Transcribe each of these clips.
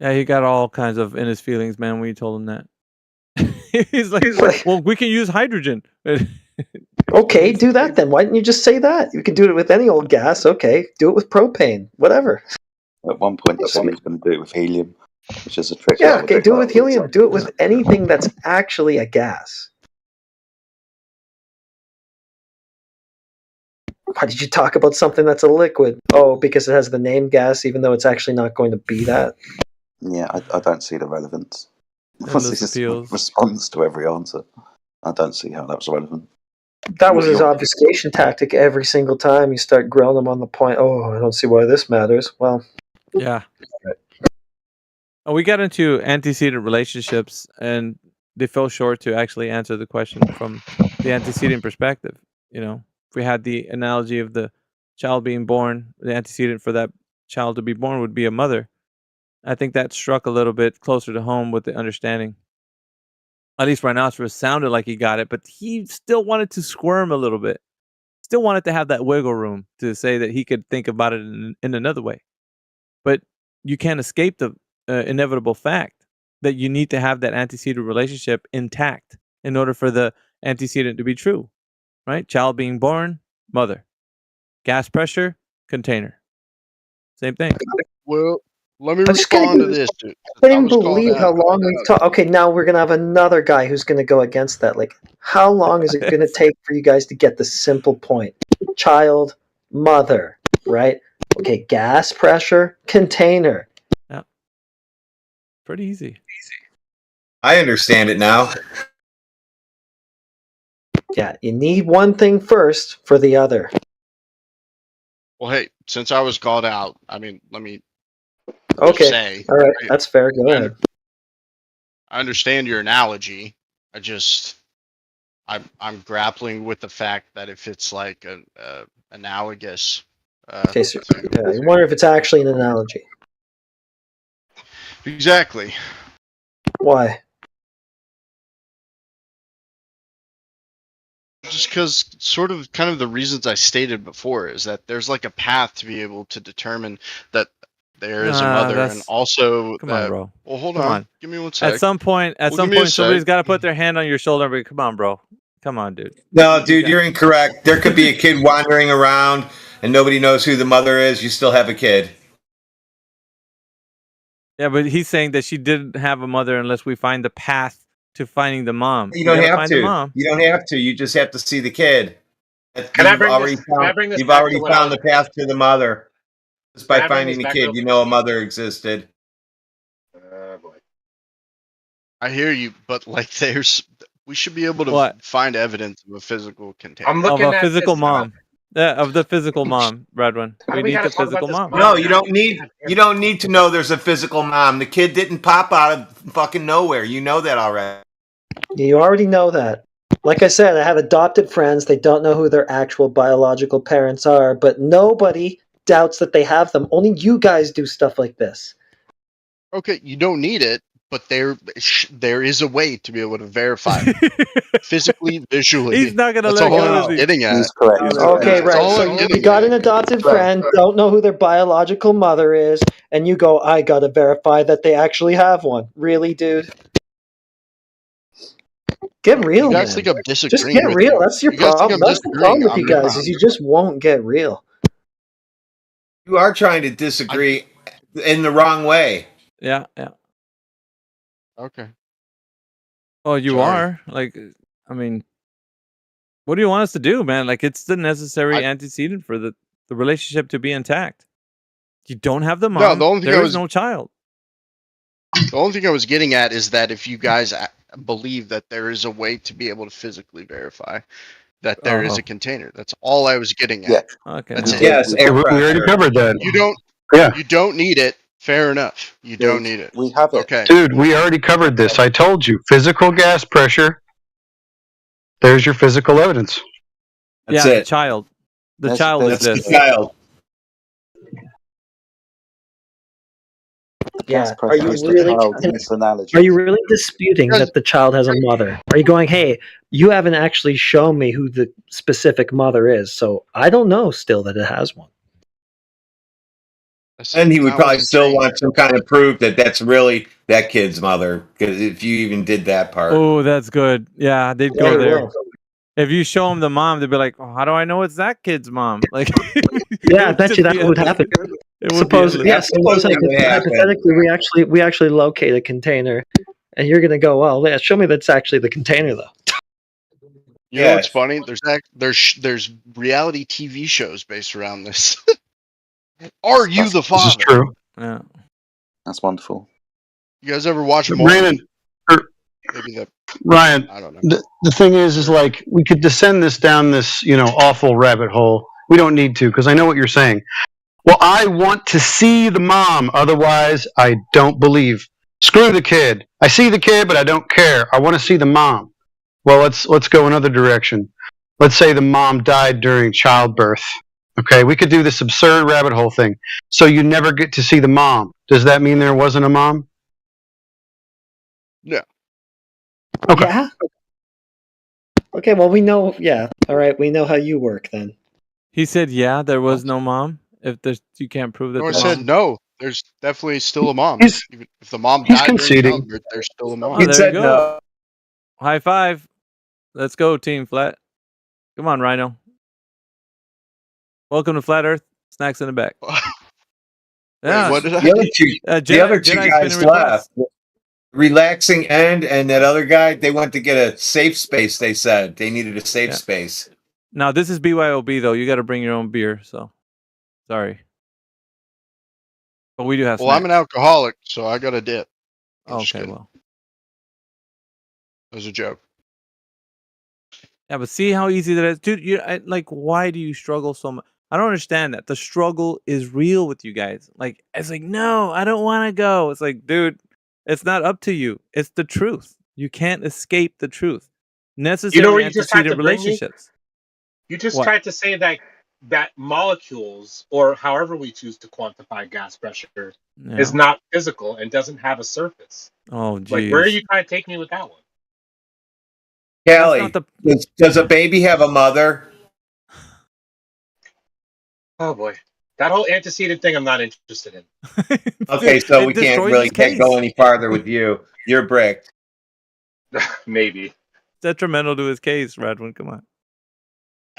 Yeah, he got all kinds of in his feelings, man, when you told him that. He's like, He's like, "Well, we can use hydrogen." okay, do that then. Why didn't you just say that? You can do it with any old gas. Okay, do it with propane. Whatever. At one point, he said he was going to do it with helium, which is a trick. Yeah, okay, do it with helium. Do it with anything that's actually a gas. Why did you talk about something that's a liquid? Oh, because it has the name gas, even though it's actually not going to be that? Yeah, I don't see the relevance. Endless His appeals. response to every answer. I don't see how that was relevant. That was his obfuscation tactic every single time. You start grilling him on the point, oh, I don't see why this matters. Well, yeah. Oh, we got into antecedent relationships, and they fell short to actually answer the question from the antecedent perspective. You know, if we had the analogy of the child being born, the antecedent for that child to be born would be a mother. I think that struck a little bit closer to home with the understanding. At least Rhinoceros sounded like he got it, but he still wanted to squirm a little bit. Still wanted to have that wiggle room to say that he could think about it in another way. But you can't escape the inevitable fact that you need to have that antecedent relationship intact in order for the antecedent to be true, right? Child being born, mother. Gas pressure, container. Same thing. Well, let me respond to this, dude. I can't even believe how long we've talked. Okay, now we're going to have another guy who's going to go against that. Like, how long is it going to take for you guys to get the simple point? Child, mother, right? Okay, gas pressure, container. Yeah. Pretty easy. I understand it now. Yeah, you need one thing first for the other. Well, hey, since I was called out, I mean, let me say. All right, that's fair. Go ahead. I understand your analogy. I'm grappling with the fact that if it's like an analogous. Okay, so yeah, you wonder if it's actually an analogy. Exactly. Why? Just because kind of the reasons I stated before is that there's like a path to be able to determine that there is a mother, and also come on, bro. Well, hold come on. Give me one second. At some point, somebody's got to put their hand on your shoulder and be, come on, bro. Come on, dude. No, dude, you're incorrect. There could be a kid wandering around and nobody knows who the mother is. You still have a kid. Yeah, but he's saying that she didn't have a mother unless we find the path to finding the mom. You don't have to. You don't have to. You just have to see the kid. You've already found the path to the mother. Just by finding the kid, you know a mother existed. I hear you, but like we should be able to find evidence of a physical container. Of a physical mom. Yeah, of the physical mom, Redwin. We need the physical mom. No, you don't need to know there's a physical mom. The kid didn't pop out of fucking nowhere. You know that already. You already know that. Like I said, I have adopted friends. They don't know who their actual biological parents are, but nobody doubts that they have them. Only you guys do stuff like this. Okay, you don't need it, but there is a way to be able to verify physically, visually. He's not gonna let go. Getting at. He's correct. Okay, right. So you got an adopted friend, don't know who their biological mother is, and you go, I gotta verify that they actually have one. Really, dude? Get real, you guys man. Think I'm disagreeing just get real. You. That's your you problem. That's the problem with you guys, is you just won't get real. You are trying to disagree in the wrong way. Yeah. Okay. Well, you are. Like, I mean, what do you want us to do, man? Like, it's the necessary antecedent for the relationship to be intact. You don't have the mom. No, the only thing there is no child. The only thing I was getting at is that if you guys believe that there is a way to be able to physically verify that there is a container, that's all I was getting at. Yeah. Okay. That's it. Yes, we already covered that. You don't. Yeah. You don't need it. Fair enough. You don't need it. We have it. Okay. Dude, we already covered this. I told you. Physical gas pressure. There's your physical evidence. That's the it. child. The That's- child that's exists. The child. Yeah. Are you really disputing that the child has a mother? Are you going, hey, you haven't actually shown me who the specific mother is, so I don't know still that it has one? And he would That probably was still insane. want some kind of proof that that's really that kid's mother. Because if you even did that part, Oh, that's good. Yeah, they'd Yeah, go he there. will. If you show them the mom, they'd be like, oh, "How do I know it's that kid's mom?" Like, Yeah, I bet you that would happen. It would be Suppose, endless. yeah, suppose Absolutely would happen. hypothetically we actually locate a container, and you're gonna go, well, yeah, show me that's actually the container though. You know what's Yeah. funny? There's reality TV shows based around this. Are you the This is father? true. Yeah. That's wonderful. You guys ever watch Martin? Brandon, Maybe that. Ryan, I don't know. the thing is like we could descend this down this, awful rabbit hole. We don't need to because I know what you're saying. Well, I want to see the mom. Otherwise, I don't believe. Screw the kid. I see the kid, but I don't care. I want to see the mom. Well, let's go another direction. Let's say the mom died during childbirth. Okay, we could do this absurd rabbit hole thing. So you never get to see the mom. Does that mean there wasn't a mom? No. Okay. Yeah. Okay, well we know. Yeah, all right, we know how you work then. He said, "Yeah, there was no mom. If you can't prove that." No, I the said mom... no. There's definitely still a mom. He's- Even if the mom he's died during conceding. childbirth, there's still a mom. Oh, He there said you go. no. High five. Let's go, Team Flat. Come on, Rhino. Welcome to Flat Earth. Snacks in the back. Wait, what did I? The other two, Jedi, the other two Jedi guys spinning requests. left. Relaxing End and that other guy, they went to get a safe space. They said they needed a safe Yeah. space. Now this is BYOB though. You got to bring your own beer. So sorry, but we do have. Well, I'm an alcoholic, so I got a dip. I'm just Okay, kidding. well, It was a joke. yeah, but see how easy that is, dude. Like, why do you struggle so much? I don't understand that. The struggle is real with you guys. Like, it's like, no, I don't want to go. It's like, dude, it's not up to you. It's the truth. You can't escape the truth. Necessary where you just tried antecedent to bring me? relationships. You just What? tried to say that molecules, or however we choose to quantify gas pressure, Yeah. is not physical and doesn't have a surface. Oh, geez. Like, where are you trying to take me with that one? Callie, not the- does a baby have a mother? Oh boy, that whole antecedent thing I'm not interested in. Okay, so It we can't destroys really his can't go case. any farther with you. You're bricked. Maybe. Detrimental to his case, Radwin. Come on.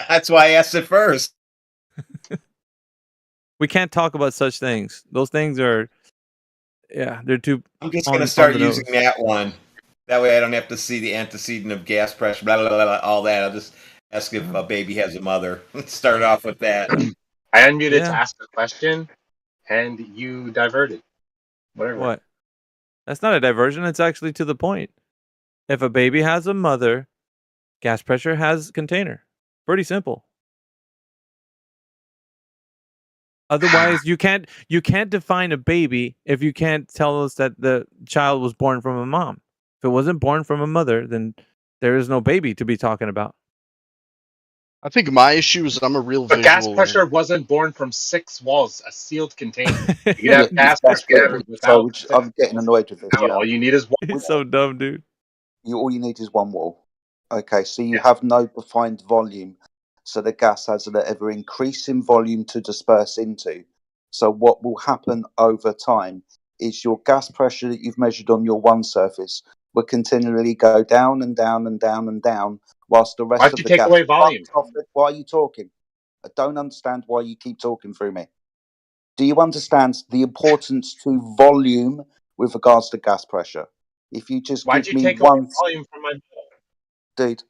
That's why I asked it first. We can't talk about such things. Those things are, yeah, they're too. I'm just on- going to on start the using nose. that one. That way I don't have to see the antecedent of gas pressure, blah, blah, blah, blah, all that. I'll just ask if a baby has a mother. Let's start off with that. I unmuted Yeah. to ask a question, and you diverted. Whatever. What? That's not a diversion. It's actually to the point. If a baby has a mother, gas pressure has container. Pretty simple. Otherwise, you can't define a baby if you can't tell us that the child was born from a mom. If it wasn't born from a mother, then there is no baby to be talking about. I think my issue is I'm a real But gas visual. pressure wasn't born from 6 walls, a sealed container. You can have gas That's pressure good. without. So I'm getting annoyed with this. All you need is one. It's so dumb, dude. All you need is one wall. Okay, so you Yeah. have no defined volume, so the gas has an ever increasing volume to disperse into. So what will happen over time is your gas pressure that you've measured on your one surface will continually go down and down and down and down, whilst the rest Why of don't you the take gas away volume? comes off it. Why are you talking? I don't understand why you keep talking through me. Do you understand the importance to volume with regards to gas pressure? If you just Why'd give you me take away one, volume from my bill? dude,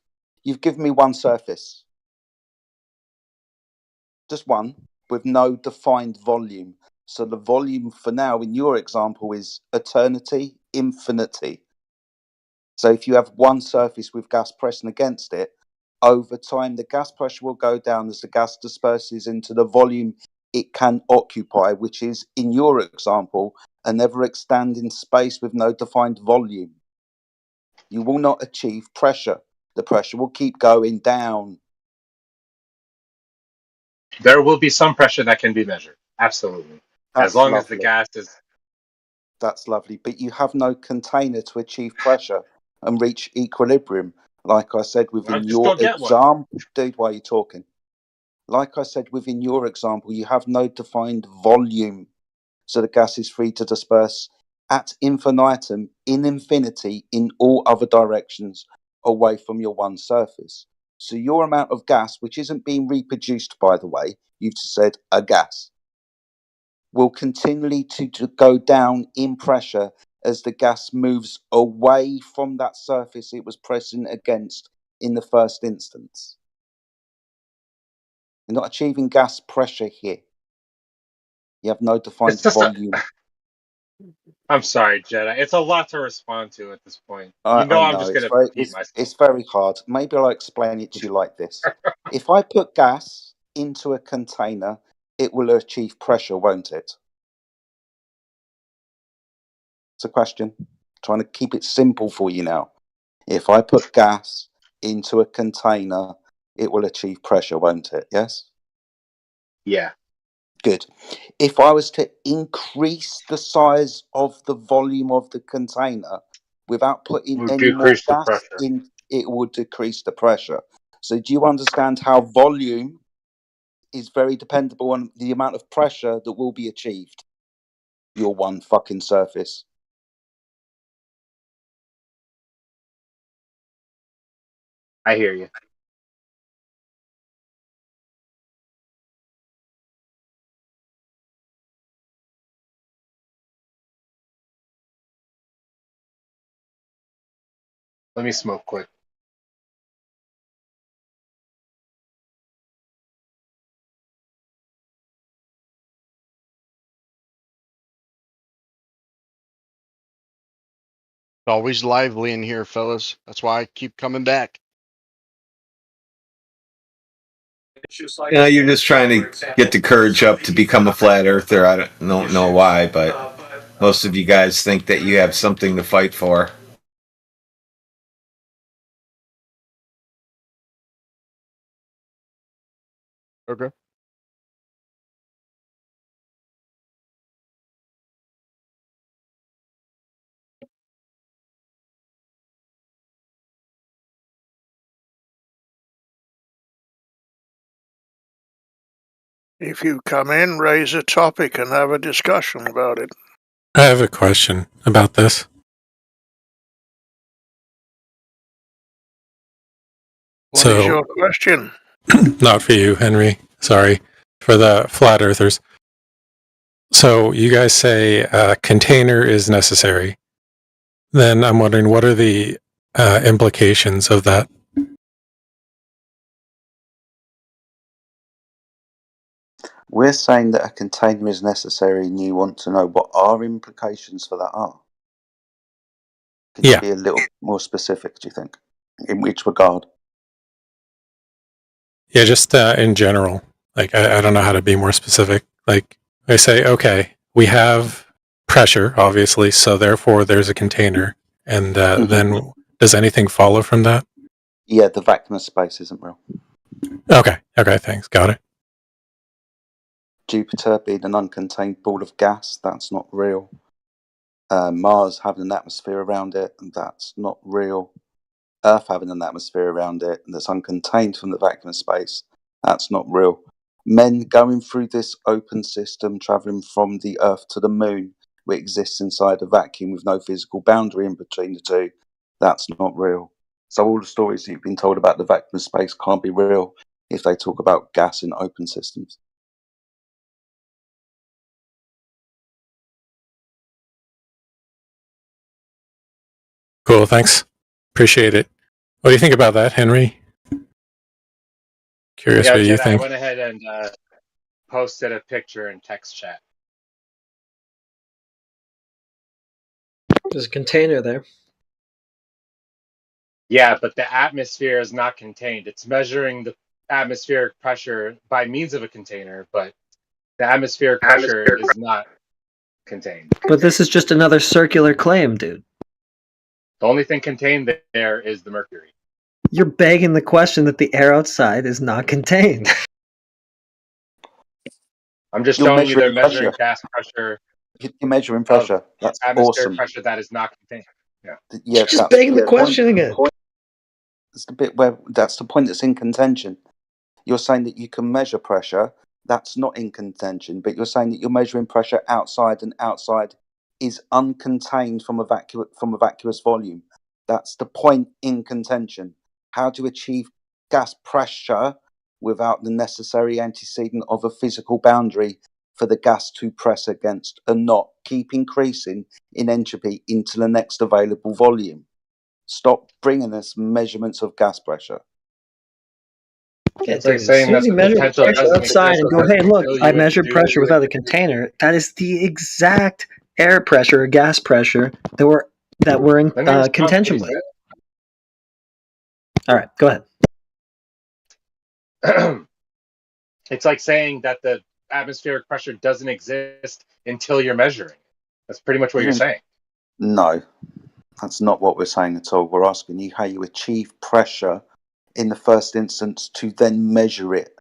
you've given me one surface, just one, with no defined volume. So the volume for now in your example is eternity, infinity. So if you have one surface with gas pressing against it, over time the gas pressure will go down as the gas disperses into the volume it can occupy, which is, in your example, an ever expanding space with no defined volume. You will not achieve pressure. The pressure will keep going down. There will be some pressure that can be measured. Absolutely. That's As long as the lovely. gas is. That's lovely. But you have no container to achieve pressure and reach equilibrium. Like I said, within just your go get one. example, dude, why are you talking? Like I said, within your example, you have no defined volume. so the gas is free to disperse at infinitum, in infinity, in all other directions away from your one surface. So your amount of gas, which isn't being reproduced, by the way, you've just said a gas, will continually to go down in pressure as the gas moves away from that surface it was pressing against in the first instance. You're not achieving gas pressure here. You have no defined volume. I'm sorry, Jedi. It's a lot to respond to at this point. I I'm know, just going to repeat myself. it's very hard. Maybe I'll explain it to you like this. If I put gas into a container, it will achieve pressure, won't it? It's a question. I'm trying to keep it simple for you now. If I put gas into a container, it will achieve pressure, won't it? Yes? Yeah. Good. If I was to increase the size of the volume of the container without putting any more gas in, it would decrease the pressure. So do you understand how volume is very dependable on the amount of pressure that will be achieved? Your one fucking surface. I hear you. Let me smoke quick. Always lively in here, fellas. That's why I keep coming back. Yeah, you're just trying to get the courage up to become a flat earther. I don't know why, but most of you guys think that you have something to fight for. Okay. If you come in, raise a topic and have a discussion about it. I have a question about this. What is your question? Not for you, Henry. Sorry. For the flat earthers. So you guys say a container is necessary. Then I'm wondering, what are the implications of that? We're saying that a container is necessary, and you want to know what our implications for that are. Can you be a little more specific, do you think? In which regard? Yeah, just in general. Like, I don't know how to be more specific. Like, I say, okay, we have pressure, obviously, so therefore there's a container. And then does anything follow from that? Yeah, the vacuum of space isn't real. Okay, thanks. Got it. Jupiter being an uncontained ball of gas, that's not real. Mars having an atmosphere around it, that's not real. Earth having an atmosphere around it that's uncontained from the vacuum of space, that's not real. Men going through this open system, travelling from the Earth to the moon, which exists inside a vacuum with no physical boundary in between the two, that's not real. So all the stories that you've been told about the vacuum of space can't be real if they talk about gas in open systems. Cool, thanks. Appreciate it. What do you think about that, Henry? Curious what you think. I went ahead and posted a picture in text chat. There's a container there. Yeah, but the atmosphere is not contained. It's measuring the atmospheric pressure by means of a container, but the atmospheric pressure is not contained. But this is just another circular claim, dude. The only thing contained there is the mercury. You're begging the question that the air outside is not contained. I'm just showing you they're measuring gas pressure. You're measuring pressure. That's atmospheric awesome. pressure that is not contained. Yeah. You're just begging the question again. That's the bit where that's the point that's in contention. You're saying that you can measure pressure, That's not in contention, but you're saying that you're measuring pressure outside, and outside is uncontained from a vacuous volume. That's the point in contention. How to achieve gas pressure without the necessary antecedent of a physical boundary for the gas to press against and not keep increasing in entropy into the next available volume. Stop bringing us measurements of gas pressure. Yeah, It's like dude, as saying soon that as you the measure potential pressure doesn't outside exist and go, hey, look, until I you measured do pressure it. without a container, that is the exact air pressure or gas pressure that we're in Let me respond to what contention he with. said. All right, go ahead. It's like saying that the atmospheric pressure doesn't exist until you're measuring. That's pretty much what you're saying. No, that's not what we're saying at all. We're asking you how you achieve pressure in the first instance to then measure it.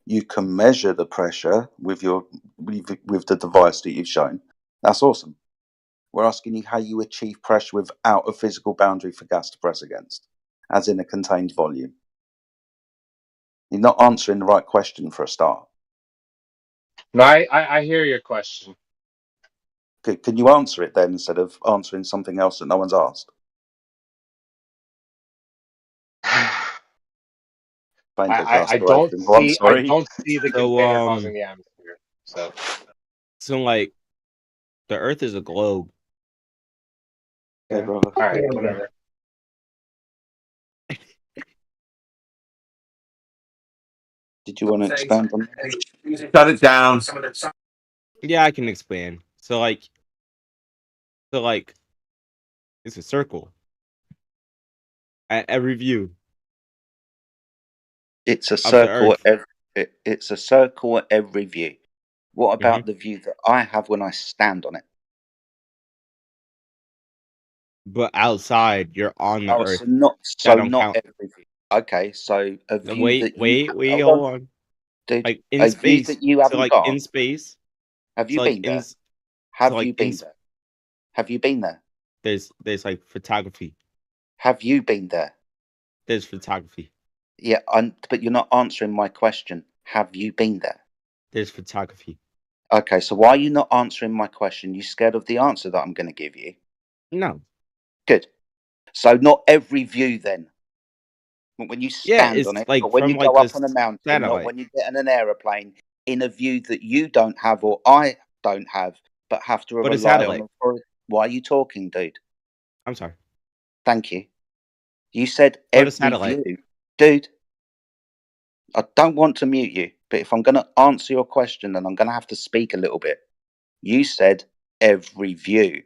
You can measure the pressure with the device that you've shown. That's awesome. We're asking you how you achieve pressure without a physical boundary for gas to press against, as in a contained volume. You're not answering the right question for a start. No, I hear your question. Can you answer it then instead of answering something else that no one's asked? I don't see the container causing the atmosphere. So like the Earth is a globe. Okay, brother. All right, whatever. Did you want to expand on that? Shut it down. Yeah, I can expand. So like it's a circle at every view. It's a circle. It's a circle at every view. What about the view that I have when I stand on it? But outside, you're on the Earth. So not every view. Okay, so a view that you hold on. Dude, like in a space, view that you haven't got. in space. Have you been there? Have you been there? Have you been there? There's like photography. Have you been there? There's photography. Yeah, but you're not answering my question. Have you been there? There's photography. Okay, so why are you not answering my question? You scared of the answer that I'm going to give you? No. Good. So not every view then. When you stand on it, like but when you go up on a mountain, satellite. not when you get in an aeroplane, in a view that you don't have or I don't have, but have to rely on. Why are you talking, dude? I'm sorry. Thank you. You said every view. Dude, I don't want to mute you, but if I'm going to answer your question, then I'm going to have to speak a little bit. You said every view.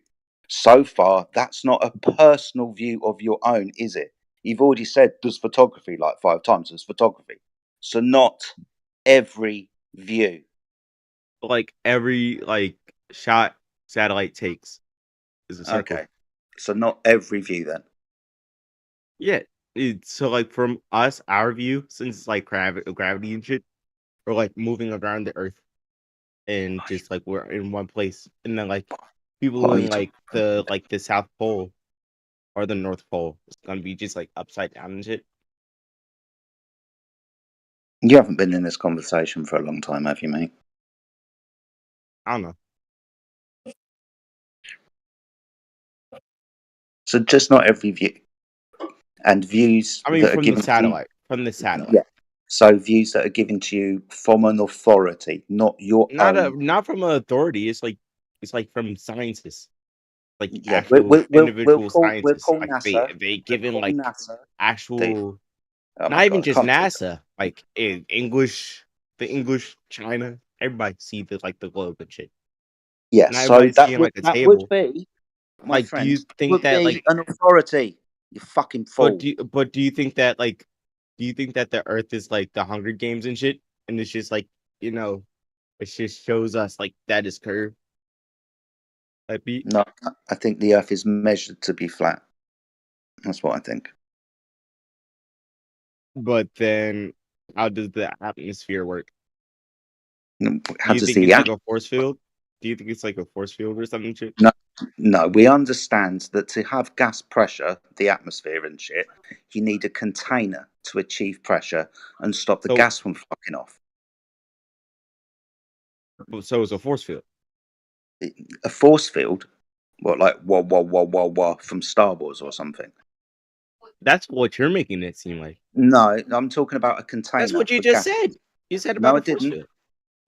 So far, that's not a personal view of your own, is it? You've already said there's photography like 5 times. There's photography. So not every view. Like every shot satellite takes is a circle. Okay. So not every view then. Yeah. So like from us, our view, since it's like gravity and shit, we're like moving around the Earth, and just like we're in one place, and then like people in like the South Pole or the North Pole, it's gonna be just like upside down and shit. You haven't been in this conversation for a long time, have you, mate? I don't know. So just not every view. And views I mean, that are from given the satellite. From the satellite. Yeah. So views that are given to you from an authority, not your own. Not from an authority. It's like from scientists, like actual individual scientists. We'll Like NASA. they given like NASA, actual, oh not even just NASA. Like in English, China. Everybody see the globe and shit. Yeah, and so that would be, my like, friend, do you think that like an authority? You fucking fool. But do you think that the Earth is like the Hunger Games and shit, and it's just like it just shows us like that is curved? No, I think the Earth is measured to be flat. That's what I think. But then, how does the atmosphere work? How do you does think the it's like a force field? Do you think it's like a force field or something shit? No, we understand that to have gas pressure, the atmosphere and shit, you need a container to achieve pressure and stop the gas from fucking off. So it's a force field. A force field? What, like wah from Star Wars or something? That's what you're making it seem like. No, I'm talking about a container. That's what you for just gas. said. You said about No, a I force didn't. field.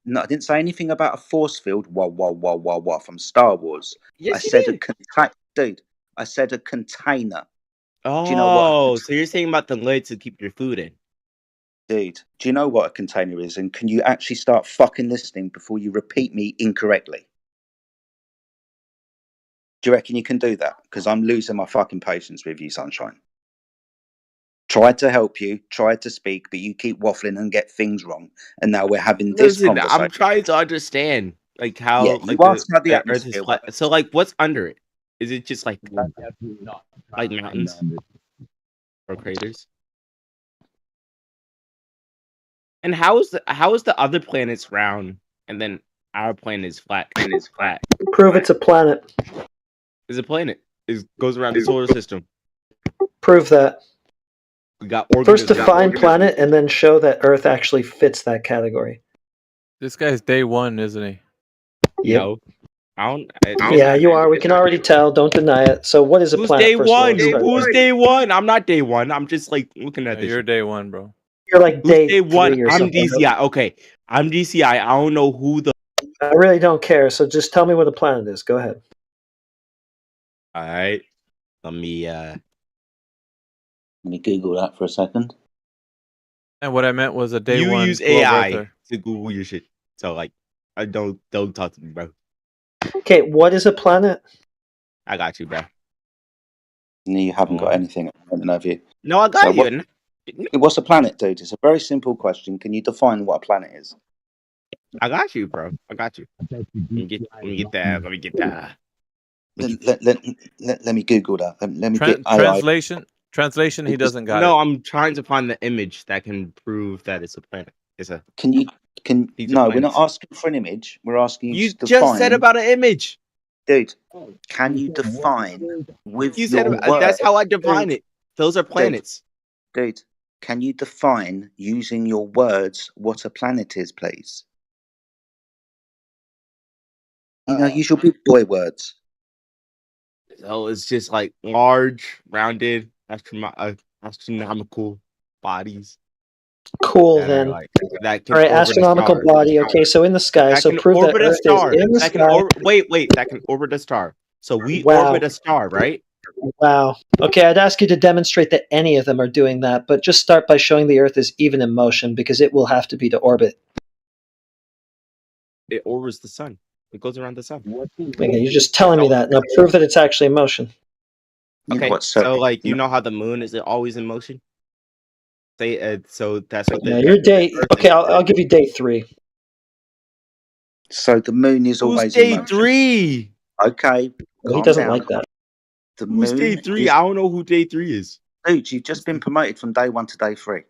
No, I didn't say anything about a force field. Wah from Star Wars. Yes, I you said did. dude. I said a container. Oh, Do you know what? So you're saying about the lid to keep your food in? Dude, do you know what a container is? And can you actually start fucking listening before you repeat me incorrectly? Do you reckon you can do that? Because I'm losing my fucking patience with you, Sunshine. Tried to help you, tried to speak, but you keep waffling and get things wrong. And now we're having this Listen, conversation. I'm trying to understand like how Yeah, like you asked about the Earth is atmosphere. flat. So like, what's under it? Is it just like mountains or craters? And how is the other planets round and then our planet is flat? Prove it's a planet. Is a planet. It goes around the solar system. Prove that. We got First define planet and then show that Earth actually fits that category. This guy's day one, isn't he? Yep. No. Yeah, you are. We can already tell. Don't deny it. So, what is a Who's planet? day First of all, one? let's start Who's there. day one? I'm not day one. I'm just like looking at No, this. you're day one, bro. You're like Who's day day one? 3 or I'm something. DCI. Okay, I'm DCI. I don't know who the. I really don't care. So, just tell me what a planet is. Go ahead. All right. Let me Google that for a second. And what I meant was a day you one. use globe AI earther. to Google your shit. So like, I don't talk to me, bro. Okay, what is a planet? I got you, bro. No, you haven't got anything at the moment, have you? No, I got So you. what's a planet, dude? It's a very simple question. Can you define what a planet is? I got you, bro. I got you. Let me get that. Let me Google that. Let me get AI. Translation. He doesn't got it. No, I'm trying to find the image that can prove that it's a planet. It's a. No, we're not asking for an image. We're asking you to just define. said about an image, dude. Can you define with you your said words? that's how I define it. Those are planets. Dude, can you define using your words what a planet is, please? Use your big boy words. So it's just like large, rounded, astronomical bodies. Cool, then. Like, that can all right, orbit astronomical a star. body. Okay, so in the sky. That So can prove that orbit a Earth star. is in the That sky. can wait. That can orbit a star. So we Wow. orbit a star, right? Wow. Okay, I'd ask you to demonstrate that any of them are doing that, but just start by showing the Earth is even in motion because it will have to be to orbit. It orbits the sun. It goes around the sun. Okay, you're just telling me that. Now prove that it's actually in motion. Okay, so like you know how the moon is always in motion? So that's what Yeah, your day. Okay, I'll give you day 3. So the moon is Who's always day in motion. 3? Okay, he doesn't like that. The Who's moon day 3? I don't know who day 3 is. Dude, you've just been promoted from day 1 to day 3.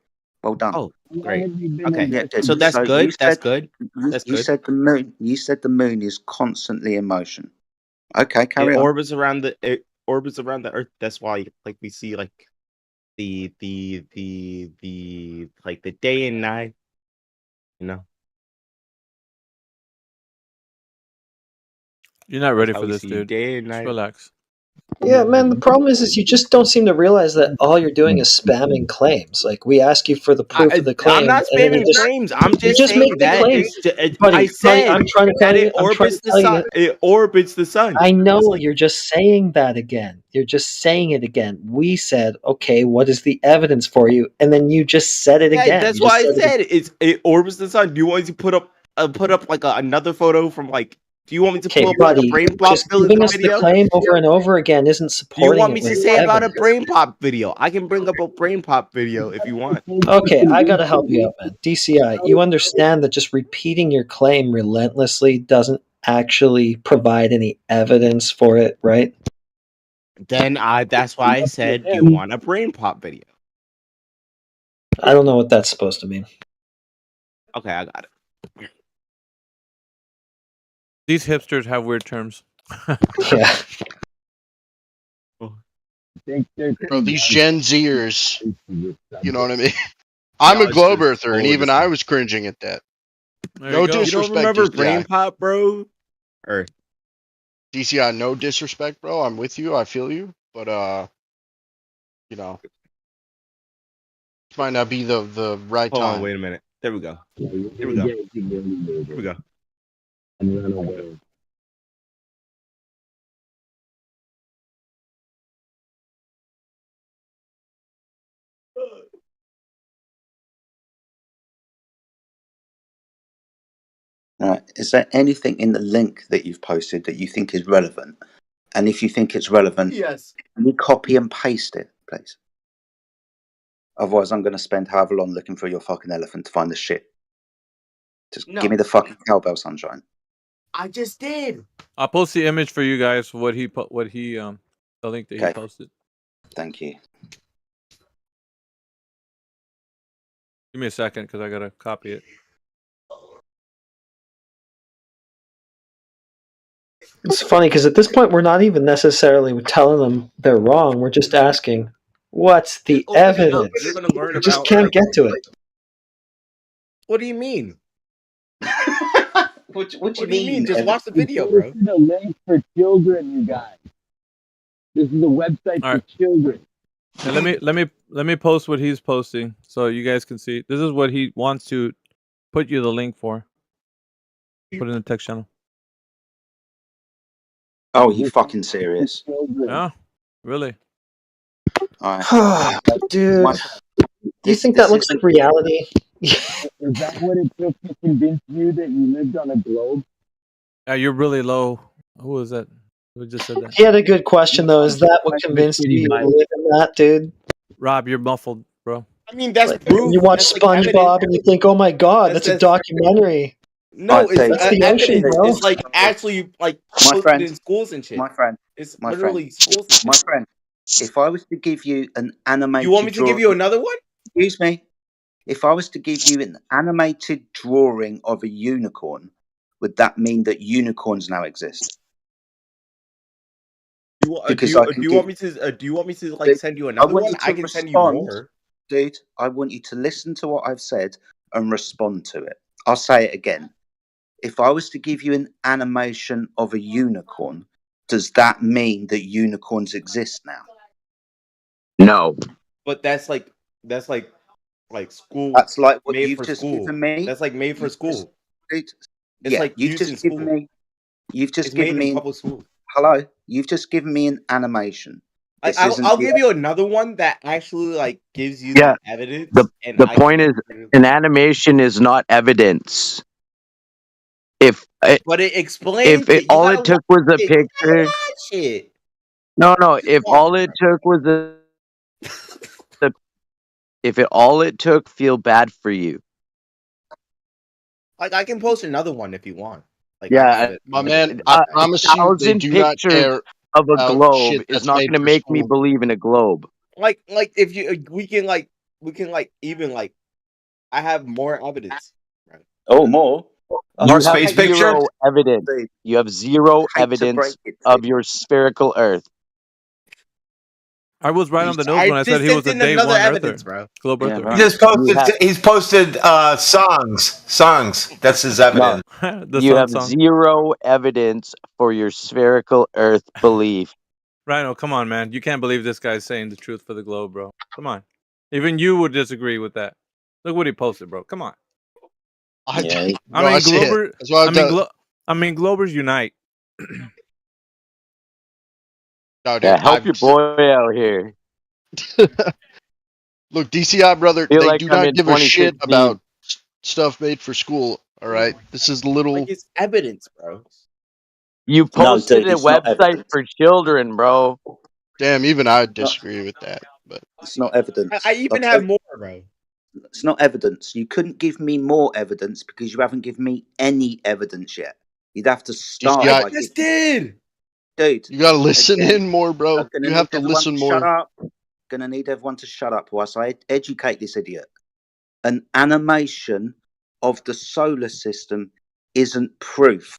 Well done. Oh, great. Okay, yeah, so that's good. That's good. You said the moon. You said the moon is constantly in motion. Okay, carry on. It orbits around the Earth. That's why, like, we see like the like the day and night. You know. You're not ready for this, dude. Day and night. Just relax. Yeah, man, the problem is you just don't seem to realize that all you're doing is spamming claims. Like, we ask you for the proof of the claim. I'm not spamming claims. I'm just saying that I said I'm trying to tell that you, it orbits the sun. It orbits the sun. I know, you're just saying that again. You're just saying it again. We said, okay, what is the evidence for you? And then you just said it again. That's why I said it orbits the sun. Do you want me to put up like another photo from like? Do you want me to pull up buddy, like a brain pop giving us video? the claim over and over again isn't supporting. Do you want me to say about a evidence. brain pop video? I can bring up a brain pop video if you want. Okay, I gotta help you out, man. DCI, you understand that just repeating your claim relentlessly doesn't actually provide any evidence for it, right? Then that's why I said, do you want a brain pop video? I don't know what that's supposed to mean. Okay, I got it. These hipsters have weird terms. Yeah. Bro, these Gen Zers, you know what I mean? I'm a globe earther, and even I was cringing at that. There No you go. You don't disrespect, remember DCI. Brain Pop, bro? Or DCI, no disrespect, bro. I'm with you. I feel you. But you know, this might not be the right hold time. on, wait a minute. There we go. Here we go. Here we go. Right. Is there anything in the link that you've posted that you think is relevant? And if you think it's relevant, Yes. can you copy and paste it, please? Otherwise, I'm going to spend however long looking for your fucking elephant to find the shit. Just give me the fucking cowbell, sunshine. I just did. I'll post the image for you guys. What he the link that he Okay. posted. Thank you. Give me a second because I gotta copy it. It's funny because at this point we're not even necessarily telling them they're wrong. We're just asking, what's the evidence? You're gonna learn We just about can't get to it. What do you mean? What do you mean? Just watch the video, bro. This is a link for children, you guys. This is a website All right. for children. And let me post what he's posting so you guys can see. This is what he wants to put you the link for. Put it in the text channel. Oh, you fucking serious? Yeah, really. All right. Dude, do you think that looks like reality? Is that what it took to convince you that you lived on a globe? You're really low. Who was that? Who just said that? He had a good question though. Is that what convinced you to live in that, dude? Rob, you're muffled, bro. I mean, that's Like, proof. you watch That's like SpongeBob and you think, "Oh my god, that's a documentary." No, Right, it's Dave. the ocean, evidence. bro. It's like actually like My posted friend. in schools and shit. My friend. It's My literally schools and shit. My friend. If I was to give you an animated You want me to give you another one? Excuse me. If I was to give you an animated drawing of a unicorn, would that mean that unicorns now exist? Do you want me to like send you another one? I can send you more. Dude, I want you to listen to what I've said and respond to it. I'll say it again. If I was to give you an animation of a unicorn, does that mean that unicorns exist now? No. But that's like school. That's like what made you've for just school. given me. That's like made for school. It's It's like you've used in just given school. me. You've just It's made given in me. public school. Hello. You've just given me an animation. I'll give you another one that actually like gives you Yeah. the evidence. The point is, an animation is not evidence. But it explains. If all it took was a picture. Shit. No. If all it took was if all it took, feel bad for you. Like I can post another one if you want. Like Yeah, My man, I promise you, they 1,000 do not pictures care of a about globe shit is that's not made going to for make me school. believe in a globe. Like if you we can even I have more evidence. Right? Oh, more. You have space picture? zero evidence. You have zero evidence of your spherical Earth. I was right on the nose when I said he was a day one evidence, Earther, bro. globe Yeah, Earther. right. He's posted songs. That's his evidence. The You sun have song. zero evidence for your spherical Earth belief. Rhino, come on, man. You can't believe this guy's saying the truth for the globe, bro. Come on. Even you would disagree with that. Look what he posted, bro. Come on. Yeah. I mean, Globers unite. No, dude, Yeah, help your boy out here. Look, DCI brother, Feel they like do I'm not in give a shit 2016. about stuff made for school. All right, this is little. Like it's evidence, bro. You posted dude, a it's not website evidence. for children, bro. Damn, even I disagree with that. But It's not evidence. I even I'll have tell more, bro. It's not evidence. You couldn't give me more evidence because you haven't given me any evidence yet. You'd have to start. DCI, by Just giving- did. Dude, you gotta listen again, in more, bro. I'm gonna You need have to everyone listen Shut more. up. Gonna need everyone to shut up whilst I educate this idiot. An animation of the solar system isn't proof.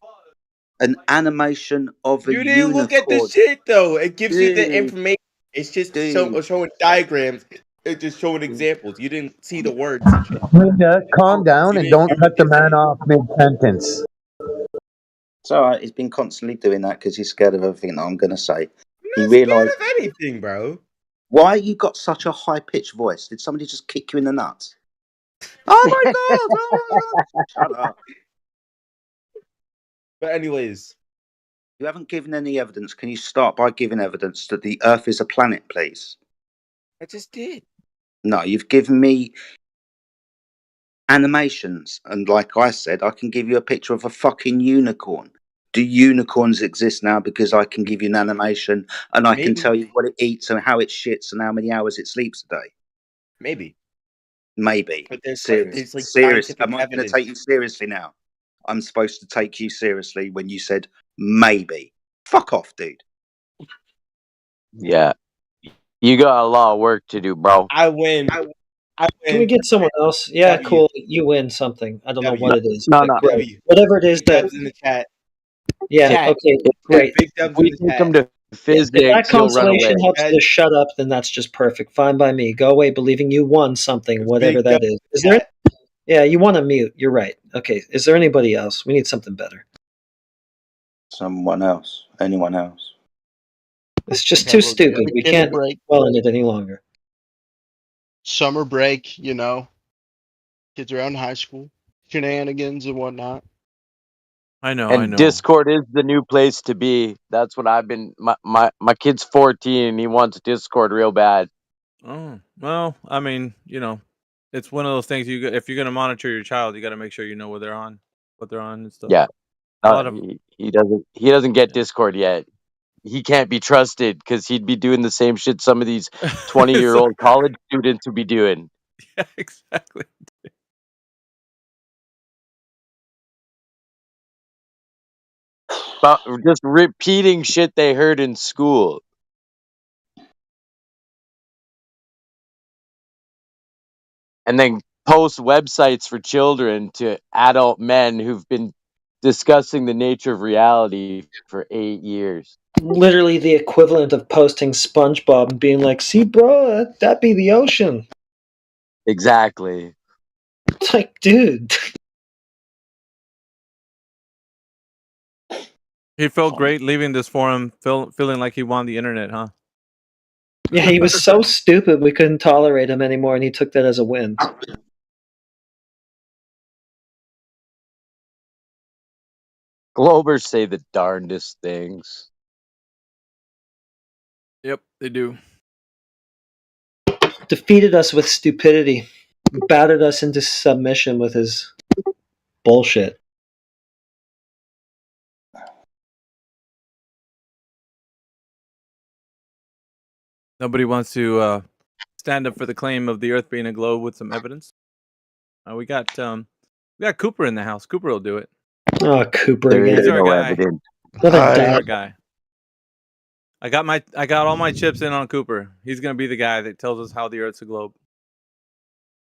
An animation of a You didn't unicorn. look at the shit though. It gives you the Dude. information. It's just Dude. showing diagrams. just showing examples. You didn't see the words and shit. Linda, calm down and don't cut the man off mid-sentence. It's all right. He's been constantly doing that because he's scared of everything that I'm going to say. He I'm not scared realised. of anything, bro. Why you got such a high pitched voice? Did somebody just kick you in the nuts? Oh my god! Oh my god! Shut up. But anyways, You haven't given any evidence. Can you start by giving evidence that the Earth is a planet, please? I just did. No, you've given me animations, and like I said, I can give you a picture of a fucking unicorn. Do unicorns exist now? Because I can give you an animation and I can tell you what it eats and how it shits and how many hours it sleeps a day. Maybe. But there's seriously, am I going to take you seriously now? I'm supposed to take you seriously when you said maybe. Fuck off, dude. Yeah. You got a lot of work to do, bro. I win. Can we get someone else? Yeah, cool. You win something. I don't know what it is. No, but no. great. Whatever it is that. In the chat. Yeah. Chat. Okay. Great. If we take them to physics, If that he'll run away. consolation helps you to shut up, then that's just perfect. Fine by me. Go away believing you won something, whatever that is. Is there? Yeah, you want to mute. You're right. Okay. Is there anybody else? We need something better. Someone else. Anyone else? It's just too stupid. We can't dwell on it any longer. Summer break, you know, kids around high school, shenanigans and whatnot. I know. And Discord is the new place to be. That's what I've been. My kid's 14. He wants Discord real bad. Oh well, I mean, you know, it's one of those things. If you're gonna monitor your child, you got to make sure you know what they're on and stuff. Yeah. A lot of He doesn't get Discord yet. He can't be trusted because he'd be doing the same shit some of these 20-year-old college students would be doing. Yeah, exactly. But just repeating shit they heard in school. And then post websites for children to adult men who've been discussing the nature of reality for 8 years. Literally the equivalent of posting SpongeBob and being like, "See, bro, that'd be the ocean." Exactly. It's like, dude. He felt great leaving this forum, feeling like he won the internet, huh? Yeah, he was so stupid we couldn't tolerate him anymore, and he took that as a win. Globers say the darndest things. Yep, they do. Defeated us with stupidity. Battered us into submission with his bullshit. Nobody wants to stand up for the claim of the Earth being a globe with some evidence. We got Cooper in the house. Cooper will do it. Oh, Cooper There again. is no evidence. Another He's dad. our guy. I got all my chips in on Cooper. He's gonna be the guy that tells us how the Earth's a globe.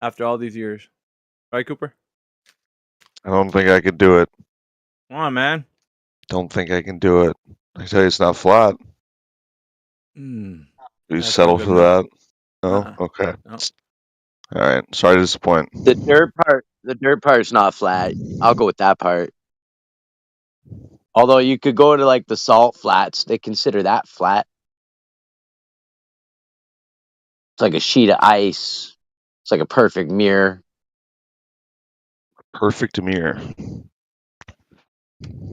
After all these years, right, Cooper? I don't think I could do it. Come on, man. Don't think I can do it. I tell you, it's not flat. You That's settle not for good that? enough. No. Okay. No. All right. Sorry to disappoint. The dirt part's not flat. I'll go with that part. Although you could go to like the salt flats, they consider that flat. It's like a sheet of ice. It's like a perfect mirror. Perfect mirror.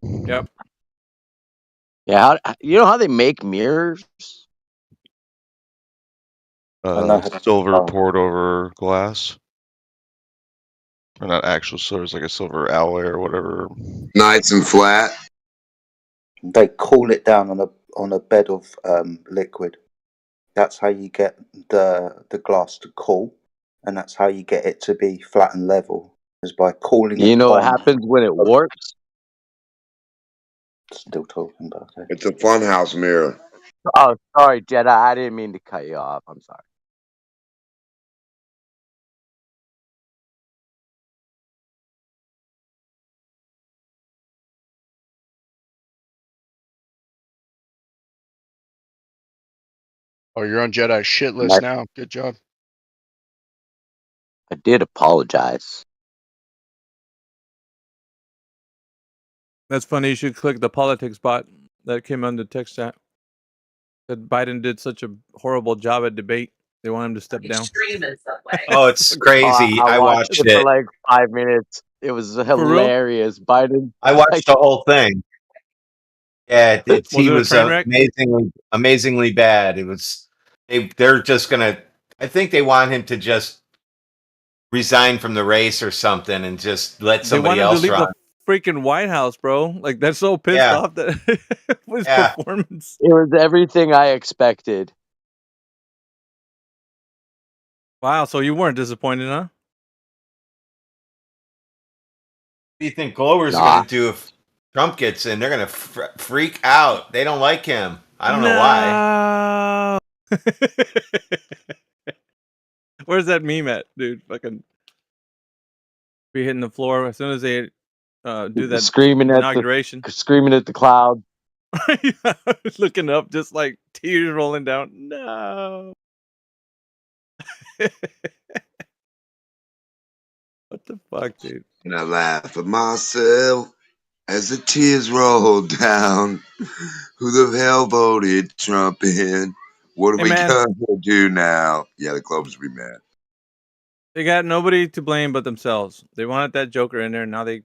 Yep. Yeah, you know how they make mirrors? Silver poured over glass. Or not actual silver, it's like a silver alloy or whatever. Nice and flat. They cool it down on a bed of liquid. That's how you get the glass to cool, and that's how you get it to be flat and level, is by cooling it. You know what happens when it warps? Still talking about it. It's a funhouse mirror. Oh, sorry, Jedi. I didn't mean to cut you off. I'm sorry. Oh, you're on Jedi shit list now. Good job. I did apologize. That's funny. You should click the politics bot that came on the text chat. That Biden did such a horrible job at debate. They want him to step down. Oh, it's crazy. I I watched watched it for it. like 5 minutes. It was real? hilarious. Biden. I watched the whole thing. Yeah, he it a was train wreck? amazingly bad. It was. They're just gonna. I think they want him to just resign from the race or something and just let They want somebody him to else leave run. the freaking White House, bro. Like they're so pissed Yeah. off that with his Yeah. performance. It was everything I expected. Wow, so you weren't disappointed, huh? What do you think Glover's Nah. going to do if Trump gets in? They're going to freak out. They don't like him. I don't know why. Where's that meme at, dude? Fucking be hitting the floor as soon as they do that Screaming at inauguration. screaming at the cloud. Looking up, just like tears rolling down. No. What the fuck, dude? And I laugh at myself as the tears roll down. Who the hell voted Trump in? What are Hey, we man. gonna do now? Yeah, the Globes will be mad. They got nobody to blame but themselves. They wanted that Joker in there, and now they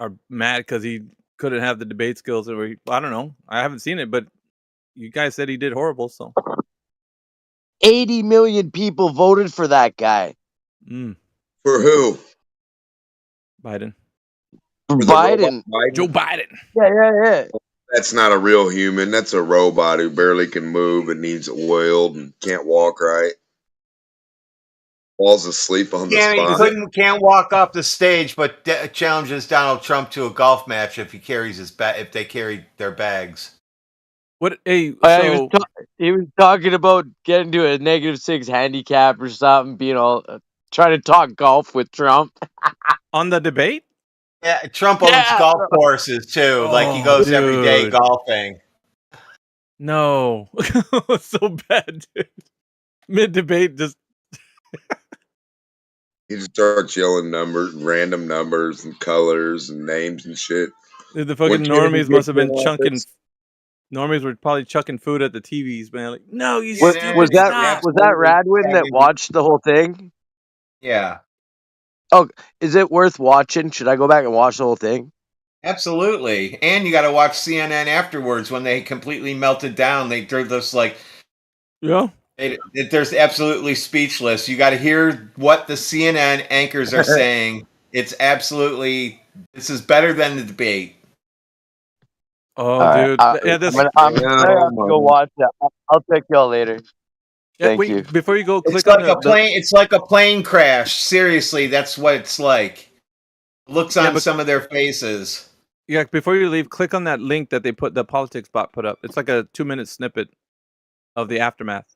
are mad because he couldn't have the debate skills. Or I don't know. I haven't seen it, but you guys said he did horrible. So 80 million people voted for that guy. For who? Biden. For the Biden. robot Biden? Joe Biden. Yeah. That's not a real human. That's a robot who barely can move and needs oiled and can't walk right. Falls asleep on the spot. Can't walk off the stage, but challenges Donald Trump to a golf match if he carries his if they carry their bags. What? Hey, So he was talking about getting to a -6 handicap or something, being all trying to talk golf with Trump on the debate. Yeah, Trump owns golf courses too. Like he goes every day dude. golfing. No, so bad, dude. Mid debate, just He just starts yelling random numbers and colors and names and shit. the fucking When Kennedy normies must have been gets in chunking. office- Normies were probably chucking food at the TVs, man. Like, no, you Was stupid that stop. was that Radwin that watched the whole thing? Yeah, Oh, is it worth watching? Should I go back and watch the whole thing? absolutely. And you got to watch CNN afterwards when they completely melted down. They're just like, yeah. They're absolutely speechless. You got to hear what the CNN anchors are saying. It's absolutely. This is better than the debate. Oh, All dude. right, Yeah, this. I'm gonna have to go watch that. I'll check y'all later. Yeah, Thank wait, you. before you go, It's click like on a plane. It's like a plane crash. Seriously, that's what it's like. Looks on some of their faces. Yeah, before you leave, click on that link that they put the politics bot put up. It's like a 2-minute snippet of the aftermath.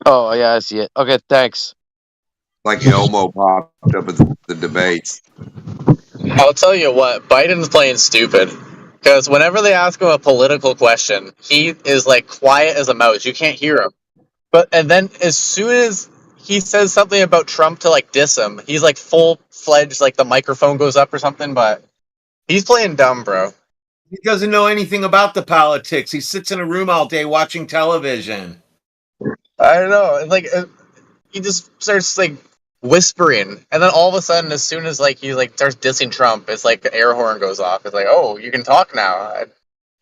Oh yeah, I see it. Okay, thanks. Like Elmo popped up at the debates. I'll tell you what, Biden's playing stupid. Because whenever they ask him a political question, he is like quiet as a mouse. You can't hear him. And then as soon as he says something about Trump to like diss him, he's like full-fledged, like the microphone goes up or something, but he's playing dumb, bro. He doesn't know anything about the politics. He sits in a room all day watching television. I don't know. Like he just starts like whispering, and then all of a sudden, as soon as like he like starts dissing Trump, it's like the air horn goes off. It's like, oh, you can talk now.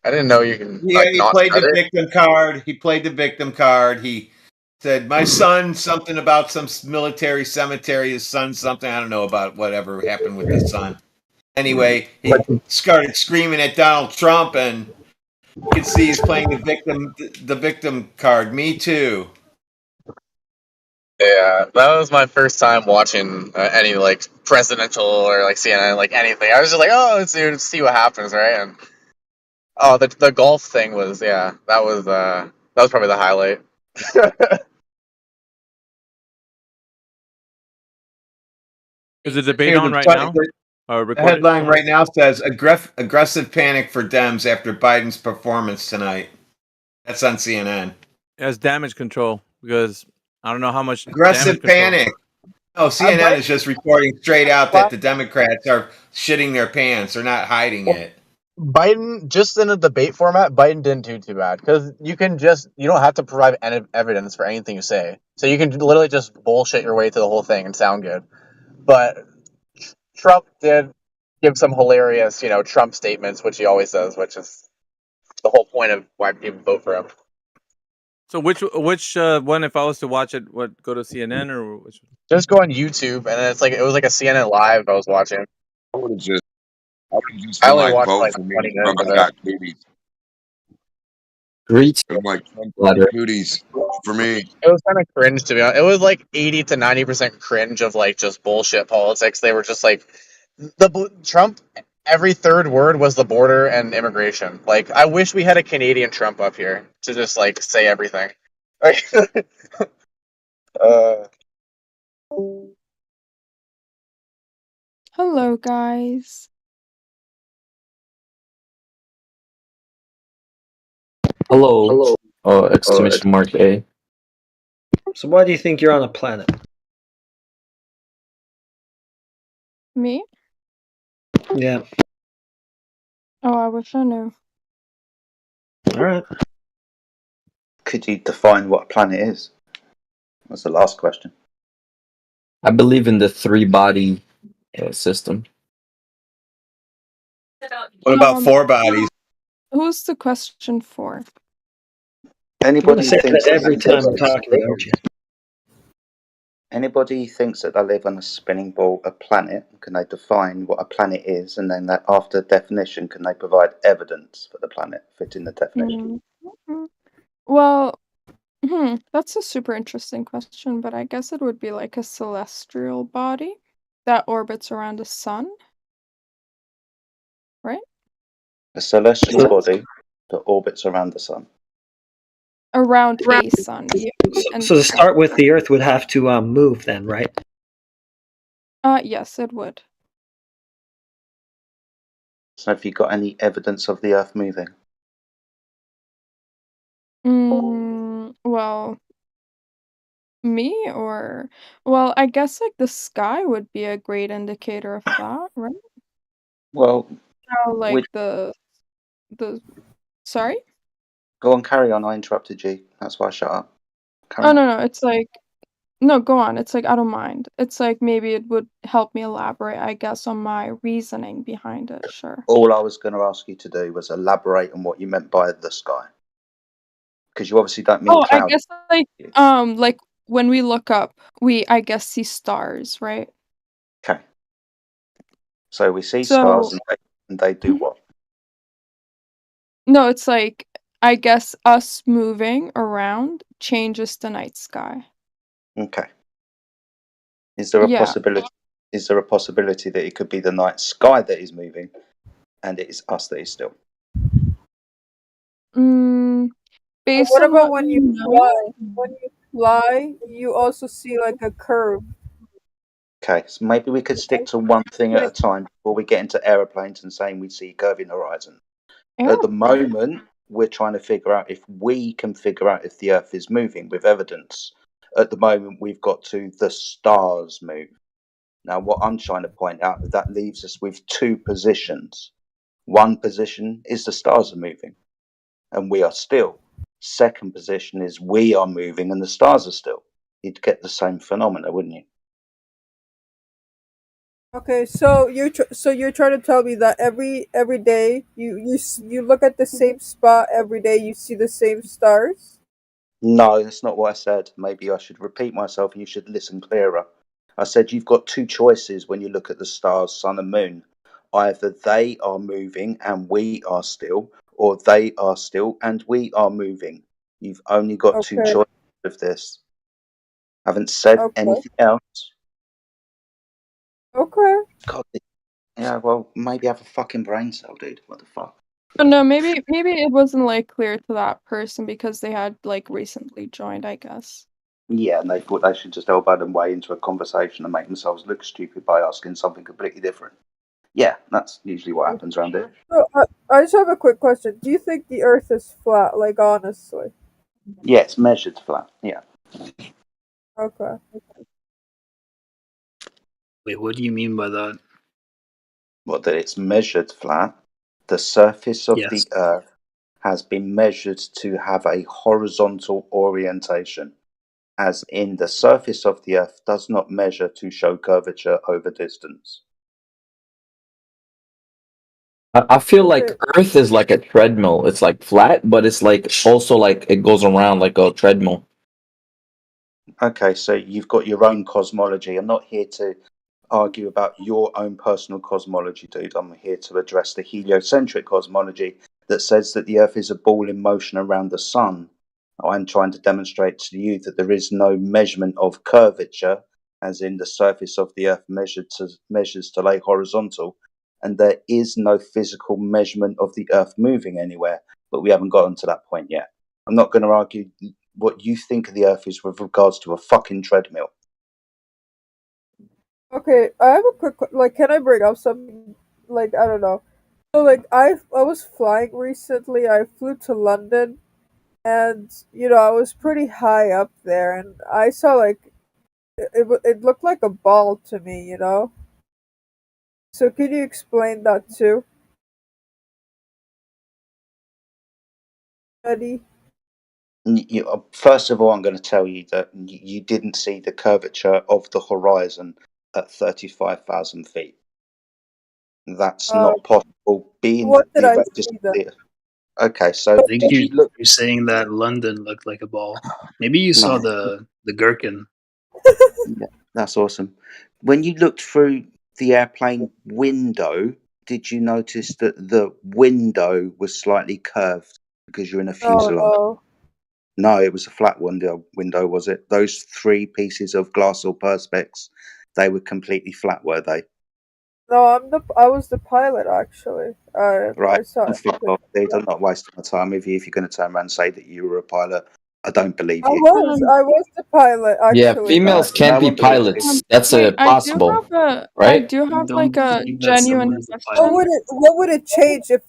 I didn't know you can. Yeah, like, he not played the stutter. victim card. He played the victim card. He said, "My son, something about some military cemetery. His son, something I don't know about. Whatever happened with his son." Anyway, he started screaming at Donald Trump, and you can see he's playing the victim card. Me too. Yeah, that was my first time watching any like presidential or like CNN, like anything. I was just like, oh, let's see what happens, right? And oh, the golf thing was that was probably the highlight. Is the debate Here, on the right title- now? The headline right now says aggressive panic for Dems after Biden's performance tonight. That's on CNN. As damage control, because I don't know how much Aggressive damage control. panic. Oh, CNN is just reporting straight out that the Democrats are shitting their pants. They're not hiding it. Biden, just in a debate format, Biden didn't do too bad because you don't have to provide evidence for anything you say. So you can literally just bullshit your way through the whole thing and sound good. But Trump did give some hilarious, Trump statements, which he always does, which is the whole point of why people vote for him. So which one? If I was to watch it, go to CNN or which? Just go on YouTube, and then it was like a CNN Live I was watching. I would have just I been only like, watched vote like for me. 20 Trump minutes of it. got cooties. Great. I'm like, Trump got cooties for me. It was kind of cringe, to be honest. It was like 80 to 90% cringe of like just bullshit politics. They were just like Trump. Every third word was the border and immigration. Like, I wish we had a Canadian Trump up here to just like say everything. Hello, guys. Hello. Exclamation mark A. So why do you think you're on a planet? Me? Yeah. Oh, I wish I knew. All right. Could you define what a planet is? That's the last question. I believe in the three-body system. What about four bodies? Who's the question for? Anybody say thinks that every they live time I'm on- talking, don't you? Anybody thinks that they live on a spinning ball, a planet? Can they define what a planet is, and then that after definition, can they provide evidence for the planet fitting the definition? Well, that's a super interesting question, but I guess it would be like a celestial body that orbits around the sun, right? A celestial body that orbits around the sun. Around a sun. So to start with, the Earth would have to move then, right? Yes, it would. So have you got any evidence of the Earth moving? Well, me or well, I guess like the sky would be a great indicator of that, right? Well, How like which- the sorry? go on, carry on. I interrupted you. That's why I shut up. Carry Oh on. no, it's like no, go on. It's like I don't mind. It's like maybe it would help me elaborate, I guess, on my reasoning behind it. Sure. All I was going to ask you to do was elaborate on what you meant by the sky, because you obviously don't mean Oh, I cloud. guess like when we look up, we I guess see stars, right? Okay. So we see So- stars, and they do what? No, it's like I guess us moving around changes the night sky. Okay. Is there a Yeah. possibility? Is there a possibility that it could be the night sky that is moving, and it is us that is still? Based What on about what when you you know? fly? When you fly, you also see like a curve. Okay, so maybe we could stick to one thing at a time before we get into aeroplanes and saying we see curving horizon. At the moment, we're trying to figure out if we can figure out if the Earth is moving with evidence. At the moment, we've got to the stars move. Now, what I'm trying to point out is that leaves us with two positions. One position is the stars are moving, and we are still. Second position is we are moving, and the stars are still. You'd get the same phenomena, wouldn't you? Okay, so you're trying to tell me that every day you look at the same spot every day, you see the same stars? No, that's not what I said. Maybe I should repeat myself and you should listen clearer. I said you've got two choices when you look at the stars, sun and moon. Either they are moving and we are still, or they are still and we are moving. You've only got two Okay. choices of this. I haven't said Okay. anything else. Okay. God, yeah, well, maybe have a fucking brain cell, dude. What the fuck? But no, maybe it wasn't like clear to that person because they had like recently joined, I guess. Yeah, and they thought they should just elbow them way into a conversation and make themselves look stupid by asking something completely different. Yeah, that's usually what happens around here. So I just have a quick question. Do you think the Earth is flat? Like honestly? Yeah, it's measured flat. Yeah. Okay. Wait, what do you mean by that? Well, that it's measured flat. The surface of Yes. the Earth has been measured to have a horizontal orientation, as in the surface of the Earth does not measure to show curvature over distance. I feel like Earth is like a treadmill. It's like flat, but it's like also like it goes around like a treadmill. Okay, so you've got your own cosmology. I'm not here to argue about your own personal cosmology, dude. I'm here to address the heliocentric cosmology that says that the Earth is a ball in motion around the Sun. I'm trying to demonstrate to you that there is no measurement of curvature, as in the surface of the Earth measures to lay horizontal, and there is no physical measurement of the Earth moving anywhere, but we haven't gotten to that point yet. I'm not going to argue what you think of the Earth is with regards to a fucking treadmill. Okay, I have a quick can I bring up something? I don't know. So I was flying recently. I flew to London, and I was pretty high up there, and I saw it looked like a ball to me. So can you explain that too, Eddie? First of all, I'm going to tell you that you didn't see the curvature of the horizon at 35,000 feet. That's not possible. Being What that did I radius see of then? the Okay, so I think did you you're look? saying that London looked like a ball. Maybe you saw the gherkin. Yeah, that's awesome. When you looked through the airplane window, did you notice that the window was slightly curved because you're in a fuselage? No. No, it was a flat window, was it? Those three pieces of glass or perspex, they were completely flat, were they? No, I was the pilot actually. I Right. saw And fuck off, dude. I'm not wasting my time with you if you're going to turn around and say that you were a pilot. I don't believe I you. was the pilot Yeah, actually. females No can't be one believes you. pilots. That's Wait, possible, I right? do have like Don't a believe that genuine someone is a What question. pilot. would it change if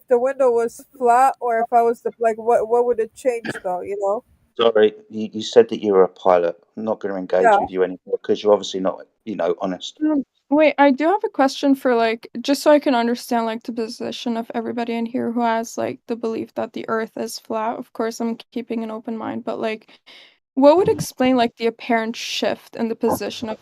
the window was flat, or if I was what would it change though? Sorry, you said that you were a pilot. I'm not going to engage Yeah. with you anymore because you're obviously not, honest. Wait, I do have a question for just so I can understand the position of everybody in here who has the belief that the Earth is flat. Of course, I'm keeping an open mind, but what would explain the apparent shift in the position of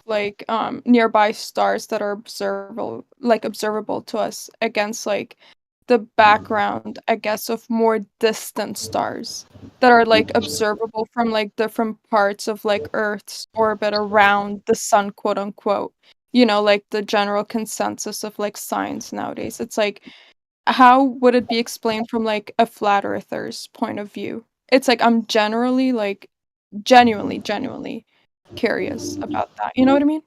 nearby stars that are observable to us against the background, I guess, of more distant stars that are observable from different parts of Earth's orbit around the sun, quote unquote. The general consensus of science nowadays. It's how would it be explained from a flat earther's point of view? It's I'm generally genuinely curious about that. You know what I mean?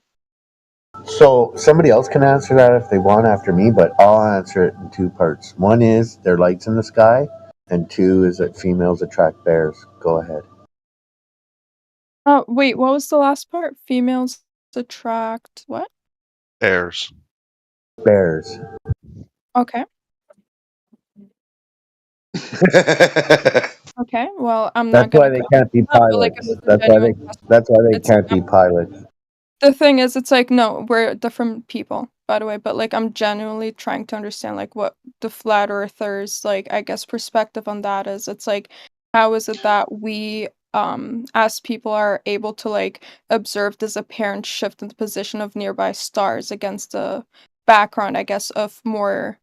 So somebody else can answer that if they want after me, but I'll answer it in two parts. One is there are lights in the sky, and two is that females attract bears. Go ahead. Oh, wait, what was the last part? Females attract what? Bears. Bears. Okay. Okay. Well, I'm not That's why gonna they go can't be into that, but, it pilots. was a That's why genuine they. question. That's why they It's can't be pilots. the thing is, it's no, we're different people, by the way, but I'm genuinely trying to understand what the flat earthers I guess perspective on that is. It's how is it that we as people are able to observe this apparent shift in the position of nearby stars against the background, I guess, of more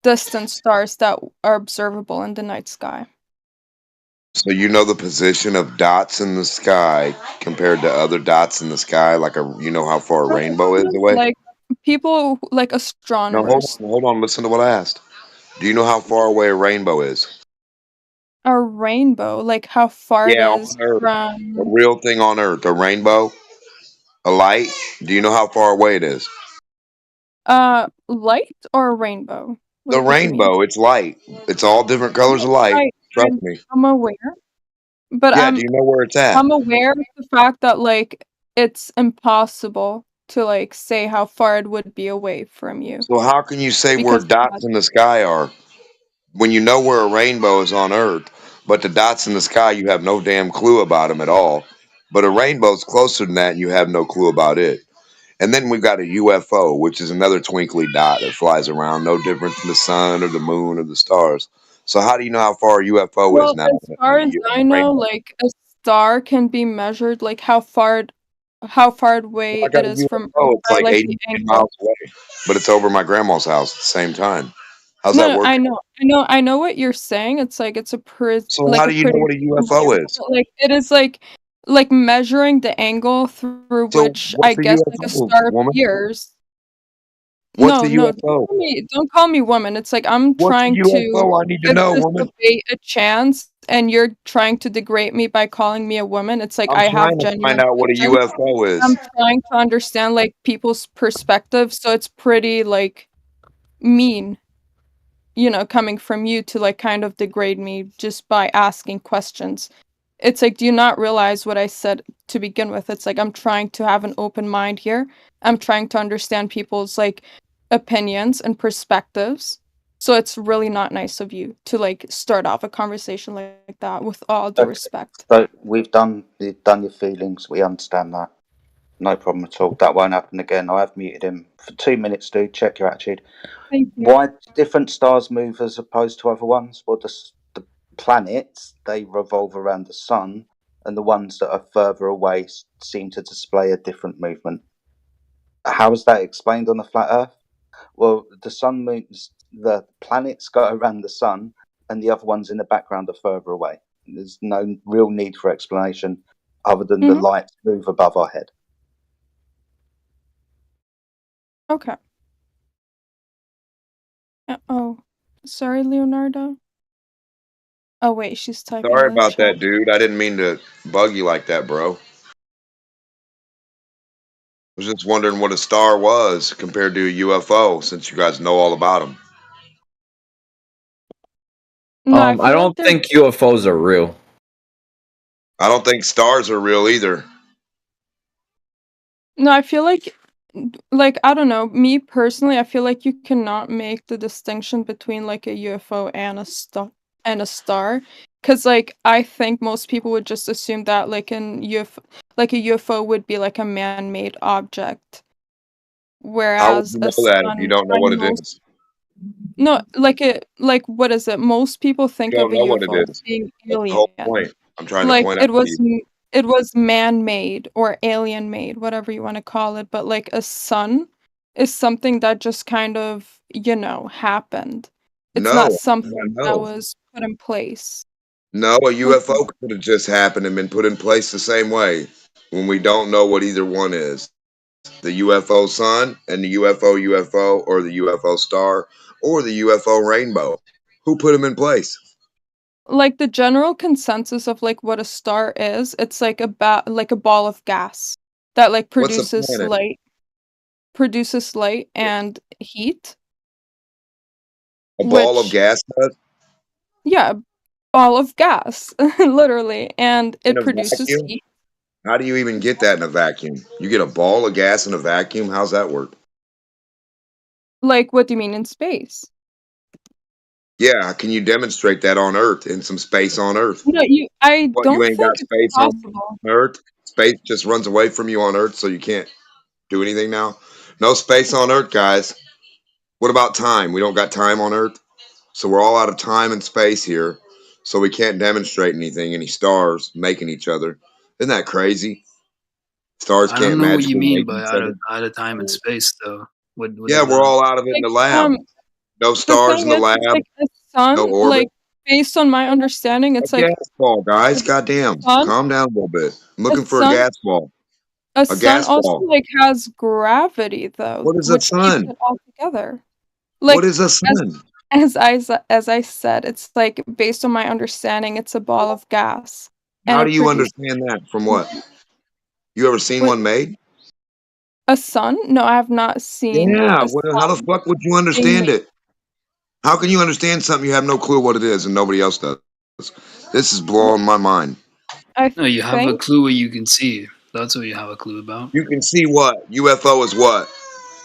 distant stars that are observable in the night sky. So you know the position of dots in the sky compared to other dots in the sky, you know how far a rainbow is away? People No, astronomers. hold on. Listen to what I asked. Do you know how far away a rainbow is? A rainbow, how far it Yeah, is on Earth, a from real thing on Earth, a rainbow, a light. Do you know how far away it is? light or a rainbow? The What do you mean? rainbow, it's light. It's all different colors of light. Trust me. I'm aware, but Yeah, do you know where it's at? I'm aware of the fact that it's impossible to say how far it would be away from you So how can you say where because dots in the sky are when you know where a rainbow is on Earth, but the dots in the sky you have no damn clue about them at all? But a rainbow's closer than that, and you have no clue about it. And then we've got a UFO, which is another twinkly dot that flies around, no different from the sun or the moon or the stars. So how do you know how far a UFO is Well, now? as far as I know, like a star can be measured, like how far away I got it a is from UFO. Earth, It's or like like 80 the million angle. miles away, but it's over my grandma's house at the same time. How's No, that no, work? I know what you're saying. It's like it's a So like how a do you know pretty what a reasonable UFO answer, is? but like it is like measuring the angle through So which I what's a guess like a UFO, star woman? appears. What's No, a no, UFO? don't call me woman. It's like I'm What's a trying to UFO? I need to give know, this woman. debate a chance, and you're trying to degrade me by calling me a woman. It's like I'm I have trying to find genuine out what a questions. UFO is. I'm trying to understand like people's perspective, so it's pretty like mean, coming from you to like kind of degrade me just by asking questions. It's like, do you not realize what I said to begin with? It's like I'm trying to have an open mind here. I'm trying to understand people's like opinions and perspectives. So it's really not nice of you to like start off a conversation like that, with all due Okay. respect. So we've done your feelings. We understand that. No problem at all. That won't happen again. I have muted him for 2 minutes, dude. Check your attitude. Thank you. Why different stars move as opposed to other ones? Well, the planets, they revolve around the sun, and the ones that are further away seem to display a different movement. How is that explained on the flat Earth? Well, the sun moves, the planets go around the sun, and the other ones in the background are further away. There's no real need for explanation other than the Mhm. lights move above our head. Okay. Oh, sorry, Leonardo. Oh wait, she's typing Sorry in the about chat. that, dude. I didn't mean to bug you like that, bro. I was just wondering what a star was compared to a UFO, since you guys know all about them. No, I I feel like don't they're think UFOs are real. I don't think stars are real either. No, I feel like I don't know, me personally, I feel like you cannot make the distinction between like a UFO and a star, because like I think most people would just assume that like like a UFO would be like a man-made object, How would whereas you a know that if you sun, don't know by what it most is? no, like what is it? Most people think You of don't a know what it UFO as is. being That's the whole alien. point. I'm trying to Like point out to you. it was man-made or alien-made, whatever you want to call it, but like a sun is something that just kind of, happened. It's not something that No. was put in place. No, a What UFO could have just happened and been put in place the same way when we don't know what either one is. The UFO sun and the UFO or the UFO star or the UFO rainbow. Who put them in place? Like the general consensus of like what a star is, it's like like a ball of gas that like What's a planet? produces light and heat. A ball of Which, gas does? yeah, ball of gas, literally, and In it a produces vacuum? heat. How do you even get that in a vacuum? You get a ball of gas in a vacuum? How's that work? Like, what do you mean in space? Yeah, can you demonstrate that on Earth in some space on Earth? No, I What, you don't ain't got think it's space on possible. Earth? Space just runs away from you on Earth, so you can't do anything now? No space on Earth, guys. What about time? We don't got time on Earth, so we're all out of time and space here, so we can't demonstrate anything, any stars making each other. Isn't that crazy? Stars I don't can't know what you magically mean make by each other. out of time and space, though. What Yeah, is we're that? all out of it in Like, the lab. No the stars in thing the is, lab, it's like a no sun, orbit. like, based on my understanding, A it's like gas ball, guys. the Goddamn. sun Calm down a little bit. I'm a looking for a sun gas ball. a A sun gas also, ball. like, has gravity, though, What is a which keeps sun? it all together. What Like, is a sun? as I said, it's like, based on my understanding, it's a ball of gas, and How do it you produces understand that? From what? You ever seen what one made? a sun? No, I have not seen Yeah. a How the sun fuck would you being understand made. it? How can you understand something you have no clue what it is and nobody else does? This is blowing my mind. I No, you have a think clue what you can see. That's what you have a clue about. You can see what? UFO is what?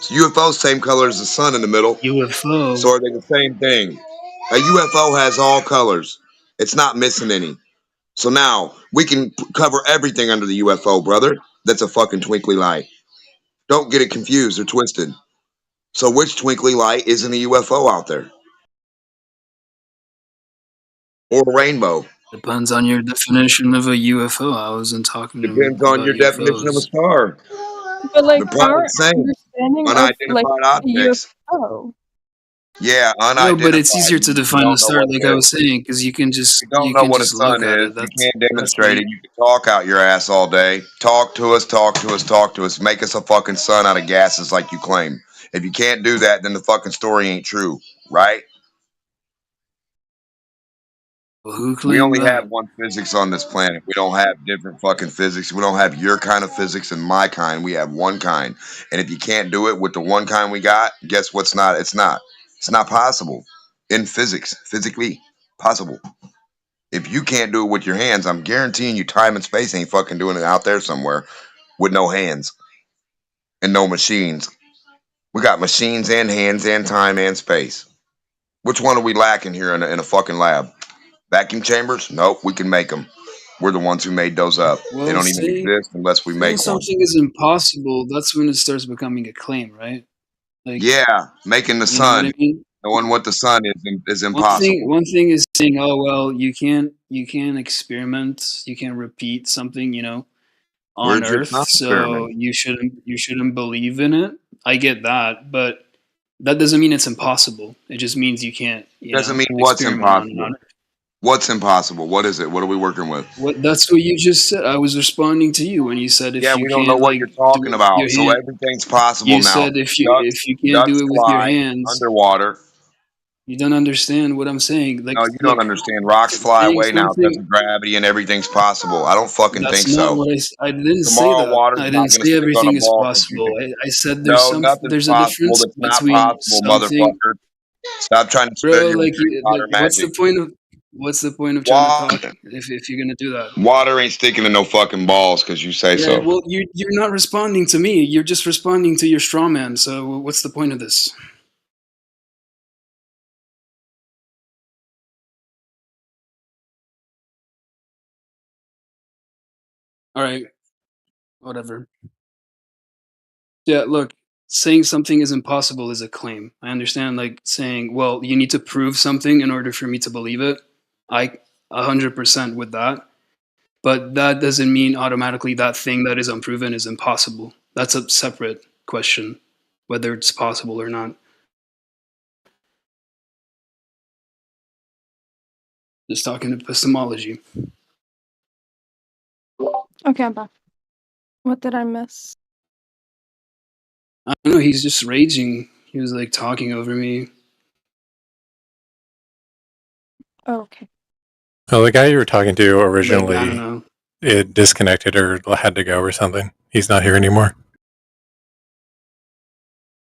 So UFO same color as the sun in the middle. UFO. So are they the same thing? A UFO has all colors. It's not missing any. So now we can cover everything under the UFO, brother. That's a fucking twinkly light. Don't get it confused or twisted. So which twinkly light isn't a UFO out there? Or a rainbow? Depends on your definition of a UFO. I wasn't talking Depends on about your definition of a UFOs. star. But like The pilot's our saying understanding of like unidentified a objects. UFO. Yeah, No, unidentified. but it's easier to You define don't the know star, what like it I is. was saying, because you can just You don't know what a sun look at is. it. You That's can't demonstrate the it. You can talk out your ass all day. Talk to us, talk to us, talk to us. Make us a fucking sun out of gases like you claim. If you can't do that, then the fucking story ain't true, right? Well, who We claimed only that? have one physics on this planet. We don't have different fucking physics. We don't have your kind of physics and my kind. We have one kind. And if you can't do it with the one kind we got, guess what's not? It's not. It's not possible in physics, physically possible. If you can't do it with your hands, I'm guaranteeing you time and space ain't fucking doing it out there somewhere with no hands and no machines. We got machines and hands and time and space. Which one are we lacking here in a fucking lab? Vacuum chambers? Nope, we can make them. We're the ones who made those up. They Well, don't even exist unless we saying make one. something is impossible, that's when it starts becoming a claim, right? Like, Yeah, making the you know what I sun, mean? knowing what the sun is One impossible. thing is saying, oh well, you can't experiment, you can't repeat something, on Where's your Earth, sun so experiment? you shouldn't believe in it. I get that, but that doesn't mean it's impossible. It just means you can't, Doesn't mean what's experiment on impossible. Earth. What's impossible? What is it? What are we working with? That's what you just said. I was responding to you when you said if Yeah, you we don't know can't what you're talking do it with about. your So hand. everything's possible You now. said if you can't Ducks do it with your fly hands, underwater. you don't understand what I'm saying. Like, No, you don't look, understand. Rocks fly saying away now because something. of gravity and everything's possible. I don't fucking That's think not so. what I didn't say Tomorrow, that. water's I not didn't going to say stick on everything a is ball because you possible. think. I said No, nothing's there's a possible difference that's not between possible, something, motherfucker. Stop trying to bro. spread your Like, Harry Potter what's the magic. point of trying to Water, talk if you're gonna do that? water ain't sticking to no fucking balls because you say Yeah, so. well, you're not responding to me. You're just responding to your straw man. So what's the point of this? All right, whatever. Yeah, look, saying something is impossible is a claim. I understand, like saying, well, you need to prove something in order for me to believe it. I 100% with that. But that doesn't mean automatically that thing that is unproven is impossible. That's a separate question, whether it's possible or not. Just talking epistemology. Okay, I'm back. What did I miss? I don't know, he's just raging. He was like talking over me. Okay. Well, the guy you were talking to Like, I don't originally, know. it disconnected or had to go or something. He's not here anymore.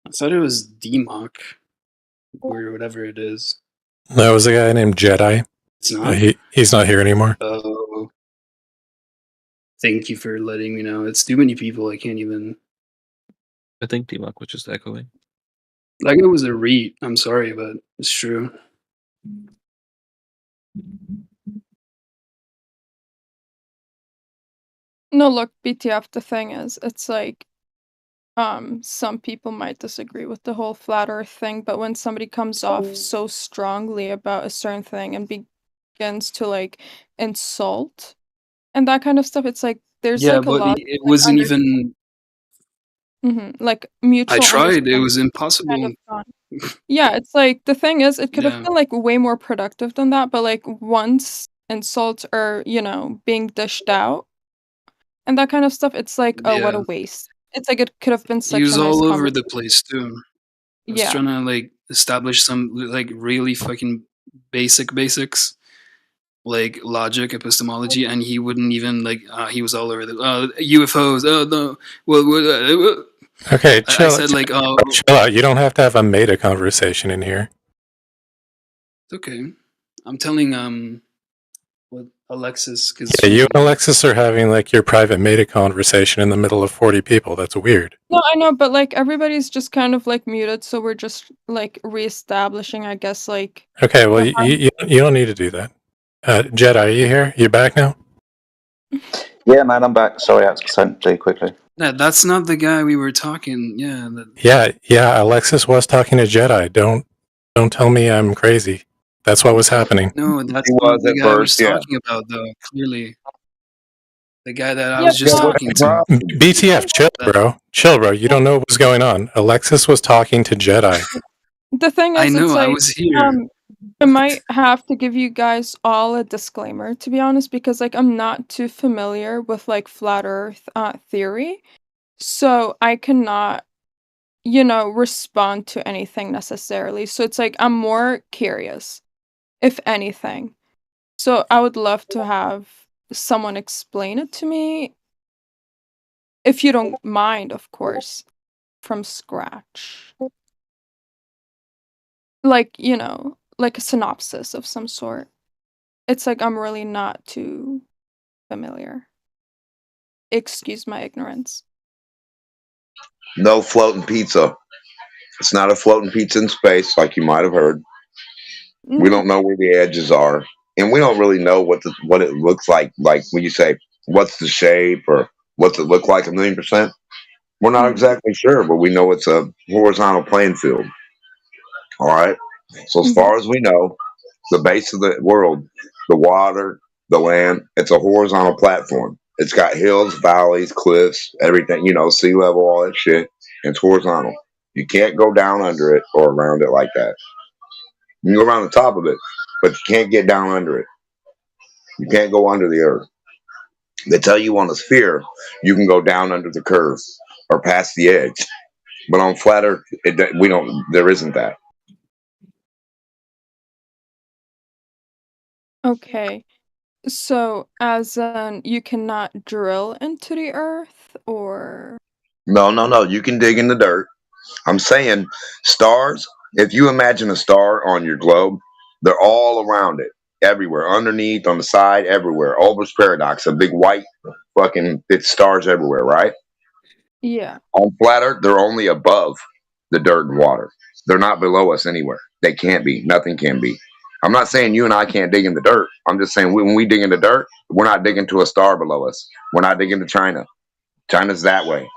I thought it was DMOC or whatever it is. That was a guy named Jedi. It's not? He's not here anymore. Oh. Thank you for letting me know. It's too many people. I can't even. I think DMOC was just echoing. Like it was a read. I'm sorry, but it's true. No, look, BTF, the thing is, it's like, some people might disagree with the whole flat earth thing, but when somebody comes off so strongly about a certain thing and begins to, like, insult and that kind of stuff, it's like, there's, Yeah, like, a but lot, it like, wasn't even. like, I mutual tried. It understanding was kind impossible. of gone. Yeah, it's like, the thing is, it could have Yeah. been, like, way more productive than that, but, like, once insults are, being dished out and that kind of stuff, it's like, oh, what a Yeah. waste. It's like it could have been He such was a nice all over the conversation. place too. I was Yeah. trying to like establish some like really fucking basics, like logic, epistemology, and he wouldn't even like. He was all over the UFOs. Oh no, what? Okay, I chill, said like, oh, chill out. You don't have to have a meta conversation in here. it's okay. I'm telling what Alexis because Yeah, you and Alexis are having like your private meta conversation in the middle of 40 people. That's weird. No, I know, but like everybody's just kind of like muted, so we're just like reestablishing, I guess, like. Okay, well, the you don't need to do that. Jed, are you here? You back now? Yeah, man, I'm back. Sorry, I had to send quickly. That's not the guy we were talking. Yeah. Yeah. Alexis was talking to Jedi. Don't tell me I'm crazy. That's what was happening. No, that's He not was the at guy I was first, yeah. talking about, though. Clearly, the guy that I Yeah, was just but talking to. BTF, chill, bro. Chill, bro. You don't know what's going on. Alexis was talking to Jedi. the thing I is, know. it's I like was here. I might have to give you guys all a disclaimer, to be honest, because like I'm not too familiar with like flat Earth theory, so I cannot, respond to anything necessarily. So it's like I'm more curious, if anything. So I would love to have someone explain it to me, if you don't mind, of course, from scratch. Like, like a synopsis of some sort. It's like I'm really not too familiar. Excuse my ignorance. No floating pizza. It's not a floating pizza in space, like you might have heard. We don't know where the edges are, and we don't really know what it looks like. Like when you say, "What's the shape?" or "What's it look like?" 1,000,000%. We're not exactly sure, but we know it's a horizontal playing field. All right. So as far as we know, the base of the world, the water, the land, it's a horizontal platform. It's got hills, valleys, cliffs, everything, sea level, all that shit. It's horizontal. You can't go down under it or around it like that. You can go around the top of it, but you can't get down under it. You can't go under the earth. They tell you on a sphere, you can go down under the curve or past the edge. But on flat earth, there isn't that. Okay. So, as in, you cannot drill into the earth, or? No. You can dig in the dirt. I'm saying stars, if you imagine a star on your globe, they're all around it, everywhere, underneath, on the side, everywhere. Olber's paradox, a big white fucking, it's stars everywhere, right? Yeah. On flat earth, they're only above the dirt and water. They're not below us anywhere. They can't be. Nothing can be. I'm not saying you and I can't dig in the dirt. I'm just saying when we dig in the dirt, we're not digging to a star below us. We're not digging to China. China's that way.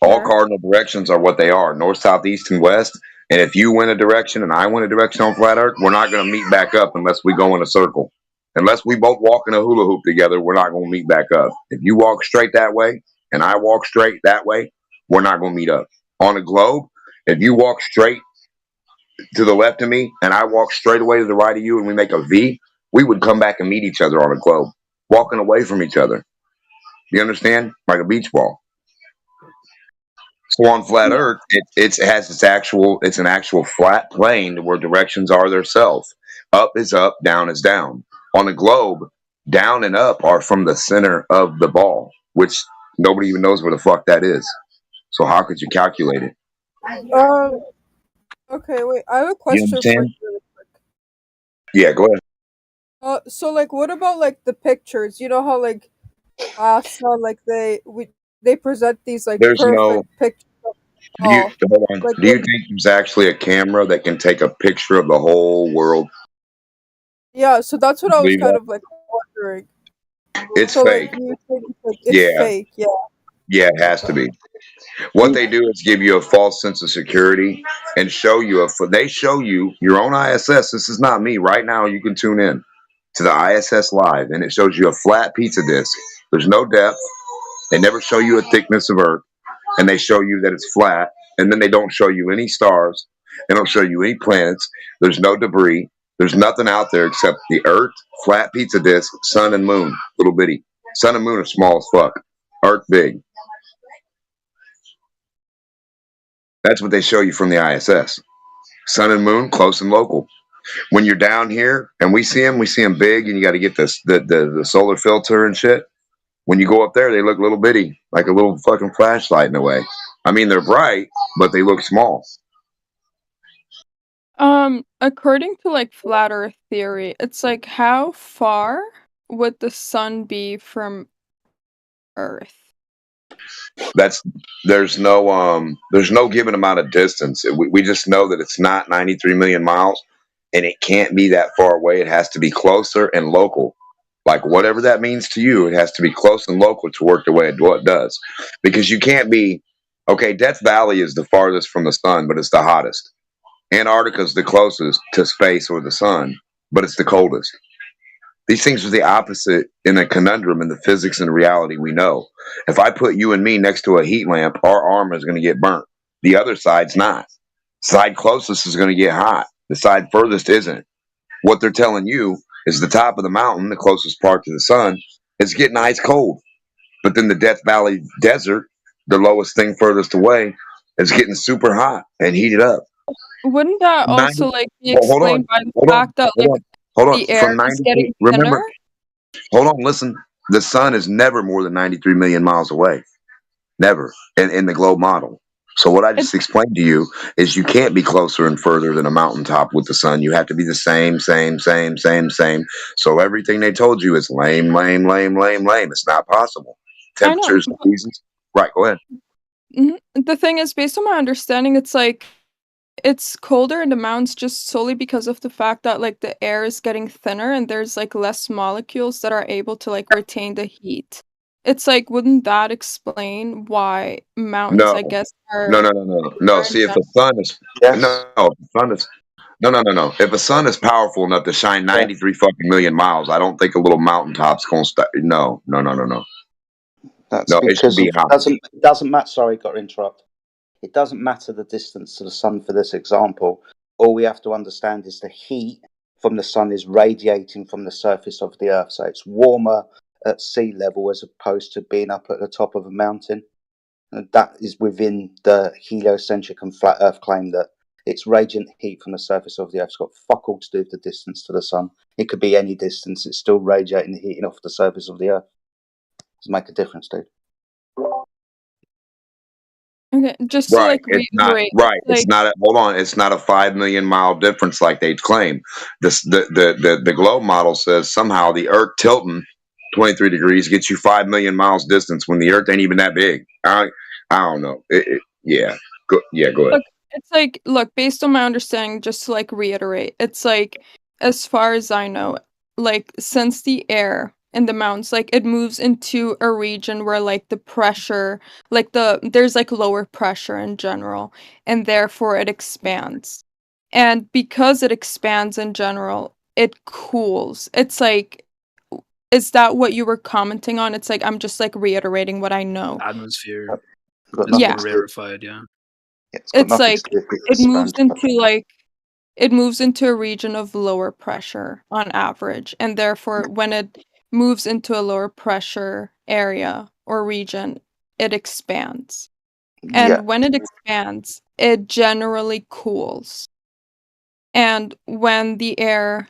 All cardinal directions are what they are: north, south, east, and west. And if you went a direction and I went a direction on flat earth, we're not going to meet back up unless we go in a circle. Unless we both walk in a hula hoop together, we're not going to meet back up. If you walk straight that way and I walk straight that way, we're not going to meet up. On a globe, if you walk straight to the left of me and I walk straight away to the right of you and we make a V, we would come back and meet each other on a globe, walking away from each other. You understand? Like a beach ball. So on flat Earth, it's an actual flat plane where directions are themselves. Up is up, down is down. On a globe, down and up are from the center of the ball, which nobody even knows where the fuck that is. So how could you calculate it? Okay, wait. I have a You question for understand? you. Yeah, go ahead. So like, what about like the pictures? You know how like NASA, like they present these like There's perfect no. pictures of Do you all. hold on? Like Do you think there's actually a camera that can take a picture of the whole world? yeah, so that's what I was Believe kind that? of like wondering. It's So like fake. you think like it's Yeah, fake, yeah. yeah, it has to be. What they do is give you a false sense of security and show you they show you your own ISS. This is not me. Right now, you can tune in to the ISS live, and it shows you a flat pizza disc. There's no depth. They never show you a thickness of Earth, and they show you that it's flat. And then they don't show you any stars. They don't show you any planets. There's no debris. There's nothing out there except the Earth, flat pizza disc, sun and moon, little bitty. Sun and moon are small as fuck. Earth big. That's what they show you from the ISS. Sun and moon, close and local. When you're down here and we see them big, and you got to get the solar filter and shit. When you go up there, they look little bitty, like a little fucking flashlight in a way. I mean, they're bright, but they look small. According to like flat Earth theory, it's like how far would the sun be from Earth? There's no given amount of distance. We just know that it's not 93 million miles, and it can't be that far away. It has to be closer and local. Like whatever that means to you, it has to be close and local to work the way it does. Because you can't be, okay, Death Valley is the farthest from the sun, but it's the hottest. Antarctica is the closest to space or the sun, but it's the coldest. These things are the opposite in a conundrum in the physics and reality we know. If I put you and me next to a heat lamp, our arm is going to get burnt. The other side's not. Side closest is going to get hot. The side furthest isn't. What they're telling you is the top of the mountain, the closest part to the sun, is getting ice cold. But then the Death Valley Desert, the lowest thing furthest away, is getting super hot and heated up. Wouldn't that 90, also like be hold on, explained by the hold on, fact that hold like on, hold on. the air From is 93, getting remember, thinner? hold on, listen. The sun is never more than 93 million miles away. Never in the globe model. So what I It's just explained to you is you can't be closer and further than a mountaintop with the sun. You have to be the same. So everything they told you is lame. It's not possible. I know. Temperatures, seasons. Right, go ahead. The thing is, based on my understanding, it's like it's colder in the mountains just solely because of the fact that like the air is getting thinner and there's like less molecules that are able to like retain the heat. It's like, wouldn't that explain why mountains, No, I guess, no, are no, no, no, no. colder in See, if the sun is no, if the sun is no. If a sun is powerful enough to shine 93 fucking million miles, I don't think a little mountaintop's gonna stop. No. That's No, it should because be of hot. it doesn't matter. Sorry, got to interrupt. It doesn't matter the distance to the sun for this example. All we have to understand is the heat from the sun is radiating from the surface of the earth, so it's warmer at sea level as opposed to being up at the top of a mountain. And that is within the heliocentric and flat earth claim that it's radiant heat from the surface of the earth. It's got fuck all to do with the distance to the sun. It could be any distance, it's still radiating the heat off the surface of the earth. Does it make a difference, dude? Okay, just to Right. like It's not reiterate, right. like It's not a hold on. It's not a 5 million mile difference like they claim. The globe model says somehow the Earth tilting 23 degrees gets you 5 million miles distance when the Earth ain't even that big. I don't know. Yeah. Go ahead. look, it's like look, based on my understanding, just to like reiterate, it's like as far as I know, like since the air in the mountains, like it moves into a region where like the pressure, like there's like lower pressure in general, and therefore it expands. And because it expands in general, it cools. It's like, is that what you were commenting on? It's like I'm just like reiterating what I know. Atmosphere Got is nothing more to do. rarefied, yeah. It's got It's nothing like to do with it moves expand. into like it moves into a region of lower pressure on average, and therefore when it moves into a lower pressure area or region, it expands. Yeah. And when it expands, it generally cools. And when the air,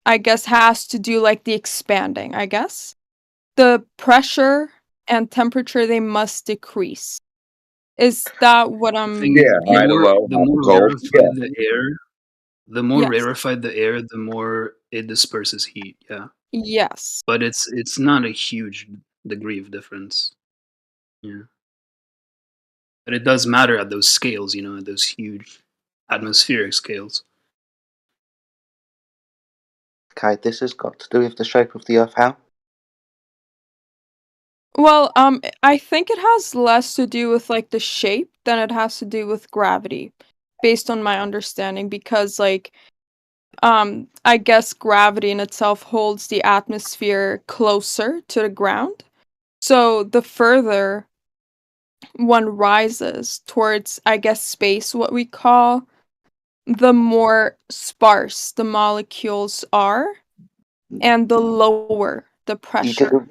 I guess, has to do like the expanding, I guess, the pressure and temperature, they must decrease. Is that what I I'm think Yeah. High to low, the hot to more cold. Yeah. rarefied the air, the more Yes. rarefied the air, the more it disperses heat, yeah. Yes. But it's not a huge degree of difference. Yeah. But it does matter at those scales, at those huge atmospheric scales. Okay, this has got to do with the shape of the earth. How? Well, I think it has less to do with like the shape than it has to do with gravity, based on my understanding, because like I guess gravity in itself holds the atmosphere closer to the ground. So the further one rises towards, I guess, space, what we call, the more sparse the molecules are, and the lower the pressure.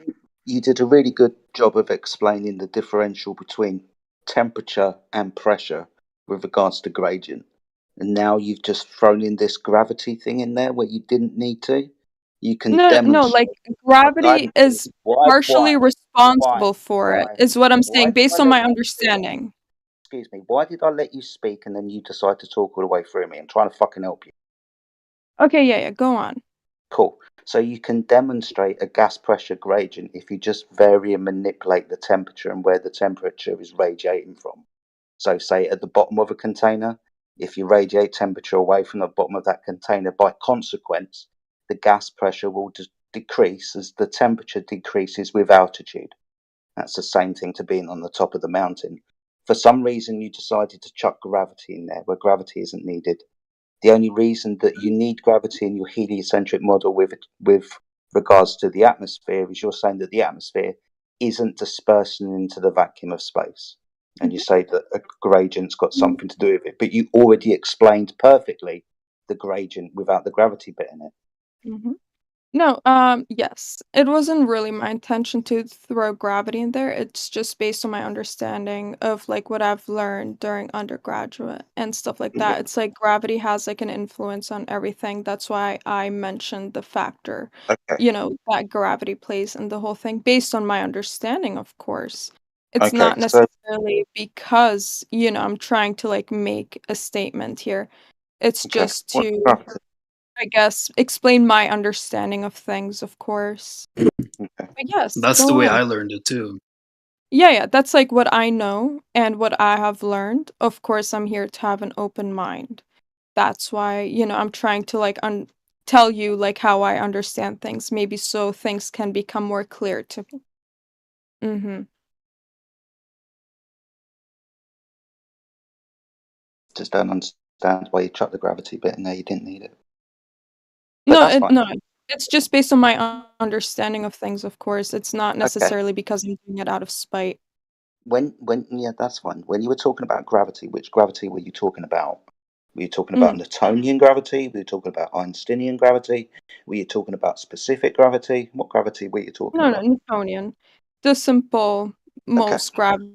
You did a really good job of explaining the differential between temperature and pressure with regards to gradient. And now you've just thrown in this gravity thing in there where you didn't need to. You can No, demonstrate. like gravity is partially responsible for it, is what I'm Why saying, did I based on let my you understanding. Excuse me, why did I let you speak and then you decide to talk all the way through me? I'm trying to fucking help you. Okay, yeah, go on. Cool. So you can demonstrate a gas pressure gradient if you just vary and manipulate the temperature and where the temperature is radiating from. So say at the bottom of a container, if you radiate temperature away from the bottom of that container, by consequence, the gas pressure will decrease as the temperature decreases with altitude. That's the same thing to being on the top of the mountain. For some reason, you decided to chuck gravity in there where gravity isn't needed. The only reason that you need gravity in your heliocentric model with regards to the atmosphere is you're saying that the atmosphere isn't dispersing into the vacuum of space. And you say that a gradient's got something to do with it. But you already explained perfectly the gradient without the gravity bit in it. Mm-hmm. No, yes. It wasn't really my intention to throw gravity in there. It's just based on my understanding of like what I've learned during undergraduate and stuff like that. It's like gravity has like an influence on everything. That's why I mentioned the factor, Okay. that gravity plays in the whole thing based on my understanding, of course. It's Okay, not so necessarily because, I'm trying to like make a statement here. It's okay, just what's to gravity? I guess, explain my understanding of things, of course. Okay. But yes, That's go the way ahead. I learned it too. Yeah, that's like what I know and what I have learned. Of course, I'm here to have an open mind. That's why, I'm trying to like tell you like how I understand things, maybe so things can become more clear to me. Mm-hmm. Just don't understand why you chucked the gravity bit in there. You didn't need it. But that's fine. No, it's just based on my understanding of things, of course. It's not Okay. necessarily because I'm doing it out of spite. Yeah, that's fine. When you were talking about gravity, which gravity were you talking about? Were you talking Mm-hmm. about Newtonian gravity? Were you talking about Einsteinian gravity? Were you talking about specific gravity? What gravity were you talking No, about? Newtonian. The simple Okay. most gravity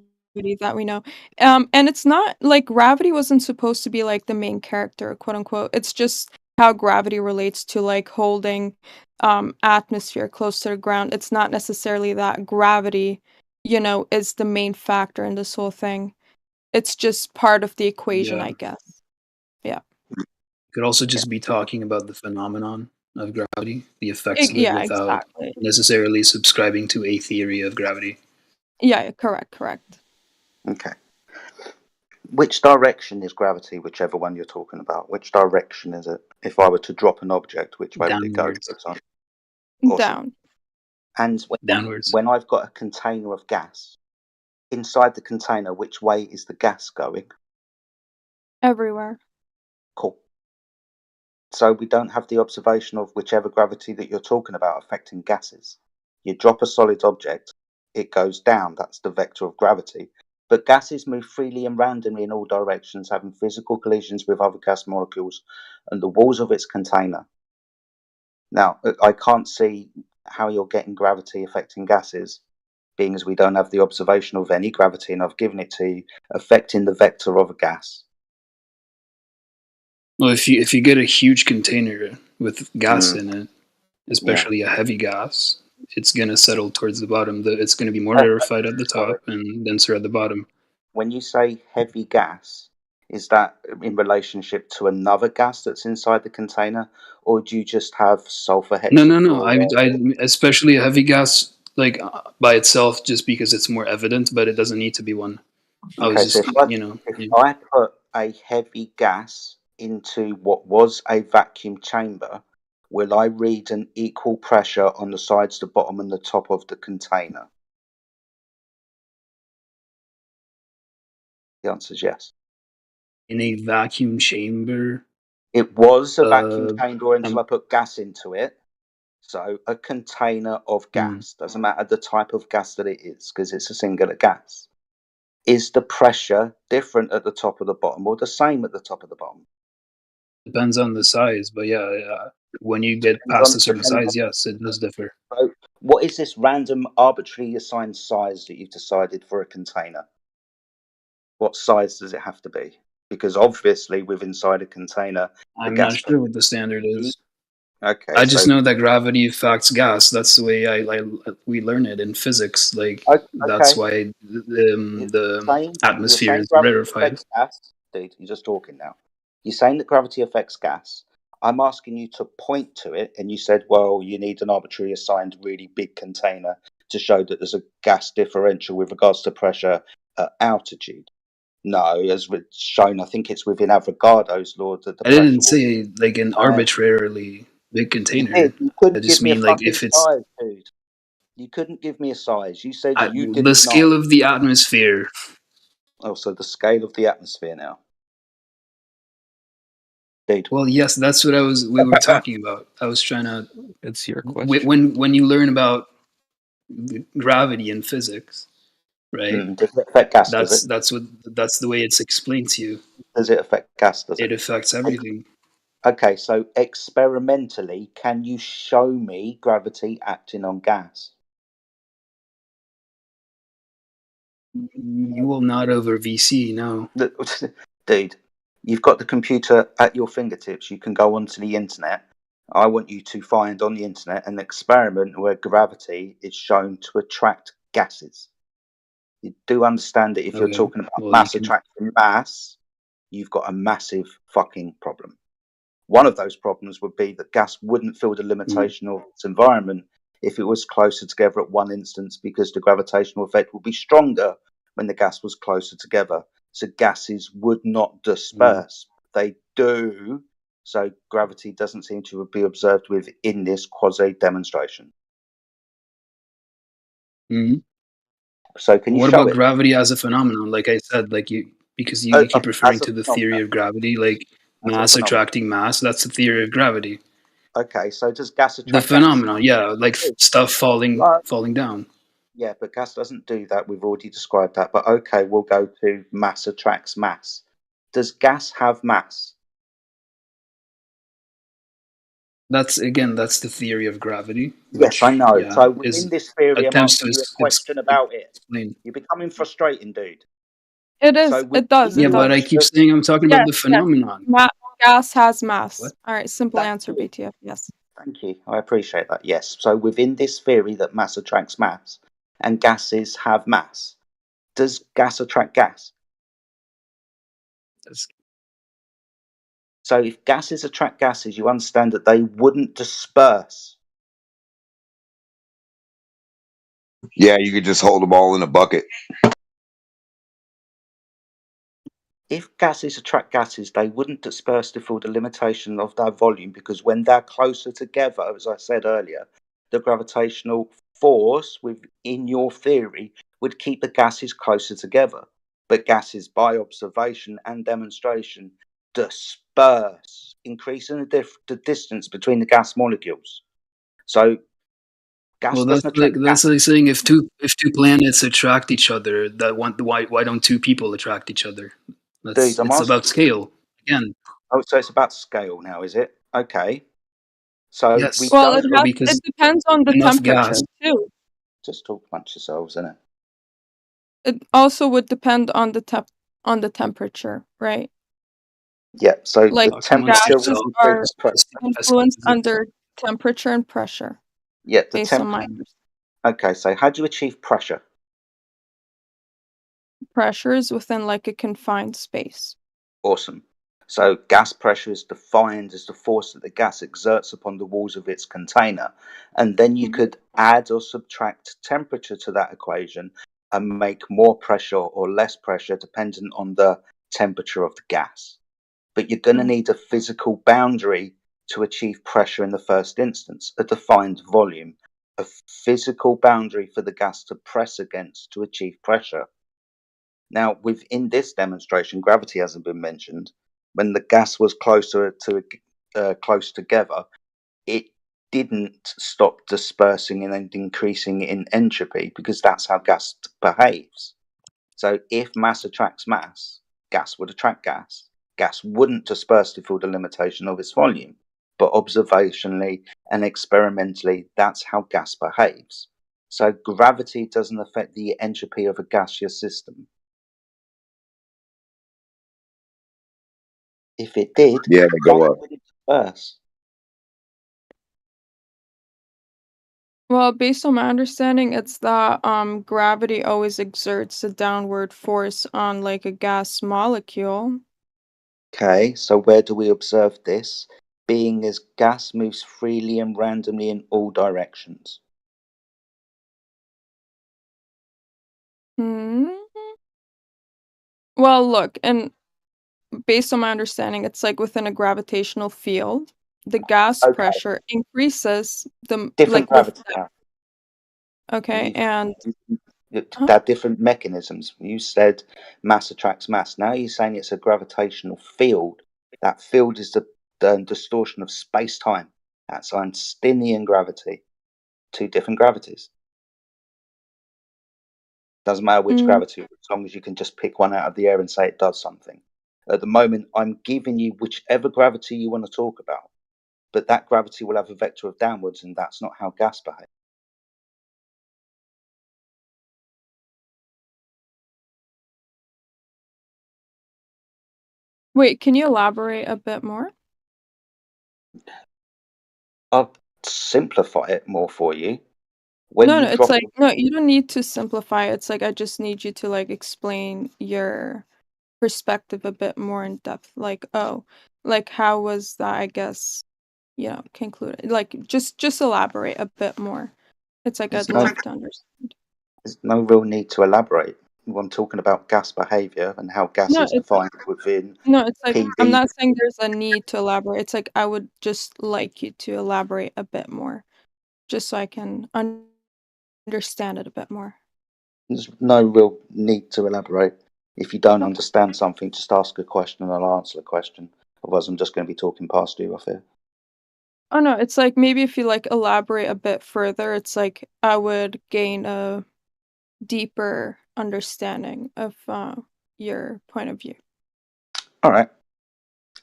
that we know. And it's not like gravity wasn't supposed to be like the main character, quote unquote. It's just how gravity relates to like holding atmosphere close to the ground. It's not necessarily that gravity, is the main factor in this whole thing. It's just part of the equation, Yeah. I guess. Yeah. Could also just be talking about the phenomenon of gravity, the effects of it, Yeah, without exactly. necessarily subscribing to a theory of gravity. Yeah, correct. Okay. Which direction is gravity, whichever one you're talking about? Which direction is it? If I were to drop an object, which way would it go? Downwards. For example? Awesome. Down. And Downwards. when I've got a container of gas, inside the container, which way is the gas going? Everywhere. Cool. So we don't have the observation of whichever gravity that you're talking about affecting gases. You drop a solid object, it goes down. That's the vector of gravity. But gases move freely and randomly in all directions, having physical collisions with other gas molecules and the walls of its container. Now, I can't see how you're getting gravity affecting gases, being as we don't have the observation of any gravity, and I've given it to you, affecting the vector of a gas. Well, if you get a huge container with gas in it, especially a heavy gas, it's gonna settle towards the bottom. It's gonna be more rarefied at the top and denser at the bottom. When you say heavy gas, is that in relationship to another gas that's inside the container, or do you just have sulfur hexafluoride? No. I especially a heavy gas like by itself, just because it's more evident, but it doesn't need to be one. I was Okay, just, so if I put a heavy gas into what was a vacuum chamber, will I read an equal pressure on the sides, the bottom, and the top of the container? The answer is yes. in a vacuum chamber. It was a vacuum chamber until I put gas into it. So a container of gas, doesn't matter the type of gas that it is, because it's a singular gas. Is the pressure different at the top or the bottom, or the same at the top or the bottom? Depends on the size, but yeah, when you get past a certain size, yes, it does differ. So what is this random, arbitrarily assigned size that you've decided for a container? What size does it have to be? Because obviously, with inside a container, I'm not sure what the standard is. Okay, I just so know that gravity affects gas. That's the way we learn it in physics. Like that's why the atmosphere is rarefied. affects gas. Dude, you're just talking now. You're saying that gravity affects gas. I'm asking you to point to it, and you said, well, you need an arbitrarily assigned really big container to show that there's a gas differential with regards to pressure at altitude. No, as shown, I think it's within Avogadro's law that the I didn't say like an arbitrarily big You container. did. You I couldn't just give me a mean like fucking if it's size, dude. You couldn't give me a size. You said you the didn't scale know. of the atmosphere. Oh, so the scale of the atmosphere now. Dude. Well, yes, that's what we were talking about. I was trying to. It's your question. When you learn about gravity in physics, right? Does it affect gas? Does it? That's the way it's explained to you. Does it affect gas? Does it? It affects everything. Okay, so experimentally, can you show me gravity acting on gas? You will not over VC, no. Dude, you've got the computer at your fingertips. You can go onto the internet. I want you to find on the internet an experiment where gravity is shown to attract gases. You do understand that if you're Okay. talking about Well, mass you can- attracting mass, you've got a massive fucking problem. One of those problems would be that gas wouldn't feel the limitation of its environment if it was closer together at one instance, because the gravitational effect would be stronger when the gas was closer together. So gases would not disperse. They do. So gravity doesn't seem to be observed within this quasi demonstration. Mhm. So can you What show about it? gravity as a phenomenon? Like I said, because you keep referring as a to the phenomenon. theory of gravity, like As a mass phenomenon. attracting mass. That's the theory of gravity. Okay, so does gas attract The gas? phenomenon, yeah, like stuff falling down. Yeah, but gas doesn't do that. We've already described that. But okay, we'll go to mass attracts mass. Does gas have mass? That's the theory of gravity. Yes, I know. Yeah, So within this theory, I'm attempts to asking you a question about it. explain. You're becoming frustrating, dude. It is. So It does. Yeah, It but I does. keep saying I'm talking about the phenomenon. Gas has mass. All right. Simple answer, BTF. Yes. Thank you. I appreciate that. Yes. So within this theory that mass attracts mass and gases have mass, does gas attract gas? So if gases attract gases, you understand that they wouldn't disperse. Yeah, you could just hold them all in a bucket. If gases attract gases, they wouldn't disperse to feel the limitation of their volume, because when they're closer together, as I said earlier, the gravitational force within your theory would keep the gases closer together. But gases, by observation and demonstration, disperse, increasing the distance between the gas molecules. So gas Well, doesn't attract that's like saying if two planets attract each other, why don't two people attract each other? Dude, I'm It's about asking- scale again. Oh, so it's about scale now, is it? Okay. So Yes. we Well, don't it depends on the enough temperature gas. too. just talk amongst yourselves, innit? It also would depend on the temperature, right? Yeah, so Like the temperature gases will are increase pressure. influenced under temperature and pressure. Yeah, the based on my temperature. Okay, so how do you achieve pressure? pressure is within like a confined space. Awesome. So gas pressure is defined as the force that the gas exerts upon the walls of its container. And then you could add or subtract temperature to that equation and make more pressure or less pressure dependent on the temperature of the gas. But you're going to need a physical boundary to achieve pressure in the first instance, a defined volume, a physical boundary for the gas to press against to achieve pressure. Now, within this demonstration, gravity hasn't been mentioned. When the gas was close together, it didn't stop dispersing and increasing in entropy, because that's how gas behaves. So if mass attracts mass, gas would attract gas. Gas wouldn't disperse to feel the limitation of its volume, but observationally and experimentally, that's how gas behaves. So gravity doesn't affect the entropy of a gaseous system. If it did, Yeah, they go up. would it disperse? Well, based on my understanding, it's that gravity always exerts a downward force on like a gas molecule. Okay, so where do we observe this? Being as gas moves freely and randomly in all directions. Well, look, and based on my understanding, it's like within a gravitational field, the gas Okay, pressure increases the different like with gravity now. okay, and They're different mechanisms. You said mass attracts mass. Now you're saying it's a gravitational field. That field is the distortion of space time. That's Einsteinian gravity. Two different gravities. Doesn't matter which gravity, as long as you can just pick one out of the air and say it does something. At the moment, I'm giving you whichever gravity you want to talk about, but that gravity will have a vector of downwards, and that's not how gas behaves. wait, can you elaborate a bit more? I'll simplify it more for you. When No, you no, it's drop like no, you don't need to simplify it. It's like I just need you to like explain your perspective a bit more in depth. Like, oh, like how was that, I guess, concluded? Like just elaborate a bit more. It's like there's I'd no, like to understand. there's no real need to elaborate. I'm talking about gas behavior and how gas No, is defined within it's like I'm PV. not saying there's a need to elaborate. It's like I would just like you to elaborate a bit more, just so I can understand it a bit more. There's no real need to elaborate. If you don't understand something, just ask a question and I'll answer the question. Otherwise, I'm just going to be talking past you off here. Oh no, it's like maybe if you like elaborate a bit further, it's like I would gain a deeper understanding of your point of view. All right.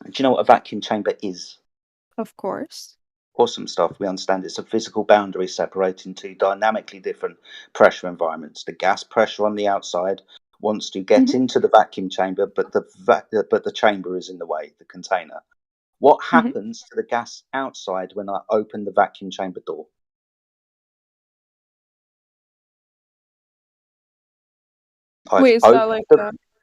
Do you know what a vacuum chamber is? Of course. Awesome stuff. We understand it's a physical boundary separating two dynamically different pressure environments. The gas pressure on the outside wants to get into the vacuum chamber, but the chamber is in the way, the container. What happens to the gas outside when I open the vacuum chamber door? Wait, is that like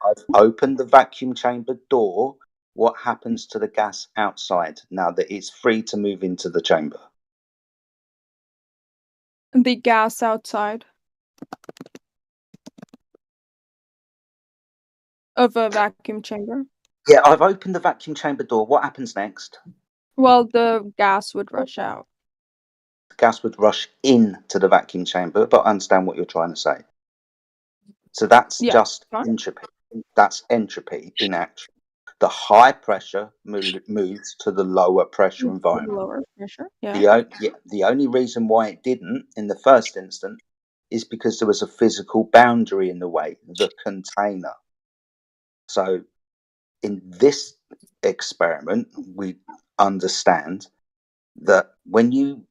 I've opened the vacuum chamber door. What happens to the gas outside now that it's free to move into the chamber? the gas outside of a vacuum chamber? Yeah, I've opened the vacuum chamber door. What happens next? Well, the gas would rush out. The gas would rush into the vacuum chamber, but I understand what you're trying to say. So that's just entropy. That's entropy in action. The high pressure moves to the lower pressure environment. Lower pressure, yeah. The only reason why it didn't in the first instance is because there was a physical boundary in the way, the container. So in this experiment, we understand that when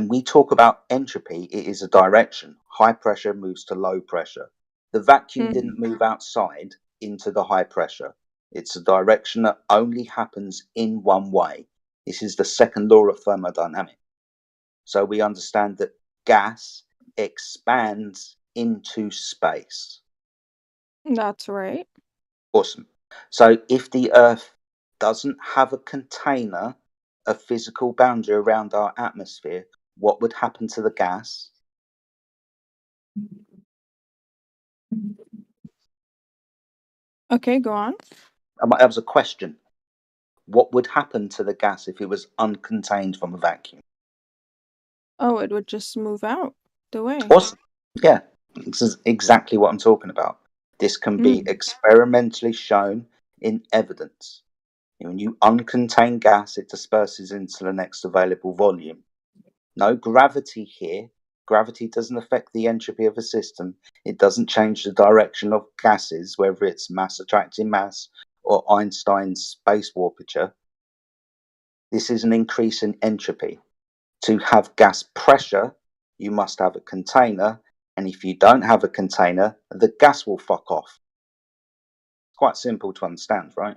we talk about entropy, it is a direction. High pressure moves to low pressure. The vacuum didn't move outside into the high pressure. It's a direction that only happens in one way. This is the second law of thermodynamics. So we understand that gas expands into space. That's right. Awesome. So if the Earth doesn't have a container, a physical boundary around our atmosphere, what would happen to the gas? Okay, go on. That was a question. What would happen to the gas if it was uncontained from a vacuum? Oh, it would just move out the way. Awesome. Yeah, this is exactly what I'm talking about. This can be experimentally shown in evidence. When you uncontain gas, it disperses into the next available volume. No gravity here. Gravity doesn't affect the entropy of a system. It doesn't change the direction of gases, whether it's mass attracting mass or Einstein's space warpature. This is an increase in entropy. To have gas pressure, you must have a container, and if you don't have a container, the gas will fuck off. It's quite simple to understand, right?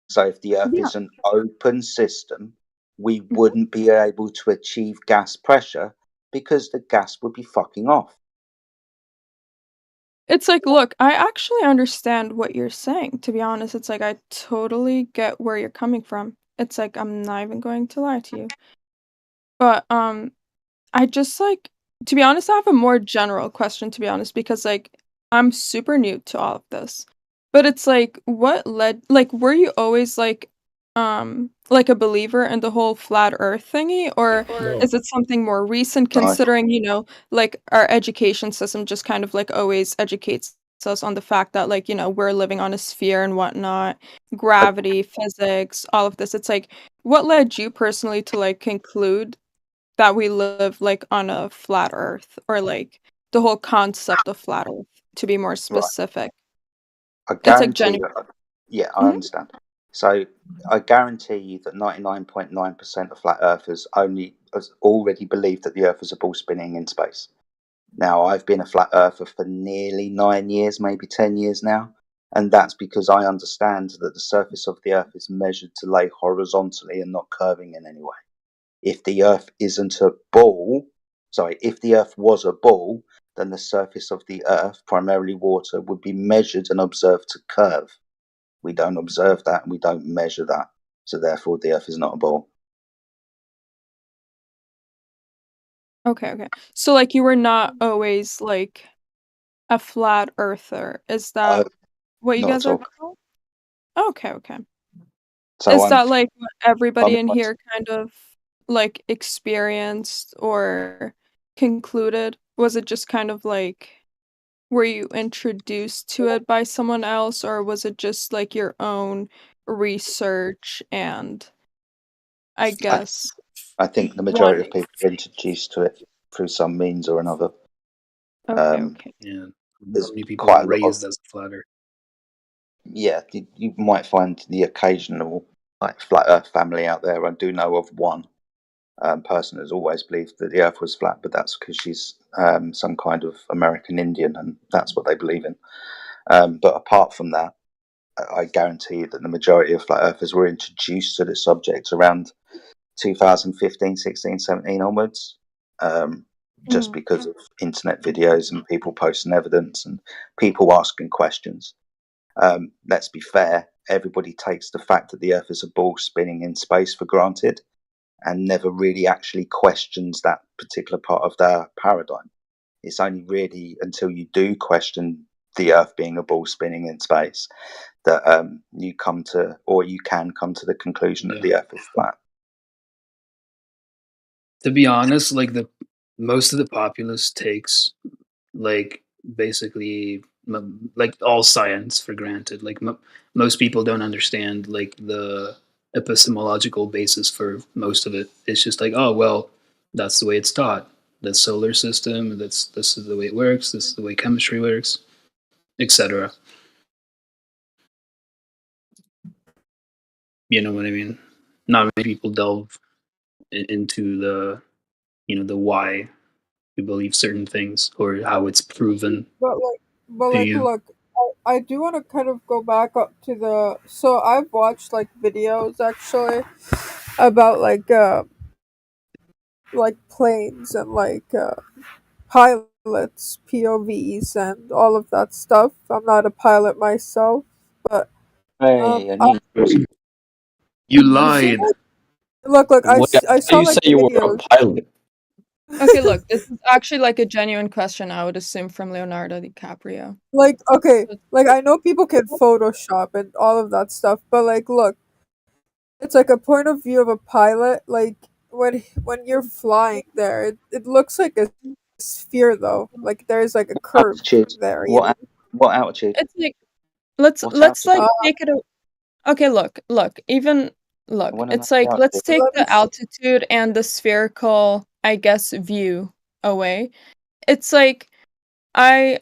So if the Earth is an open system, we wouldn't be able to achieve gas pressure because the gas would be fucking off. It's like, look, I actually understand what you're saying, to be honest. It's like I totally get where you're coming from. It's like I'm not even going to lie to you. But I just like, to be honest, I have a more general question, to be honest, because like I'm super new to all of this. But it's like what led, like were you always like like a believer in the whole flat earth thingy, or No. is it something more recent No. considering, like our education system just kind of like always educates us on the fact that like, we're living on a sphere and whatnot, gravity, physics, all of this. It's like, what led you personally to like conclude that we live like on a flat earth, or like the whole concept of flat earth, to be more Right. specific? I It's like guarantee genuine. that. Yeah, I Mhm. understand. So I guarantee you that 99.9% of flat earthers has already believed that the Earth is a ball spinning in space. Now, I've been a flat earther for nearly 9 years, maybe 10 years now, and that's because I understand that the surface of the Earth is measured to lay horizontally and not curving in any way. If the Earth isn't a ball, if the Earth was a ball, then the surface of the Earth, primarily water, would be measured and observed to curve. We don't observe that and we don't measure that, so therefore the Earth is not a ball. Okay. So like you were not always like a flat earther. Is that what you Not guys at are all. called? Okay. So Is I'm that like what everybody in I'm here kind of like experienced or concluded? Was it just kind of like, were you introduced to it by someone else, or was it just like your own research and I guess I think the majority of people are introduced to it through some means or another. Okay. Yeah. There's Many people quite are a lot of raised as a flatter. yeah. You might find the occasional like flat Earth family out there. I do know of one person who's always believed that the Earth was flat, but that's because she's some kind of American Indian, and that's what they believe in. But apart from that, I guarantee that the majority of flat earthers were introduced to this subject around 2015, 16, 17 onwards, just because of internet videos and people posting evidence and people asking questions. Let's be fair, everybody takes the fact that the Earth is a ball spinning in space for granted and never really actually questions that particular part of their paradigm. It's only really until you do question the Earth being a ball spinning in space that you can come to the conclusion that the Earth is flat. To be honest, like most of the populace takes like basically like all science for granted. Like most people don't understand like the epistemological basis for most of it. It's just like, oh well, that's the way it's taught. The solar system. This is the way it works. This is the way chemistry works, etc. You know what I mean? Not many people delve into the why you believe certain things or how it's proven But to like, you. look, I do want to kind of go back up to the. So I've watched like videos actually about like planes and like pilots, POVs, and all of that stuff. I'm not a pilot myself, but Hey, You you see, lied. look, Wait, I how saw you like say you were a videos. pilot? Okay, look, this is actually like a genuine question, I would assume, from Leonardo DiCaprio. Like, okay, like I know people can Photoshop and all of that stuff, but like, look, it's like a point of view of a pilot. Like when you're flying there, it looks like a sphere though. Like there's like a curve altitude. there. You know? What altitude? It's like let's What let's like altitude? take it okay, look. I want to know It's the like let's altitude. take Let me the altitude and the spherical, I guess, view away. It's like I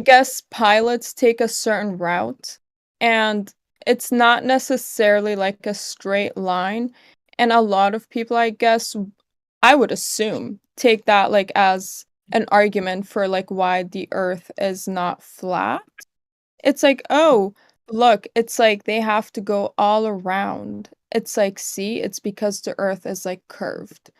guess pilots take a certain route, and it's not necessarily like a straight line. And a lot of people, I guess, I would assume, take that like as an argument for like why the earth is not flat. It's like, oh, look, it's like they have to go all around. It's like, see, it's because the earth is like curved.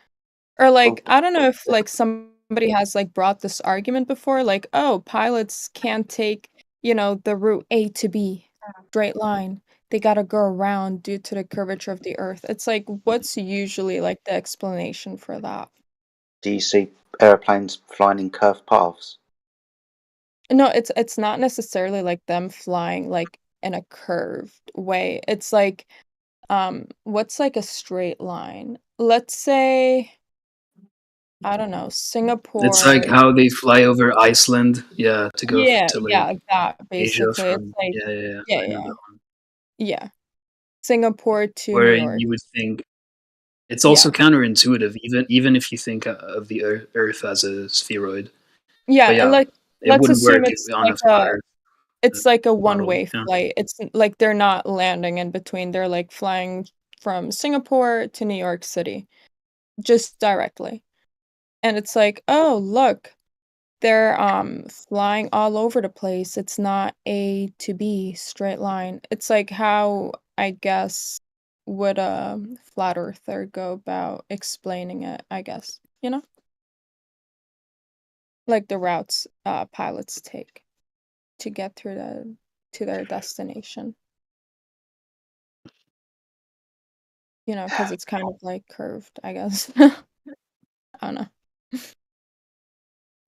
Or like, I don't know if like somebody has like brought this argument before, like, oh, pilots can't take, the route A to B, straight line. They gotta go around due to the curvature of the earth. It's like, what's usually like the explanation for that? Do you see airplanes flying in curved paths? No, it's not necessarily like them flying like in a curved way. It's like what's like a straight line? Let's say I don't know, Singapore. It's like how they fly over Iceland, yeah, to go Yeah, to yeah, like that Asia basically. It's from like yeah, yeah, I know yeah. that one. Yeah. Singapore to New Where York. you would think it's Yeah. also counterintuitive, even if you think of the Earth as a spheroid. Yeah, But and yeah, it let's wouldn't assume work it's on a like a flat Earth it's like a model. one-way Yeah. flight. It's like they're not landing in between. They're like flying from Singapore to New York City just directly. And it's like, "Oh, look, they're flying all over the place. It's not A to B straight line." It's like how I guess would a flat earther go about explaining it, I guess, you know? Like the routes pilots take to get through to their destination. You know, because it's kind of like curved, I guess. I don't know.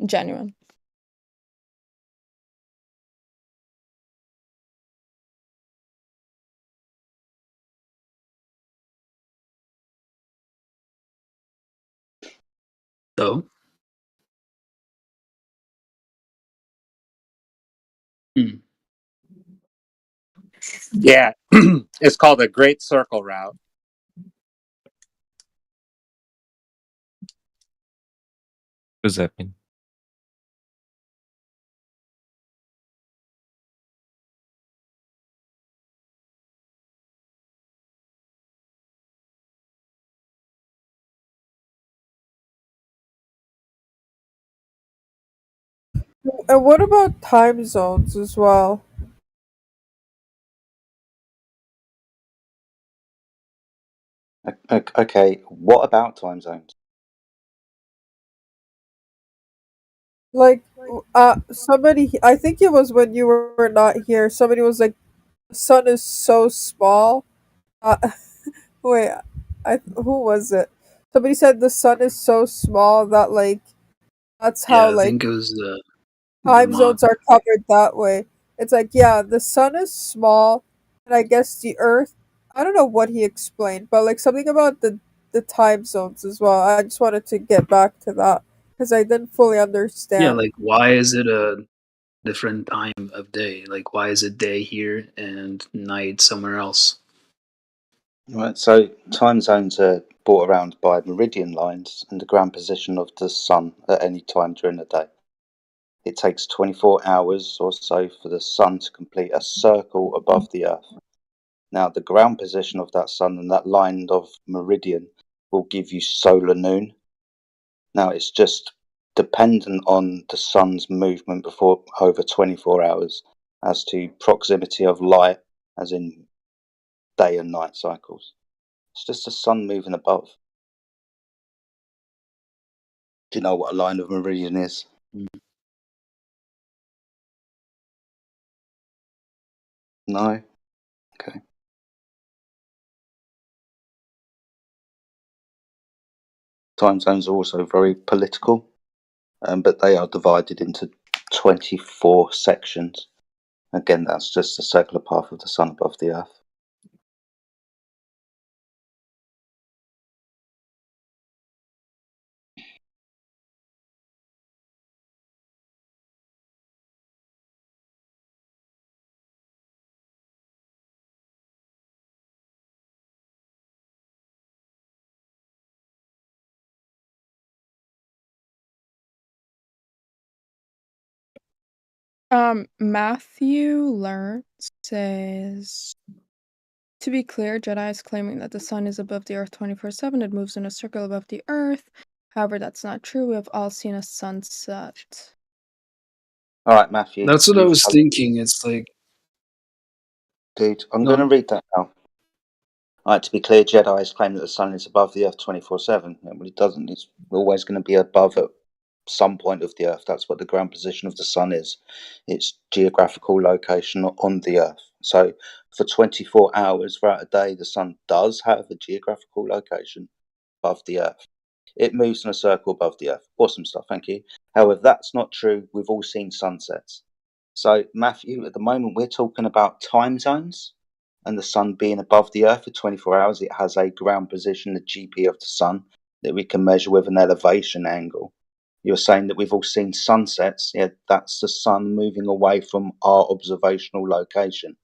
Genuine. So Yeah, it's called the Great Circle Route. What does that mean? And what about time zones as well? Okay, what about time zones? Like, somebody, I think it was when you were not here, somebody was like, the sun is so small. Wait, who was it? Somebody said the sun is so small that, like, that's how, yeah, I like, think it was time Vermont. zones are covered that way. It's like, yeah, the sun is small, and I guess the earth, I don't know what he explained, but like something about the time zones as well. I just wanted to get back to that because I didn't fully Yeah, understand. like why is it a different time of day? Like why is it day here and night somewhere else? Right, so time zones are brought around by meridian lines and the ground position of the sun at any time during the day. It takes 24 hours or so for the sun to complete a circle above the earth. Now, the ground position of that sun and that line of meridian will give you solar noon. Now, it's just dependent on the sun's movement before over 24 hours as to proximity of light, as in day and night cycles. It's just the sun moving above. Do you know what a line of meridian is? No? Okay. Time zones are also very political, but they are divided into 24 sections. Again, that's just the circular path of the sun above the earth. Matthew Learns says, to be clear, Jedi is claiming that the sun is above the earth 24/7. It moves in a circle above the earth. However, that's not true. We have all seen a sunset. All right, Matthew. That's what I was thinking. It's like, Dude, I'm go going to on. read that now. All right, to be clear, Jedi's claim that the sun is above the earth 24/7. Well, it doesn't. It's always going to be above at some point of the earth. That's what the ground position of the sun is. Its geographical location on the earth. So for 24 hours throughout a day, the sun does have a geographical location above the earth. It moves in a circle above the earth. Awesome stuff, thank you. However, that's not true. We've all seen sunsets. So, Matthew, at the moment, we're talking about time zones and the sun being above the Earth for 24 hours. It has a ground position, the GP of the sun, that we can measure with an elevation angle. You're saying that we've all seen sunsets. Yeah, that's the sun moving away from our observational location.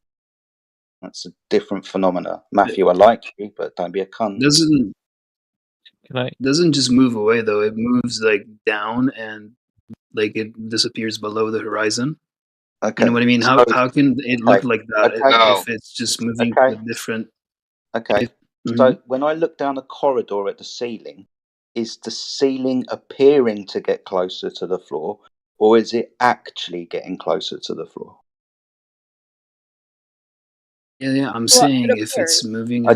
That's a different phenomena. Matthew, I like you, but don't be a cunt. Doesn't just move away though. It moves like down and like it disappears below the horizon. Okay. You know what I mean? So, How can it look like that if it's just moving to a different? Okay. So when I look down a corridor at the ceiling, is the ceiling appearing to get closer to the floor, or is it actually getting closer to the floor? Yeah. I'm saying if it's moving. I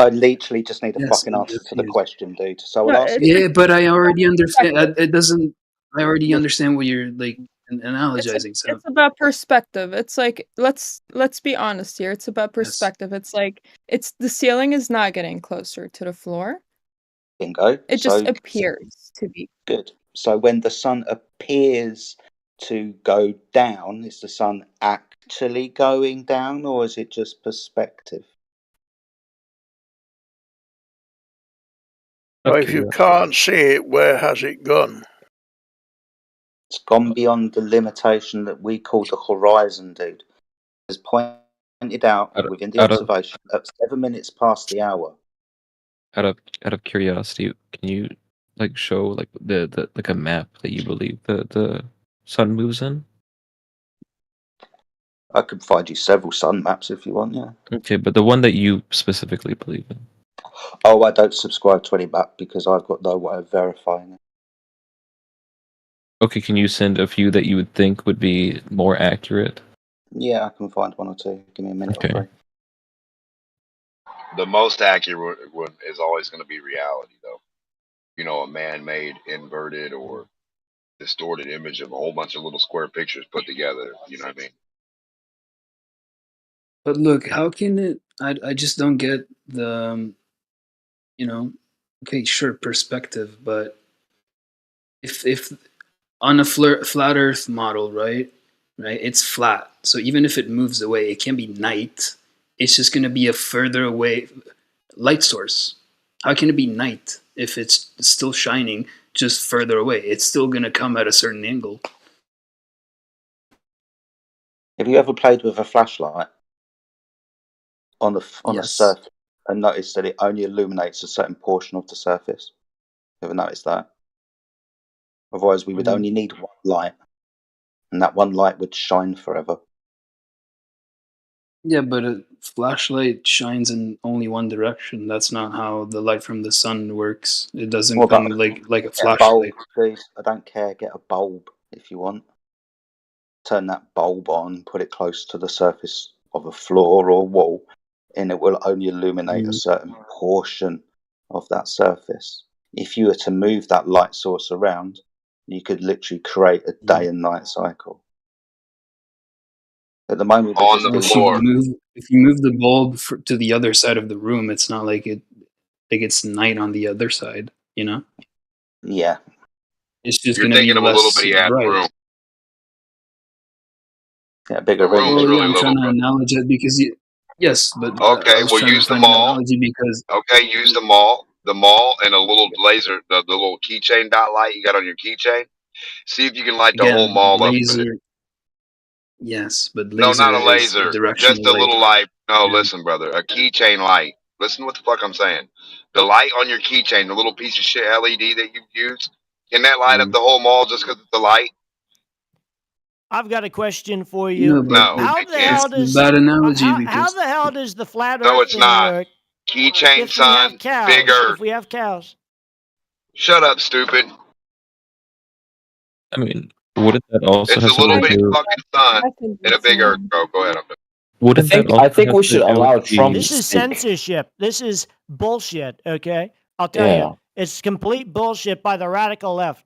literally just need a Yes, fucking it answer to the appears. question, dude. So No, I'll ask Yeah, you. but I already understand. It doesn't. I already understand what you're like analogizing. So It's about perspective. It's like let's be honest here. It's about perspective. It's like it's the ceiling is not getting closer to the floor. Bingo. It just appears to be. Good. So when the sun appears to go down, is the sun actually going down, or is it just perspective? So if you can't see it, where has it gone? It's gone beyond the limitation that we call the horizon, dude. As pointed out within the observation, at 7 minutes past the hour. Out of curiosity, can you like show like the like a map that you believe the sun moves in? I could provide you several sun maps if you want, yeah. Okay, but the one that you specifically believe in. Oh, I don't subscribe to any map because I've got no way of verifying it. Okay, can you send a few that you would think would be more accurate? Yeah, I can find one or two. Give me a minute or three. The most accurate one is always going to be reality, though. You know, a man-made, inverted, or distorted image of a whole bunch of little square pictures put together. You know what I mean? But look, how can it? I just don't get the. You know, okay, sure, perspective, but if on a flat Earth model, right, it's flat. So even if it moves away, it can be night. It's just going to be a further away light source. How can it be night if it's still shining just further away? It's still going to come at a certain angle. Have you ever played with a flashlight on a Yes. surface and noticed that it only illuminates a certain portion of the surface? Ever noticed that? Otherwise, we would only need one light, and that one light would shine forever. Yeah, but a flashlight shines in only one direction. That's not how the light from the sun works. It doesn't What come about like a get a flashlight. bulb, please? I don't care. Get a bulb if you want. Turn that bulb on, put it close to the surface of a floor or wall, and it will only illuminate a certain portion of that surface. If you were to move that light source around, you could literally create a day and night cycle. At the moment, we're On just the doing floor. If you move the bulb to the other side of the room, it's not like it's night on the other side. You know, Yeah. it's just You're going to be thinking of a little less bitty ass bright. room. Yeah, bigger The room's Well, really yeah, I'm little, trying to bro. analogize because yes, but Okay, I was well, trying to use the find an mall. analogy because Okay, use the mall, and a little laser, the little keychain dot light you got on your keychain. See if you can light the whole again, mall up with it. laser. Yes, but No, not laser a is laser, directional just a light. little light. No, Yeah. listen, brother, a keychain light. Listen to what the fuck I'm saying. The light on your keychain, the little piece of shit LED that you use, can that light up the whole mall just because it's the light? I've got a question for No, you. but No, it can't. it's a bad analogy how because the hell does the flat No, Earth it's thing not. work Keychain, if we have son, cows? big Earth. If we have cows, Shut up, stupid. I mean, wouldn't that also It's have a little something to bitty do? fucking sun and a big Earth, bro. Go ahead. Wouldn't that also I think have we to should do allow with Trump the? this to is speak. censorship. This is bullshit. Okay, I'll tell Yeah. you, it's complete bullshit by the radical left.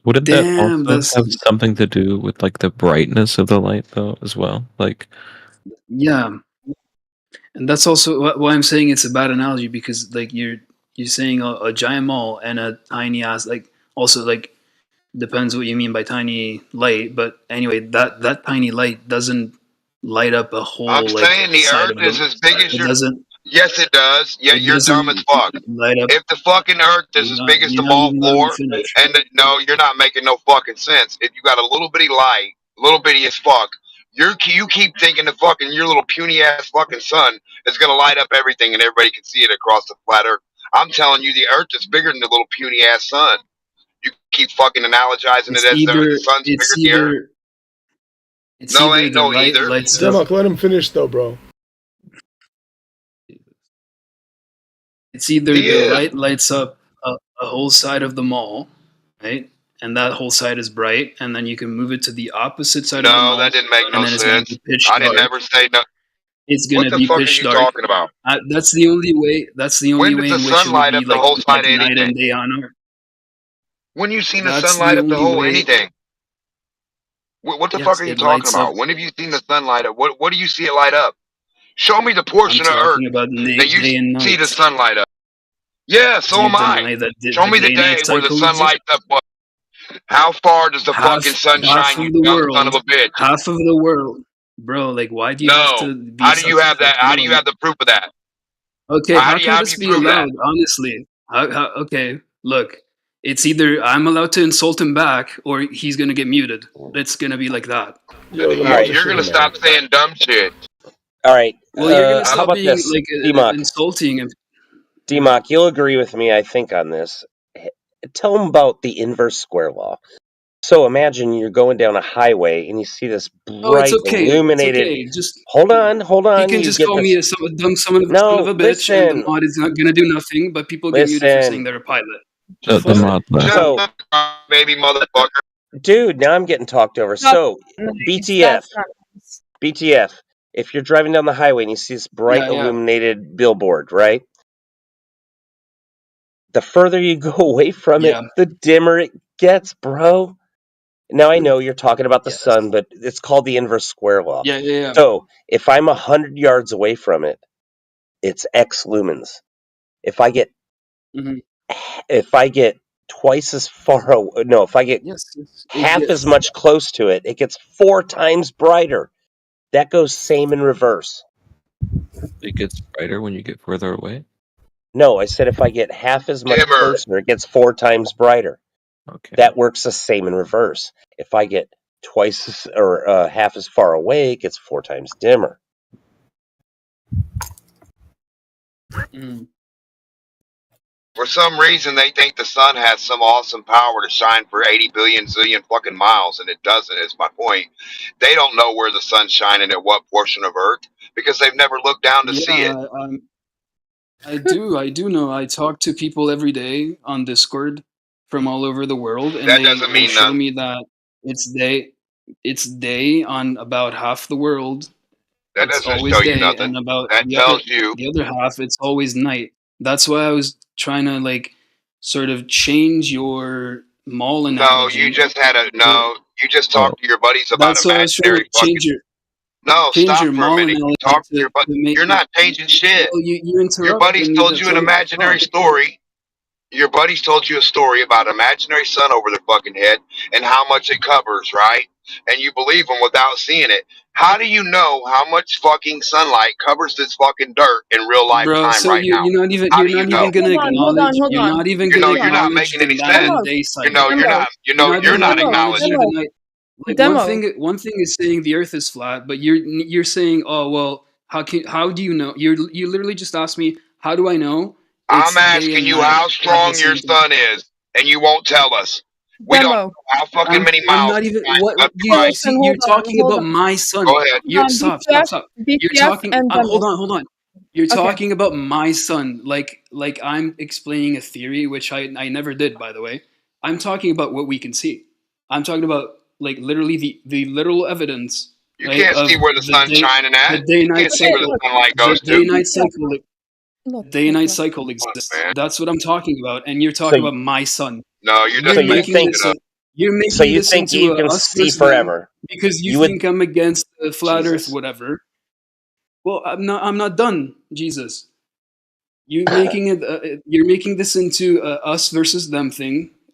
Wouldn't that damn, also that's have something to do with like the brightness of the light, though, as well? Like, yeah, and that's also why I'm saying it's a bad analogy because like you're saying a giant mall and a tiny ass like also like depends what you mean by tiny light. But anyway, that tiny light doesn't light up a whole I'm like saying the side Earth of is the. as big as It your. doesn't. Yes, it does. Yeah, It you're dumb as doesn't fuck. light up. If the fucking Earth is as big as the You're not mall even letting me floor, finish. and no, you're not making no fucking sense. If you got a little bitty light, little bitty as fuck, you keep thinking the fucking your little puny ass fucking sun is gonna light up everything and everybody can see it across the flat Earth. I'm telling you, the Earth is bigger than the little puny ass sun. You keep fucking analogizing it It's as the either. sun's bigger It's than the Earth. either. It's No, either ain't the no light either. lights up. Demok, let him finish though, bro. It's either He the is. light lights up a whole side of the mall, right? And that whole side is bright, and then you can move it to the opposite side of the No, mall, that didn't make and no then it's gonna sense. be pitch I didn't dark. ever say no. It's What gonna the be fuck are pitch you dark. talking about? That's the only way. That's the only When way did the in which sun it would light be up the whole side of night anything? and day on Earth. When you seen the That's sun the light up the only whole way. anything? What the Yes, fuck are you it talking lights up. about? When have you seen the sun light up? What do you see it light up? Show me the I'm portion of Earth talking about that you day and see night. the sun light up. Yeah, so Do you am I. deny that Show me the day-night day where the cycle sun exists? lights up. What? How far does the fucking sun Half shine, of you the dumb son of world, a bitch? half of the world, bro. Like, why do you have No. to be How do you such have that? a How do you villain? have the proof of that? Okay, how can How do this you be prove that? allowed? Honestly, okay, look, it's either I'm allowed to insult him back, or he's gonna get muted. It's gonna be like that. Yo, All right, you're gonna stop saying dumb shit. All right. Well, you're gonna How stop about being this, like DMOC? insulting him. DMOC, you'll agree with me, I think, on this. Tell them about the inverse square law. So imagine you're going down a highway and you see this Oh, it's bright, okay. It's illuminated. okay. Just Hold on. he can You just get call this. me a dumb son of No, a bitch, and the listen. mod is not gonna do nothing. But people get muted for saying Listen. they're a pilot. The mod left. So, baby motherfucker. dude, now I'm getting talked over. So, BTF. If you're driving down the highway and you see this bright, Yeah, yeah. illuminated billboard, right? The further you go away from Yeah. it, the dimmer it gets, bro. Now I know you're talking about the sun, but it's called the inverse square law. Yeah, yeah, yeah. So if I'm 100 yards away from it, it's X lumens. If I get Mhm. twice as far away, no, if I get half as much close to it, it gets 4 times brighter. That goes same in reverse. It gets brighter when you get further away. No, I said if I get half as much closer, it gets 4 times brighter. Okay. That works the same in reverse. If I get twice as, or half as far away, it gets 4 times dimmer. Mm. For some reason, they think the sun has some awesome power to shine for 80 billion zillion fucking miles, and it doesn't. Is my point. They don't know where the sun's shining at what portion of Earth because they've never looked down to see it. I do know. I talk to people every day on Discord from all over the world, and That they doesn't mean show nothing. me that it's day on about half the world. That It's doesn't always show you day, nothing. and about That tells you. the other half, it's always night. That's why I was trying to like sort of change your mall No, analogy. you just had a no. You just talked to your buddies about That's why I was trying imaginary to fucking. change your No, stop for a mall minute. You analogy talk to your to buddy. make You're not changing shit. Well, you Your interrupted buddies me told to you an tell me to imaginary stop. story. Your buddies told you a story about an imaginary sun over their fucking head and how much it covers, right? And you believe them without seeing it. How do you know how much fucking sunlight covers this fucking dirt in real life Bro, time so right now? you're not even How do you know? gonna acknowledge You're not acknowledge making the any night sense. and day cycle. You're not You're not acknowledging. the night. Like Demo. one thing is saying the Earth is flat, but you're saying, oh well, how do you know? You literally just asked me, how do I know? It's I'm day asking and you night how at the strong your same time. sun is, and you won't tell us. We don't know how fucking many I'm miles. not even it what shines you left see. to right. You're talking about my son. Go ahead. You're stop. You're BTF talking. and Hold Demo. on. You're Okay. talking about my son, like I'm explaining a theory, which I never did, by the way. I'm talking about what we can see. I'm talking about like literally the literal evidence. You Right, can't of see where the sun's shining the at. day You night can't see where cycle. the sunlight The goes day to. night cycle. Day night cycle exists. man. That's what I'm talking about, and you're talking So- about my son. No, you're So just you making think- it up. You're making So you this think into you can us see versus them forever? because you, You would- think I'm against the flat Jesus. Earth, whatever. Well, I'm not done, Jesus. You're making this into a us versus them thing,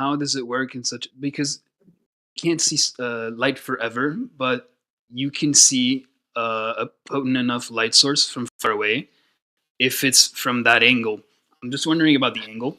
how does it work in such because you can't see light forever, but you can see a potent enough light source from far away if it's from that angle. I'm just wondering about the angle.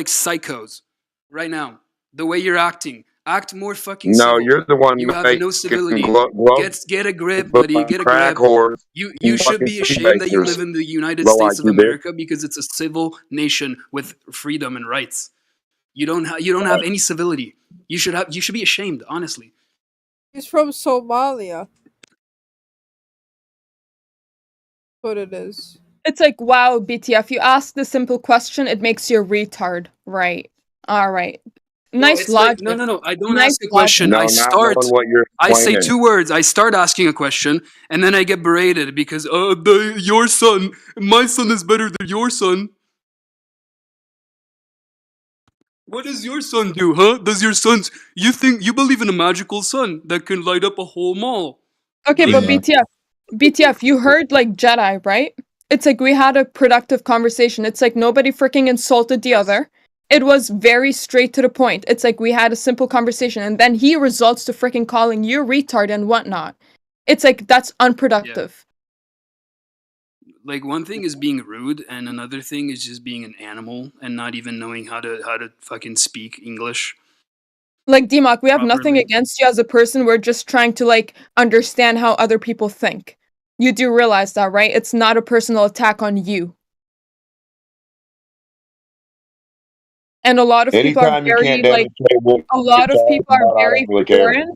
like psychos right now. The way you're acting. Act more fucking No, civil. you're the one You have no civility. Get a grip, buddy. Get a crack grip. whores. You should be ashamed that you live in the United States of America because it's a civil nation with freedom and rights. You don't have any civility. You should be ashamed, honestly. He's from Somalia. What it is. It's like, wow, BTF, you ask the simple question, it makes you a retard. Right. All right. No, Nice it's like logic. no. I don't Nice ask a question. logic. I say 2 words. I start asking a question, and then I get berated because your son, my son is better than your son. What does your son do, huh? Does your son's you believe in a magical sun that can light up a whole mall? Okay, but BTF, you heard like Jedi, right? It's like we had a productive conversation. It's like nobody freaking insulted the other. It was very straight to the point. It's like we had a simple conversation, and then he resorts to freaking calling you retard and whatnot. It's like that's unproductive. Like one thing is being rude, and another thing is just being an animal and not even knowing how to fucking speak English. Like DMOC, we have nothing against you as a person. We're just trying to like understand how other people think. You do realize that, right? It's not a personal attack on you. And a lot of people are Anytime you very can't like demonstrate a lot of people are very I don't really care. foreign.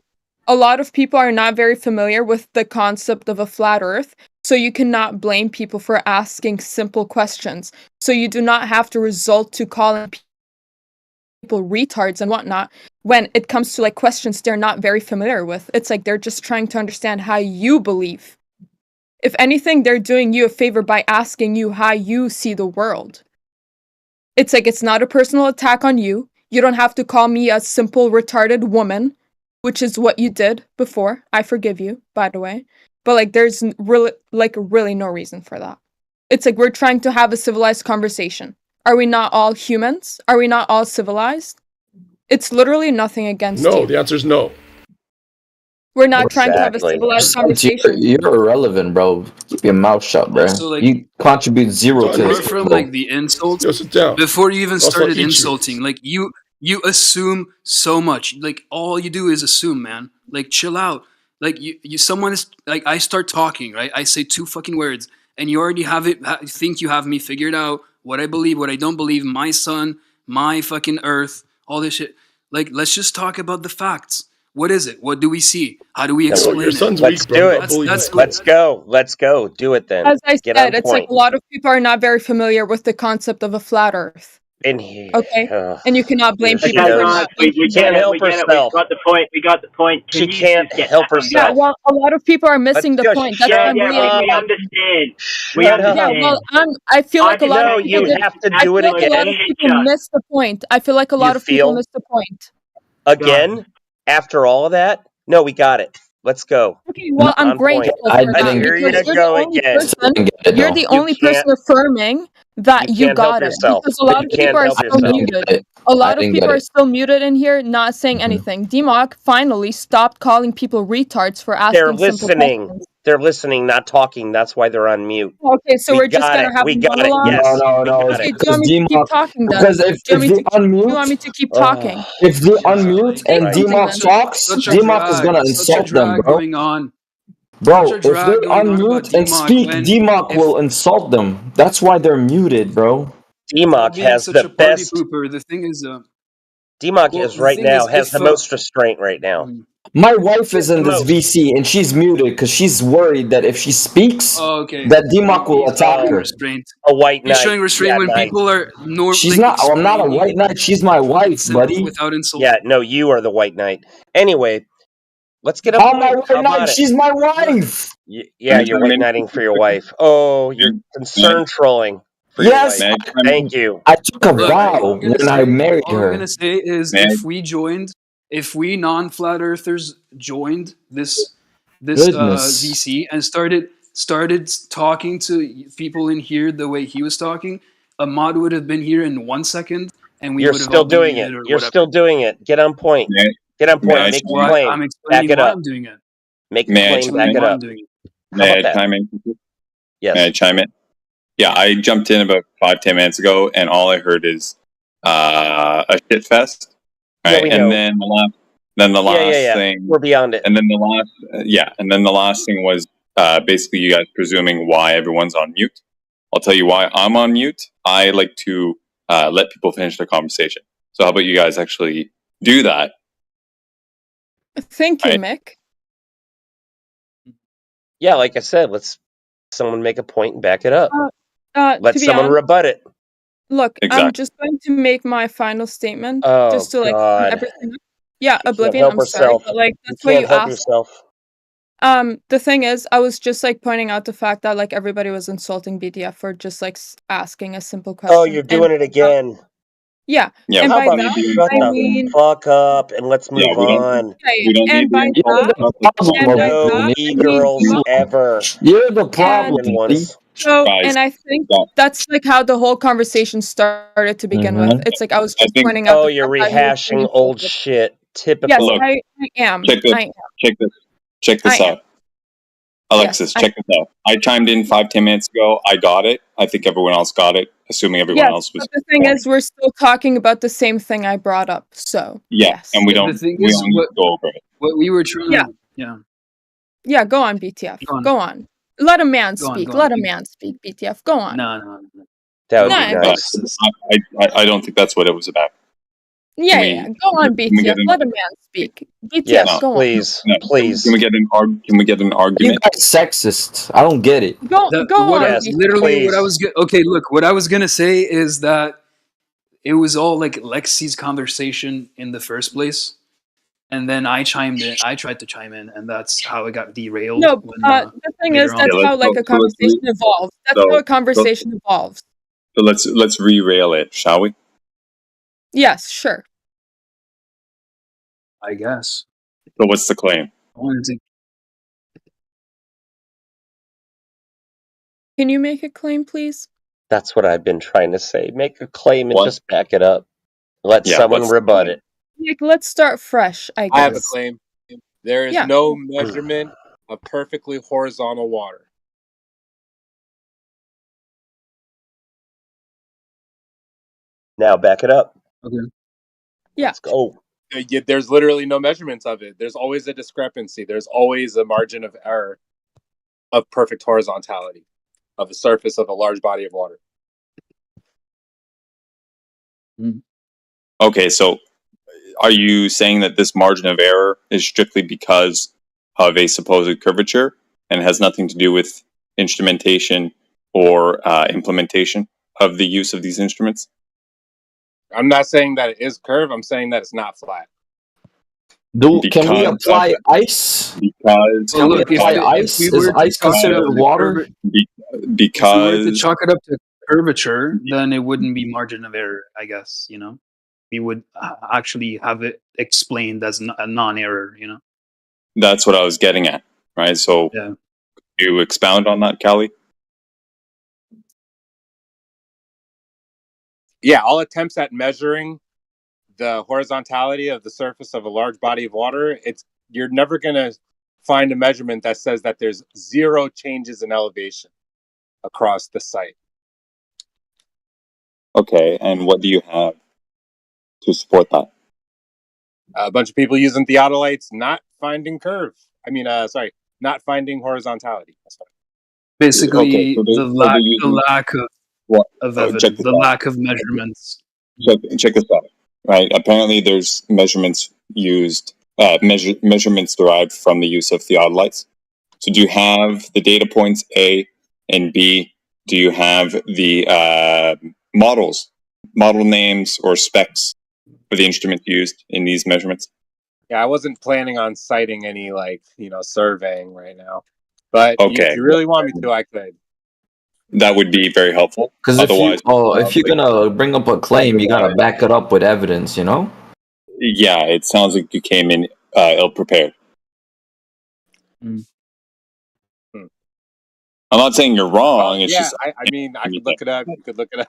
A lot of people are not very familiar with the concept of a flat earth, so you cannot blame people for asking simple questions. So you do not have to resort to calling people retards and whatnot when it comes to like questions they're not very familiar with. It's like they're just trying to understand how you believe. If anything, they're doing you a favor by asking you how you see the world. It's like it's not a personal attack on you. You don't have to call me a simple retarded woman, which is what you did before. I forgive you, by the way. But like there's really no reason for that. It's like we're trying to have a civilized conversation. Are we not all humans? Are we not all civilized? It's literally nothing against you. No, the answer is no. We're not trying to have a civilized conversation. You're irrelevant, bro. Keep your mouth shut, bro. So, like, you contribute zero to Apart this. from bro. like the insults, sit down. before you even Else I'll started eat you. insulting, like you assume so much. Like all you do is assume, man. Like chill out. Like someone is like I start talking, right? I say 2 fucking words, and you already think you have me figured out what I believe, what I don't believe, my sun, my fucking earth, all this shit. Like let's just talk about the facts. What is it? What do we see? How do we explain your it? son's Let's weak, do bro. it. That's Let's go. Let's go. Do it then. As I Get on said, it's like point. a lot of people are not very familiar with the concept of a flat earth. In here. Okay? And you cannot blame She people for knows. not. We can't help We get it. herself. We got the point. We got the point. She can't help Yeah, herself. well, a lot of people are missing the Let's go. point. That's Shut why I'm Yeah, reading we it. understand. We Shut up. Yeah, understand. well, I feel like a lot No, of people. you have to I do feel it like a lot of again. people miss the point. I feel like a lot of people miss the point. Again? After all of that? No, we got it. Let's go. Okay, well, I'm On point. grateful for that Here you because you're go the only again. person. it, You're though. the You only person can't- affirming that you can't help got it. yourself. Because a lot You of people can't are help still yourself. muted. A lot of didn't people get are it. still muted in here, not saying anything. DMOC finally stopped calling people retards for asking They're simple listening. questions. They're listening, not talking. That's why they're on mute. Okay, so We we're just got gonna it. have We a got it. monologue. Yes. No, we no, got it's Okay, it. do you want because me to keep DMOC. talking then? Because Do if you want me they to keep? Do you unmute, want me to keep talking? if they unmute Say and something DMOC then. talks, Such a DMOC is drag. gonna Such a insult them, drag bro. going on. Bro, Such a if drag they going on about unmute and DMOC speak, when DMOC will insult them. That's why they're muted, bro. DMOC being has such the a party best. pooper, the thing is, DMOC well, is the right thing now is, has if the most restraint right now. My wife is in The this most. VC and she's muted because she's worried that if she speaks, oh, okay, that DMOC will he's attack showing her. restraint. A white He's knight. showing restraint Yeah, when knight. people are She's like not. I'm not a explaining white knight. She's my wife, simple buddy. without insulting. Yeah, no, you are the white knight. Anyway, let's get a I'm my point. white How knight. about it? She's my wife. Yeah, you're white knighting for your wife. Oh, you're concern trolling for Yes, your wife. Thank you. I took a Look, vow all I'm gonna when I say- married all I'm her. gonna say is if we non-flat earthers joined this Goodness. VC and started talking to people in here the way he was talking, Ahmad would have been here in 1 second, and we You're would have still all been doing it. muted or You're whatever. still doing it. Get on point. Get on point. That's Make your why claim. I'm Back explaining it why up. I'm doing it. Make the May I claim. chime Back in? it Why up. I'm doing it. How May I about that? chime in? Yes. May I chime in? Yeah, I jumped in about 5-10 minutes ago, and all I heard is a shit fest. Yeah, Right, we and know. then the last Yeah. thing. We're beyond it. And then the last, and then the last thing was basically you guys presuming why everyone's on mute. I'll tell you why I'm on mute. I like to let people finish their conversation. So how about you guys actually do that? Thank you, Right. Mick. Yeah, like I said, let's someone make a point and back it up. Let To be someone honest, rebut it. look, I'm Exactly. just going to make my final statement Oh just to like sum God. everything up. Yeah, She can't Oblivion, help I'm sorry, herself. but like You that's what can't you help asked. yourself. The thing is, I was just like pointing out the fact that like everybody was insulting BTF for just like asking a simple question. Oh, you're doing it again. Yeah, Yeah. and How by about that you shut I the mean, fuck up and let's Yeah, move we don't. on. We don't need and the by insult. You're that, the problem, and by No that, I mean e-girls you. ever. You're the And problem, Fucking buddy. ones. so, Guys, and I think stop. that's like how the whole conversation started to begin with. It's like I was I just think. pointing out Oh, the you're fact that he was being rehashing old insulted. shit. Yes, Typical. Look, I am. check this. I am. Check this I am. out. Alexis, Yes, check this out. I chimed in 5-10 minutes ago. I got it. I think everyone else got it, assuming everyone Yes, else was. but the thing is, we're still talking about the same thing I brought up. So Yeah, yes. and we The don't. thing We is, don't need to go over it. what we were trying Yeah. to, yeah, Yeah, go on, BTF. Go on. Go on. Let a man Go on, speak. go on. Let a man speak, BTF. Go on. No. That would No, be go- nice. I don't think that's what it was about. Yeah, Can we- yeah. Go on, can we get BTF. an- Let a man speak. BTF, Yes, go on. please. No, Please. Can we get an Can we get an You argument? guys sexist. I don't get it. Go What on, I, Yes, BTF. literally what I please. was okay. Look, what I was gonna say is that it was all like Lexi's conversation in the first place, and then I chimed in. I tried to chime in, and that's how it got derailed. No, when, the thing later is, on. that's Yeah, how like a conversation evolves. That's how a conversation evolves. So let's re-rail it, shall we? Yes, sure. I guess. So what's the claim? I wanted to. Can you make a claim, please? That's what I've been trying to say. Make a claim and What? just back it up. Let Yeah, someone what's the rebut claim? it. Like, let's start fresh, I I have a guess. claim. There is Yeah. no measurement of perfectly horizontal water. Now back it up. Okay. Yeah. Let's go. There's literally no measurements of it. There's always a discrepancy. There's always a margin of error of perfect horizontality of the surface of a large body of water. Okay, so are you saying that this margin of error is strictly because of a supposed curvature and has nothing to do with instrumentation or implementation of the use of these instruments? I'm not saying that it is curved. I'm saying that it's not flat. Can we Because apply ice? Because Can we apply ice? if we were Is to ice chalk it up considered to water? if we were to because chalk it up to curvature, then it wouldn't be margin of error. I guess we would actually have it explained as a non-error. that's what I was getting at, right? So Yeah. you expound on that, Callie? Yeah, all attempts at measuring the horizontality of the surface of a large body of water, you're never going to find a measurement that says that there's 0 changes in elevation across the site. Okay, and what do you have to support that? A bunch of people using theodolites not finding not finding horizontality. That's fine. Basically, Okay, so the lack of what? evidence, Check this the out. lack of measurements. Check this out. Right. Apparently, there's measurements used, measurements derived from the use of theodolites. So, do you have the data points A and B? Do you have the model names, or specs for the instruments used in these measurements? Yeah, I wasn't planning on citing any surveying right now, but Okay. if you really want me to, I could. That would be very helpful. Because if you're gonna bring up a claim, you gotta back it up with evidence. Yeah, it sounds like you came in ill prepared. I'm not saying you're wrong. It's just I could look it up. You could look it up.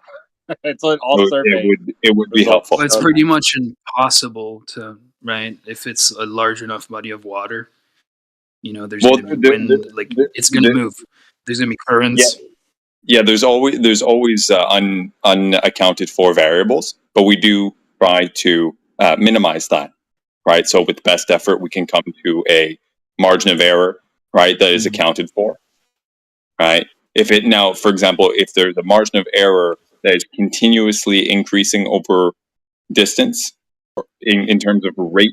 It's all survey. It would be helpful. Well, it's pretty much impossible to, right? If it's a large enough body of water, there's Well, going to be wind, it's going to move. There's going to be currents. Yeah, there's always unaccounted for variables, but we do try to minimize that, right? So with best effort, we can come to a margin of error, right, that is accounted for, right? For example, if there's a margin of error that is continuously increasing over distance in terms of rate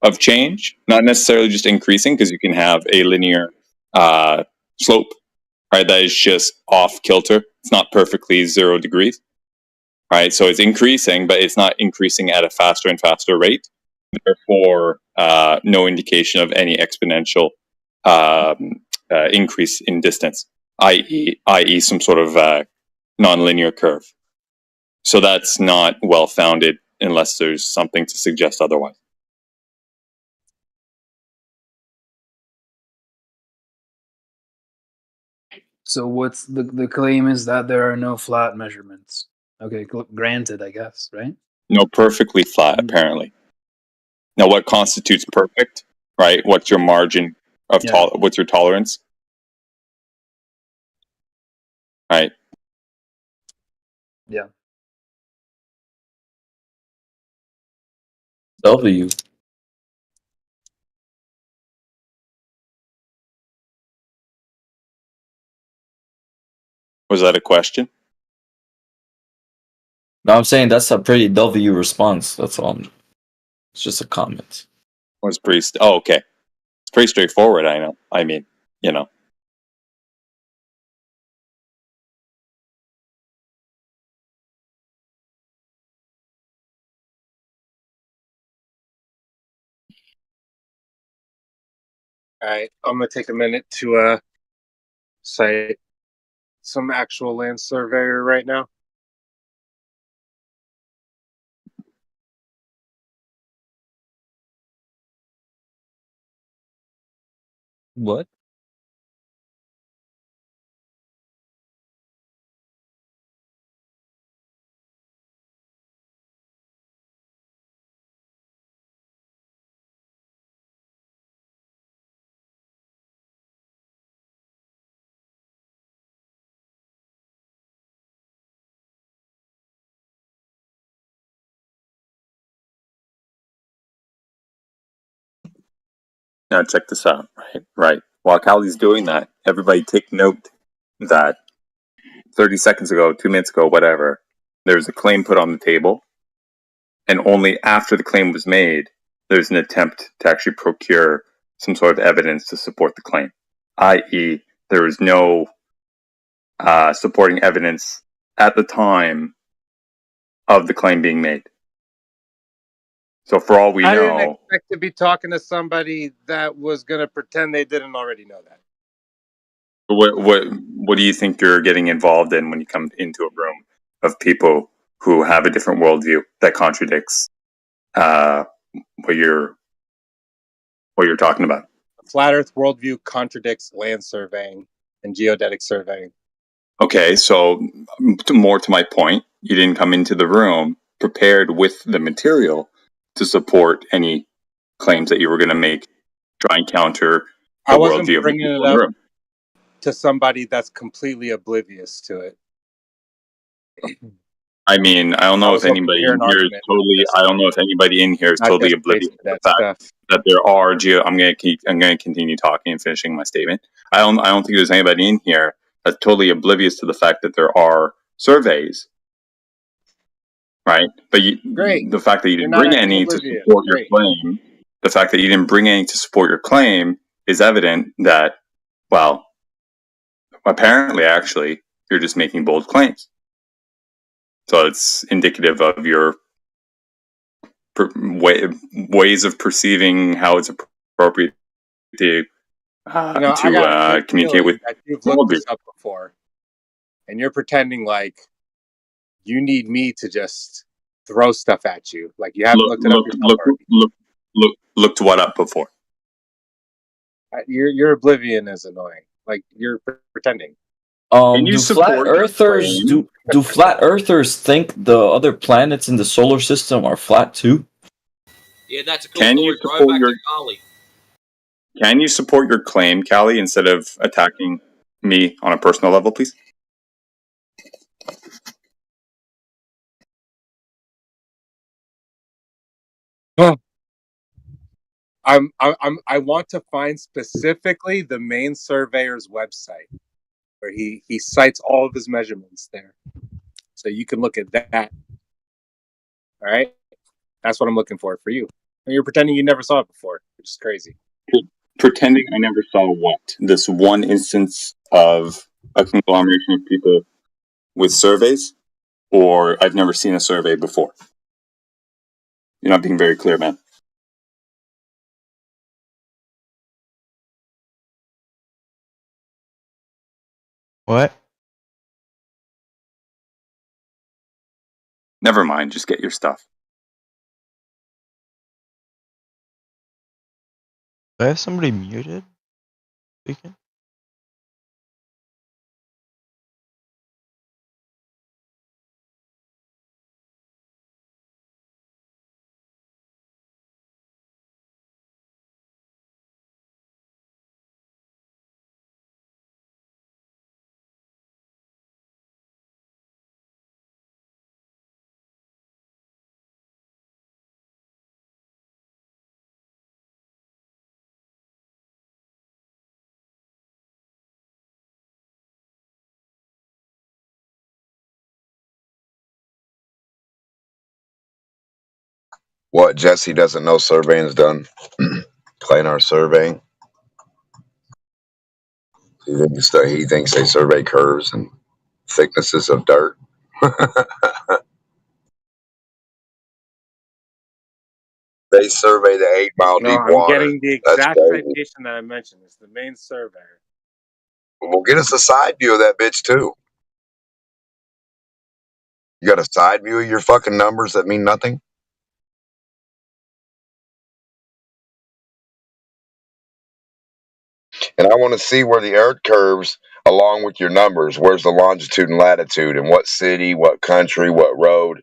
of change, not necessarily just increasing, because you can have a linear slope, right? That is just off kilter. It's not perfectly 0 degrees, right? So it's increasing, but it's not increasing at a faster and faster rate. Therefore, no indication of any exponential increase in distance, i.e. some sort of nonlinear curve. So that's not well-founded unless there's something to suggest otherwise. So what's the claim is that there are no flat measurements. Okay, granted, I guess, right? No, perfectly flat, apparently. Now, what constitutes perfect, right? What's your margin of what's your tolerance? Right. Yeah. W. Was that a question? No, I'm saying that's a pretty W response. That's all. It's just a comment. Was pretty. Oh, okay. It's pretty straightforward. I know. I mean, you know. All right, I'm gonna take a minute to cite some actual land surveyor right now. What? Now check this out. Right. While Callie's doing that, everybody take note that 30 seconds ago, 2 minutes ago, whatever, there's a claim put on the table, and only after the claim was made, there's an attempt to actually procure some sort of evidence to support the claim. I.e., there was no supporting evidence at the time of the claim being made. So for all we I know, didn't expect to be talking to somebody that was gonna pretend they didn't already know that. what do you think you're getting involved in when you come into a room of people who have a different worldview that contradicts what you're talking about? A flat Earth worldview contradicts land surveying and geodetic surveying. Okay, so more to my point, you didn't come into the room prepared with the material to support any claims that you were going to make, try and counter the I wasn't worldview of the bringing people it in the up room. to somebody that's completely oblivious to it. I mean, I don't know if anybody in here is totally. I don't know if anybody in here is totally oblivious to the fact that there are I'm going to continue talking and finishing my statement. I don't think there's anybody in here that's totally oblivious to the fact that there are surveys, right? But the fact that you didn't bring any to support your claim, the fact that you didn't bring any to support your claim is evident that, well, apparently, actually, you're just making bold claims. So it's indicative of your ways of perceiving how it's appropriate to communicate with. You've looked this up before, and you're pretending like you need me to just throw stuff at you. Like you haven't looked it up yourself. Looked what up before? Your oblivion is annoying. Like you're pretending. Do flat earthers do flat earthers think the other planets in the solar system are flat too? Yeah, that's a cool Can story. you Throw it support back your to Ollie. Can you support your claim, Callie, instead of attacking me on a personal level, please? I want to find specifically the main surveyor's website where he cites all of his measurements there. So you can look at that. All right? That's what I'm looking for you. And you're pretending you never saw it before, which is crazy. pretending I never saw what? This one instance of a conglomeration of people with surveys, or I've never seen a survey before? You're not being very clear, man. What? Never mind, just get your stuff. Do I have somebody muted? Speaking? What, Jesse doesn't know surveying's done? Planar surveying. He thinks they survey curves and thicknesses of dirt. They survey the 8 Mile No, deep I'm water. getting the That's exact crazy. citation that I mentioned. It's the main surveyor. Well, get us a side view of that bitch too. You got a side view of your fucking numbers that mean nothing? And I want to see where the earth curves along with your numbers. Where's the longitude and latitude, and what city, what country, what road.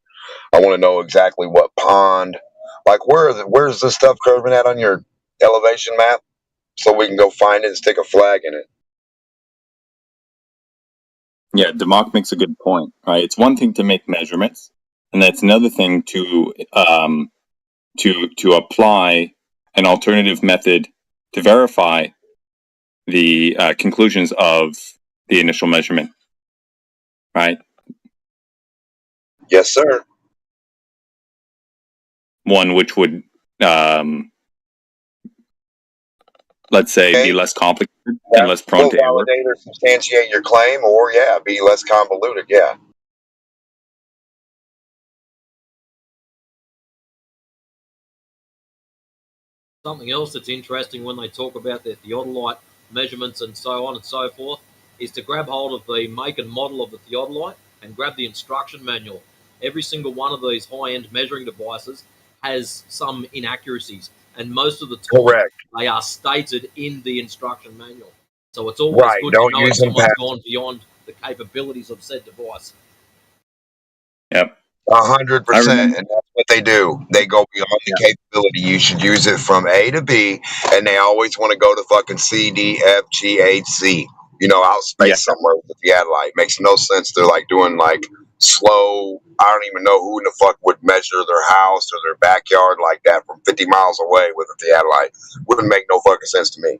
I want to know exactly what pond. Like where's this stuff curving at on your elevation map, so we can go find it and stick a flag in it. Yeah, Democ makes a good point. Right, it's one thing to make measurements, and that's another thing to apply an alternative method to verify the conclusions of the initial measurement. Right. Yes, sir. One which would, let's say, be less complicated and less prone Will to error. validate or substantiate your claim, or be less convoluted. Yeah. Something else that's interesting when they talk about their theodolite measurements and so on and so forth is to grab hold of the make and model of the theodolite and grab the instruction manual. Every single one of these high-end measuring devices has some inaccuracies, and most of the time Correct. they are stated in the instruction manual. So it's always Right. good Don't to know if use them someone's past. gone beyond the capabilities of said device. Yep. 100%, and that's what they do. They go beyond the capability. You should use it from A to B, and they always want to go to fucking C, D, F, G, H, C. Out space somewhere with the theodolite. Makes no sense. They're like doing like slow. I don't even know who in the fuck would measure their house or their backyard like that from 50 miles away with a theodolite. Wouldn't make no fucking sense to me.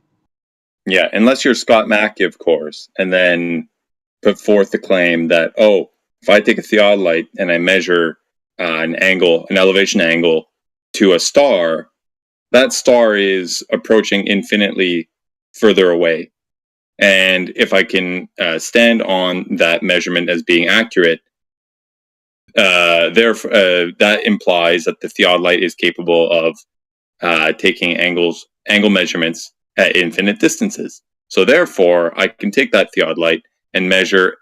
Yeah, unless you're Scott Mackey, of course, and then put forth the claim that, if I take a theodolite and I measure an elevation angle to a star, that star is approaching infinitely further away. And if I can stand on that measurement as being accurate, that implies that the theodolite is capable of taking angle measurements at infinite distances. So therefore, I can take that theodolite and measure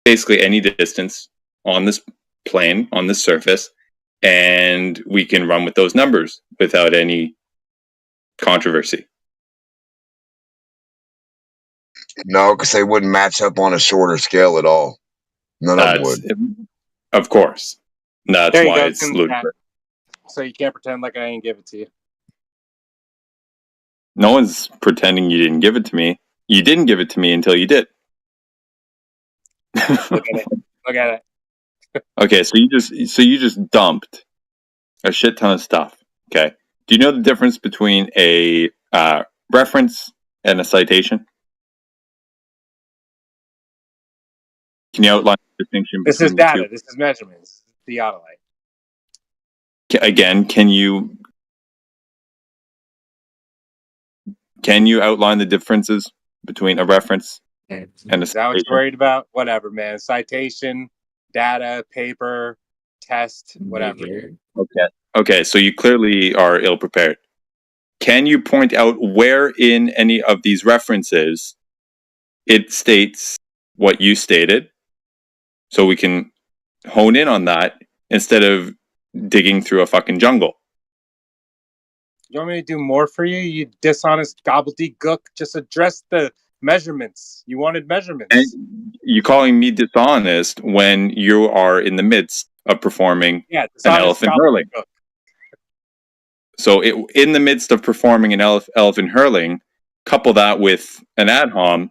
basically any distance on this plane, on this surface, and we can run with those numbers without any controversy. No, because they wouldn't match up on a shorter scale at all. None of them would. Of course. That's There you why go, it's it's in the chat. ludicrous. So you can't pretend like I didn't give it to you. No one's pretending you didn't give it to me. You didn't give it to me until you did. Look at it. Look at it. Okay, so you just dumped a shit ton of stuff. Okay, do you know the difference between a reference and a citation? Can you outline the distinction This between is the data. two? This is measurements. This is theodolite. Again, can you Can you outline the differences between a reference and a Is that what citation? you're worried about? Whatever, man. Citation, data, paper, test, whatever. Okay, so you clearly are ill prepared. Can you point out where in any of these references it states what you stated, so we can hone in on that instead of digging through a fucking jungle? You want me to do more for you? You dishonest gobbledygook. Just address the measurements. You wanted measurements. And you calling me dishonest when you are in the midst of performing Yeah, an dishonest elephant hurling. gobbledygook. So in the midst of performing an elephant hurling, couple that with an ad hom,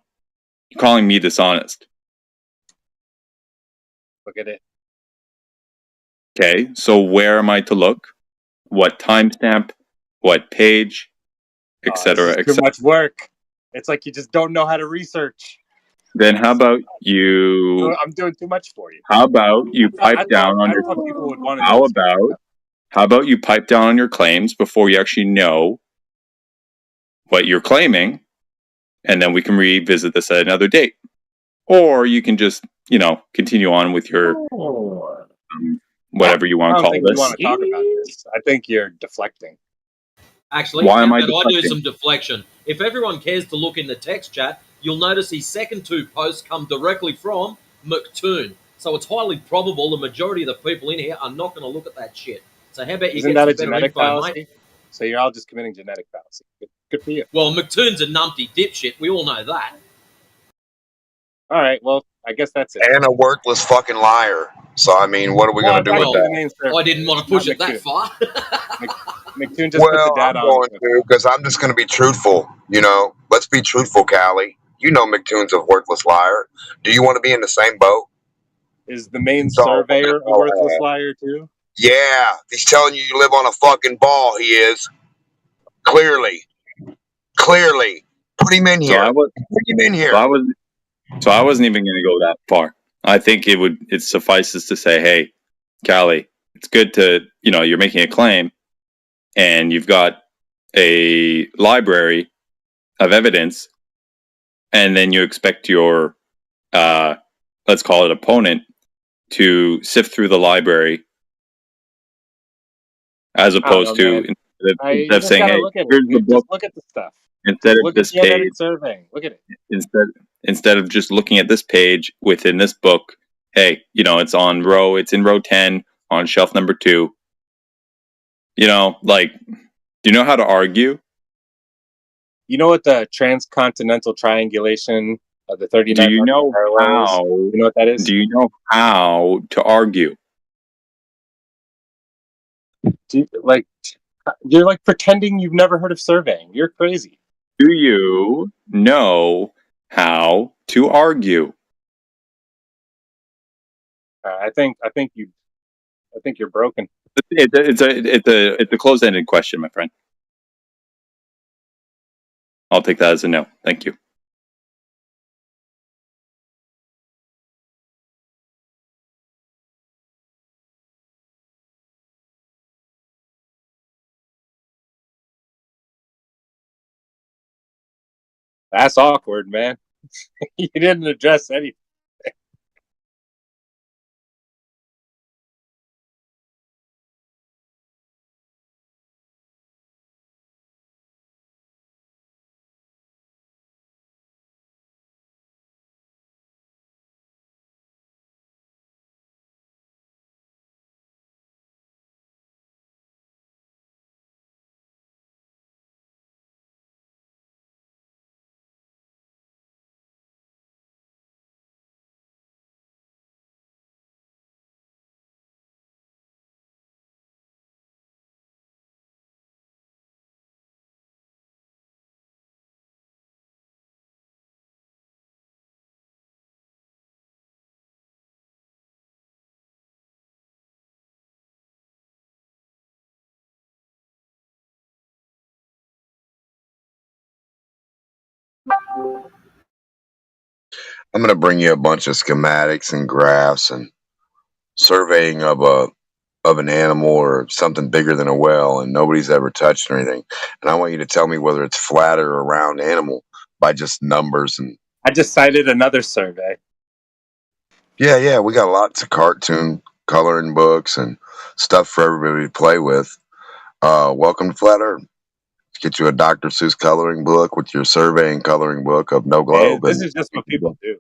you're calling me dishonest. Look at it. Okay, so where am I to look? What timestamp? What page? Etc. This is too much work. It's like you just don't know how to research. Then how about you? I'm doing too much for you. How about you pipe down on your? thought people would want to How know. about you pipe down on your claims before you actually know what you're claiming, and then we can revisit this at another date, or you can just continue on with your whatever you want to I don't call think this. you want to talk about this. I think you're deflecting. Actually, Why am I I do deflecting? some deflection. If everyone cares to look in the text chat, you'll notice his second two posts come directly from McToon. So it's highly probable the majority of the people in here are not going to look at that shit. So how about you Isn't get that some a better genetic info, fallacy? mate? So you're all just committing genetic fallacy. Good for you. Well, McToon's a numpty dipshit. We all know that. All right. Well, I guess that's it. And a worthless fucking liar. So I mean, what are we gonna do with that? I didn't want to push it that far. McToon just put the Well, I'm data on. going to because I'm just going to be truthful. Let's be truthful, Callie. You know McToon's a worthless liar. Do you want to be in the same boat? Is the main So, surveyor a worthless liar too? Yeah, he's telling you live on a fucking ball. He is. Clearly. Put him in here. Put him in here. So I wasn't even going to go that far. I think it suffices to say, hey, Callie, it's good to, you're making a claim and you've got a library of evidence, and then you expect your, let's call it opponent, to sift through the library as opposed to, instead of saying, hey, here's the book. Just look at the stuff. Instead of Look this at the genetic page, surveying. Look at it. instead of just looking at this page within this book, hey, it's in row 10 on shelf number 2. Do you know how to argue? You know what the transcontinental triangulation of the 39? Do you know how? You know what that is? Do you know how to argue? You're like pretending you've never heard of surveying. You're crazy. Do you know how to argue? I think you're broken. It's a closed-ended question, my friend. I'll take that as a no. Thank you. That's awkward, man. You didn't address anything. I'm going to bring you a bunch of schematics and graphs and surveying of of an animal or something bigger than a whale and nobody's ever touched or anything. And I want you to tell me whether it's flat or a round animal by just numbers. And I just cited another survey. yeah, we got lots of cartoon coloring books and stuff for everybody to play with. Welcome to Flat Earth. Let's get you a Dr. Seuss coloring book with your survey and coloring book of no globe. This is just what people do.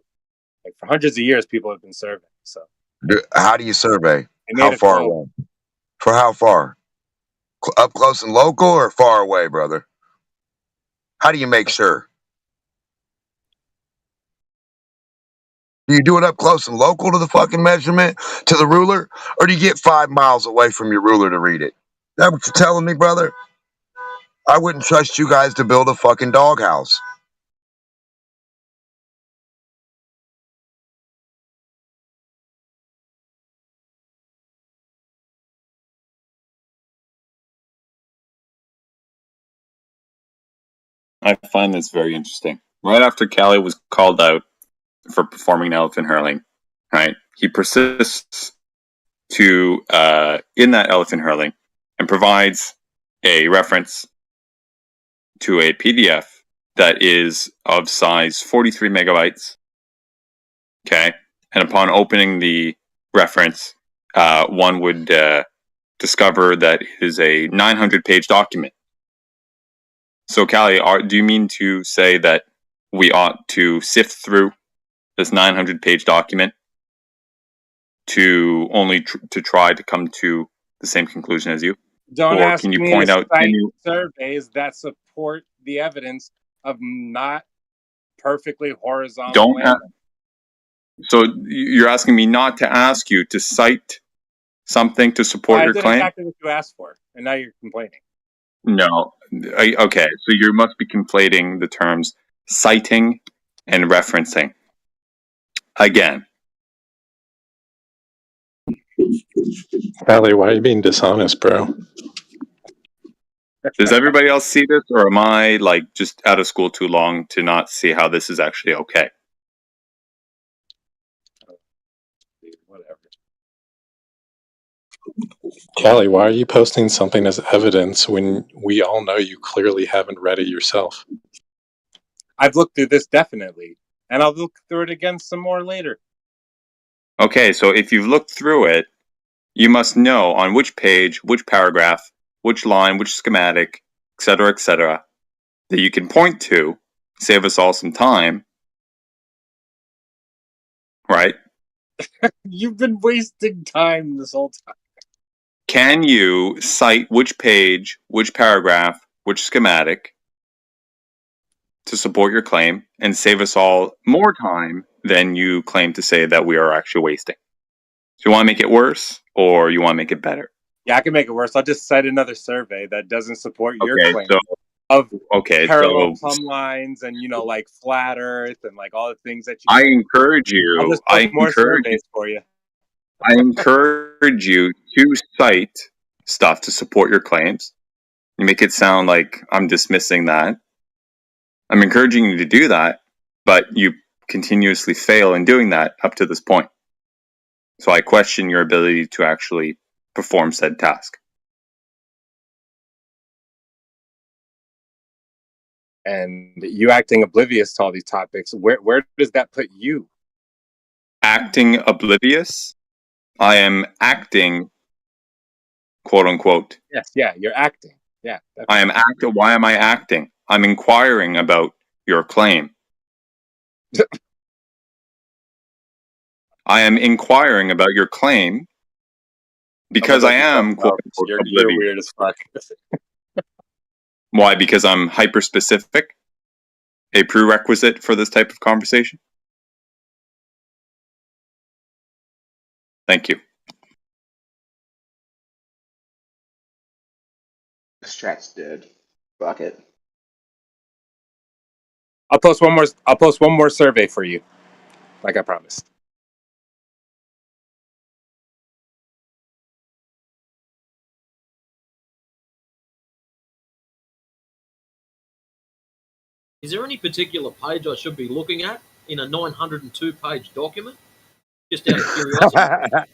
Like for hundreds of years, people have been surveying. So how do you survey? made How a far globe. away? For how far? Up close and local or far away, brother? How do you make sure? Do you do it up close and local to the fucking measurement, to the ruler? Or do you get 5 miles away from your ruler to read it? That what you're telling me, brother? I wouldn't trust you guys to build a fucking doghouse. I find this very interesting. Right after Callie was called out for performing elephant hurling, right? He persists to in that elephant hurling and provides a reference to a PDF that is of size 43 megabytes. Okay, and upon opening the reference, one would discover that it is a 900-page document. So, Callie, do you mean to say that we ought to sift through this 900-page document to only to try to come to the same conclusion as you? Don't or ask can you me point to out cite any? surveys that support the evidence of not perfectly horizontal. Don't. land. So you're asking me not to ask you to cite something to support I your did claim? exactly what you asked for, and now you're complaining. No. Okay, so you must be conflating the terms citing and referencing. Again. Allie, why are you being dishonest, bro? Does everybody else see this, or am I like just out of school too long to not see how this is actually okay? Whatever. Callie, why are you posting something as evidence when we all know you clearly haven't read it yourself? I've looked through this definitely, and I'll look through it again some more later. Okay, so if you've looked through it, you must know on which page, which paragraph, which line, which schematic, etc., that you can point to, save us all some time, right? You've been wasting time this whole time. Can you cite which page, which paragraph, which schematic to support your claim and save us all more time than you claim to say that we are actually wasting? So you want to make it worse or you want to make it better? Yeah, I can make it worse. I'll just cite another survey that doesn't support your Okay, claim so of okay, parallel so plumb lines and like flat Earth and like all the things that you. I encourage I'll you. just I post more encourage surveys for you. I encourage you to cite stuff to support your claims. You make it sound like I'm dismissing that. I'm encouraging you to do that, but you continuously fail in doing that up to this point. So I question your ability to actually perform said task. And you acting oblivious to all these topics, where does that put you? Acting oblivious? I am acting, quote unquote. Yes, yeah, you're acting. Yeah. I am acting. Why am I acting? I'm inquiring about your claim. I am inquiring about your claim because I am, quote unquote, You're oblivious. weird as fuck. Why? Because I'm hyper specific? A prerequisite for this type of conversation? Thank you. This chat's dead. Fuck it. I'll post one more survey for you, like I promised. Is there any particular page I should be looking at in a 902-page document? Just out of curiosity.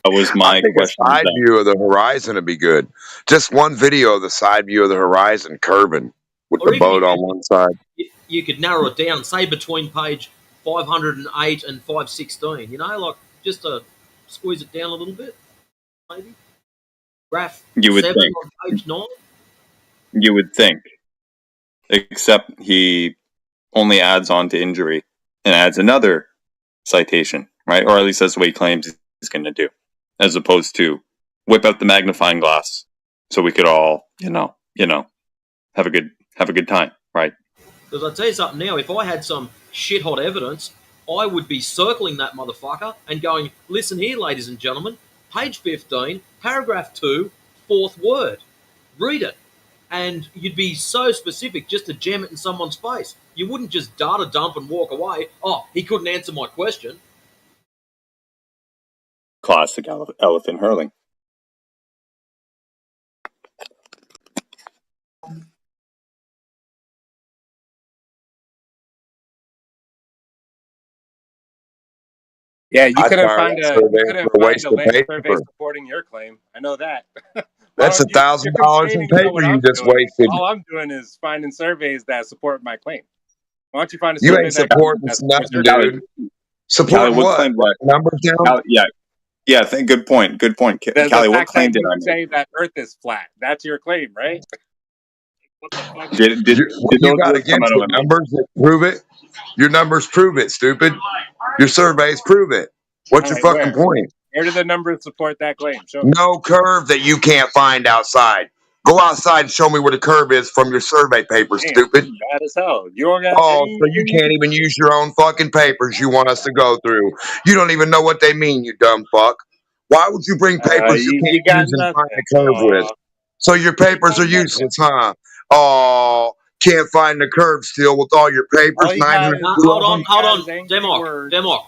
was I my think a question. side then. view of the horizon would be good. Just one video of the side view of the horizon curving with Or the even boat on one side. you could narrow it down, say between page 508 and 516. You know, like just to squeeze it down a little bit, maybe. Graph You would 7 think. on page 9. You would think. Except he only adds on to injury and adds another citation, right? Or at least that's what he claims he's going to do, as opposed to whip out the magnifying glass so we could all, you know, have a good time, right? Because I tell you something now, if I had some shit hot evidence, I would be circling that motherfucker and going, listen here, ladies and gentlemen, page 15, paragraph 2, 4th word. Read it. And you'd be so specific just to jam it in someone's face. You wouldn't just data dump and walk away. Oh, he couldn't answer my question. Classic elephant hurling. Yeah, you I'd couldn't fire find that a survey for a waste of land survey paper. supporting your claim. I know that. That's Well, $1,000 in complaining about what paper you I'm just doing. wasted. All I'm doing is finding surveys that support my claim. Why don't you find a You survey ain't that supporting supports your nothing, claim? dude. Supporting Callie, what? claim that? Numbers down? Yeah. Good point. The Callie, what fact claim that did you I make? say that Earth is flat. That's your claim, right? What the fuck? Did You those got words come against out of the my mouth? numbers that prove it? Your numbers prove it, stupid. Your surveys prove it. What's your All right, fucking where? point? Where do the numbers support that claim? Show me. No curve that you can't find outside. Go outside and show me where the curve is from your survey paper, Damn, stupid. you bad as hell. You don't got Oh, any. so you can't even use your own fucking papers you want us to go through. You don't even know what they mean, you dumb fuck. Why would you bring papers you You can't got use and find nothing. the curve with? So your papers are Got nothing. useless, huh? Oh, can't find the curve still with all your papers. All you got is- 900. Hold on. is angry words. Demok.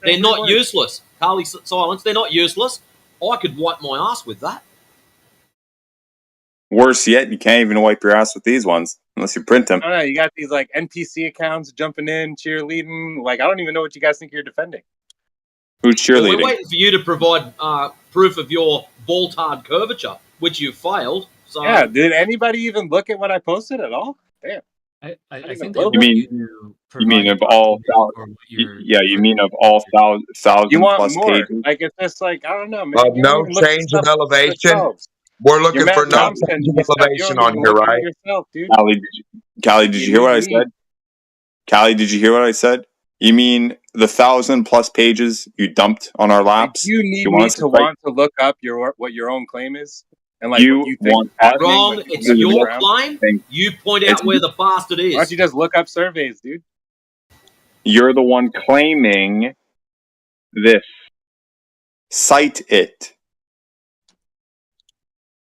They're Angry not words. useless. Carly, silence. They're not useless. I could wipe my ass with that. Worse yet, you can't even wipe your ass with these ones unless you print them. I don't know. You got these like NPC accounts jumping in, cheerleading. Like I don't even know what you guys think you're defending. Who's Well, cheerleading? we're waiting for you to provide proof of your vaultard curvature, which you failed. So Yeah, did anybody even look at what I posted at all? Damn. I think You You mean of all you mean of all thousand You want plus more? pages? Like it's just like I don't know, man. Of You no don't even look at change stuff of elevation. yourselves. We're looking You're for Matt no Thompson. change You of stuff- you elevation don't on even here, look at it right? yourself, dude. Callie, did you hear what I said? Callie, did you hear what I said? You mean the 1,000+ pages you dumped on our laps? You need want me us to fight? want to look up what your own claim is, and like You what you think want is happening wrong. when It's you look your around. claim. You point out where the bastard is. Why don't you just look up surveys, dude? You're the one claiming this. Cite it.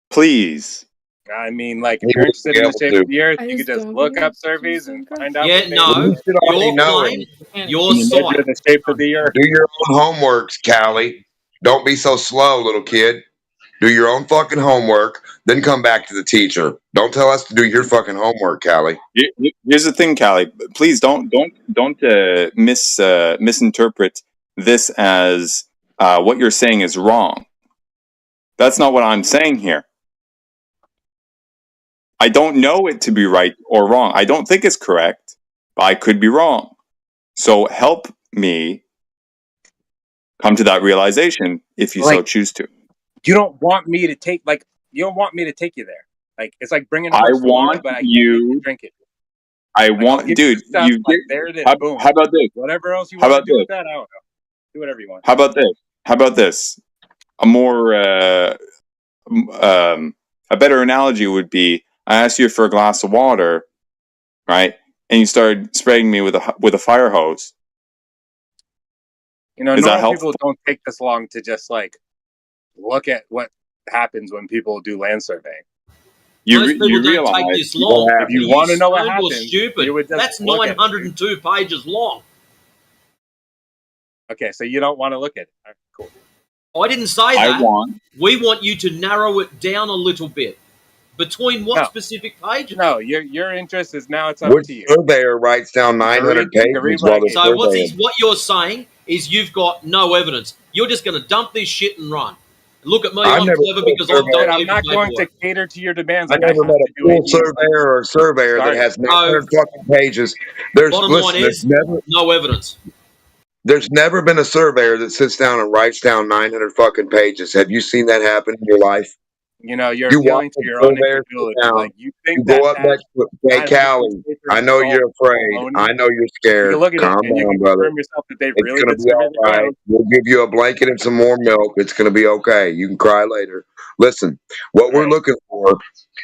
Please. I mean, like, if you're interested in the shape of the Earth, you could just look up surveys and find out. Yeah, what they no. You should already Your know claim, it. your measure site. the shape of the Earth. Do your own homeworks, Callie. Don't be so slow, little kid. Do your own fucking homework, then come back to the teacher. Don't tell us to do your fucking homework, Callie. Here's the thing, Callie. Please don't misinterpret this as what you're saying is wrong. That's not what I'm saying here. I don't know it to be right or wrong. I don't think it's correct, but I could be wrong. So help me come to that realization if you so choose to. You don't want me to take you there. Like it's like bringing a I horse to water, want but I can't you- make you drink it. I Like, I'll want, give you dude. the stuff, You like, there it is. Boom. How about this? Whatever else you How want about to do this? with that, I don't know. Do whatever you want. How about this? How about this? A more a better analogy would be: I asked you for a glass of water, right? And you started spraying me with a fire hose. You know, Is that normal helpful? people don't take this long to just like look at what happens when people do land surveying. Most people don't take this long. If you want to know what You're happens, stupid. you would just That's look at it. 902 pages long. Okay, so you don't want to look at it. All right, cool. I didn't say I that. want- We want you to narrow it down a little bit. Between what No. specific pages? No, your interest is now it's up Which to you. surveyor writes down 900 You can read pages what I while the gave So survey? what you're saying is you've got no evidence. You're just going to dump this shit and run. Look at me, I've I'm never clever met a because I surveyor. don't I'm need the not going to paperwork. cater to your demands I like I never have met to a do it. full surveyor or a surveyor that Sorry. has 900 fucking pages. Bottom line is, no evidence. There's never been a surveyor that sits down and writes down 900 fucking pages. Have you seen that happen in your life? You know, you're You watch appealing to a your own surveyor sit incredulity. down. Like you think You that go up next to hey 900 Callie. papers I is know all you're afraid. baloney. I know you're You scared. can look at Calm it and you down, can brother. confirm yourself that they It's really gonna did be survey all the right. ground. We'll give you a blanket and some more milk. It's gonna be okay. You can cry later. Listen, what we're looking for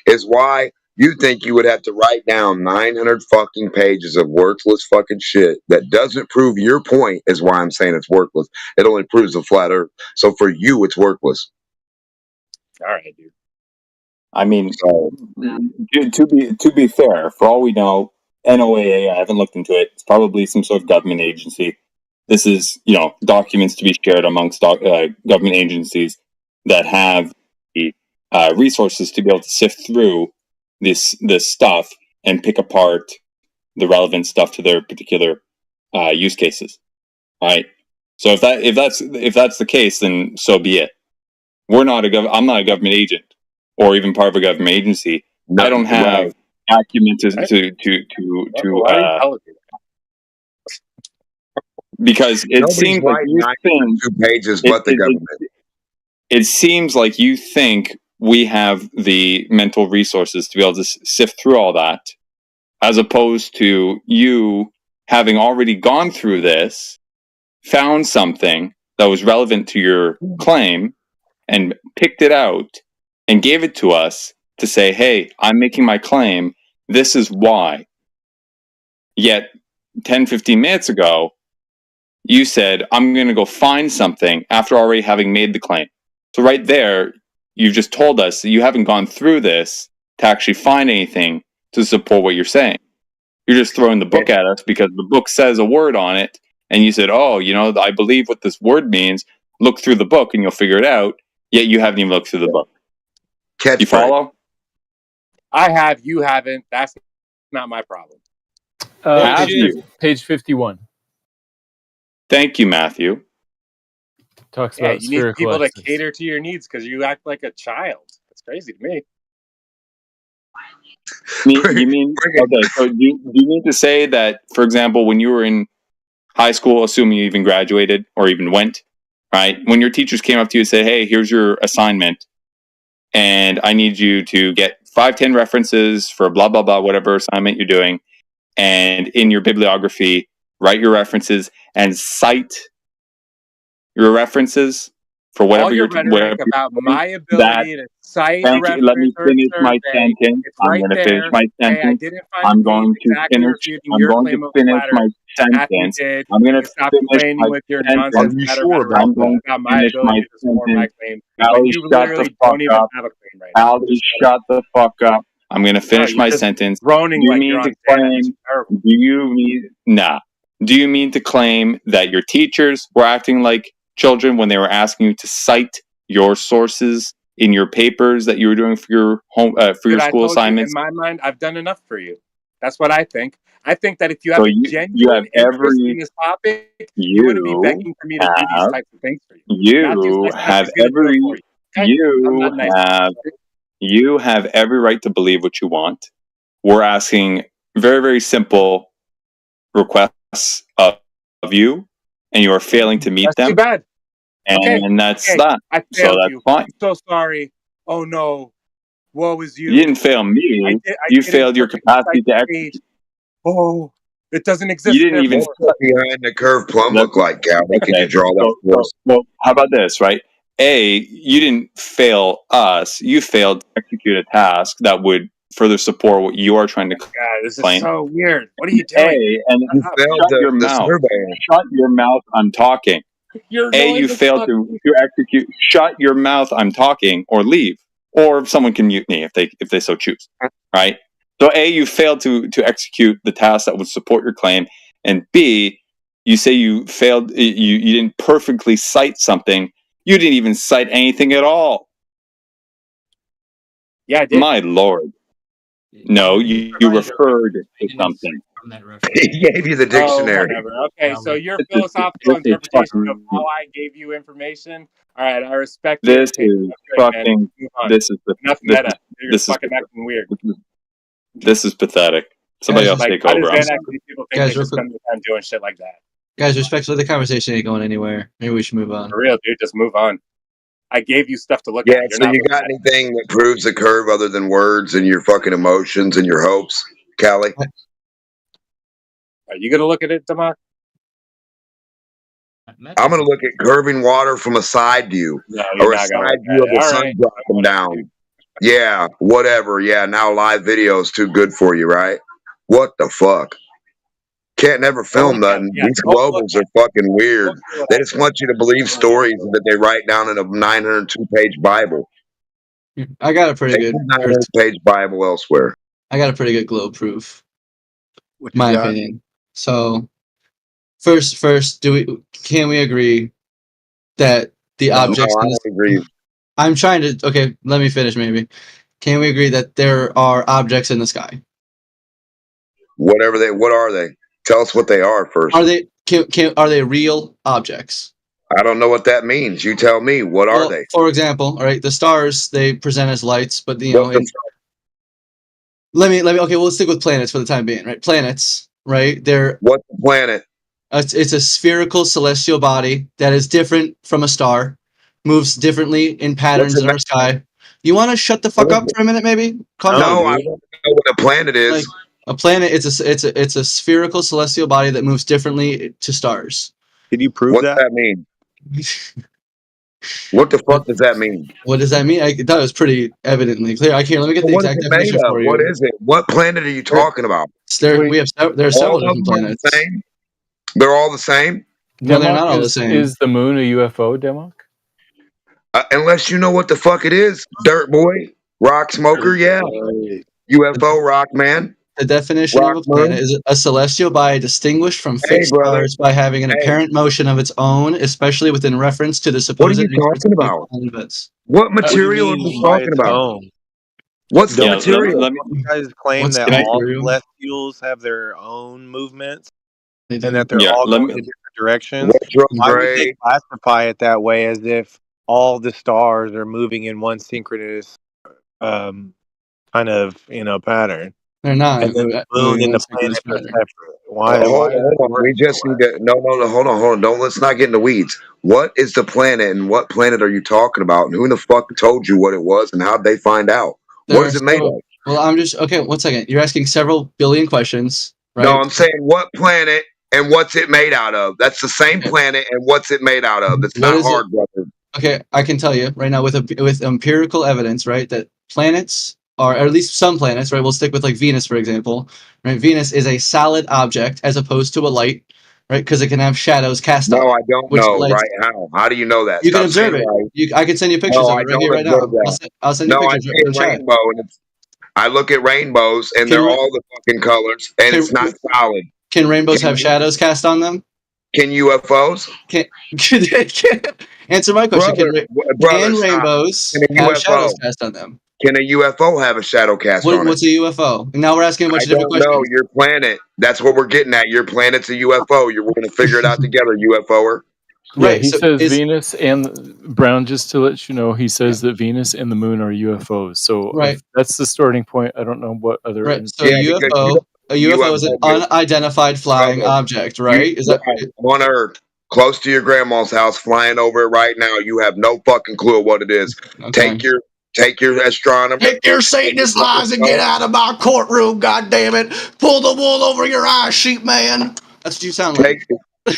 is why you think you would have to write down 900 fucking pages of worthless fucking shit that doesn't prove your point is why I'm saying it's worthless. It only proves the flat earth. So for you, it's worthless. All right, dude. I mean, to be fair, for all we know, NOAA, I haven't looked into it. It's probably some sort of government agency. This is, documents to be shared amongst government agencies that have the resources to be able to sift through this stuff and pick apart the relevant stuff to their particular use cases. Right. So if that's the case, then so be it. I'm not a government agent or even part of a government agency. I don't have acumen because it Nobody's seems like writing you 92 pages but the government. It seems like you think we have the mental resources to be able to sift through all that, as opposed to you having already gone through this, found something that was relevant to your claim, and picked it out and gave it to us to say, hey, I'm making my claim. This is why. Yet 10, 15 minutes ago, you said, I'm going to go find something after already having made the claim. So right there, you've just told us that you haven't gone through this to actually find anything to support what you're saying. You're just throwing the book at us because the book says a word on it. And you said, I believe what this word means. Look through the book and you'll figure it out. Yet you haven't even looked through the book. You follow? I have, you haven't. That's not my problem. Have you? Page 51. Thank you, Matthew. Talks Yeah, about you need spherical people to axis. cater to your needs because you act like a child. That's crazy to me. You mean okay? So do you mean to say that, for example, when you were in high school, assuming you even graduated or even went, right? When your teachers came up to you and said, "Hey, here's your assignment, and I need you to get 5-10 references for blah blah blah, whatever assignment you're doing, and in your bibliography, write your references and cite your references for whatever All your rhetoric about my ability to cite, reference, let me finish or my survey, sentence. it's I'm right going to there. finish my Hey, I sentence. didn't find I'm me going to exactly finish. refuting I'm your going claim to of finish flat my earth. Matthew sentence. did. I'm going You to stop finish complaining my with your sentence. nonsense meta rhetoric I'm going about to my finish my ability to support my sentence. claim when Ali, you shut the literally fuck don't even up. have a claim right now. Ali, shut the fuck up. I'm going to finish you're my just sentence. groaning Do you like mean you're on to Xanax. claim? Do you mean nah? Do you mean to claim that your teachers were acting like children when they were asking you to cite your sources in your papers that you were doing for your home for your I school told assignments? you, in my mind, I've done enough for you. That's what I think. I think that if you have So a you genuine have interest in this topic, you wouldn't be begging for me to do these types of things for you. Matthew's nice enough, he's gonna do it for you. Okay? I'm not nice. You have every right to believe what you want. We're asking very, very simple requests of you, and you are failing to meet them. Too bad. And that's okay. that. I So failed that's you. fine. I'm so sorry. Oh no. Woe is you. You didn't fail me. You failed your capacity to execute. Oh, it doesn't exist. You didn't even. What's that behind the curve plumb look like, Cal? Can you draw that for us? Well, how about this, right? A, you didn't fail us. You failed to execute a task that would further support what you are trying to God, this is claim. so weird. What are you doing? And You failed shut your mouth. Shut your mouth. I'm talking. You failed to execute. Shut your mouth. I'm talking. Or leave. Or someone can mute me if they so choose. Right. So you failed to execute the task that would support your claim, and B, you say you failed. You didn't perfectly cite something. You didn't even cite anything at all. Yeah, I did. My lord. No, you referred to something. from that reference. He gave you the Oh, dictionary. whatever. Okay, Yeah, so your This is philosophical this is interpretation of fucking how I gave you information. All right, I respect your this opinion. is That's great, man. fucking Move on. this is Enough this meta. is You're this is fucking acting weird. this is pathetic. Somebody else Like, take how does over. I'm Xanax sorry. these people think Guys, they real should quick. spend their time doing shit like that? Guys, respectfully, the conversation ain't going anywhere. Maybe we should move on. For real, dude, just move on. I gave you stuff to look Yeah, at. You're so not you looking got at it. anything that proves the curve other than words and your fucking emotions and your hopes, Callie? Are you gonna look at it, Damak? I'm gonna look at curving water from a side view No, you're or a not gonna side look view at of it. the All sun right. dropping down. Yeah, whatever. Yeah, now live video is too good for you, right? What the fuck? Can't never film nothing. Yeah, These don't look globals are fucking weird. what They I just want you to believe stories that they write down in a 902-page Bible. I got a pretty Take good. the 900-page Bible elsewhere. I got a pretty good globe proof. What you My got? opinion. So, first, can we agree that the No, objects? I in don't this, agree. I'm trying to. Okay, let me finish. Maybe. Can we agree that there are objects in the sky? What are they? Tell us what they are first. Are they? Are they real objects? I don't know what that means. You tell me. What are Well, they? for example, all right, the stars they present as lights, but What's the let me. Okay, we'll stick with planets for the time being, right? Planets, right? They're What's the planet? it's a spherical celestial body that is different from a star, moves differently in patterns in our sky. You want to shut the fuck up for a minute, maybe? Calm down. No, I want to know what a planet is. Like a planet, it's a spherical celestial body that moves differently to stars. Can you prove What's that mean? What the fuck does that mean? What does that mean? I thought it was pretty evidently clear. I can't. Let me get the What is exact it made definition of? for you. What is it? What planet are you talking about? There are several All of different them are planets. the same? They're all the same? No, they're not all the is, same. Is the moon a UFO, Demok? Unless you know what the fuck it is, dirt boy, rock smoker, yeah. UFO, rock man. The definition Rock of a planet moon. is a celestial body distinguished from Hey, fixed brother. stars by having an Hey. apparent motion of its own, especially within reference to the What are supposed you nature talking of about? events. What material are you talking about? What's the Yeah, material? let me You guys claim What's that the all material? celestials have their own movements They and do. that they're Yeah, all let going me in different directions. Retro Why would they gray. classify it that way as if all the stars are moving in one synchronous kind of pattern? They're not And then the moon moving in and one the synchronous planets are pattern. separate. Why Hold does it on. work We that just way? need to. No, hold on. Don't. Let's not get in the weeds. What is the planet and what planet are you talking about? And who the fuck told you what it was and how'd they find out? There What are is it made several. of? Well, I'm just okay. 1 second. You're asking several billion questions, No, right? I'm saying what planet and what's it made out of? That's the same planet and what's it made out of? It's What not is it? hard, brother. Okay, I can tell you right now with empirical evidence, right, that planets are, or at least some planets, right? We'll stick with like Venus, for example, right? Venus is a solid object as opposed to a light, right? Because it can have shadows cast No, on it, I don't which know. lights. Right? How? How do you know that? You can Stop observe saying it. right. I can send you pictures No, of I it right don't here, right observe now. that. I'll send you No, I pictures see for a the chat. rainbow and I look at rainbows and Can they're ra- all the fucking colors and can, it's not solid. can rainbows have shadows cast on them? Can UFOs? Can answer my question? Brother, Can stop. rainbows Can a have shadows UFO? cast on them? Can a UFO have a shadow cast on it? What's a UFO? And now we're asking a bunch I of different don't know. questions. Your planet. That's what we're getting at. Your planet's a UFO. We're going to figure it out together, UFOer. Yeah, Right. he So says is Venus and Brown. Just to let you know, he says that Venus and the moon are UFOs. So right. if that's the starting point, I don't know what other. Right. So Yeah, because a UFO is an unidentified flying object, right? Is that on Earth, close to your grandma's house, flying over it right now? You have no fucking clue what it is. Okay. Take your astronomer. Take your Satanist lies and get out of my courtroom, goddammit. Pull the wool over your eyes, sheep man. That's what you sound like.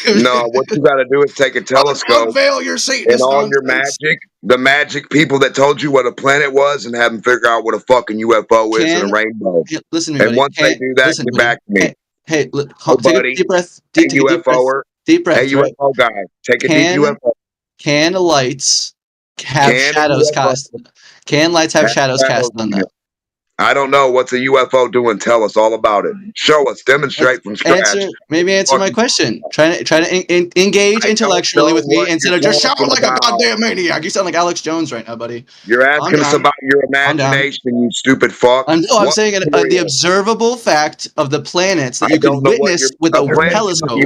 No, what you got to do is take a telescope Unveil your and Satanist all your nonsense. the magic people that told you what a planet was, and have them figure out what a fucking UFO is and a rainbow. Listen to me, And buddy. once they do that, get back to me. Hey, Oh, take a buddy. deep breath. Hey, Take a deep breath. UFOer. Deep breath. Hey, Right? UFO guy. Take a deep UFO. Can lights have Can shadows UFO cast? Can lights have have shadows cast shadows on on them? it? I don't know. What's a UFO doing? Tell us all about it. Show us. Demonstrate from scratch. Answer my question. Try to engage intellectually with me instead of just shouting like a goddamn maniac. You sound like Alex Jones right now, buddy. You're asking us about your imagination, you stupid fuck. I'm saying the observable fact of the planets that you could witness with a telescope.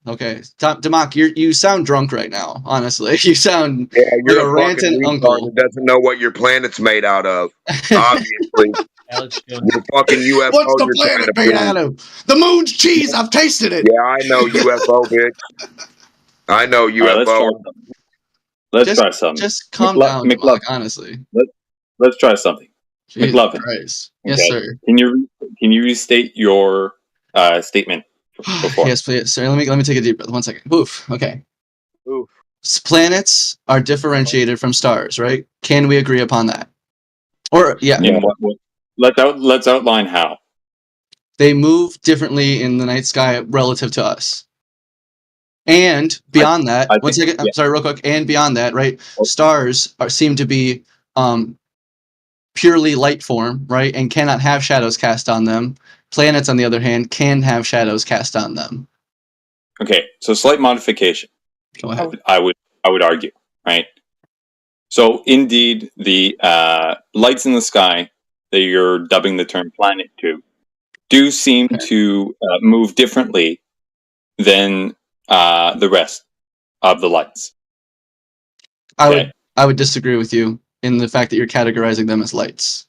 Okay, Democ, you sound drunk right now. Honestly, you sound you're like a ranting fucking uncle retard that doesn't know what your planet's made out of. Obviously, you're fucking UFO. What's the you're trying planet to made prove. out of? The moon's cheese. I've tasted it. Yeah, I know UFO, bitch. I know UFO. Let's try something. Just calm down, Democ, honestly. Let's try something. Jesus McLovin. Christ. Yes, sir. Can you restate your statement before? Yes, please. Sorry, let me take a deep breath. 1 second. Oof. Okay. Oof. Planets are differentiated from stars, right? Can we agree upon that? Or Let's outline how. They move differently in the night sky relative to us. And beyond that, one second, I'm sorry, real quick. And beyond that, right? Stars seem to be purely light form, right? And cannot have shadows cast on them. Planets, on the other hand, can have shadows cast on them. Okay, so slight modification. Go ahead. I would argue, right? So indeed, the lights in the sky that you're dubbing the term planet to do seem to move differently than the rest of the lights. I would disagree with you in the fact that you're categorizing them as lights.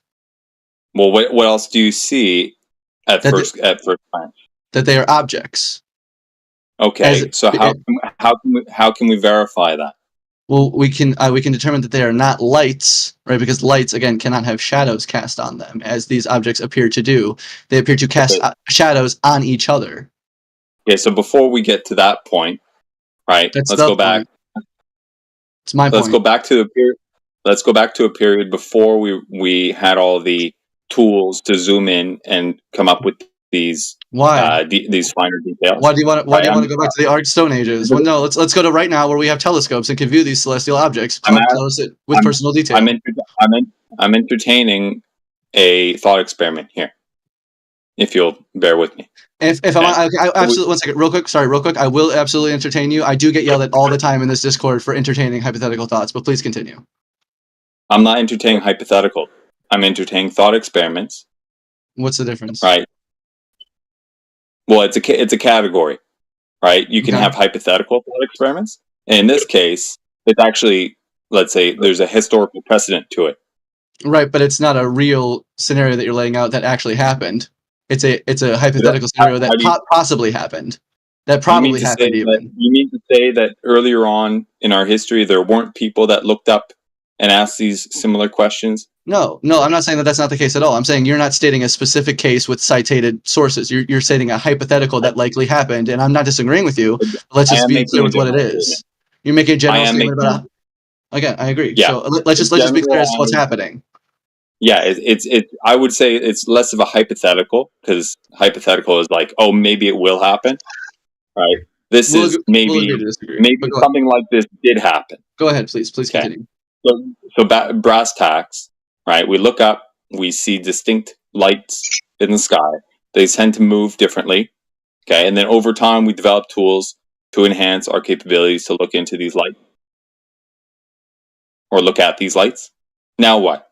Well, what else do you see at first glance? That they are objects. Okay, so how can we verify that? Well, we can determine that they are not lights, right? Because lights, again, cannot have shadows cast on them, as these objects appear to do. They appear to cast shadows on each other. Okay, so before we get to that point, right? Let's go back. It's my point. Let's go back to the period. Let's go back to a period before we had all the tools to zoom in and come up with these these finer details. Why do you want to go back to the Arc Stone Ages? Well, no, let's go to right now where we have telescopes and can view these celestial objects close it with personal detail. I'm entertaining a thought experiment here. If you'll bear with me. I absolutely 1 second, real quick. I will absolutely entertain you. I do get yelled at all the time in this Discord for entertaining hypothetical thoughts, but please continue. I'm not entertaining hypothetical. I'm entertaining thought experiments. What's the difference? Right. Well, it's a category, right? You can have hypothetical thought experiments. And in this case, it's actually, let's say, there's a historical precedent to it. Right, but it's not a real scenario that you're laying out that actually happened. It's a hypothetical scenario that possibly happened. That probably happened even. You mean to say that earlier on in our history, there weren't people that looked up and asked these similar questions? No, I'm not saying that that's not the case at all. I'm saying you're not stating a specific case with cited sources. You're stating a hypothetical that likely happened, and I'm not disagreeing with you. Let's just be clear with what it is. You're making a general statement about. Again, I agree. Yeah. So let's just be clear as to what's happening. Yeah, it's I would say it's less of a hypothetical, because hypothetical is like, oh, maybe it will happen, right? This is maybe something like this did happen. Go ahead, please continue. So brass tacks, right? We look up, we see distinct lights in the sky. They tend to move differently, okay? And then over time, we develop tools to enhance our capabilities to look into these lights or look at these lights. Now what?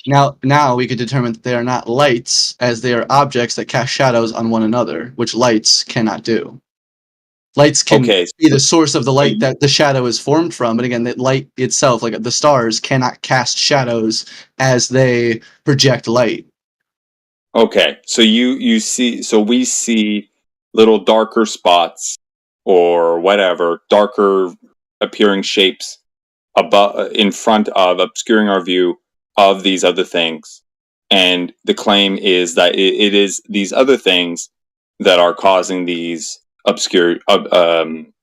Now we could determine that they are not lights, as they are objects that cast shadows on one another, which lights cannot do. Lights can be the source of the light that the shadow is formed from, but again, the light itself, like the stars, cannot cast shadows as they project light. Okay, so we see little darker spots or whatever, darker appearing shapes above, in front of, obscuring our view of these other things, and the claim is that it is these other things that are causing these obscure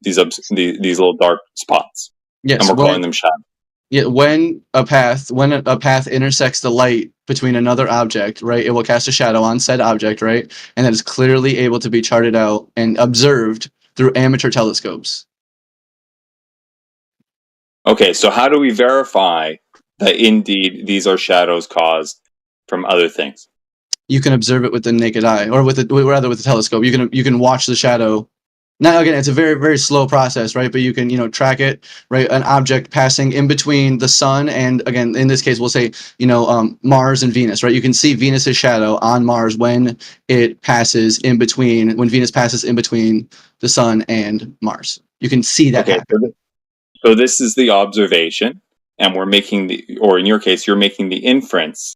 these little dark spots. Yes, and we're calling them shadows. Yeah, when a path intersects the light between another object, right, it will cast a shadow on said object, right, and that is clearly able to be charted out and observed through amateur telescopes. Okay, so how do we verify that indeed these are shadows caused from other things? You can observe it with the naked eye, or with the telescope. You can watch the shadow. Now again, it's a very, very slow process, right? But you can, track it, right? An object passing in between the sun and, again, in this case, we'll say, Mars and Venus, right? You can see Venus's shadow on Mars when Venus passes in between the sun and Mars. You can see that happen. So this is the observation, and we're making or in your case, you're making the inference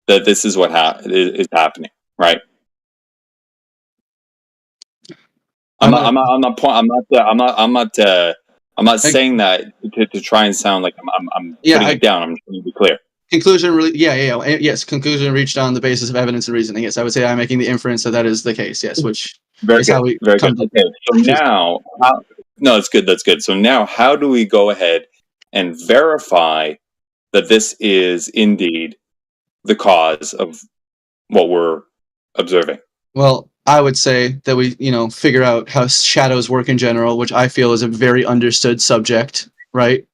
that this is what is happening, right? I'm not saying that to try and sound like I'm putting it down. I'm trying to be clear. Conclusion, really, yes. Conclusion reached on the basis of evidence and reasoning. Yes, I would say I'm making the inference that is the case. Yes, which is how we very good. Okay, so now, that's good. That's good. So now, how do we go ahead and verify that this is indeed the cause of what we're observing? Well, I would say that we, figure out how shadows work in general, which I feel is a very understood subject, right?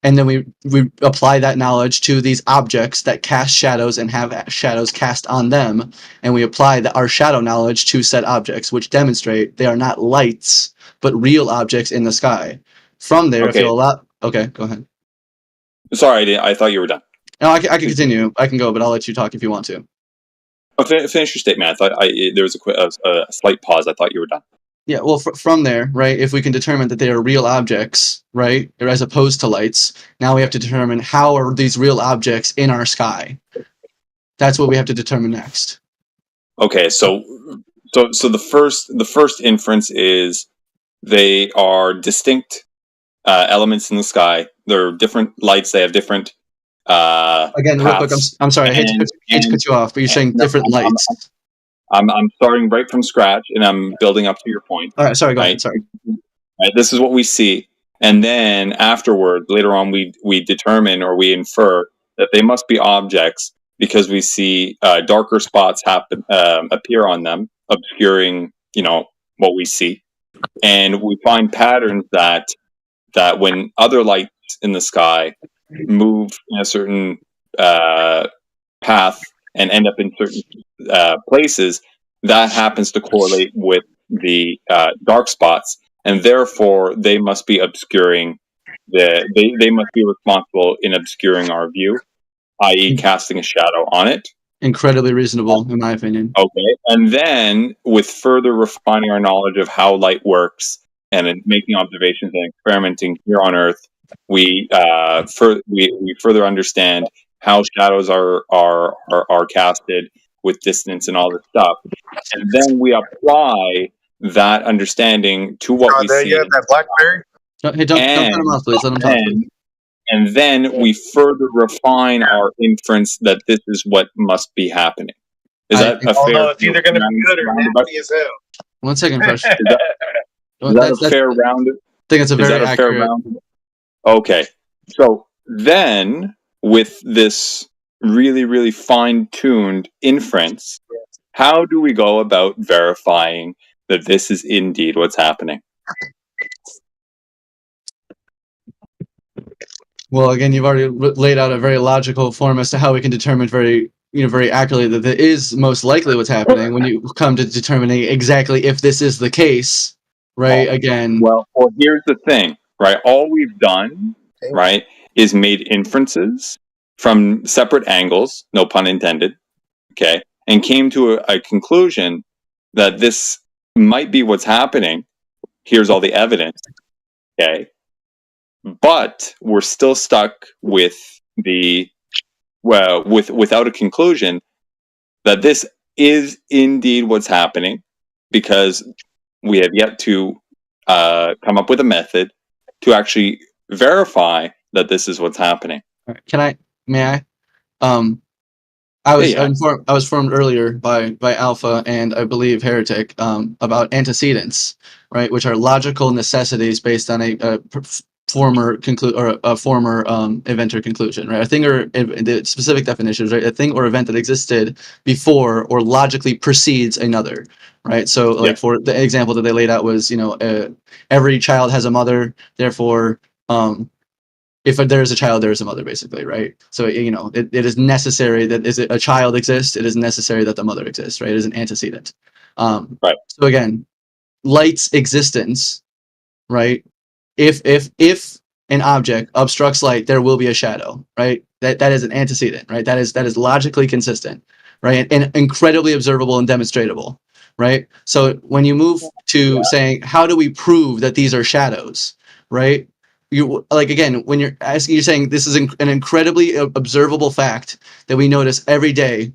And then we apply that knowledge to these objects that cast shadows and have shadows cast on them, and we apply our shadow knowledge to said objects, which demonstrate they are not lights, but real objects in the sky. From there, I feel a lot. Okay, go ahead. Sorry, I thought you were done. No, I can continue. I can go, but I'll let you talk if you want to. Oh, finish your statement. I thought there was a slight pause. I thought you were done. Yeah, well, from there, right, if we can determine that they are real objects, right, as opposed to lights, now we have to determine how are these real objects in our sky. That's what we have to determine next. Okay, so the first inference is they are distinct elements in the sky. They're different lights. They have different again, real quick, I'm sorry, I hate to cut you off, but you're saying different lights. I'm starting right from scratch, and I'm building up to your point. All right, sorry, go ahead. Sorry. Right, this is what we see, and then afterward, later on, we determine or we infer that they must be objects because we see darker spots appear on them, obscuring what we see, and we find patterns that when other lights in the sky move in a certain path and end up in certain places, that happens to correlate with the dark spots, and therefore they must be obscuring they must be responsible in obscuring our view, i.e. casting a shadow on it. Incredibly reasonable, in my opinion. Okay, and then with further refining our knowledge of how light works and in making observations and experimenting here on Earth, we further understand how shadows are casted with distance and all this stuff, and then we apply that understanding to what we see. You have that BlackBerry? Hey, don't cut him off, please. Let him talk. And then we further refine our inference that this is what must be happening. Is that a fair? It's either going to be good or nasty as hell. 1 second, Fresh. Is that a fair round? I think it's a very accurate. Fair round? Okay, so then with this really, really fine-tuned inference, how do we go about verifying that this is indeed what's happening? Well, again, you've already laid out a very logical form as to how we can determine very accurately that it is most likely what's happening when you come to determining exactly if this is the case, right? Well, here's the thing, right? All we've done, right, is made inferences from separate angles, no pun intended, okay, and came to a conclusion that this might be what's happening. Here's all the evidence, okay? But we're still stuck with without a conclusion that this is indeed what's happening, because we have yet to come up with a method to actually verify that this is what's happening. May I? I was informed earlier by Alpha and I believe Heretic about antecedents, right, which are logical necessities based on a former event or conclusion, right? A thing or the specific definitions, right? A thing or event that existed before or logically precedes another, right? So, for the example that they laid out was, every child has a mother, therefore, if there is a child, there is a mother, basically, right? So it is necessary that a child exists. It is necessary that the mother exists, right? It is an antecedent. Right. So again, light's existence, right? If an object obstructs light, there will be a shadow, right? That is an antecedent, right? That is logically consistent, right? And incredibly observable and demonstrable, right? So when you move to saying, how do we prove that these are shadows, right? You like, again, when you're asking, you're saying this is an incredibly observable fact that we notice every day,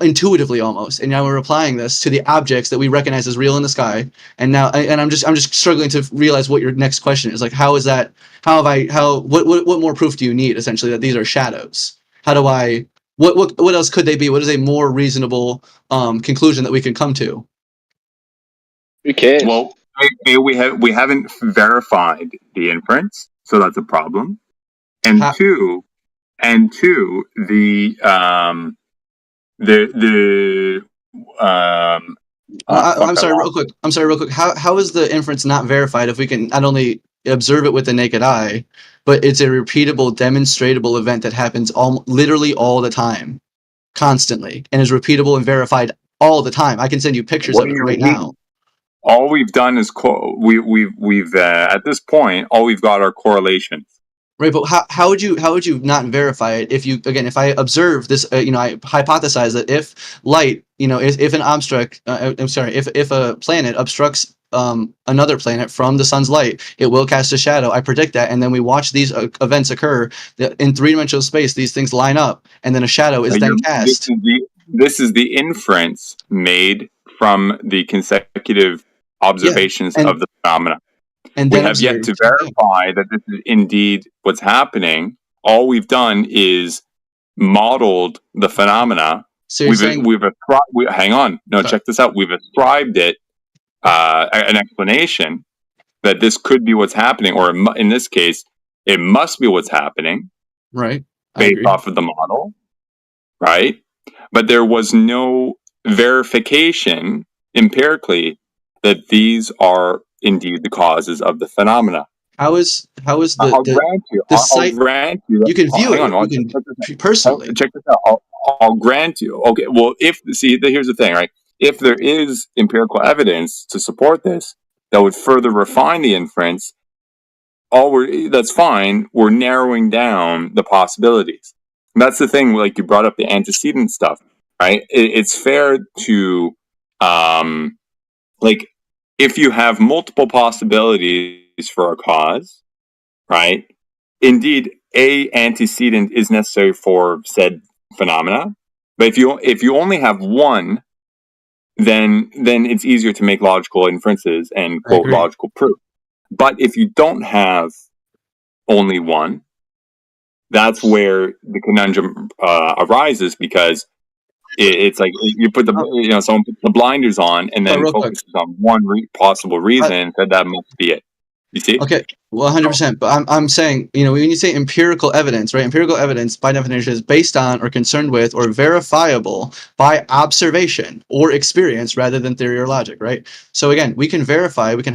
intuitively almost, and now we're applying this to the objects that we recognize as real in the sky. And now, and I'm just struggling to realize what your next question is. Like, how is that? What more proof do you need, essentially, that these are shadows? How do I? What else could they be? What is a more reasonable conclusion that we can come to? Who cares? Well, we haven't verified the inference, so that's a problem. And two, the I'm sorry, real quick. How is the inference not verified if we can not only observe it with the naked eye, but it's a repeatable, demonstratable event that happens literally all the time, constantly, and is repeatable and verified all the time? I can send you pictures of it right now. All we've done is we've at this point all we've got are correlations. Right, but how would you not verify it if if I observe this, I hypothesize that if light, if a planet obstructs another planet from the sun's light, it will cast a shadow. I predict that, and then we watch these events occur in three-dimensional space. These things line up, and then a shadow is then cast. This is the inference made from the consecutive observations of the phenomena. And we have yet to verify that this is indeed what's happening. All we've done is modeled the phenomena. So hang on. No, check this out. We've ascribed it an explanation that this could be what's happening, or in this case, it must be what's happening. Right. Based off of the model. Right. But there was no verification empirically that these are indeed the causes of the phenomena. How is I'll grant you. site? I'll grant you. You can view it. You can personally. Check this out. I'll grant you. Okay. Well, here's the thing, right? If there is empirical evidence to support this that would further refine the inference, that's fine. We're narrowing down the possibilities. And that's the thing. Like you brought up the antecedent stuff, right? It's fair to, if you have multiple possibilities for a cause, right? Indeed, a antecedent is necessary for said phenomena. But if you only have one, then it's easier to make logical inferences and quote logical proof. But if you don't have only one, that's where the conundrum arises, because it's like you put someone puts the blinders on and then focuses on one possible reason and said that must be it. You see? Okay, well, 100%. But I'm saying, when you say empirical evidence, right? Empirical evidence, by definition, is based on or concerned with or verifiable by observation or experience rather than theory or logic, right? So again, we can verify, we can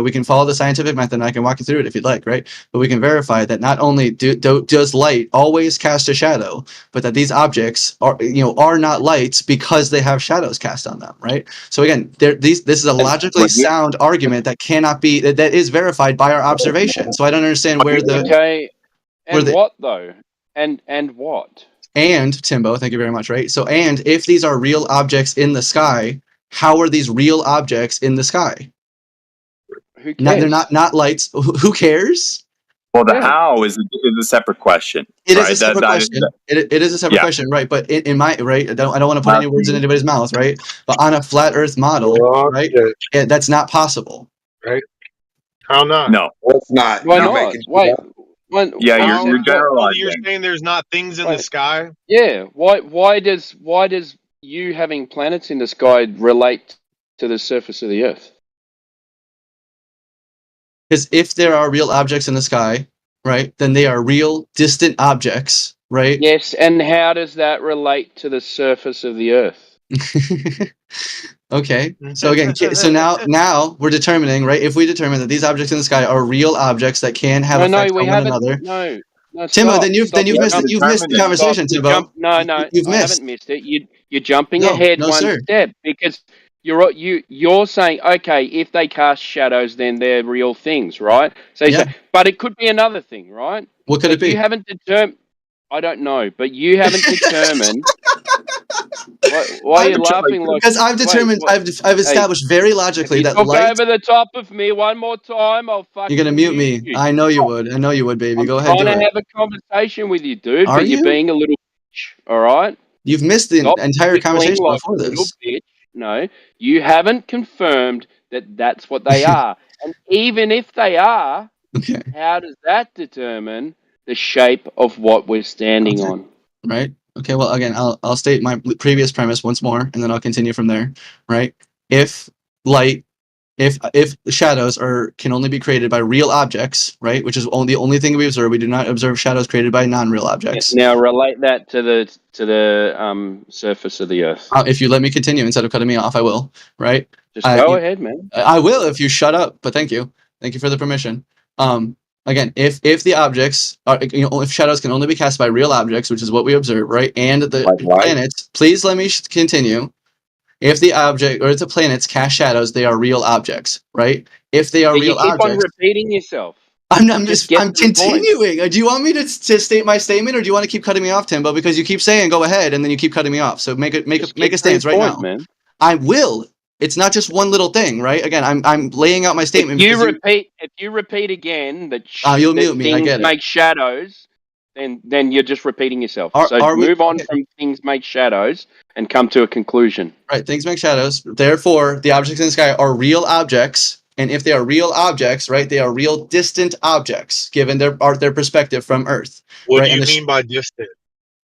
we can follow the scientific method, and I can walk you through it if you'd like, right? But we can verify that not only does light always cast a shadow, but that these objects are not lights because they have shadows cast on them, right? So again, this is a logically sound argument that cannot be that is verified by our observation. So I don't understand where the what though? And what? And Timbo, thank you very much. Right. So and if these are real objects in the sky, how are these real objects in the sky? Who cares? They're not lights. Who cares? Well, the how is a separate question. It is a separate question. It is a separate question, right? But in my right, I don't want to put any words in anybody's mouth, right? But on a flat Earth model, right, that's not possible, right? How not? No, it's not. Why not? Wait. You're generalizing. You're saying there's not things in the sky? Yeah. Why does you having planets in the sky relate to the surface of the Earth? Because if there are real objects in the sky, right, then they are real distant objects, right? Yes, and how does that relate to the surface of the Earth? Okay. So again, so now we're determining, right? If we determine that these objects in the sky are real objects that can have No, effects we on one haven't. another. No, Timbo, stop. then you've Stop. missed it. You've missed the conversation, Stop. Timbo. No, You've I missed. haven't missed it. You're jumping No, ahead no, one sir. step because you're saying, okay, if they cast shadows, then they're real things, right? So you Yeah. say, but it could be another thing, right? What could So it be? You haven't determined. I don't know, but you haven't determined. Why are you laughing like? Because I've determined, I've established very logically if you that talk light. over the top of me one more time, I'll fucking You're gonna mute me. you. I know you would. I know you would, baby. I'm Go ahead, do trying to it. have a conversation with you, dude, Are but you're you? being a little bitch, all right? You've missed the Stop entire wiggling conversation like before a little this. bitch. No, you haven't confirmed that that's what they are. And even if they are, Okay. how does that determine the shape of what we're standing on? Right. Okay. Well, again, I'll state my previous premise once more, and then I'll continue from there. Right. If light, if shadows can only be created by real objects, right, which is the only thing we observe. We do not observe shadows created by non-real objects. Now relate that to the surface of the Earth. If you let me continue instead of cutting me off, I will. Right. Just go ahead, man. I will if you shut up. But thank you for the permission. Again, if the objects are, if shadows can only be cast by real objects, which is what we observe, right, and the planets, please let me continue. If the object or if the planets cast shadows, they are real objects, right? If they are real you keep on objects, repeating yourself. I'm Get continuing. Do you want me to state my statement, or do you want to keep cutting me off, Timbo? Because you keep saying go ahead, and then you keep cutting me off. So make a stance right now. Man. I will. It's not just one little thing, right? Again, I'm laying out my statement. If you repeat again that, you'll that mute me. I things get it. make shadows, then you're just repeating yourself. So Are we- move on from things make shadows and come to a conclusion. Right, things make shadows. Therefore, the objects in the sky are real objects, and if they are real objects, right, they are real distant objects given their perspective from Earth. What right? do you mean by distant?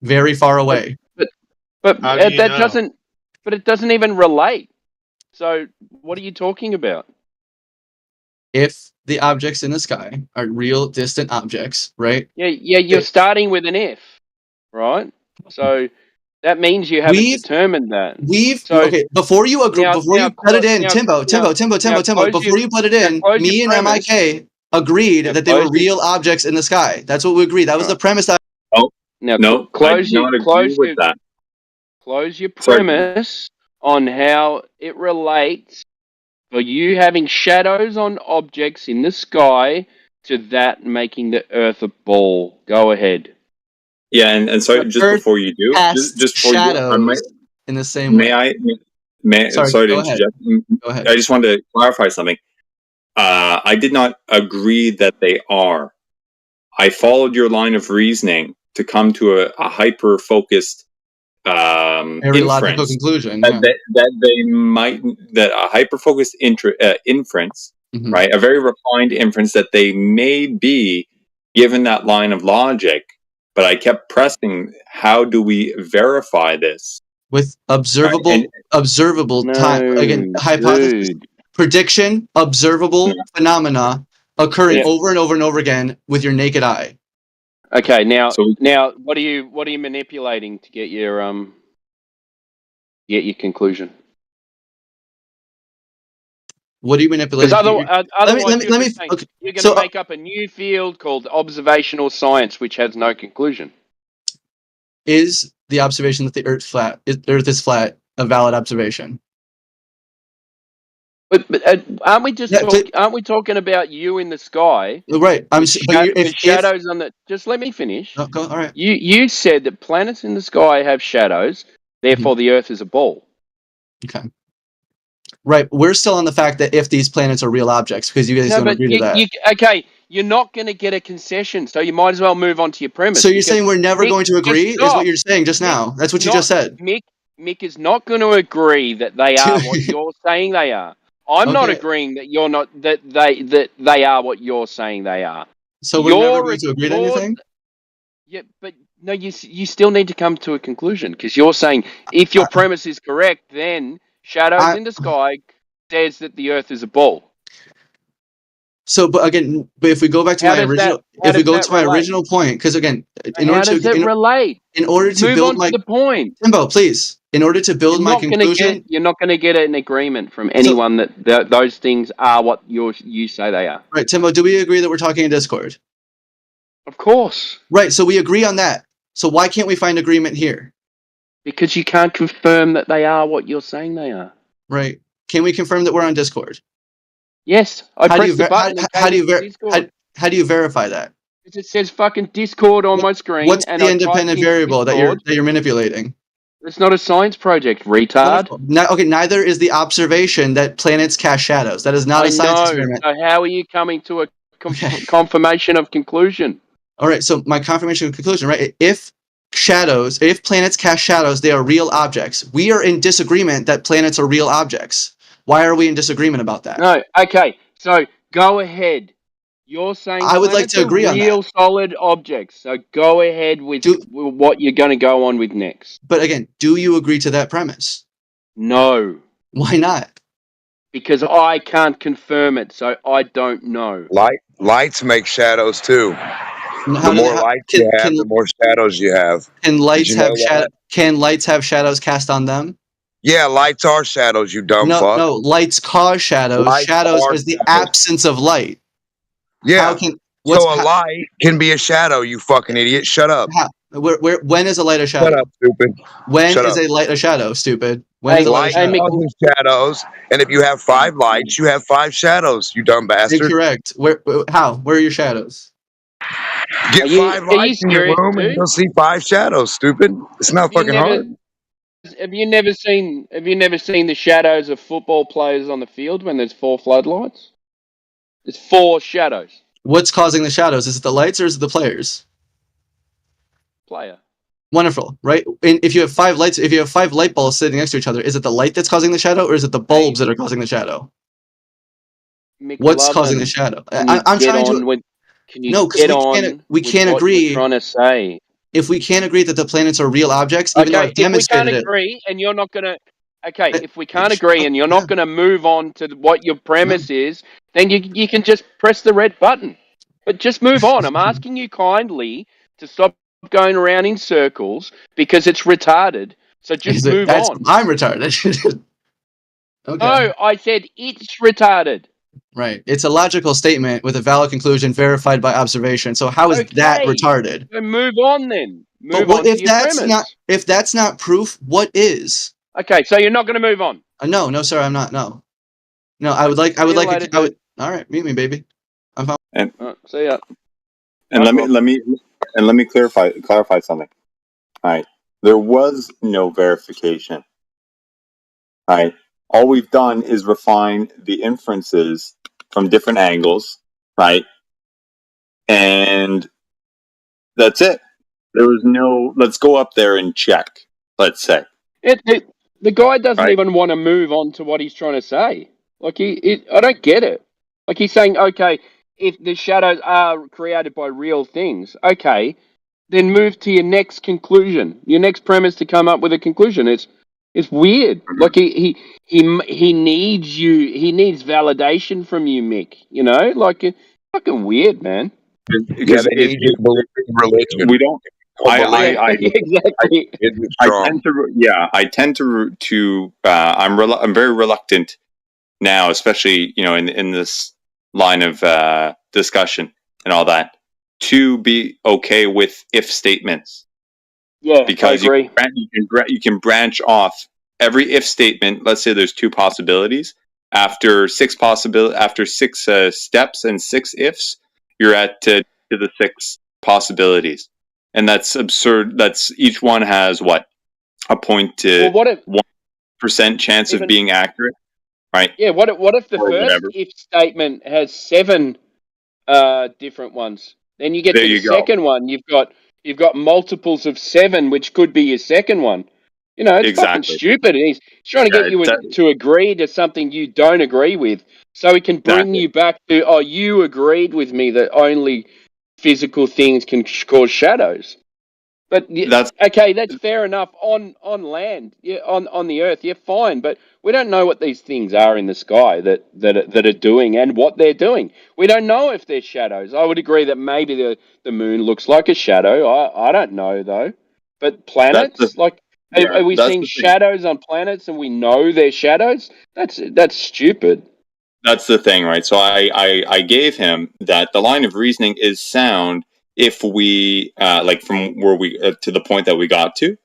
Very far away. But How do you that know? doesn't. But it doesn't even relate. So what are you talking about? If the objects in the sky are real distant objects, right? Yeah. You're starting with an if, right? So that means you haven't determined that. Okay. Before you agree, before you put it in, Timbo. Before you put it in, me and MIK agreed that they were real objects in the sky. That's what we agreed. That was the premise. Close your Sorry. premise on how it relates for you having shadows on objects in the sky to that making the Earth a ball. Go ahead. Yeah, and sorry, just before you do, just before shadows in the same way. Sorry to go ahead. interject. Go ahead. I just wanted to clarify something. I did not agree that they are. I followed your line of reasoning to come to a hyper-focused Very logical inference conclusion. that a hyper-focused inference, Mhm. right? A very refined inference that they may be given that line of logic. But I kept pressing, how do we verify this? With observable time. Again, hypothesis, prediction, observable phenomena occurring over and over and over again with your naked eye. Okay, now what are you manipulating to get your conclusion? What are you manipulating? Because otherwise let me okay. You're going to make up a new field called observational science, which has no conclusion. Is the observation that the Earth is flat a valid observation? But aren't we aren't we talking about you in the sky? Right. Shadows on the. Just let me finish. All right. You said that planets in the sky have shadows, therefore the Earth is a ball. Okay. Right. We're still on the fact that if these planets are real objects, because you guys don't agree to that. Okay, you're not going to get a concession, so you might as well move on to your premise. So you're saying we're never going to agree? Is what you're saying just now? That's what you just said. Mick is not going to agree that they are what you're saying they are. I'm not agreeing that you're not that they are what you're saying they are. So we're never going to agree to anything? Yeah, but no, you still need to come to a conclusion because you're saying if your premise is correct, then shadows in the sky says that the Earth is a ball. So, but if we go back to my original point, because again, in order to relate? In order to move build on my to the point, Timbo, please. in order to build my conclusion. You're not going to get an agreement from anyone that those things are what you say they are. Right, Timbo, do we agree that we're talking in Discord? Of course. Right, so we agree on that. So why can't we find agreement here? Because you can't confirm that they are what you're saying they are. Right. Can we confirm that we're on Discord? Yes. I pressed the button. How do you verify that? It says fucking Discord on my screen. What's and the I independent typed in variable that Discord. you're manipulating? It's not a science project, retard. Okay, neither is the observation that planets cast shadows. That is not a science experiment. So how are you coming to a confirmation of conclusion? All right, so my confirmation of conclusion, right? If planets cast shadows, they are real objects. We are in disagreement that planets are real objects. Why are we in disagreement about that? No, okay. So go ahead. You're saying I would like to agree on that. Real solid objects. So go ahead with what you're going to go on with next. But again, do you agree to that premise? No. Why not? Because I can't confirm it, so I don't know. Lights make shadows too. The more lights you have, the more shadows you have. Can lights have shadows cast on them? Yeah, lights are shadows, you dumb fuck. No, lights cause shadows. Shadows is the absence of light. Yeah. So a light can be a shadow, you fucking idiot. Shut up. When is a light a shadow? Shut up, stupid. When is a light a shadow, stupid? When is a light a shadow? Causes shadows, and if you have 5 lights, you have 5 shadows, you dumb bastard. Incorrect. How? Where are your shadows? Get 5 lights in your room and you'll see 5 shadows, stupid. It's not fucking hard. Have you never seen the shadows of football players on the field when there's 4 floodlights? There's 4 shadows. What's causing the shadows? Is it the lights or is it the players? Player. Wonderful, right? And if you have 5 lights, if you have 5 light bulbs sitting next to each other, is it the light that's causing the shadow or is it the bulbs that are causing the shadow? What's causing the shadow? I'm trying to. We can't agree. Trying to say. If we can't agree that the planets are real objects, even though I've demonstrated it. If we can't agree, and you're not gonna. Okay, if we can't agree, and you're not gonna move on to what your premise is, then you can just press the red button. But just move on. I'm asking you kindly to stop going around in circles because it's retarded. So just move on. I'm retarded. Okay. No, I said it's retarded. Right. It's a logical statement with a valid conclusion verified by observation. So how is that retarded? Then move on then. If that's not proof, what is? Okay, so you're not going to move on. No, sir, I'm not. No, I would like. All right, meet me, baby. I'm fine. And see ya. And let me clarify something. All right, there was no verification. All right, all we've done is refine the inferences from different angles, right? And that's it. There was no. Let's go up there and check. Let's say. The guy doesn't even want to move on to what he's trying to say. Like I don't get it. Like he's saying, okay, if the shadows are created by real things, okay, then move to your next conclusion, your next premise to come up with a conclusion. It's weird. Like he needs you. He needs validation from you, Mick. You know, like it's fucking weird, man. Because they need you to believe in religion. We don't. Exactly. I tend to. I'm very reluctant now, especially in this line of discussion and all that, to be okay with if statements. Yeah, because I agree. You can branch off every if statement. Let's say there's 2 possibilities. After 6 steps and 6 ifs, you're at to the 6 possibilities. And that's absurd. That's each one has what? A 1% chance of being accurate, right? Yeah. What if the first if statement has 7 different ones? Then you get to the second one. You've got multiples of 7, which could be your second one. You know, it's fucking stupid. And he's trying to get you to agree to something you don't agree with, so he can bring you back to you agreed with me that only physical things can cause shadows. But that's fair enough on land, on the earth, fine. But we don't know what these things are in the sky that are doing and what they're doing. We don't know if they're shadows. I would agree that maybe the moon looks like a shadow. I don't know though. But planets, Are we seeing shadows on planets and we know they're shadows? That's stupid. That's the thing, right? So I gave him that the line of reasoning is sound if we like from where we to the point that we got to,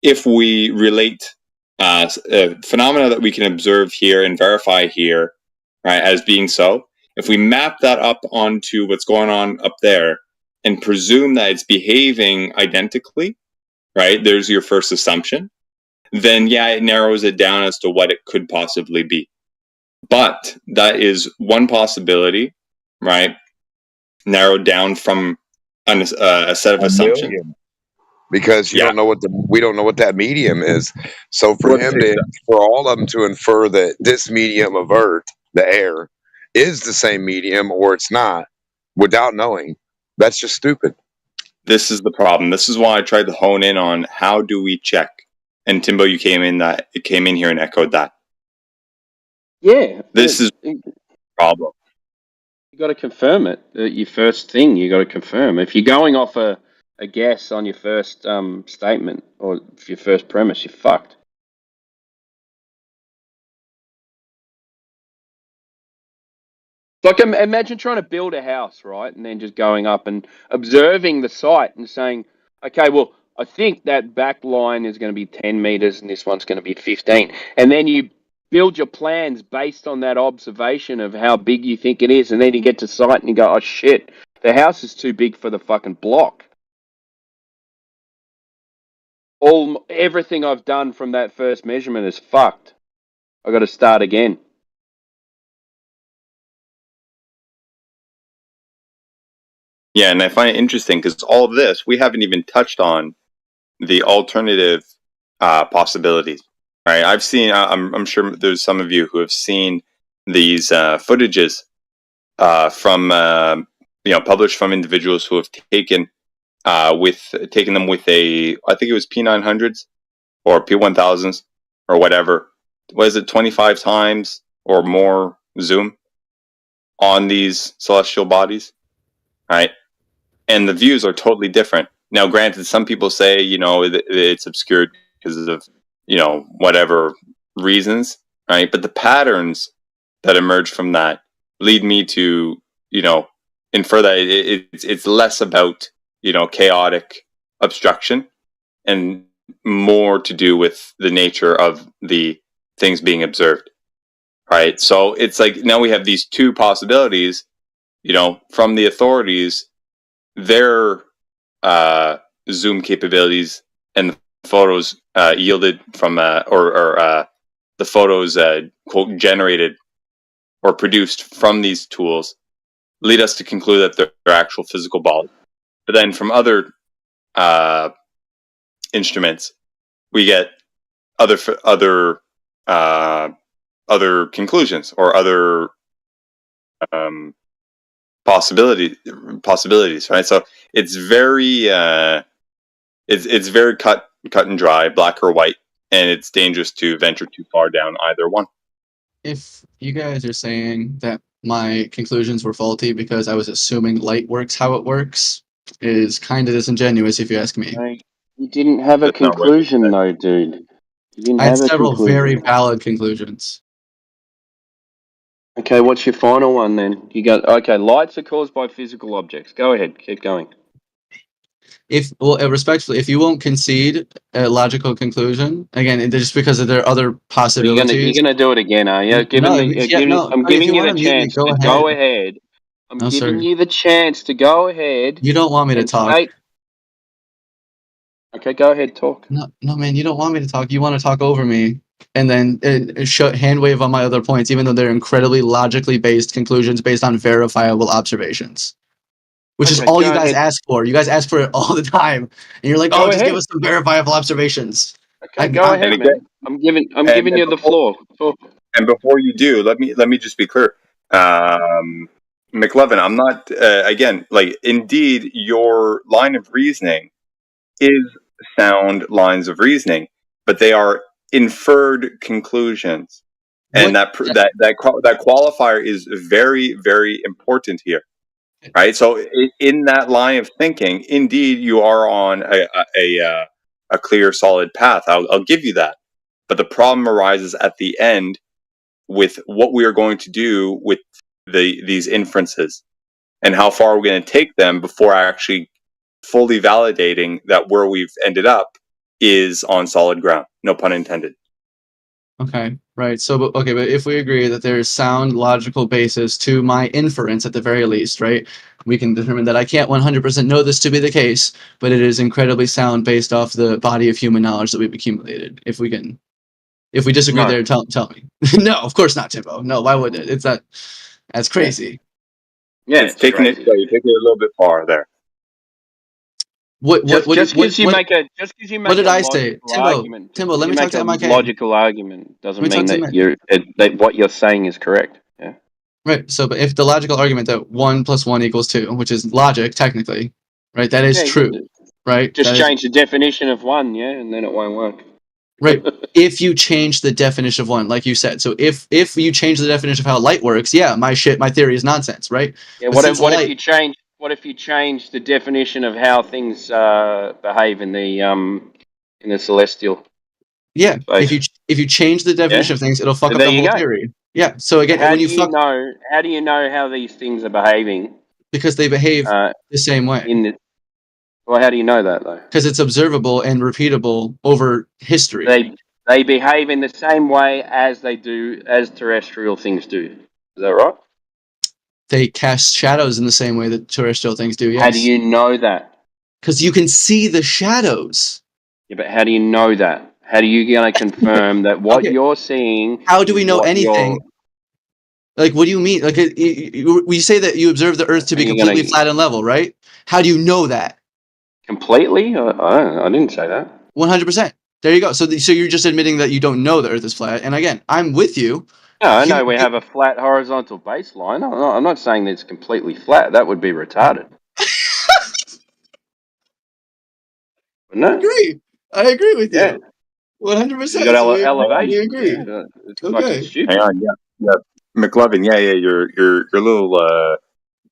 if we relate phenomena that we can observe here and verify here, right, as being so. If we map that up onto what's going on up there and presume that it's behaving identically, right? There's your first assumption. Then yeah, it narrows it down as to what it could possibly be. But that is one possibility, right? Narrowed down from a set of assumptions. Because we don't know what that medium is. So for all of them to infer that this medium of Earth, the air, is the same medium or it's not, without knowing, that's just stupid. This is the problem. This is why I tried to hone in on how do we check. And Timbo, you came in here and echoed that. Yeah. This is the problem. You got to confirm it. Your first thing you got to confirm. If you're going off a guess on your first statement or your first premise, you're fucked. Like, imagine trying to build a house, right? And then just going up and observing the site and saying, okay, well, I think that back line is going to be 10 meters and this one's going to be 15. And then you build your plans based on that observation of how big you think it is. And then you get to site and you go, oh, shit, the house is too big for the fucking block. Everything I've done from that first measurement is fucked. I got to start again. Yeah, and I find it interesting because all of this, we haven't even touched on the alternative possibilities. Right? I've seen. I'm sure there's some of you who have seen these footages from published from individuals who have taken them with a, I think it was P900s or P1000s or whatever. Was it 25 times or more zoom on these celestial bodies? Right? And the views are totally different. Now, granted, some people say, it's obscured because of, whatever reasons, right? But the patterns that emerge from that lead me to, infer that it's less about, chaotic obstruction and more to do with the nature of the things being observed, right? So it's like now we have these two possibilities, from the authorities, their zoom capabilities and the photos yielded from the photos quote generated or produced from these tools lead us to conclude that they're actual physical bodies. But then from other instruments, we get other conclusions or other possibilities, right? So it's very it's very cut and dry, black or white, and it's dangerous to venture too far down either one. If you guys are saying that my conclusions were faulty because I was assuming light works how it works, is kind of disingenuous if you ask me. You didn't have a conclusion though, dude. You didn't I had have a several conclusion. very valid conclusions. Okay, what's your final one then? You got lights are caused by physical objects. Go ahead, keep going. Respectfully, if you won't concede a logical conclusion, again, just because there are other possibilities. You're gonna do it again, are you? I'm giving you the chance to go ahead. I'm giving you the chance to go ahead. You don't want me to talk. Okay, go ahead, talk. No, man, you don't want me to talk. You want to talk over me, and then hand wave on my other points, even though they're incredibly logically based conclusions based on verifiable observations. Which is all you guys ask for. You guys ask for it all the time, and you're like, "Oh, just give us some verifiable observations." Okay, go ahead, man. I'm giving you the floor. Talk. And before you do, let me just be clear, McLovin. I'm not indeed, your line of reasoning is sound lines of reasoning, but they are inferred conclusions, and that qualifier is very, very important here. Right, so in that line of thinking, indeed, you are on a clear, solid path. I'll give you that. But the problem arises at the end with what we are going to do with these inferences and how far we're going to take them before actually fully validating that where we've ended up is on solid ground. No pun intended. Okay, right. So, but if we agree that there is sound logical basis to my inference at the very least, right? We can determine that I can't 100% know this to be the case, but it is incredibly sound based off the body of human knowledge that we've accumulated. If we disagree there, tell me. No, of course not, Timbo. No, why would it? That's crazy. Yeah, it's taking it. You're taking it a little bit far there. What Just because you make a what did I say, argument, Timbo? Let me talk to MIK. Logical argument doesn't mean talk to that what you're saying is correct. Yeah. Right. So, but if the logical argument that 1 + 1 = 2, which is logic technically, right? That is true, right? Just change the definition of 1, yeah, and then it won't work. Right. If you change the definition of 1, like you said. So if you change the definition of how light works, yeah, my theory is nonsense, right? Yeah. What if you change the definition of how things behave in the celestial? Yeah. If you change the definition of things, it'll fuck up the whole theory. Yeah. So again, how do you know how these things are behaving? Because they behave the same way. Well, how do you know that though? Because it's observable and repeatable over history. They behave in the same way as terrestrial things do. Is that right? They cast shadows in the same way that terrestrial things do. Yes. How do you know that? Because you can see the shadows. Yeah, but how do you know that? How are you going to confirm that what you're seeing? How do we know anything? Like, what do you mean? Like, we say that you observe the Earth to be completely flat and level, right? How do you know that? Completely? I didn't say that. 100%. There you go. So you're just admitting that you don't know the Earth is flat. And again, I'm with you. No, I know we have a flat horizontal baseline. I'm not saying that it's completely flat. That would be retarded. I agree with you. 100%. You got elevation. You agree. Yeah, it's fucking stupid. Hang on, yeah. McLovin, you're a little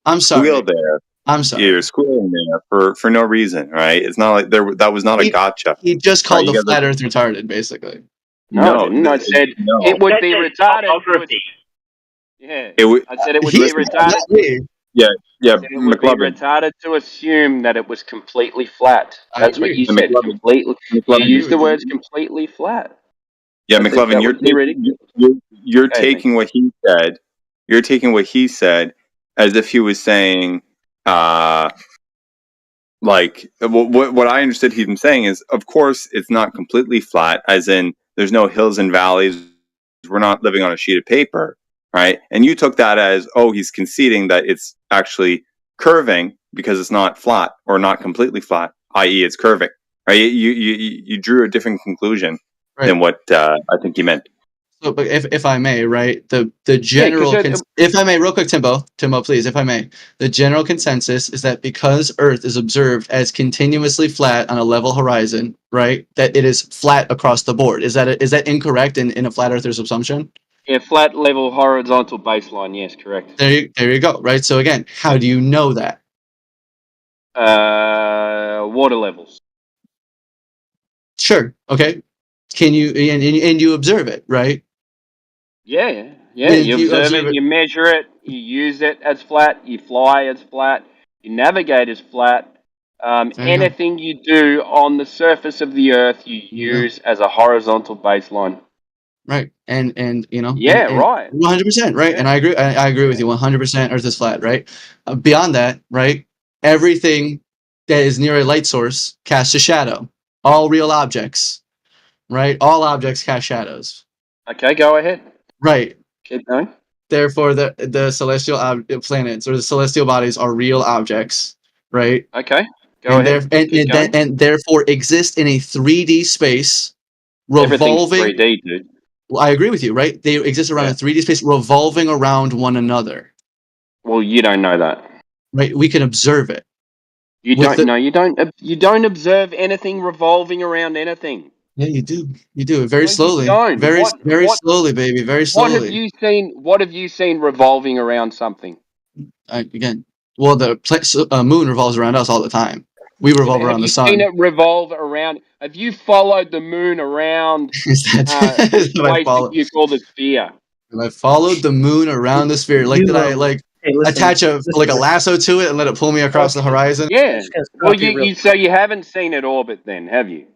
I'm sorry. Squeal there. I'm sorry. You're squealing there for no reason, right? It's not like that was not a gotcha. He just called the flat Earth retarded, basically. No, I said it would be retarded. Yeah, I said it would be retarded. Yeah. It would be retarded to assume that it was completely flat. That's what you said. Completely. You used the words completely flat. Yeah, McLovin, you're taking what he said. You're taking what he said as if he was saying, like what I understood him saying is, of course, it's not completely flat, as in there's no hills and valleys. We're not living on a sheet of paper, right? And you took that as, oh, he's conceding that it's actually curving because it's not flat or not completely flat, i.e., it's curving, right? You drew a different conclusion than what I think you meant. So, but if I may, right, the general, if I may, real quick, Timbo, please, if I may, the general consensus is that because Earth is observed as continuously flat on a level horizon, right, that it is flat across the board. Is that incorrect in a flat Earther's assumption? Yeah, flat level horizontal baseline. Yes, correct. There you go. Right. So again, how do you know that? Water levels. Sure. Okay. Can you and you observe it, right? Yeah. You observe it, you measure it, you use it as flat, you fly as flat, you navigate as flat. Anything you do on the surface of the Earth, you use as a horizontal baseline. Right, and you know. Yeah, right. 100%, right, and I agree. I agree with you. 100%. Earth is flat, right? Beyond that, right, everything that is near a light source casts a shadow. All real objects, right? All objects cast shadows. Okay, go ahead. Right. Keep going. Therefore, the celestial planets or the celestial bodies are real objects, right? Okay, go ahead. And therefore exist in a 3D space, revolving. Everything's 3D, dude. Well, I agree with you, right? They exist around a 3D space, revolving around one another. Well, you don't know that, right? We can observe it. You don't know. You don't observe anything revolving around anything. Yeah, you do. You do it very slowly. Very slowly, baby. Very slowly. What have you seen revolving around something? Again, well, the moon revolves around us all the time. We revolve around Have the you seen sun. it revolve around? Have you followed the moon around Is that the have I place that followed? you call the sphere? Have I followed the moon around the sphere? Like, did I like Hey, listen, attach a like a lasso to it and let it pull me across the horizon? Yeah. just gonna Well, stop you real so you haven't seen it orbit then, have you?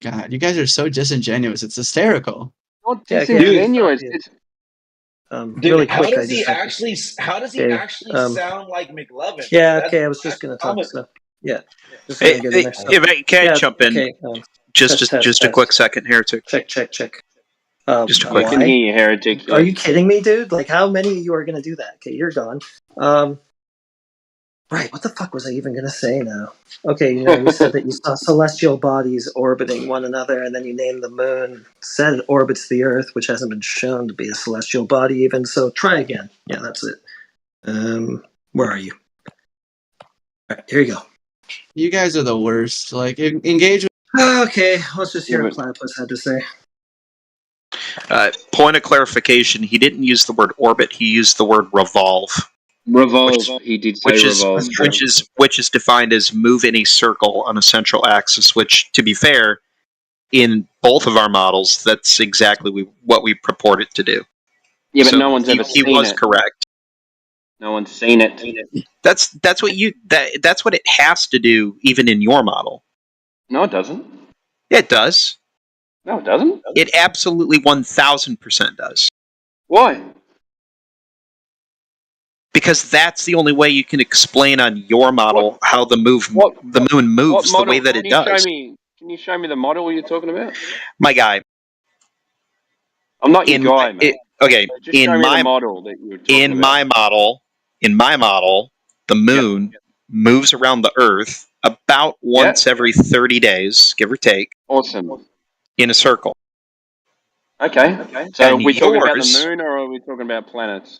God, you guys are so disingenuous. It's hysterical. Not Yeah, okay, disingenuous. Dude. It's Dude, really how quick, I does he just have to actually? How does he Okay, actually sound like McLovin? Yeah, That's- okay, I was just gonna talk. that's- So, yeah, just Hey, gonna get the next if I can jump in, just test, a quick second, Heretic. Check. Just a quick. I can hear you, Heretic. Are you kidding me, dude? Like, how many of you are gonna do that? Okay, you're gone. Right, what the fuck was I even gonna say now? Okay, you said that you saw celestial bodies orbiting one another, and then you named the moon, said it orbits the Earth, which hasn't been shown to be a celestial body even, so try again. Yeah, that's it. Where are you? Alright, here you go. You guys are the worst. Like, engage with. Okay, let's just hear what Platypus had to say. Point of clarification: he didn't use the word orbit; he used the word revolve. Revolve. He did say revolve. Which is defined as move in a circle on a central axis. Which, to be fair, in both of our models, that's exactly what we purport it to do. Yeah, but no one's ever seen it. He was correct. No one's seen it. That's what that's what it has to do, even in your model. No, it doesn't. It does. No, it doesn't. It absolutely 1000% does. Why? Because that's the only way you can explain on your model how the moon moves the way that it does. Can you show me the model you're talking about? My guy. I'm not your guy, man. Okay, Just show me the model that you were talking about. In my model, the moon moves around the Earth about once every 30 days, give or take. Awesome. In a circle. Okay. So And are we talking about the yours- moon or are we talking about planets?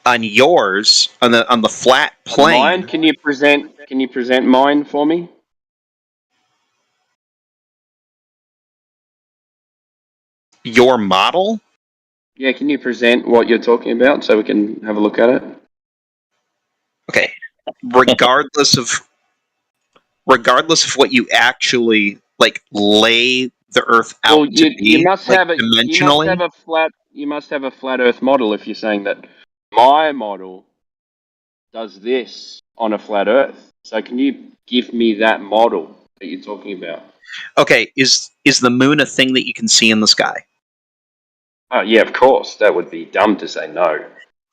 On yours, on the flat plane. Mine? Can you present mine for me? Your model? Yeah, can you present what you're talking about so we can have a look at it? Okay. Regardless of what you actually lay the Earth out Well, to be, you must have a dimensionally. you must have a flat Earth model if you're saying that my model does this on a flat Earth. So can you give me that model that you're talking about? Okay, is the moon a thing that you can see in the sky? Oh yeah, of course. That would be dumb to say no.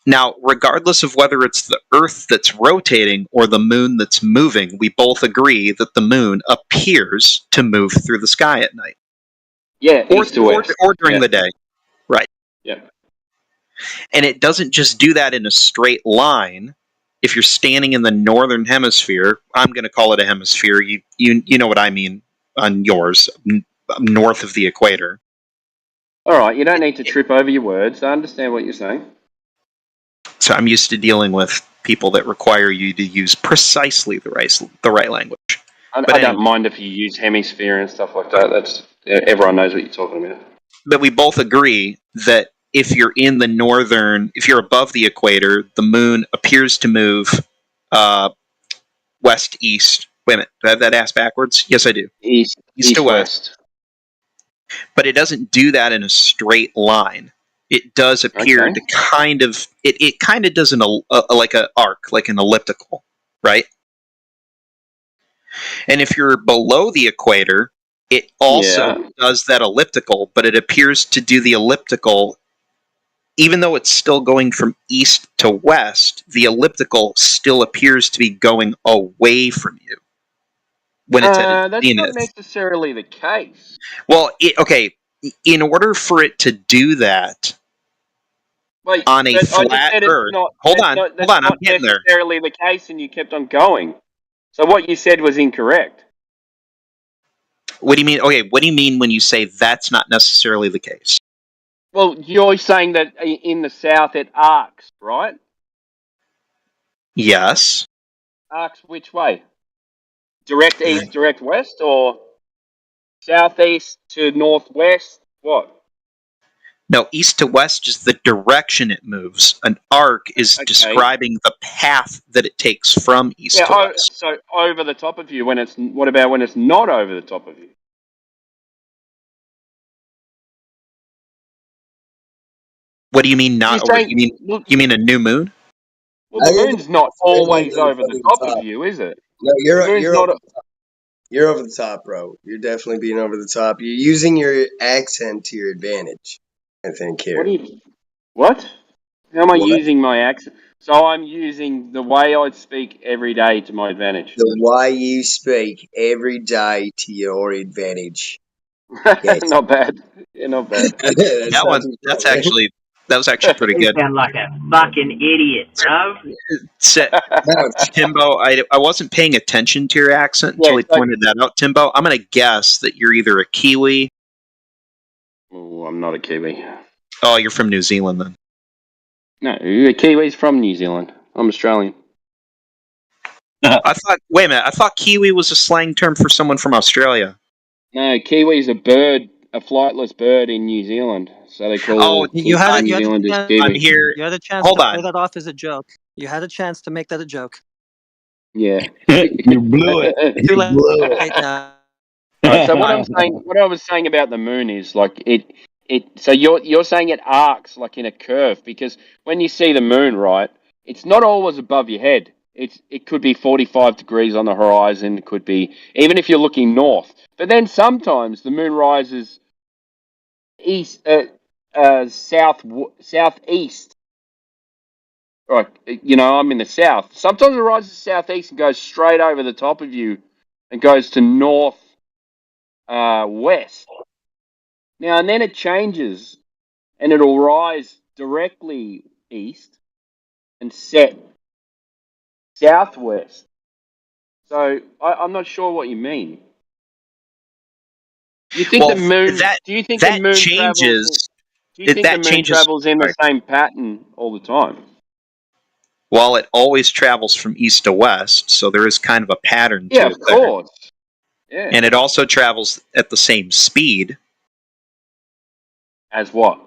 Now, regardless of whether it's the Earth that's rotating or the moon that's moving, we both agree that the moon appears to move through the sky at night. Yeah, east to west. Or during the day. Right. Yeah. And it doesn't just do that in a straight line. If you're standing in the northern hemisphere, I'm going to call it a hemisphere. You know what I mean on yours, north of the equator. All right, you don't need to trip over your words. I understand what you're saying. So I'm used to dealing with people that require you to use precisely the right language. I don't mind if you use hemisphere and stuff like that. That's everyone knows what you're talking about. But we both agree that if you're above the equator, the moon appears to move west east. Wait a minute, do I have that ass backwards? Yes, I do. East to west. But it doesn't do that in a straight line. It does appear to kind of it kind of does like an arc, like an elliptical, right? And if you're below the equator, it also does that elliptical, but it appears to do the elliptical, even though it's still going from east to west, the elliptical still appears to be going away from you when it's at its zenith. That's not necessarily the case. Well, in order for it to do that on a flat Earth, hold on, I'm getting there. That's not necessarily the case, and you kept on going. So what you said was incorrect. What do you mean? Okay, what do you mean when you say that's not necessarily the case? Well, you're saying that in the south it arcs, right? Yes. Arcs which way? Direct east, direct west, or southeast to northwest? What? No, east to west is the direction it moves. An arc is describing the path that it takes from east to west. So over the top of you. What about when it's not over the top of you? What do you mean not over? You mean a new moon? Well, the moon's not always over the top of you, is it? No, The moon's you're not. you're over the top, bro. You're definitely being over the top. You're using your accent to your advantage, I think here. What? How am I using my accent? So I'm using the way I speak every day to my advantage. The way you speak every day to your advantage. Yes. Not bad. Yeah, not bad. That was actually pretty good. You sound like a fucking idiot, bro. Timbo, I wasn't paying attention to your accent until he pointed that out. Timbo, I'm going to guess that you're either a Kiwi. Oh, I'm not a Kiwi. Oh, you're from New Zealand then. No, a Kiwi's from New Zealand. I'm Australian. I thought Kiwi was a slang term for someone from Australia. No, Kiwi's a bird, a flightless bird in New Zealand. So they call You had New Zealanders You Kiwi. had a chance Hold to on. play that off as a joke. You had a chance to make that a joke. Yeah. You blew it. Too late. late Now. Right, so what I was saying about the moon is like it. So you're saying it arcs like in a curve, because when you see the moon, right, it's not always above your head. It could be 45 degrees on the horizon. It could be even if you're looking north. But then sometimes the moon rises southeast. Right, I'm in the south. Sometimes it rises southeast and goes straight over the top of you, and goes to north west. Now and then it changes, and it'll rise directly east and set southwest. So I'm not sure what you mean. Do you think the moon? Do you think the moon changes? Do you think the moon travels in the same pattern all the time? Well, it always travels from east to west, so there is kind of a pattern to it. Yeah, of course. Yeah. And it also travels at the same speed. As what?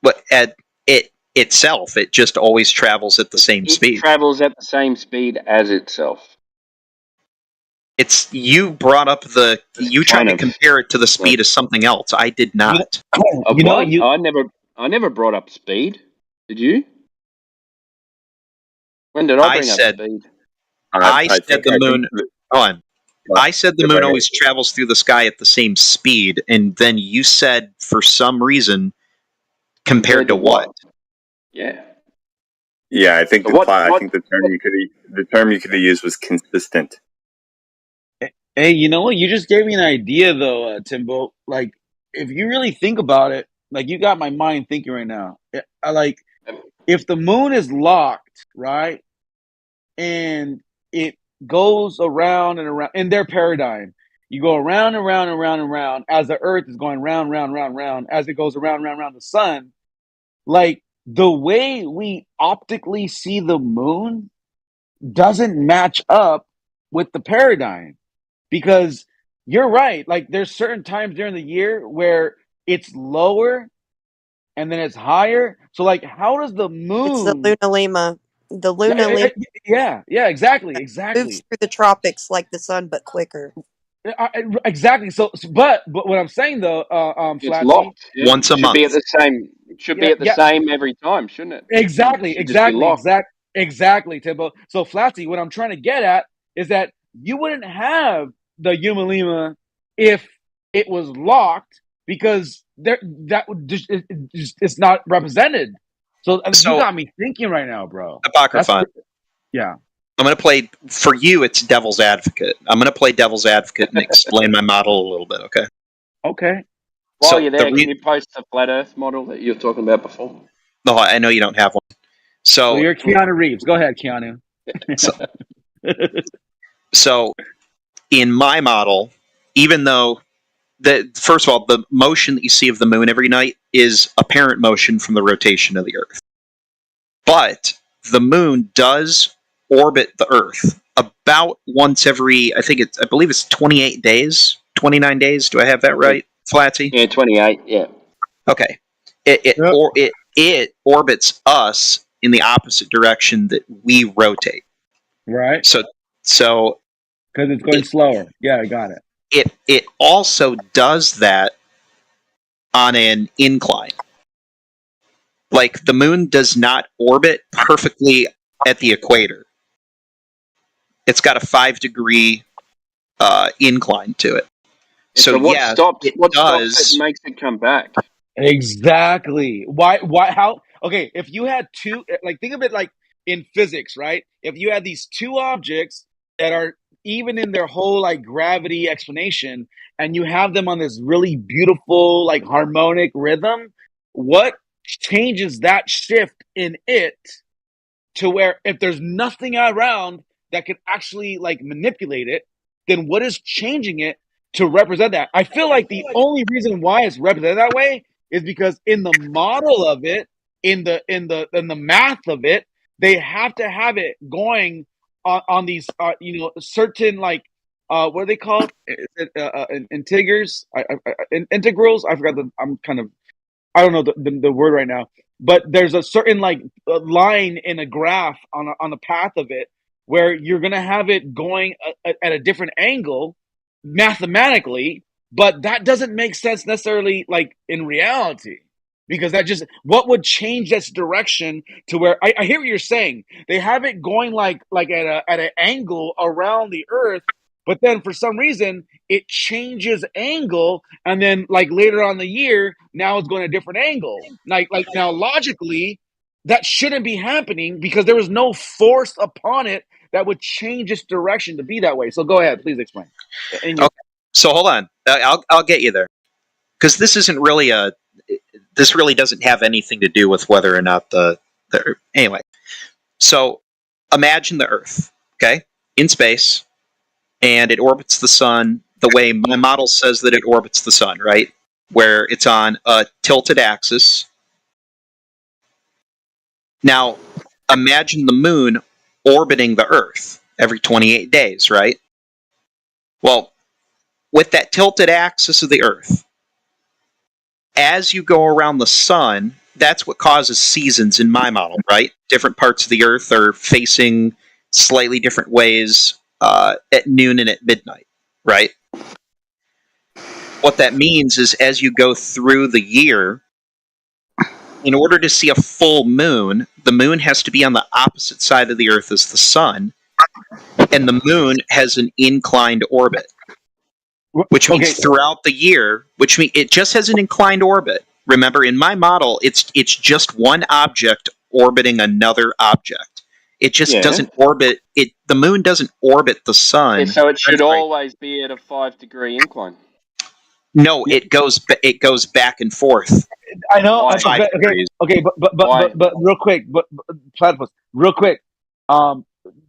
But at it itself, it just always travels at the same speed. It travels at the same speed as itself. You brought up you tried to compare it to the speed of something else. I did not. I never brought up speed. Did you? When did I bring up speed? I said the moon. Hold on. I said the moon always travels through the sky at the same speed, and then you said for some reason compared to what? Yeah. Yeah, I think I think the term you could have used was consistent. Hey, you know what? You just gave me an idea, though, Timbo. Like, if you really think about it, like, you got my mind thinking right now. If the moon is locked, right, and it goes around and around in their paradigm, you go around and round and round and round as the Earth is going round, round, round, round as it goes around, round, round the sun. Like, the way we optically see the moon doesn't match up with the paradigm. Because you're right. Like, there's certain times during the year where it's lower and then it's higher. So, like, how does the moon... It's the Luna Lima. The Luna Lima. Yeah, exactly. Moves through the tropics like the sun, but quicker. Exactly. So, but what I'm saying though, It's Flatsy, locked. Yeah. Once a month. Be at the same. It should be at the same every time, shouldn't it? Exactly, Timbo. So, Flatsy, what I'm trying to get at is that you wouldn't have the Yuma Lima if it was locked, because it's not represented. So you got me thinking right now, bro. Apocryphon. Yeah. I'm going to play, for you, it's devil's advocate. I'm going to play devil's advocate and explain my model a little bit, okay? Okay. While you're there, can you post the flat Earth model that you were talking about before? No, I know you don't have one. So you're Keanu Reeves. Go ahead, Keanu. So in my model, even though, first of all, the motion that you see of the moon every night is apparent motion from the rotation of the Earth. But the moon does orbit the Earth about once every, I believe it's 28 days, 29 days. Do I have that right, Flatsy? Yeah, 28, yeah. Okay. It orbits us in the opposite direction that we rotate. Right. So because it's going slower. Yeah, I got it. It also does that on an incline. Like the moon does not orbit perfectly at the equator. It's got a 5-degree incline to it. So what yeah, stops it what does. stops it makes it come back? Exactly. Why? How? Okay, if you had two, like, think of it like in physics, right? If you had these two objects that are even in their whole like gravity explanation, and you have them on this really beautiful, like harmonic rhythm, what changes that shift in it to where if there's nothing around that can actually like manipulate it, then what is changing it to represent that? I feel like the only reason why it's represented that way is because in the model of it, in the math of it, they have to have it going on these certain like what are they called? Integrals. Integrals. I forgot I don't know the word right now, but there's a certain like line in a graph on the path of it where you're gonna have it going at a different angle mathematically, but that doesn't make sense necessarily like in reality, because that just what would change its direction to where I hear what you're saying. They have it going like at an angle around the Earth, but then for some reason it changes angle, and then like later on in the year, now it's going a different angle. Like now logically, that shouldn't be happening because there was no force upon it that would change its direction to be that way. So go ahead, please explain. Okay. So hold on, I'll get you there, because this isn't really this really doesn't have anything to do with whether or not the anyway. So imagine the Earth, okay, in space, and it orbits the sun the way my model says that it orbits the sun, right? Where it's on a tilted axis. Now, imagine the moon orbiting the Earth every 28 days, right? Well, with that tilted axis of the Earth, as you go around the sun, that's what causes seasons in my model, right? Different parts of the Earth are facing slightly different ways at noon and at midnight, right? What that means is as you go through the year, in order to see a full moon, the moon has to be on the opposite side of the Earth as the sun, and the moon has an inclined orbit, which means throughout the year, which means it just has an inclined orbit. Remember, in my model, it's just one object orbiting another object. It just doesn't orbit it. The moon doesn't orbit the sun. Yeah, so it should always be at a 5-degree incline. No, it goes back and forth. I know. Okay, but real quick, but platypus, real quick.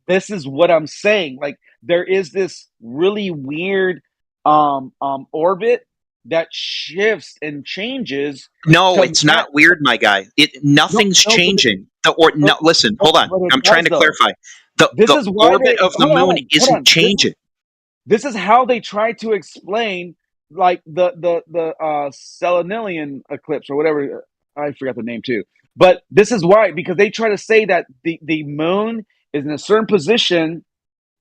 This is what I'm saying. Like there is this really weird orbit that shifts and changes. No, it's not weird, my guy. Nothing's changing. Listen, hold on. I'm trying to clarify. The orbit of the moon isn't changing. This is how they try to explain like the Selenilian eclipse or whatever. I forgot the name too. But this is why, because they try to say that the moon is in a certain position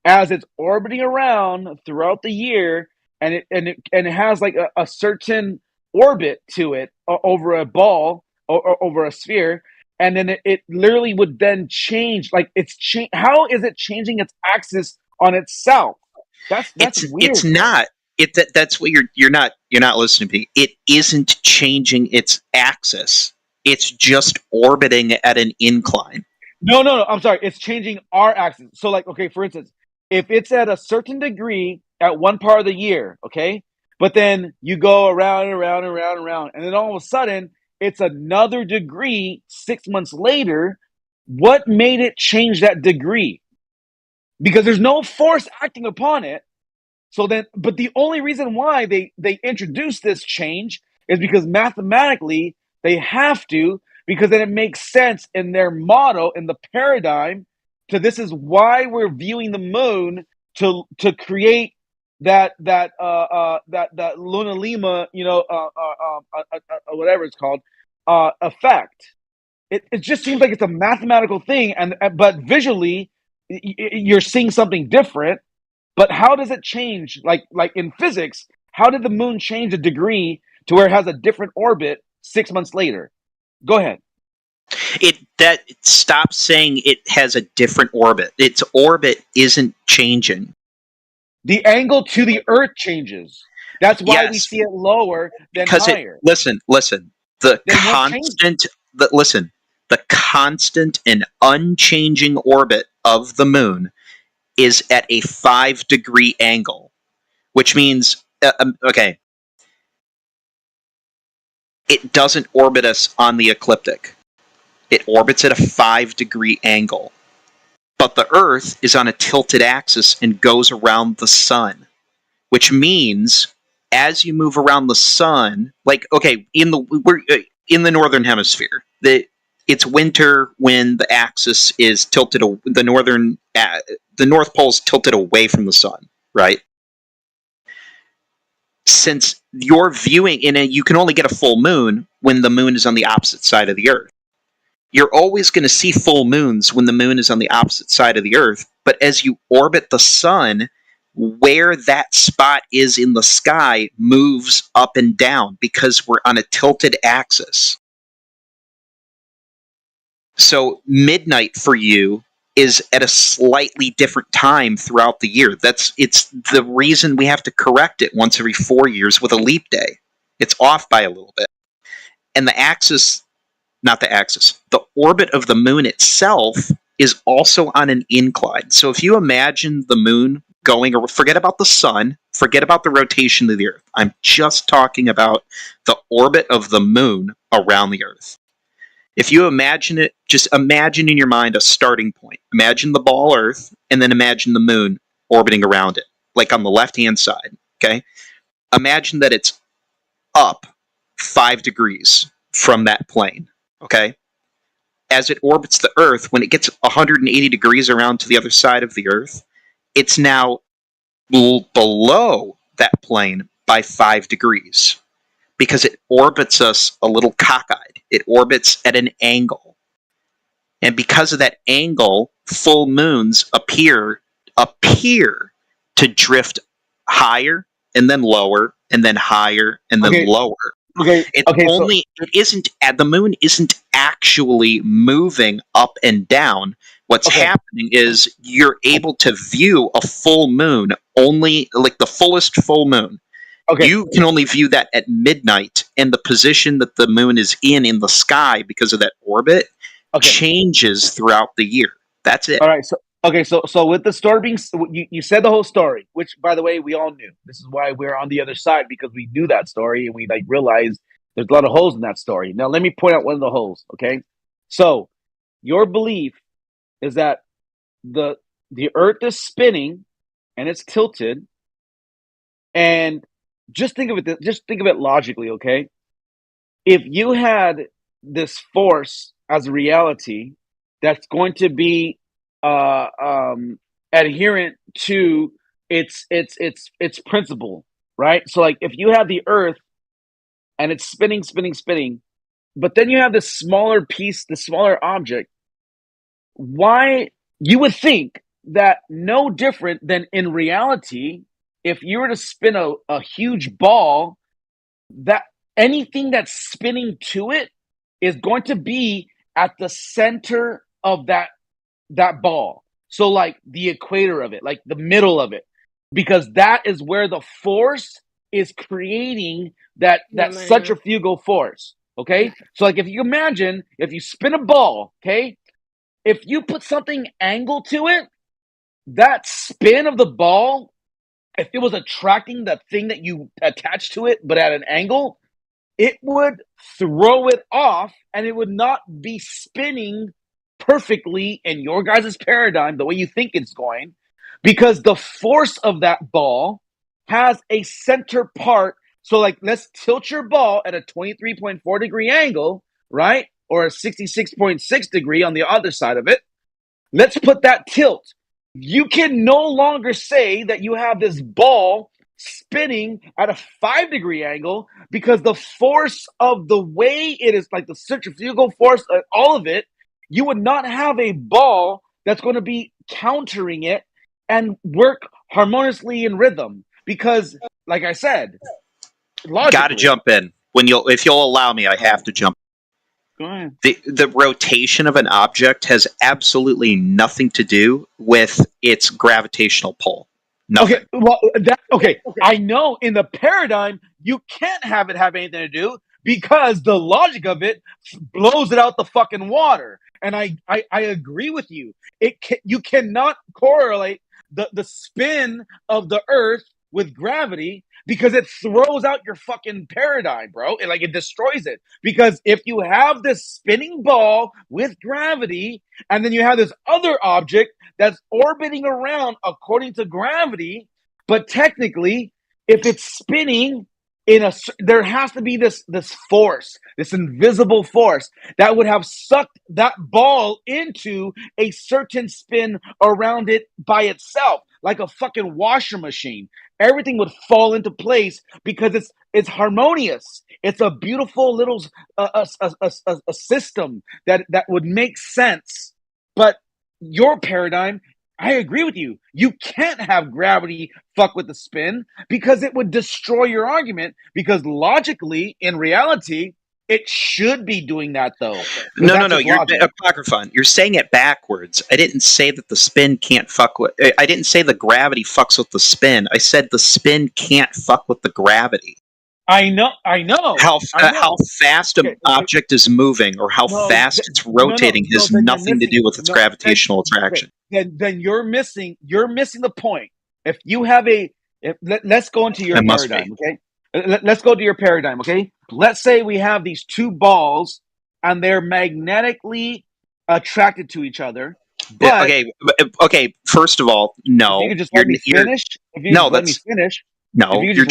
as it's orbiting around throughout the year, and it has like a certain orbit to it over a ball or over a sphere, and then it literally would then change. Like how is it changing its axis on itself? That's weird. It's not. That's what you're not listening to me. It isn't changing its axis. It's just orbiting at an incline. No. I'm sorry. It's changing our axis. So, like, okay, for instance, if it's at a certain degree at one part of the year, okay, but then you go around and around and around and around, and then all of a sudden it's another degree 6 months later. What made it change that degree? Because there's no force acting upon it. So then, but the only reason why they introduced this change is because mathematically they have to, because then it makes sense in their model, in the paradigm, to this is why we're viewing the moon to create that Luna Lima, whatever it's called, effect. It just seems like it's a mathematical thing, but visually you're seeing something different. But how does it change? Like in physics, how did the moon change a degree to where it has a different orbit 6 months later? Go ahead. Stop saying it has a different orbit. Its orbit isn't changing. The angle to the Earth changes. That's why we see it lower than higher. Listen. The constant and unchanging orbit of the moon is at a 5-degree angle, which means it doesn't orbit us on the ecliptic. It orbits at a 5-degree angle. But the Earth is on a tilted axis and goes around the sun, which means as you move around the sun, we're in the northern hemisphere. It's winter when the axis is tilted. The North Pole's tilted away from the sun, right? Since you're viewing you can only get a full moon when the moon is on the opposite side of the Earth. You're always going to see full moons when the moon is on the opposite side of the Earth, but as you orbit the sun, where that spot is in the sky moves up and down because we're on a tilted axis. So midnight for you is at a slightly different time throughout the year. It's the reason we have to correct it once every 4 years with a leap day. It's off by a little bit. And the orbit of the moon itself is also on an incline. So if you imagine the moon forget about the sun, forget about the rotation of the Earth. I'm just talking about the orbit of the moon around the Earth. If you imagine it, just imagine in your mind a starting point. Imagine the ball Earth, and then imagine the moon orbiting around it, like on the left-hand side, okay? Imagine that it's up 5 degrees from that plane, okay? As it orbits the Earth, when it gets 180 degrees around to the other side of the Earth, it's now below that plane by 5 degrees because it orbits us a little cockeyed. It orbits at an angle. And because of that angle, full moons appear to drift higher and then lower and then higher and then lower. The moon isn't actually moving up and down. What's happening is you're able to view a full moon only, like the fullest full moon. You can only view that at midnight, and the position that the moon is in the sky because of that orbit changes throughout the year. That's it. All right. So with the story being, you said the whole story, which by the way we all knew. This is why we're on the other side, because we knew that story and we realized there's a lot of holes in that story. Now let me point out one of the holes. Okay, so your belief is that the Earth is spinning and it's tilted, and just think of it logically, okay? If you had this force as a reality that's going to be adherent to its principle, right? So like if you have the Earth and it's spinning, but then you have this smaller piece, the smaller object, why you would think that no different than in reality, if you were to spin a huge ball, that anything that's spinning to it is going to be at the center of that ball. So like the equator of it, like the middle of it, because that is where the force is creating that centrifugal force. Okay. So like if you imagine, if you spin a ball, okay, if you put something angle to it, that spin of the ball, if it was attracting the thing that you attached to it, but at an angle, it would throw it off and it would not be spinning perfectly in your guys' paradigm the way you think it's going, because the force of that ball has a center part. So like, let's tilt your ball at a 23.4 degree angle, right? Or a 66.6 degree on the other side of it. Let's put that tilt. You can no longer say that you have this ball spinning at a 5-degree angle because the force of the way it is, like the centrifugal force, all of it, you would not have a ball that's going to be countering it and work harmoniously in rhythm. Because, like I said, logically, Got to jump in. If you'll allow me, I have to jump. Go ahead. The rotation of an object has absolutely nothing to do with its gravitational pull. Nothing. Okay, well, I know in the paradigm you can't have it have anything to do because the logic of it blows it out the fucking water. And I agree with you. You cannot correlate the spin of the Earth with gravity because it throws out your fucking paradigm, bro. It destroys it. Because if you have this spinning ball with gravity, and then you have this other object that's orbiting around according to gravity, but technically, if it's spinning there has to be this force, this invisible force that would have sucked that ball into a certain spin around it by itself, like a fucking washer machine. Everything would fall into place because it's harmonious. It's a beautiful little a system that would make sense. But your paradigm, I agree with you. You can't have gravity fuck with the spin because it would destroy your argument. Because logically, in reality, it should be doing that though. No. You're Apocryphon. You're saying it backwards. I didn't say that the spin can't fuck with. I didn't say the gravity fucks with the spin. I said the spin can't fuck with the gravity. I know. How fast an object is moving or how fast it's rotating has nothing to do with its gravitational attraction. Then you're missing the point. If you have let's go into your paradigm, okay? Let's go to your paradigm, okay? Let's say we have these two balls and they're magnetically attracted to each other. But okay. First of all, no. If you could just let me finish. No, you're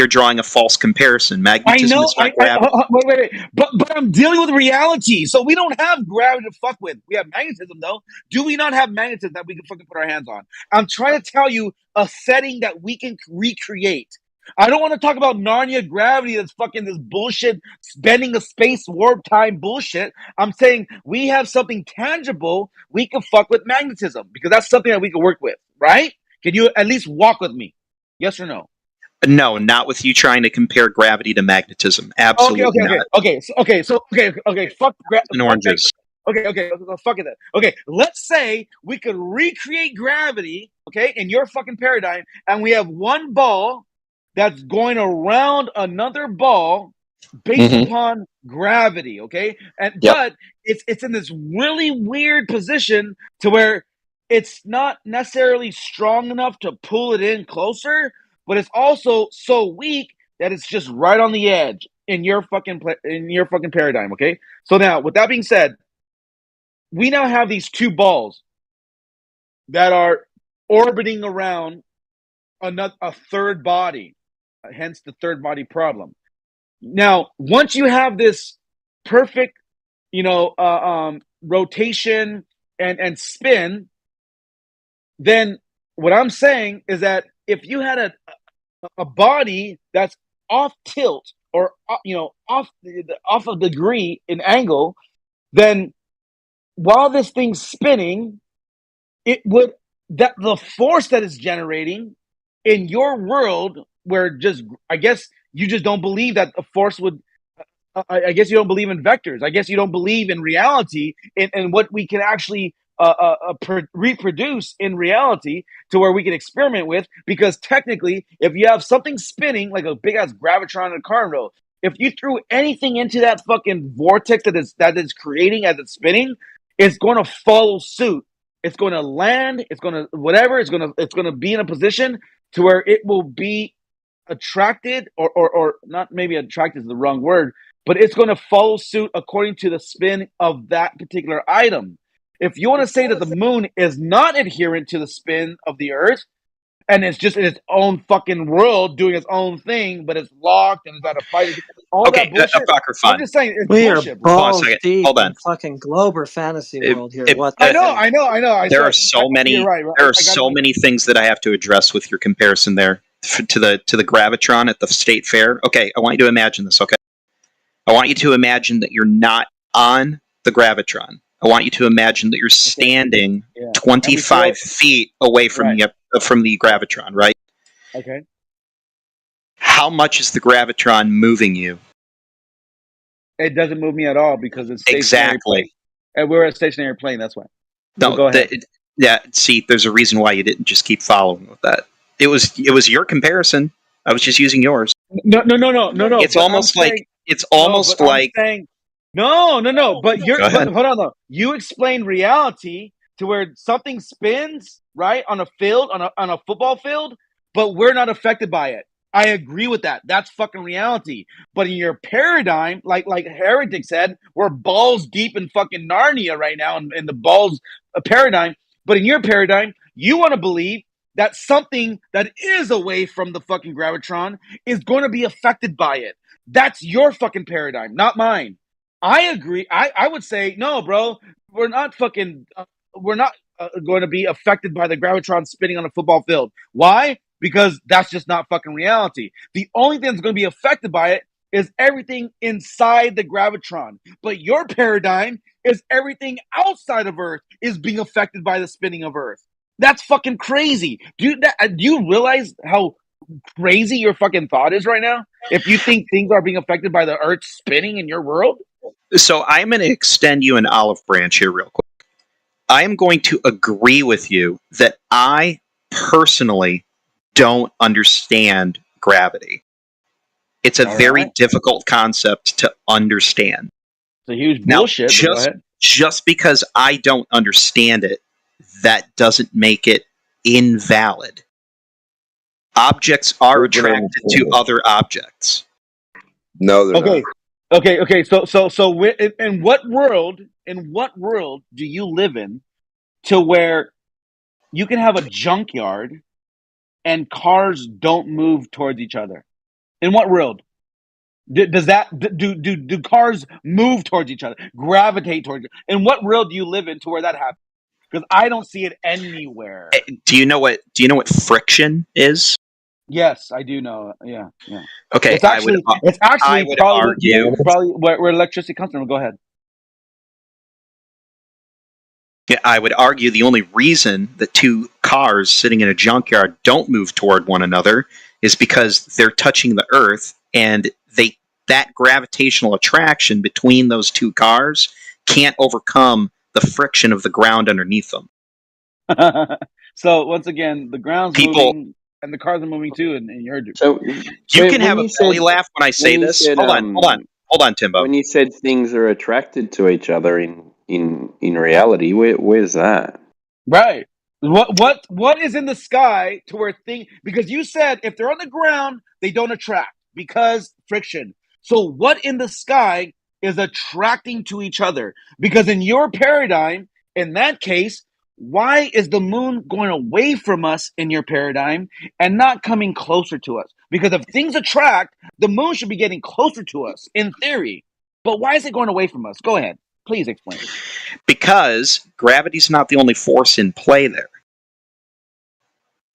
drawing a false comparison. Magnetism is not gravity. Wait. But I'm dealing with reality. So we don't have gravity to fuck with. We have magnetism, though. Do we not have magnetism that we can fucking put our hands on? I'm trying to tell you a setting that we can recreate. I don't want to talk about Narnia gravity that's fucking this bullshit, bending a space warp time bullshit. I'm saying we have something tangible we can fuck with magnetism because that's something that we can work with, right? Can you at least walk with me? Yes or no? No, not with you trying to compare gravity to magnetism. Absolutely not. Okay. Fuck and oranges. Okay, fuck it then. Okay, let's say we could recreate gravity, okay, in your fucking paradigm, and we have one ball that's going around another ball based upon gravity, okay? But it's in this really weird position to where it's not necessarily strong enough to pull it in closer, but it's also so weak that it's just right on the edge in your fucking paradigm, okay? So now, with that being said, we now have these two balls that are orbiting around a third body, hence the third body problem. Now, once you have this perfect, rotation and spin, then what I'm saying is that if you had a body that's off tilt or off a degree in angle, then while this thing's spinning, the force that it's generating in your world, where I guess you just don't believe that the force would. I guess you don't believe in vectors. I guess you don't believe in reality and what we can actually reproduce in reality to where we can experiment with. Because technically, if you have something spinning like a big ass gravitron in a car road, if you threw anything into that fucking vortex that is creating as it's spinning, it's going to follow suit. It's going to land. It's going to whatever. It's going to be in a position to where it will be attracted or not. Maybe attracted is the wrong word, but it's going to follow suit according to the spin of that particular item. If you want to say that the moon is not adherent to the spin of the Earth, and it's just in its own fucking world doing its own thing, but it's locked and it's out of fight. Okay, Apocryphon. I'm just saying it's we bullshit. are balls Hold on. deep Hold on. in fucking Glober fantasy world here. What I know. There are so many. Right. There are so many things that I have to address with your comparison there. to the Gravitron at the state fair. Okay, I want you to imagine this. Okay, I want you to imagine that you're not on the Gravitron. I want you to imagine that you're standing 25 feet away from the Gravitron, right? Okay. How much is the Gravitron moving you? It doesn't move me at all because it's stationary. Exactly. And we're a stationary plane. That's why. No, go ahead. See, there's a reason why you didn't just keep following with that. It was your comparison. I was just using yours. No. It's almost like No. But Go ahead. hold on though. You explained reality to where something spins right on a field on a football field, but we're not affected by it. I agree with that. That's fucking reality. But in your paradigm, like Heretic said, we're balls deep in fucking Narnia right now in the balls paradigm. But in your paradigm, you want to believe that something that is away from the fucking Gravitron is going to be affected by it. That's your fucking paradigm, not mine. I agree. I would say, no, bro, we're not fucking, we're not going to be affected by the Gravitron spinning on a football field. Why? Because that's just not fucking reality. The only thing that's going to be affected by it is everything inside the Gravitron. But your paradigm is everything outside of Earth is being affected by the spinning of Earth. That's fucking crazy. Do you realize how crazy your fucking thought is right now? If you think things are being affected by the Earth spinning in your world? So I'm going to extend you an olive branch here real quick. I am going to agree with you that I personally don't understand gravity. It's a very difficult concept to understand. It's a huge bullshit. Just because I don't understand it, that doesn't make it invalid. Objects are attracted to other objects. No, they're not. Okay. So in what world do you live in to where you can have a junkyard and cars don't move towards each other? In what world? Do cars move towards each other, gravitate towards each other? In what world do you live in to where that happens? Because I don't see it anywhere. Do you know what friction is? Yes, I do know. Yeah. Okay, it's actually probably where electricity comes from. Go ahead. Yeah, I would argue the only reason that two cars sitting in a junkyard don't move toward one another is because they're touching the earth, and that gravitational attraction between those two cars can't overcome the friction of the ground underneath them. So once again, the ground's moving and the cars are moving too, and you're so you can have a belly laugh when I say this. Hold on, Timbo. When you said things are attracted to each other in reality, where's that? Right. What is in the sky to where because you said if they're on the ground, they don't attract because friction. So what in the sky is attracting to each other? Because in your paradigm, in that case, why is the moon going away from us in your paradigm and not coming closer to us? Because if things attract, the moon should be getting closer to us in theory. But why is it going away from us? Go ahead. Please explain. Because gravity's not the only force in play there.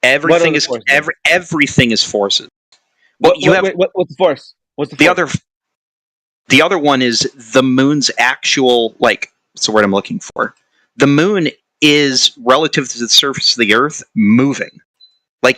Everything is forces. What's the force? What's the force? The other one is the moon's actual, what's the word I'm looking for? The moon is, relative to the surface of the earth, moving.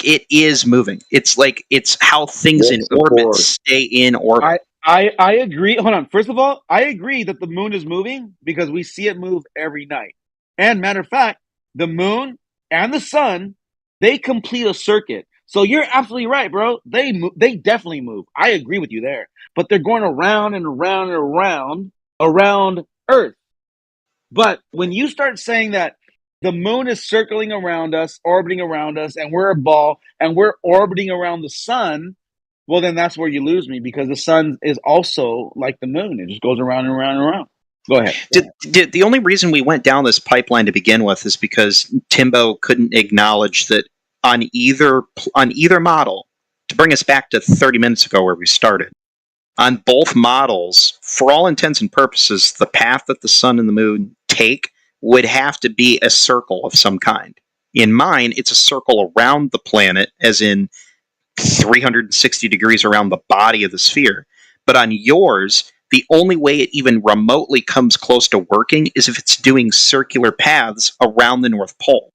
It is moving. It's how things in orbit stay in orbit. I agree. Hold on. First of all, I agree that the moon is moving because we see it move every night. And matter of fact, the moon and the sun, they complete a circuit. So you're absolutely right, bro. They definitely move. I agree with you there. But they're going around and around and around Earth. But when you start saying that the moon is circling around us, orbiting around us, and we're a ball, and we're orbiting around the sun, well, then that's where you lose me, because the sun is also like the moon. It just goes around and around and around. Go ahead. The only reason we went down this pipeline to begin with is because Timbo couldn't acknowledge that on either model, to bring us back to 30 minutes ago where we started, on both models, for all intents and purposes, the path that the sun and the moon take would have to be a circle of some kind. In mine, it's a circle around the planet, as in 360 degrees around the body of the sphere. But on yours, the only way it even remotely comes close to working is if it's doing circular paths around the North Pole.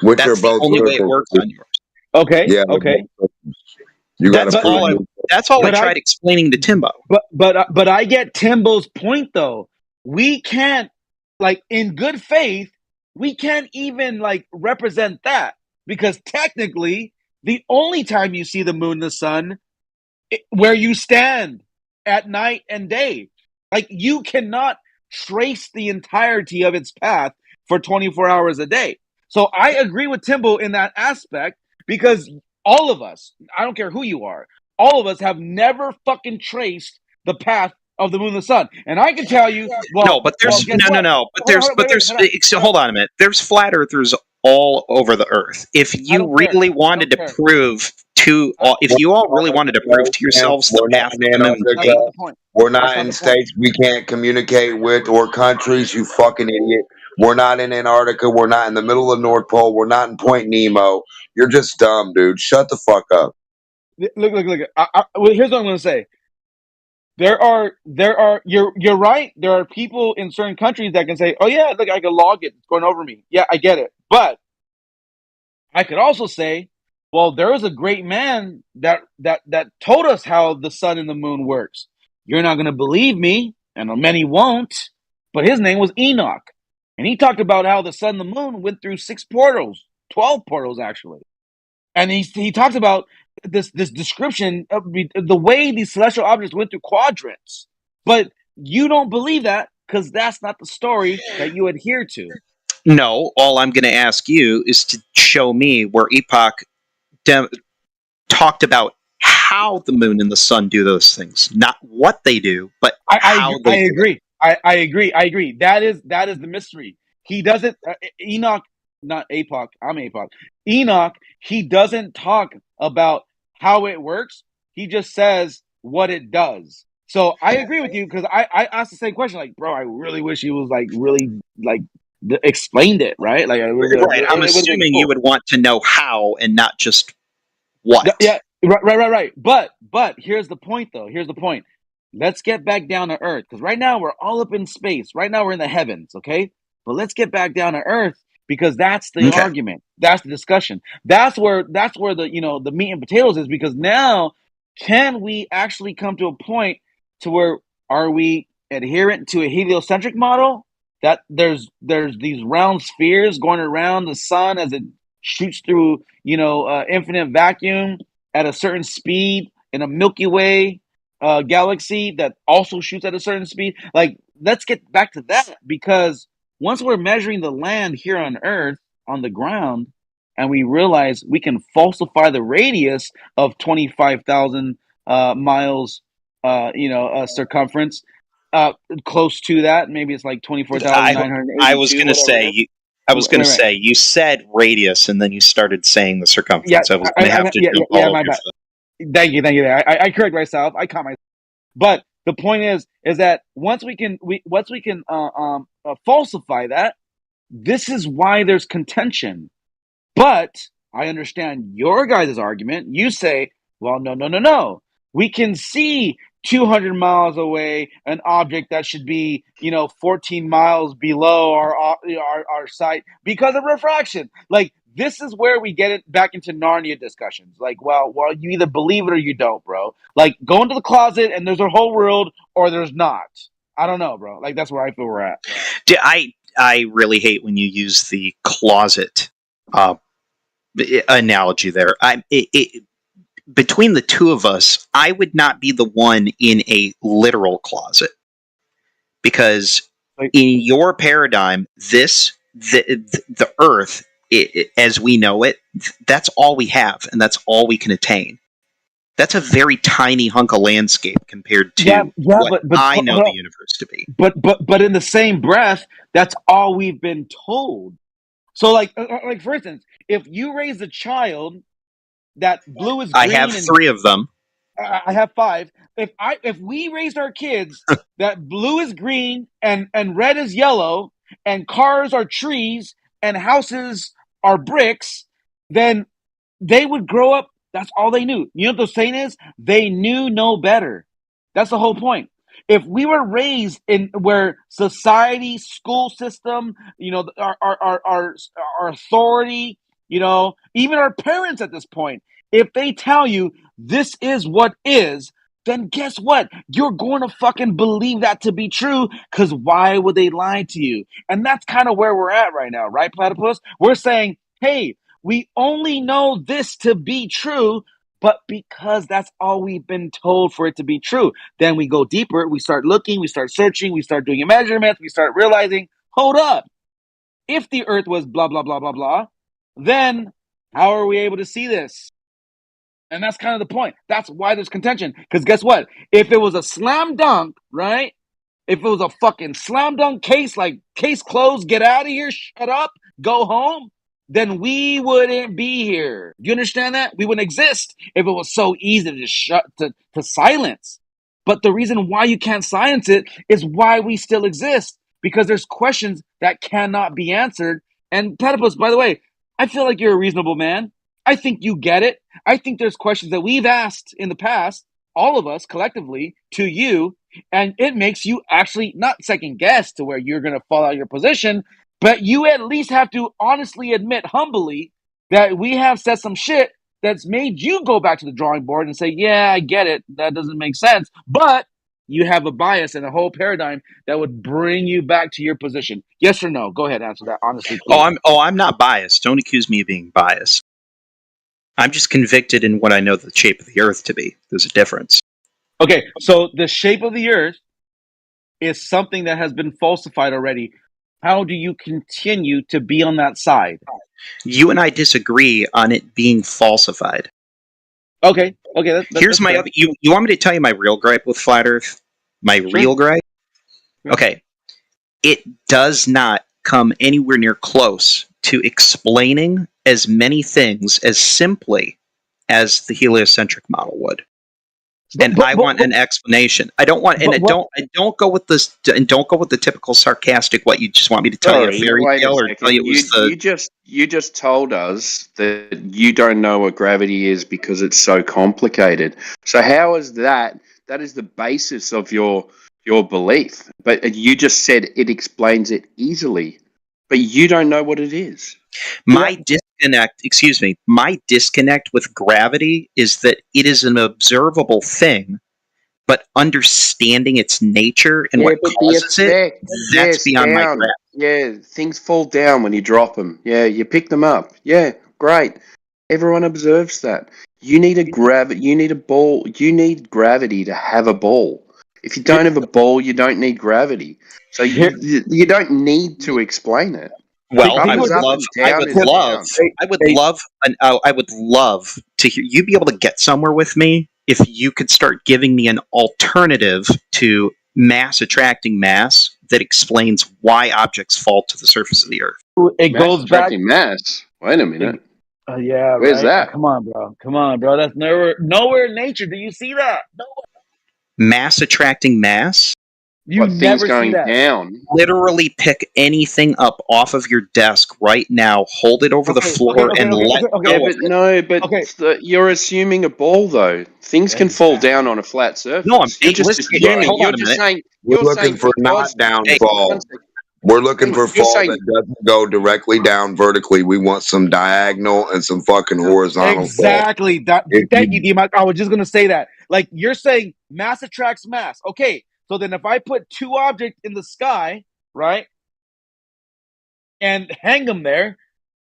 Which That's are the both only way it circles. works on yours. Okay. Yeah. Okay. You got That's to all. That's all I tried explaining to Timbo. But I get Timbo's point though. We can't, like, in good faith, we can't even like represent that, because technically the only time you see the moon and the sun where you stand at night and day. Like, you cannot trace the entirety of its path for 24 hours a day. So I agree with Timbo in that aspect, because all of us, I don't care who you are, all of us have never fucking traced the path of the moon and the sun. And I can tell you, well, No, but there's guess what? Hold on a minute. There's flat earthers all over the earth. If you really wanted to prove to, if you all really wanted to prove to yourselves the path of the moon, we're not in states we can't communicate with, or countries, you fucking idiot. We're not in Antarctica. We're not in the middle of the North Pole. We're not in Point Nemo. You're just dumb, dude. Shut the fuck up. Look. Well, here's what I'm going to say. There are. You're right. There are people in certain countries that can say, "Oh yeah, look, I can log it. It's going over me." Yeah, I get it. But I could also say, well, there was a great man that told us how the sun and the moon works. You're not going to believe me, and many won't. But his name was Enoch, and he talked about how the sun and the moon went through 6 portals, 12 portals actually. And he talks about this description of the way these celestial objects went through quadrants. But you don't believe that, because that's not the story that you adhere to. No, all I'm going to ask you is to show me where Epoch talked about how the moon and the sun do those things, not what they do, but how they do it. I agree. That is the mystery. He doesn't. Enoch, not Epoch. I'm Epoch. Enoch. He doesn't talk about how it works. He just says what it does. So I agree with you, because I asked the same question. Like, bro, I really wish he was really explained it, right? Like, right. I'm assuming you would want to know how and not just what. Yeah. Right. But here's the point, though. Here's the point. Let's get back down to Earth, because right now we're all up in space. Right now we're in the heavens, okay? But let's get back down to Earth, because that's the argument. That's the discussion. That's where the the meat and potatoes is, because now can we actually come to a point to where are we adherent to a heliocentric model, that there's these round spheres going around the sun as it shoots through infinite vacuum at a certain speed in a Milky Way galaxy that also shoots at a certain speed? Like, let's get back to that, because once we're measuring the land here on Earth, on the ground, and we realize we can falsify the radius of 25,000 miles, circumference, close to that. Maybe it's like 24,982. I was going to say, say, you said radius, and then you started saying the circumference. Yeah, I was going to have to jump all over my bad. Thank you. I correct myself. I caught myself. But the point is that once we can falsify that, this is why there's contention. But I understand your guys' argument. You say, well, no. We can see 200 miles away an object that should be 14 miles below our sight because of refraction. Like, this is where we get it back into Narnia discussions. Like, well, you either believe it or you don't, bro. Like, go into the closet and there's a whole world, or there's not. I don't know, bro. Like, that's where I feel we're at. I really hate when you use the closet analogy there. Between the two of us, I would not be the one in a literal closet, because in your paradigm, the Earth, as we know it, that's all we have, and that's all we can attain. That's a very tiny hunk of landscape compared to what I know the universe to be. But in the same breath, that's all we've been told. So, like for instance, if you raise a child that blue is green, I have 3 of them. I have 5. If we raised our kids that blue is green and red is yellow, and cars are trees and houses are bricks, then they would grow up That's all they knew. You know what they're saying is? They knew no better. That's the whole point. If we were raised in where society, school system, our authority, even our parents at this point, if they tell you this is what is, then guess what? You're going to fucking believe that to be true, because why would they lie to you? And that's kind of where we're at right now, right, Platypus? We're saying, hey, we only know this to be true, but because that's all we've been told for it to be true. Then we go deeper, we start looking, we start searching, we start doing a measurement, we start realizing, hold up, if the earth was blah, blah, blah, blah, blah, then how are we able to see this? And that's kind of the point. That's why there's contention. Because guess what? If it was a slam dunk, right? If it was a fucking slam dunk case, like case closed, get out of here, shut up, go home, then we wouldn't be here. Do you understand that? We wouldn't exist if it was so easy to just to silence. But the reason why you can't silence it is why we still exist. Because there's questions that cannot be answered. And Platypus, by the way, I feel like you're a reasonable man. I think you get it. I think there's questions that we've asked in the past, all of us collectively, to you, and it makes you actually not second guess to where you're going to fall out of your position, but you at least have to honestly admit humbly that we have said some shit that's made you go back to the drawing board and say, yeah, I get it. That doesn't make sense. But you have a bias and a whole paradigm that would bring you back to your position. Yes or no? Go ahead, answer that honestly, please. I'm not biased. Don't accuse me of being biased. I'm just convicted in what I know the shape of the earth to be. There's a difference. Okay, so the shape of the earth is something that has been falsified already. How do you continue to be on that side? You and I disagree on it being falsified. Okay. Here's my other. You want me to tell you my real gripe with flat Earth? My real gripe? Okay. It does not come anywhere near close to explaining as many things as simply as the heliocentric model would. And I want an explanation. I don't want, and don't go with this, and don't go with the typical sarcastic. What you just want me to tell you a fairy tale, or tell you it was the. You just told us that you don't know what gravity is because it's so complicated. So how is that? That is the basis of your belief. But you just said it explains it easily, but you don't know what it is. My disconnect with gravity is that it is an observable thing, but understanding its nature and what causes it, that's beyond my grasp. Yeah, things fall down when you drop them. Yeah, you pick them up. Yeah, great. Everyone observes that. You need a ball. You need gravity to have a ball. If you don't have a ball, you don't need gravity. So you don't need to explain it. Well, I would love to hear you be able to get somewhere with me if you could start giving me an alternative to mass attracting mass that explains why objects fall to the surface of the earth. It goes back to mass. Wait a minute. Yeah, where's that? Come on, bro. That's nowhere in nature. Do you see that? Mass attracting mass. You never see that. Down. Literally pick anything up off of your desk right now, hold it over the floor, and let go. But you're assuming a ball, though. Things can fall down on a flat surface. No, you're just assuming. Hold on a minute. Saying. We're looking for not downfall. We're looking for fall that doesn't go directly down vertically. We want some diagonal and some fucking horizontal. Exactly. Thank you, D-Mike. I was just going to say that. Like, you're saying mass attracts mass. Okay. So then if I put two objects in the sky, right, and hang them there,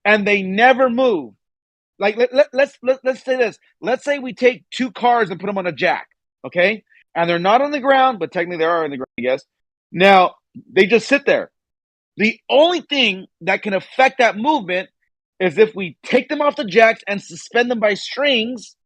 and they never move, like let's say this. Let's say we take two cars and put them on a jack, okay? And they're not on the ground, but technically they are on the ground, I guess. Now, they just sit there. The only thing that can affect that movement is if we take them off the jacks and suspend them by strings,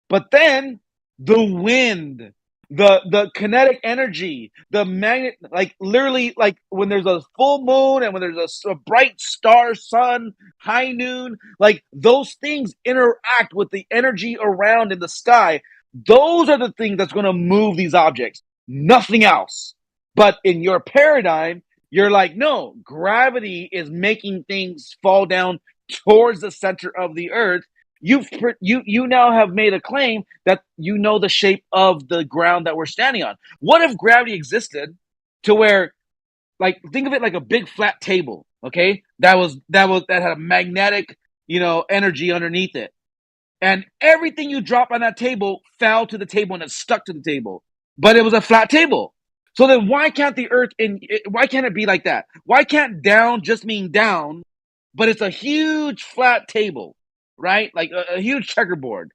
but then the wind, the kinetic energy, the magnet, like literally, like when there's a full moon and when there's a bright star, sun, high noon, like those things interact with the energy around in the sky. Those are the things that's going to move these objects, nothing else. But in your paradigm, you're like, no, gravity is making things fall down towards the center of the earth. you now have made a claim that you know the shape of the ground that we're standing on. What if gravity existed to where, like, think of it like a big flat table, okay? That had a magnetic, energy underneath it. And everything you drop on that table fell to the table and it stuck to the table. But it was a flat table. So then why can't the earth why can't it be like that? Why can't down just mean down, but it's a huge flat table, right? Like a huge checkerboard.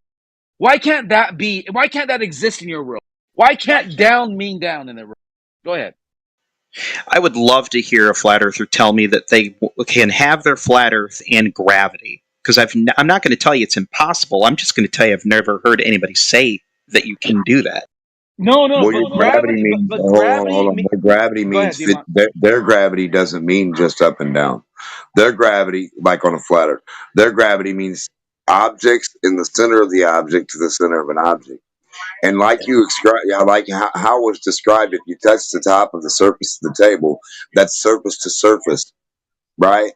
Why can't that exist in your world? Why can't down mean down in the world? Go ahead. I would love to hear a flat earther tell me that they can have their flat earth and gravity. Because I'm not going to tell you it's impossible. I'm just going to tell you I've never heard anybody say that you can do that. No. Well, your gravity means. Hold on. Their gravity means their gravity doesn't mean just up and down. Their gravity, like on a flat earth, their gravity means objects in the center of the object to the center of an object. And like you described, like how it was described, if you touch the top of the surface of the table, that's surface to surface, right?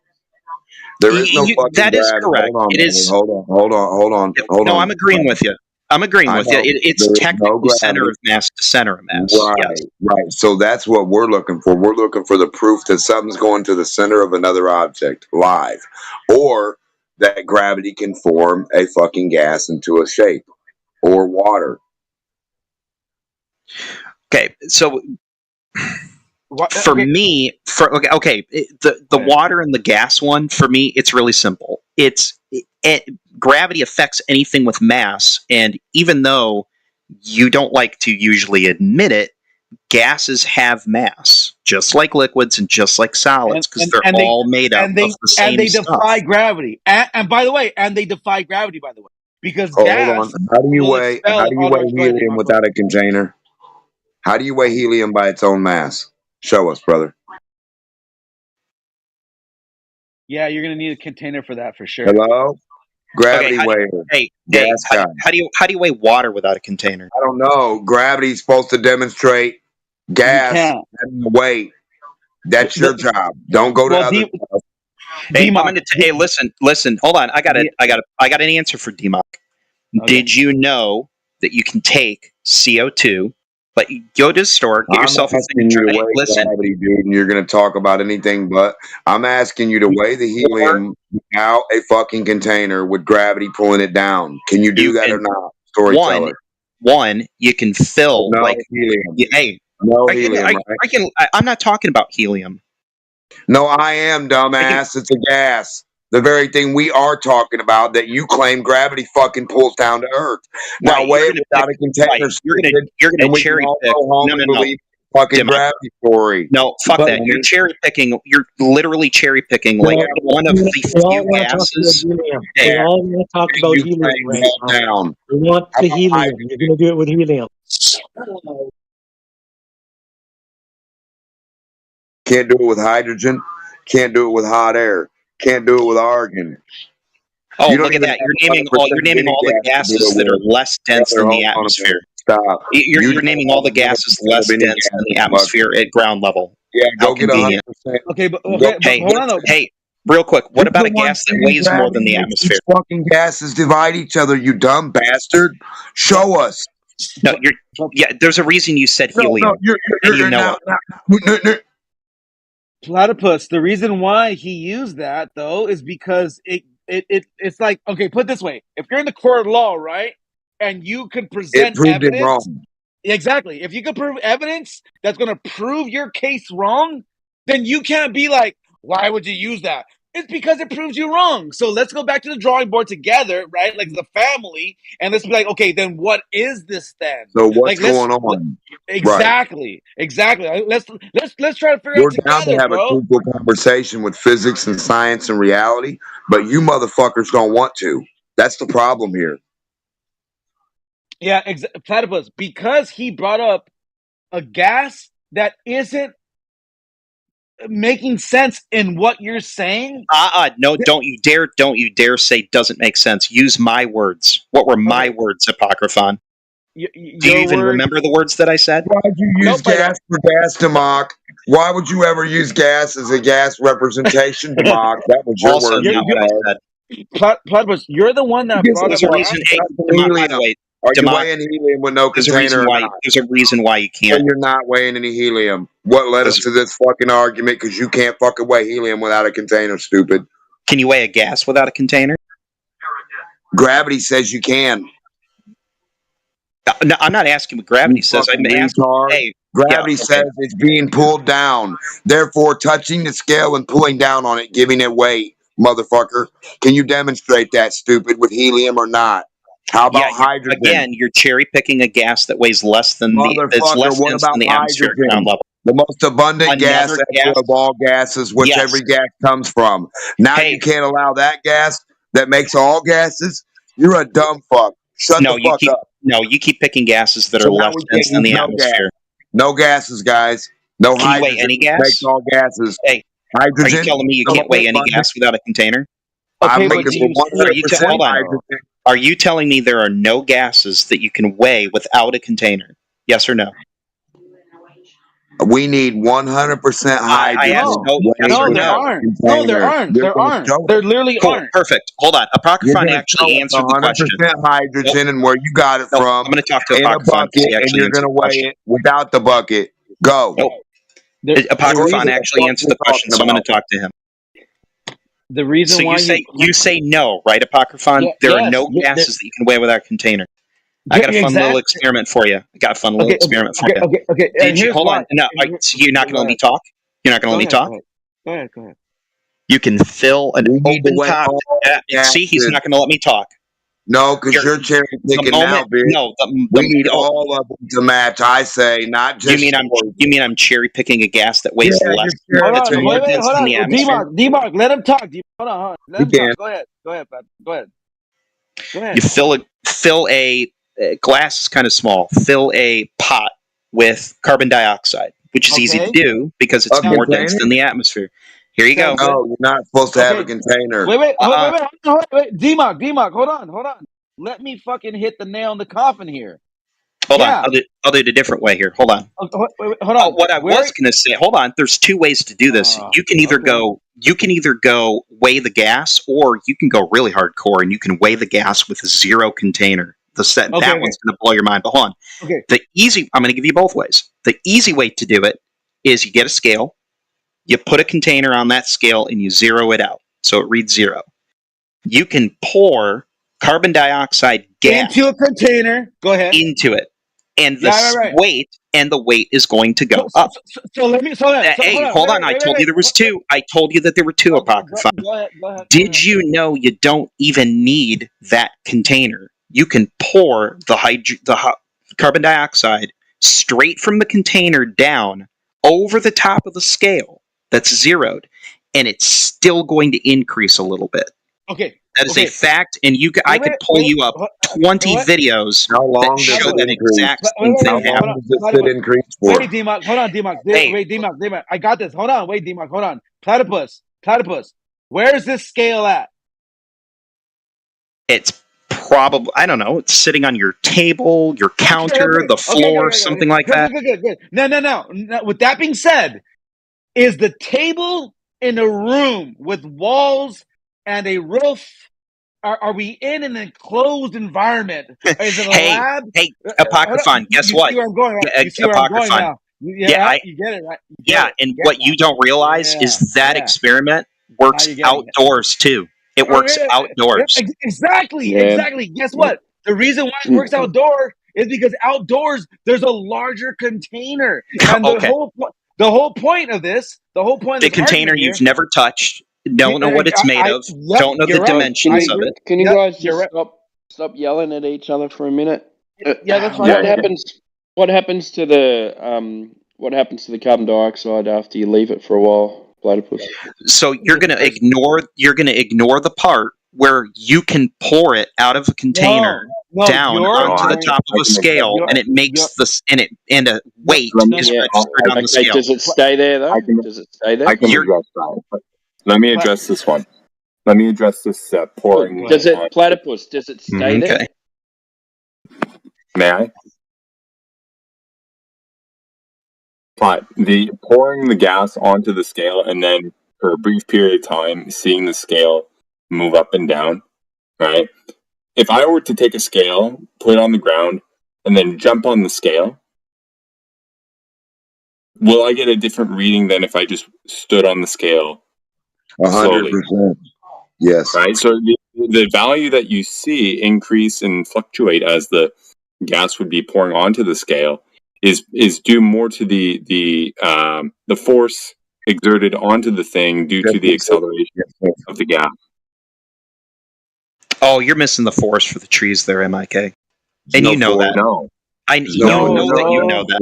There is no fucking that is gravity. correct. Hold on, it is. Hold on. No, I'm agreeing with you. It's technically center of mass to center of mass. Right. So that's what we're looking for. We're looking for the proof that something's going to the center of another object live, or that gravity can form a fucking gas into a shape, or water. Okay, so me, the water and the gas one, for me, it's really simple. Gravity affects anything with mass, and even though you don't like to usually admit it, gases have mass, just like liquids and just like solids, because they're all made up of the same and they stuff. defy gravity. And by the way, they defy gravity, by the way, because gas. Hold on. How do you weigh helium without a container? How do you weigh helium by its own mass? Show us, brother. Yeah, you're gonna need a container for that for sure. Hello? Gravity weighter. How do you weigh water without a container? I don't know. Gravity's supposed to demonstrate gas and weight. That's your job. Don't go to other stuff. Hey, listen. Hold on. I got an answer for DMOC. Okay. Did you know that you can take CO2, but you go to the store, get yourself a signature? Hey, listen, gravity, dude, and you're going to talk about anything but. I'm asking you to weigh the helium without a fucking container with gravity pulling it down. Can you do that or not? Storyteller. One, you can fill helium. Helium. I'm not talking about helium. No, I am, dumbass. It's a gas. The very thing we are talking about that you claim gravity fucking pulls down to Earth. Now, weigh it without a container. You're going to cherry pick. No. Fucking gravity story. No, fuck that. You're cherry picking. You're literally cherry picking like one of the few gases. We all want to talk about helium right now. We want the helium. You're going to do it with helium. Can't do it with hydrogen. Can't do it with hot air. Can't do it with argon. Oh, look at that! You're naming all the gases that are less dense than the atmosphere. Stop. You're naming all the gases less dense than the atmosphere at ground level. Yeah, go get 100%. Okay, but hold on. Hey, real quick, what about a gas that weighs more than the atmosphere? Fucking gases divide each other, you dumb bastard. Show us. No, there's a reason you said helium. Platypus. The reason why he used that though is because it's like, okay, put it this way: if you're in the court of law, right, and you could present evidence, exactly. If you could prove evidence that's going to prove your case wrong, then you can't be like, why would you use that? It's because it proves you wrong. So let's go back to the drawing board together, right? Like the family, and let's be like, okay, then what is this then? So what's going on? Exactly. Let's try to figure We're it together, down to have bro. a truthful conversation with physics and science and reality, but you motherfuckers don't want to. That's the problem here. Yeah, Platypus, because he brought up a gas that isn't making sense in what you're saying. No, don't you dare say doesn't make sense. Use my words. What were my words, Apocryphon? Do you even remember the words that I said? Why would you use gas for gas, DMOC? Why would you ever use gas as a gas representation, DMOC? That was your word. Not what I said. Platypus, you're the one that brought up There's a reason. Hey, by the way, Are you Demont, weighing helium with no there's a reason container or why. not? There's a reason why you So can't. you're not weighing any helium. What led us to this fucking argument? Because you can't fucking weigh helium without a container, stupid. Can you weigh a gas without a container? Gravity says you can. No, I'm not asking what gravity says. I'm asking. Hey, Gravity yeah, says it's being pulled down. Therefore, touching the scale and pulling down on it, giving it weight, motherfucker. Can you demonstrate that, stupid, with helium or not? How about hydrogen? Again, you're cherry picking a gas that weighs less than Motherfucker, what about the atmospheric hydrogen? ground level. The most abundant gas Another ever of all gases, which Yes. every gas comes from. Now you can't allow that gas that makes all gases? You're a dumb fuck. Shut the fuck up. No, you keep picking gases that So are now less we dense can't than the use no atmosphere. gas. No gases, guys. No Can you weigh hydrogen. any which gas? Makes all gases. Hey, hydrogen. Are you telling me you the can't most weigh any abundant- gas without a container? I'm looking for 100% hold on. hydrogen. Are you telling me there are no gases that you can weigh without a container? Yes or no? We need 100% hydrogen. I asked no, yes No, or there no. aren't. No, there aren't. There aren't. There literally Cool, aren't. perfect. Hold on. You're Apocryphon gonna actually show us answered the question. 100% hydrogen and where you got it Nope, from I'm going to talk to in a Apocryphon because bucket, he and actually you're answered gonna the weigh question. it without the bucket. Go. Nope. Apocryphon reason- actually answered the question, so I'm going to talk to him. The reason So why you say no, right, Apocryphon? Yeah, there are yes, no yeah, gases that you can weigh without a container. I got a fun little experiment for you. Okay. Did you here's hold why. on? No, so you're not going to let me talk. You're not going to let me talk. Go ahead. You can fill an open weigh top. all See, he's gases. not going to let me talk. No, because you're cherry picking now, bitch. No, we need all of them to match. I say, not just. You mean I'm cherry picking a gas that weighs Yeah, less? you're cherry That's picking. more Wait, dense hold than on. the atmosphere. D-Mark, let him talk. Hold on. Let him can. talk. Go ahead, Pat. Go ahead. You fill a glass is kind of small. Fill a pot with carbon dioxide, which is easy to do because it's more dense than the atmosphere. Here you go. No, you're not supposed to have a container. Wait. D-Mark, hold on. Let me fucking hit the nail in the coffin here. Hold on. I'll do it a different way here. Hold on. Hold on. What I was going to say. Hold on. There's two ways to do this. You can either go weigh the gas, or you can go really hardcore and you can weigh the gas with a zero container. That one's going to blow your mind. But hold on. Okay. I'm going to give you both ways. The easy way to do it is you get a scale, you put a container on that scale, and you zero it out so it reads zero. You can pour carbon dioxide gas into a container. Go ahead. Into it, and the weight is going to go up. So let me. Hold on. I told you there was two. I told you that there were two, Apocryphon. Go ahead. Did you know you don't even need that container? You can pour the carbon dioxide straight from the container down over the top of the scale that's zeroed, and it's still going to increase a little bit. Okay. That is a fact, and I could pull you up 20 videos that show that exact same thing happen. Wait, D-Mark. Hold on, D-Mark. Wait, D-Mark. I got this. Hold on. Wait, D-Mark. Hold on. Platypus. Where's this scale at? It's probably, I don't know, it's sitting on your table, your counter, the floor, something like that. Good. No. With that being said, is the table in a room with walls and a roof? Are we in an enclosed environment? Is it a lab? Hey, Apocryphon, guess what? You see where I'm going, right? You see where I'm going now. You get it, right? What you don't realize is that experiment works outdoors too. It works outdoors. Exactly. Guess what? The reason why it works outdoors is because outdoors there's a larger container, and the whole point of this, the container you've never touched, don't know what it's made of, don't know the dimensions of it. Can you guys just stop yelling at each other for a minute? That's fine. What happens to the carbon dioxide after you leave it for a while? Platypus. So you're gonna ignore the part where you can pour it out of a container down onto the top of a scale, and it makes and a weight is registered on the scale. Does it stay there though? Does it stay there? I can address that. Let me address this one. Let me address this pouring. Does it, Platypus? Does it stay there? May I? But the pouring the gas onto the scale and then for a brief period of time seeing the scale move up and down, right? If I were to take a scale, put it on the ground, and then jump on the scale, will I get a different reading than if I just stood on the scale slowly? 100%. Yes. Right. So the value that you see increase and fluctuate as the gas would be pouring onto the scale is due more to the force exerted onto the thing due to the acceleration of the gas. Oh, you're missing the force for the trees there, MIK. And No you know force. that. No. You know that you know that.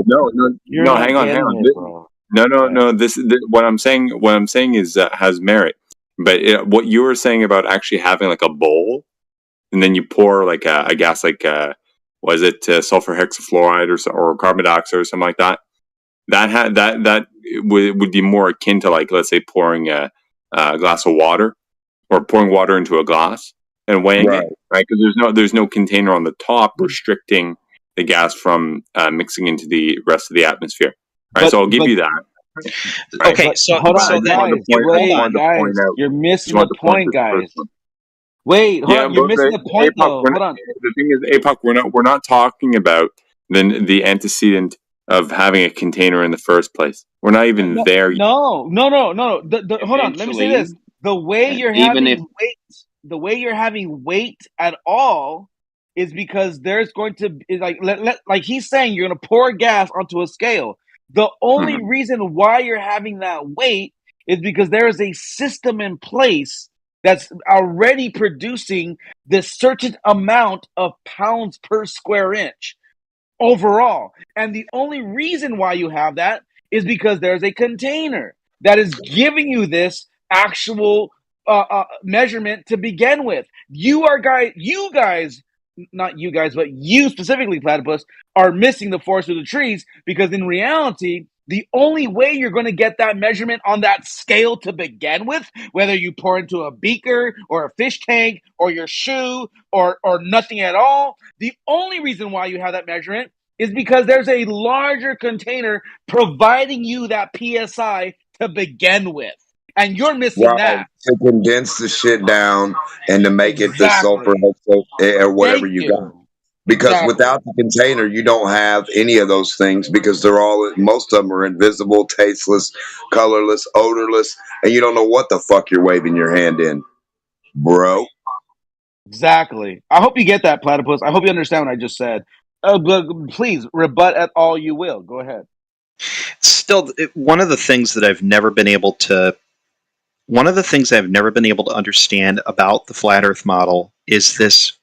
No, hang on. No. This what I'm saying is has merit. But what you were saying about actually having like a bowl, and then you pour like a gas like was it sulfur hexafluoride or carbon dioxide or something like that? That would be more akin to, like, let's say pouring a glass of water or pouring water into a glass and weighing it, right? Because there's no container on the top restricting the gas from mixing into the rest of the atmosphere, right? So I'll give you that. Right? Okay, so hold on, guys. You're missing the point, guys. Wait, hold on. You're missing the point, though. Hold on. The thing is, APOC, we're not talking about the antecedent of having a container in the first place. We're not even there yet. No. Hold on. Let me say this: the way you're having weight at all is because there's going to be like he's saying you're going to pour gas onto a scale. The only reason why you're having that weight is because there is a system in place that's already producing this certain amount of pounds per square inch overall. And the only reason why you have that is because there's a container that is giving you this actual measurement to begin with. You guys, not you guys, but you specifically, Platypus, are missing the forest of the trees, because in reality, the only way you're going to get that measurement on that scale to begin with, whether you pour into a beaker or a fish tank or your shoe or nothing at all, the only reason why you have that measurement is because there's a larger container providing you that PSI to begin with. And you're missing that. To condense the shit down and to make it the sulfur or whatever you got. Because without the container, you don't have any of those things, because most of them are invisible, tasteless, colorless, odorless, and you don't know what the fuck you're waving your hand in, bro. Exactly. I hope you get that, Platypus. I hope you understand what I just said. But please rebut at all you will. Go ahead. Still, one of the things that I've never been able to understand about the flat Earth model is this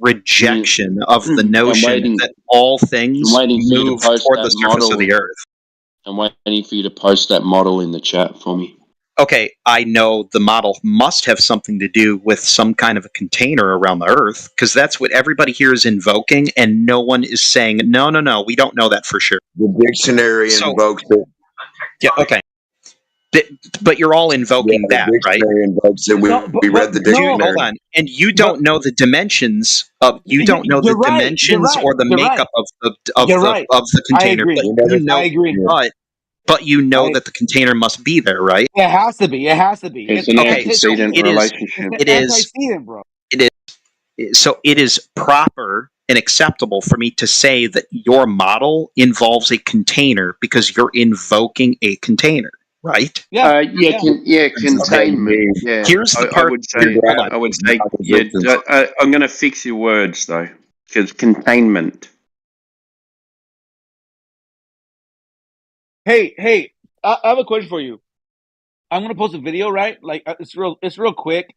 rejection of the notion that all things move toward the surface of the Earth. I'm waiting for you to post that model in the chat for me. Okay, I know the model must have something to do with some kind of a container around the Earth, because that's what everybody here is invoking, and no one is saying, no, we don't know that for sure. The dictionary invokes it. Yeah, okay. But you're all invoking that, right? Invokes it. We read the dictionary. Hold on, and you don't know the dimensions of or the makeup of the container. But you know that the container must be there, right? It has to be. It's an antecedent relationship. It is, bro. So it is proper and acceptable for me to say that your model involves a container because you're invoking a container. Right? Containment. Yeah. Here's the part. I would say, I'm going to fix your words though, because containment. Hey, I have a question for you. I'm going to post a video, right? Like it's real quick.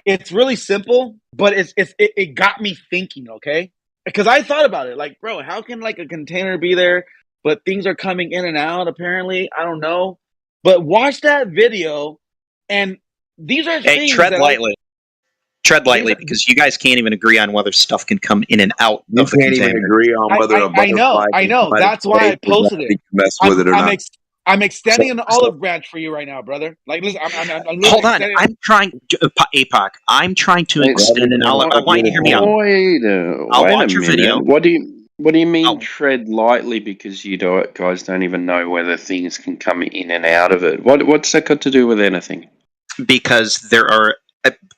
It's really simple, but it got me thinking. Okay, because I thought about it. Like, bro, how can like a container be there, but things are coming in and out? Apparently, I don't know. But watch that video, and these are things. Tread lightly. Tread lightly, because you guys can't even agree on whether stuff can come in and out of the container. You can't even agree on whether a butterfly. I know. That's why I posted it. Mess with it or not. I'm extending an olive branch for you right now, brother. Like, listen, I'm hold on. I'm trying, APOC. I'm trying to extend an olive. I want you to hear me out. I'll watch your video. What do you mean tread lightly? Because guys don't even know whether things can come in and out of it. What's that got to do with anything? because there are.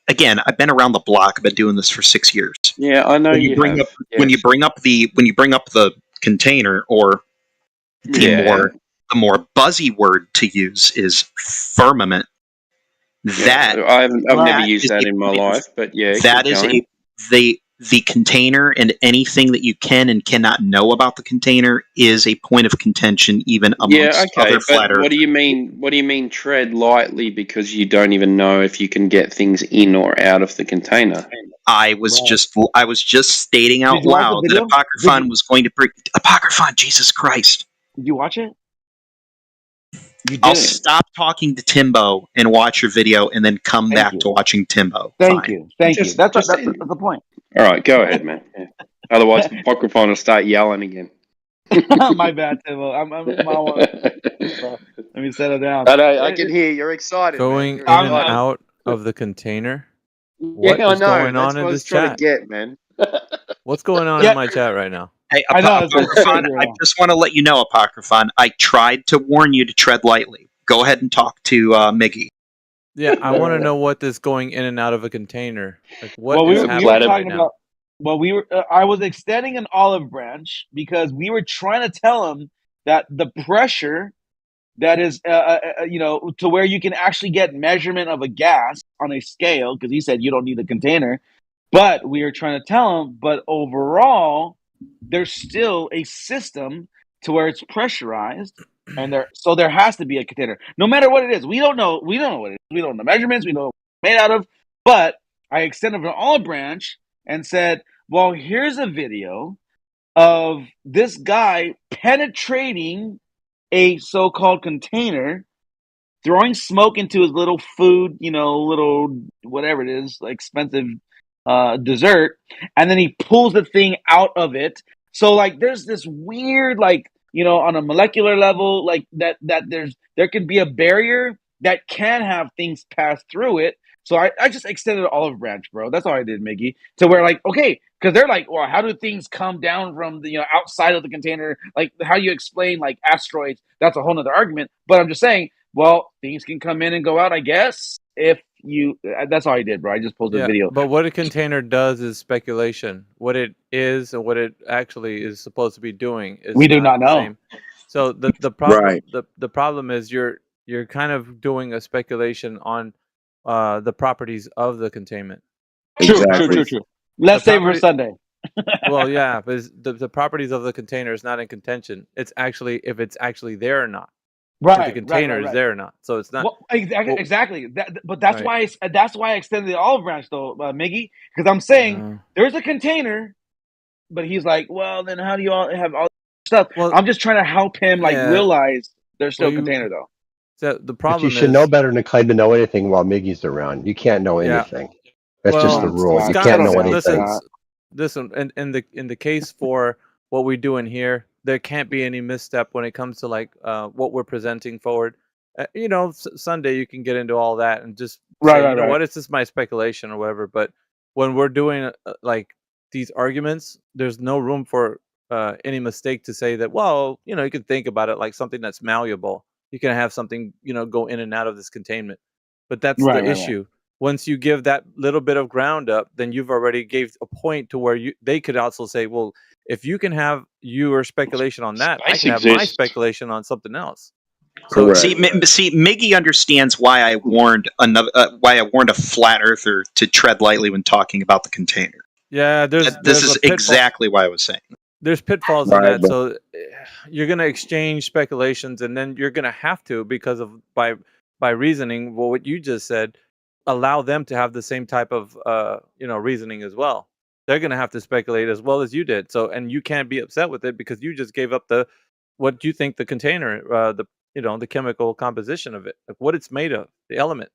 Again, I've been around the block. I've been doing this for 6 years. Yeah, I know you bring have. up when you bring up the container, or the more buzzy word to use is firmament. That I've never used that in my life, but yeah, that is the container, and anything that you can and cannot know about the container is a point of contention, even amongst other flat earthers. What do you mean? What do you mean tread lightly because you don't even know if you can get things in or out of the container? I was just stating out loud that Apocryphon was going to bring Apocryphon. Jesus Christ! Did you watch it? I'll stop talking to Timbo and watch your video, and then come back to watching Timbo. Thank you. That's the point. All right, go ahead, man. Yeah. Otherwise, Apocryphon will start yelling again. My bad, Timbo. Let me settle down. I can hear you're excited. Going man. in and out of the container. What is going on in this chat? Man. What's going on in my chat right now? Hey, Apocryphon, I just want to let you know, Apocryphon, I tried to warn you to tread lightly. Go ahead and talk to Miggy. Yeah, I want to know what this going in and out of a container. Like, what is happening right now? I was extending an olive branch because we were trying to tell him that the pressure that is, to where you can actually get measurement of a gas on a scale, because he said you don't need a container. But we are trying to tell him, but overall, there's still a system to where it's pressurized, and there has to be a container, no matter what it is. We don't know what it is. We don't know the measurements. We know what it's made out of. But I extended an olive branch and said, "Well, here's a video of this guy penetrating a so-called container, throwing smoke into his little food, little whatever it is, expensive dessert, and then he pulls the thing out of it." So there's this weird on a molecular level that there could be a barrier that can have things pass through it. So I just extended an olive branch, bro. That's all I did, Miggy. To where okay, because they're well, how do things come down from the outside of the container? How do you explain asteroids? That's a whole nother argument. But I'm just saying, well, things can come in and go out, I guess. That's all I did, bro. I just pulled the video. But what a container does is speculation. What it is and what it actually is supposed to be doing is we do not know. Same. So the problem the problem is you're kind of doing a speculation on the properties of the containment. True. Let's save for Sunday. Well, yeah, but the properties of the container is not in contention. It's actually if it's actually there or not. Right, if the container is there or not. So it's not. Well, exactly. But that's why I extended the olive branch, though, Miggy, because I'm saying there's a container, but he's like, well, then how do you all have all this stuff? Well, I'm just trying to help him realize there's still a container, though. So the problem you should know better than claim to know anything while Miggy's around. You can't know anything. That's just the rule. You can't know anything. Listen, in the case for what we're doing here, there can't be any misstep when it comes to what we're presenting forward. Sunday you can get into all that and just say, what, it's just my speculation or whatever. But when we're doing these arguments, there's no room for any mistake to say that. Well, you can think about it like something that's malleable. You can have something go in and out of this containment, but that's the issue. Once you give that little bit of ground up, then you've already gave a point to where they could also say, well, if you can have your speculation on that, I can have my speculation on something else. So see, Miggy understands why I warned a flat earther to tread lightly when talking about the container. Yeah, this is exactly why I was saying. There's pitfalls in that, so you're going to exchange speculations, and then you're going to have to, because of by reasoning, what you just said, allow them to have the same type of reasoning as well. They're going to have to speculate as well as you did. So, and you can't be upset with it because you just gave up what you think the container, the chemical composition of it, like what it's made of, the element.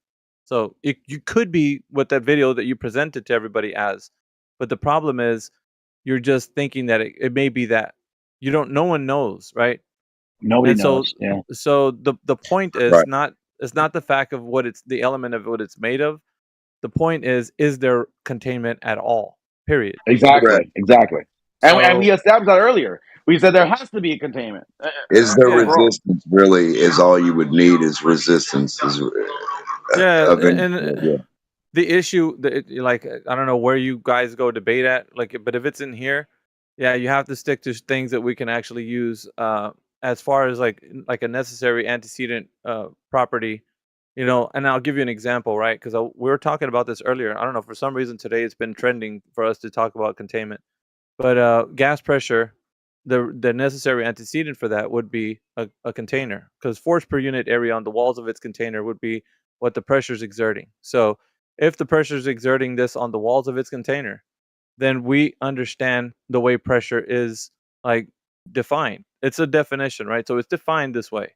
So you could be what that video that you presented to everybody as, but the problem is you're just thinking that it may be that. No one knows, right? Nobody knows. Yeah. So the point is it's not the fact of what it's the element of what it's made of. The point is there containment at all? Period. Exactly. And we established that earlier. We said there has to be a containment. Is there resistance really is all you would need is resistance. Yeah, eventually, yeah. the issue, like, I don't know where you guys go debate at, like, but if it's in here, yeah, you have to stick to things that we can actually use as far as like a necessary antecedent property, And I'll give you an example, right? Because we were talking about this earlier. I don't know, for some reason today it's been trending for us to talk about containment, but gas pressure, the necessary antecedent for that would be a container, because force per unit area on the walls of its container would be what the pressure is exerting. So if the pressure is exerting this on the walls of its container, then we understand the way pressure is like defined. It's a definition, right? So it's defined this way.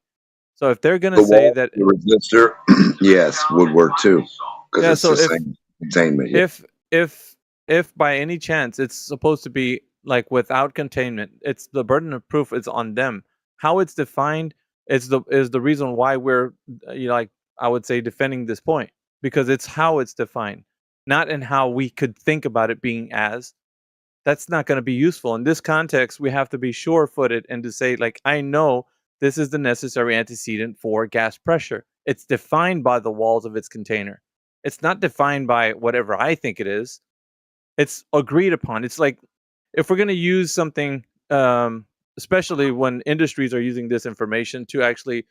So if they're going to The say wall, that, the resistor, yes, would work too, because yeah, it's so the same containment. Yeah. if by any chance it's supposed to be like without containment, it's the burden of proof is on them. How it's defined is the reason why we're like, I would say, defending this point, because it's how it's defined, not in how we could think about it being as. That's not going to be useful in this context. We have to be sure-footed and to say, like, I know this is the necessary antecedent for gas pressure. It's defined by the walls of its container. It's not defined by whatever I think it is. It's agreed upon. It's like, if we're going to use something, especially when industries are using this information to actually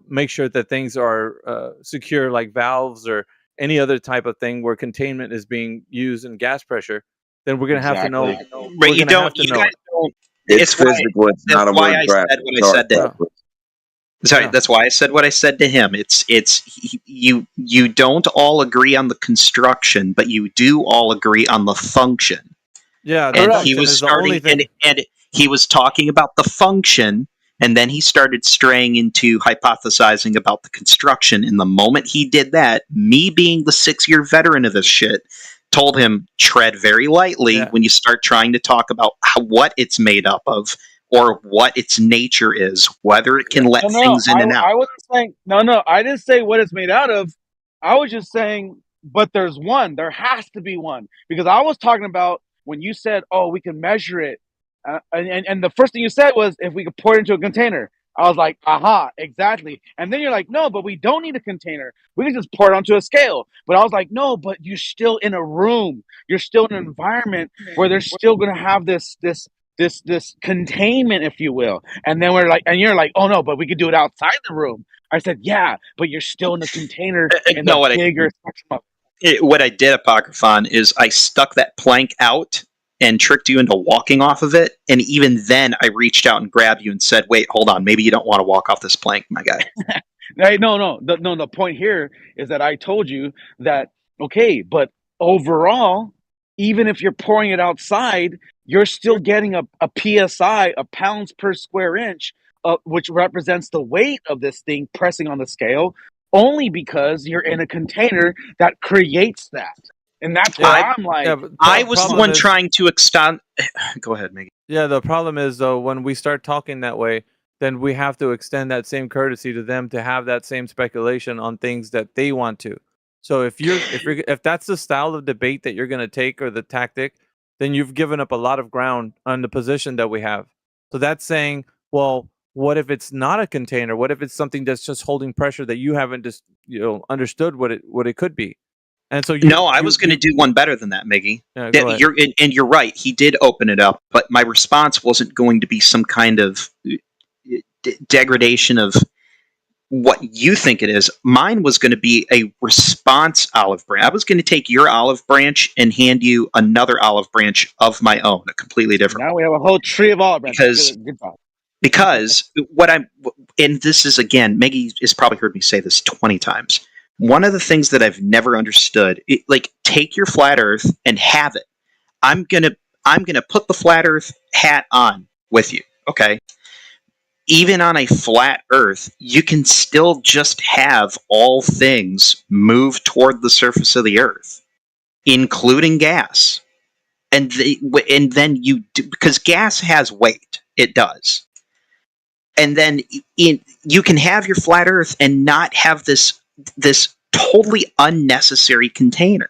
make sure that things are secure, like valves or any other type of thing where containment is being used in gas pressure, then we're going to have to know. Right, you don't. You guys don't. It's physical. It's not a word graph. Said what I said to him. Sorry, that's why I said what I said to him. You don't all agree on the construction, but you do all agree on the function. Yeah, and he was starting, and he was talking about the function, and then he started straying into hypothesizing about the construction. And the moment he did that, me being the 6-year veteran of this shit, told him, tread very lightly when you start trying to talk about what it's made up of or what its nature is, whether it can let things in and out. I wasn't saying no. I didn't say what it's made out of. I was just saying, but there's one. There has to be one, because I was talking about when you said, "Oh, we can measure it," and the first thing you said was, "If we could pour it into a container." I was like, "Aha, exactly." And then you're like, "No, but we don't need a container. We can just pour it onto a scale." But I was like, "No, but you're still in a room. You're still in an environment where they're still going to have this containment, if you will." And then you're like, "Oh no, but we could do it outside the room." I said, "Yeah, but you're still in the container in the bigger spectrum." What I did, Apocryphon, is I stuck that plank out and tricked you into walking off of it. And even then, I reached out and grabbed you and said, "Wait, hold on. Maybe you don't want to walk off this plank, my guy." No. The point here is that I told you that, okay, but overall, even if you're pouring it outside, you're still getting a PSI, a pounds per square inch, which represents the weight of this thing pressing on the scale, only because you're in a container that creates that. And that's why I'm like, I was the one trying to extend. Go ahead, Maggie. Yeah, the problem is, though, when we start talking that way, then we have to extend that same courtesy to them to have that same speculation on things that they want to. So if that's the style of debate that you're going to take, or the tactic, then you've given up a lot of ground on the position that we have. So that's saying, well, what if it's not a container? What if it's something that's just holding pressure that you haven't just understood what it could be? And so I was going to do one better than that, Miggy. Yeah, you're right. He did open it up, but my response wasn't going to be some kind of degradation of what you think it is. Mine was going to be a response olive branch. I was going to take your olive branch and hand you another olive branch of my own, a completely different. Now we have a whole tree of olive branches. Because and this is, again, Maggie has probably heard me say this 20 times. One of the things that I've never understood, take your flat earth and have it. I'm gonna put the flat earth hat on with you, okay? Even on a flat earth, you can still just have all things move toward the surface of the earth, including gas. And then because gas has weight, it does. And then you can have your flat earth and not have this totally unnecessary container.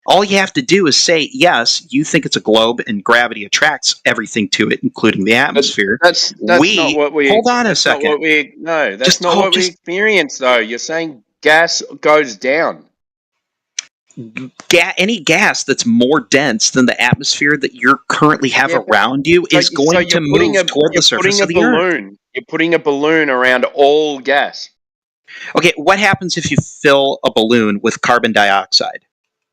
All you have to do is say, yes, you think it's a globe and gravity attracts everything to it, including the atmosphere. That's not what we... Hold on a second. That's not what we experience, though. You're saying gas goes down. Any gas that's more dense than the atmosphere that you currently have around you is going to move toward the surface of the Earth. You're putting a balloon around all gas. Okay, what happens if you fill a balloon with carbon dioxide?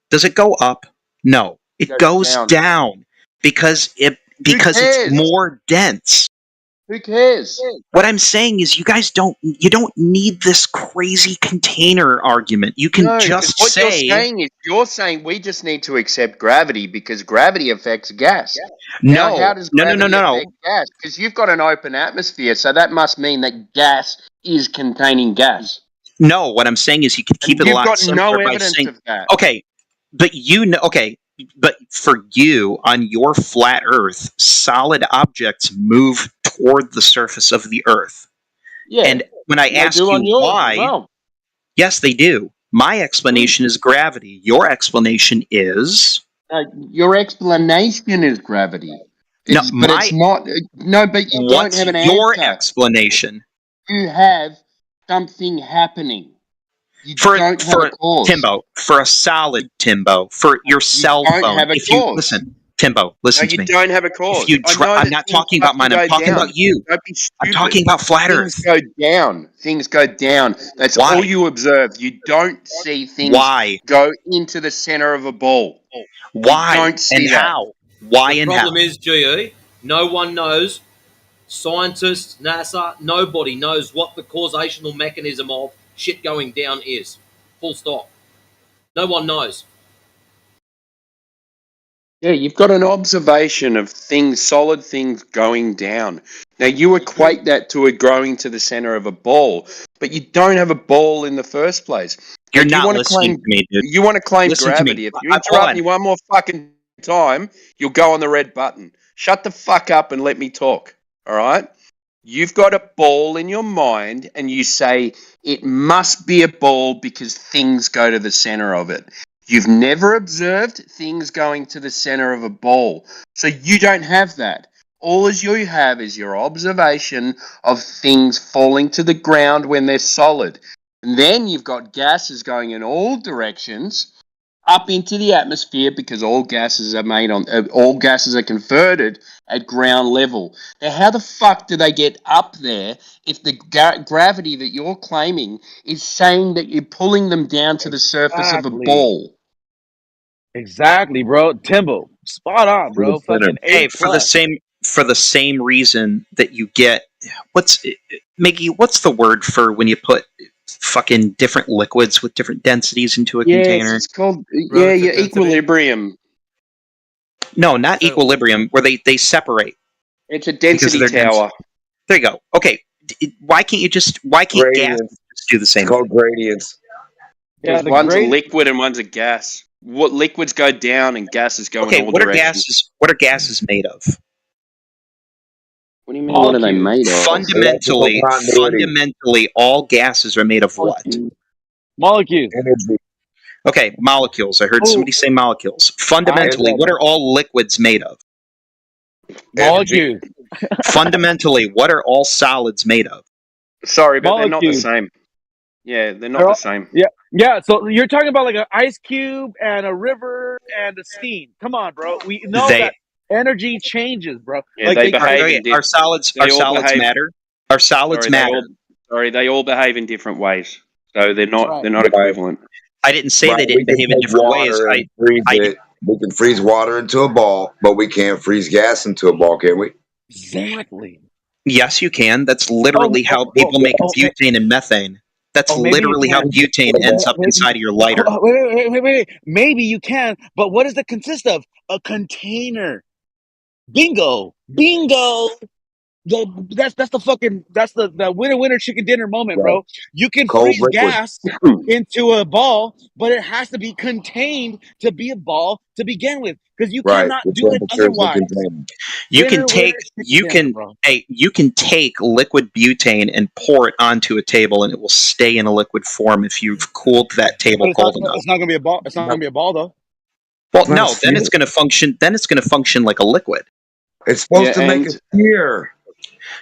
Does it go up? No, it goes down because it's more dense. Who cares? What I'm saying is, you guys don't need this crazy container argument. You can just what say you're saying we just need to accept gravity because gravity affects gas. No, how does gravity affect gas? Because you've got an open atmosphere, so that must mean that gas is containing gas. No, what I'm saying is you can keep it a lot simpler no by evidence saying, of that. okay, but for you on your flat Earth, solid objects move toward the surface of the Earth. Yeah, and when I ask you why, yes, they do. My explanation is gravity. Your explanation is your explanation is gravity. It's not. No, but you don't have an answer. What's your explanation? You have something happening. You don't have a cause. Timbo, for a solid Timbo, for your cell phone. Have a cause. Listen, Timbo, listen to me. You don't have a cause. I'm not talking about mine. I'm talking about you. Don't be stupid. I'm talking about flat Earth. Things go down. Things go down. That's all you observe. You don't see things go into the center of a ball. Why? You don't see that. How? Why and how? The problem is, GE, no one knows. Scientists, NASA, nobody knows what the causational mechanism of shit going down is. Full stop. No one knows. Yeah, you've got an observation of things, solid things going down. Now, you equate that to it growing to the center of a ball, but you don't have a ball in the first place. You're not listening to me, dude. You want to claim gravity. If you interrupt me one more fucking time, you'll go on the red button. Shut the fuck up and let me talk, all right? You've got a ball in your mind, and you say it must be a ball because things go to the center of it. You've never observed things going to the center of a ball. So you don't have that. All you have is your observation of things falling to the ground when they're solid. And then you've got gases going in all directions up into the atmosphere because all gases are converted at ground level. Now, how the fuck do they get up there if the gravity that you're claiming is saying that you're pulling them down to the surface of a ball? Exactly, bro. Timbo, spot on, bro. Fucking hey, for the same reason that you get Miggy, what's the word for when you put fucking different liquids with different densities into a container? It's called equilibrium. No, not equilibrium, where they separate. It's a density tower. There you go. Okay, why can't gas just do the same? It's called gradients. Yeah, one's a liquid and one's a gas. What liquids go down and gases go in all directions. What are gases made of? What do you mean? What are they made of? Fundamentally, all gases are made of what? Molecules. Energy. Okay, molecules. I heard somebody say molecules. Fundamentally, what are all liquids made of? Molecules. Fundamentally, what are all solids made of? Sorry, but they're not the same. Yeah, they're not the same. Yeah. So you're talking about like an ice cube and a river and a steam. Come on, bro. We know that energy changes, bro. Yeah, they behave. Our solids matter. Our solids matter. They all behave in different ways. So they're not equivalent. I didn't say they didn't behave in different ways. We can freeze water into a ball, but we can't freeze gas into a ball, can we? Exactly. Yes, you can. That's literally how people make butane and methane. That's literally how butane ends up inside of your lighter. Wait. Maybe you can, but what does it consist of? A container. Bingo. That's the winner chicken dinner moment, bro. You can freeze gas into a ball, but it has to be contained to be a ball to begin with, because you cannot do it otherwise. You can take liquid butane and pour it onto a table, and it will stay in a liquid form if you've cooled that table cold enough. It's not going to be a ball. It's not going to be a ball, though. Well, no. Then it's going to function. Then it's going to function like a liquid. It's supposed to make a sphere.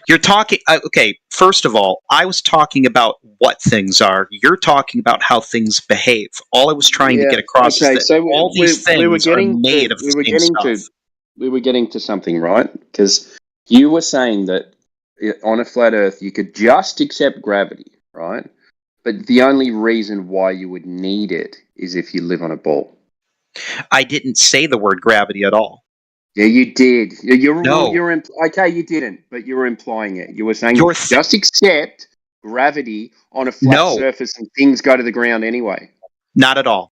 You're talking. Okay, first of all, I was talking about what things are. You're talking about how things behave. All I was trying to get across is that so all these things we were are getting made to, of the same stuff. we were getting to something, right? Because you were saying that on a flat Earth you could just accept gravity, right? But the only reason why you would need it is if you live on a ball. I didn't say the word gravity at all. Yeah, you did. No. Okay, you didn't, but you were implying it. You were saying just accept gravity on a flat surface and things go to the ground anyway. Not at all.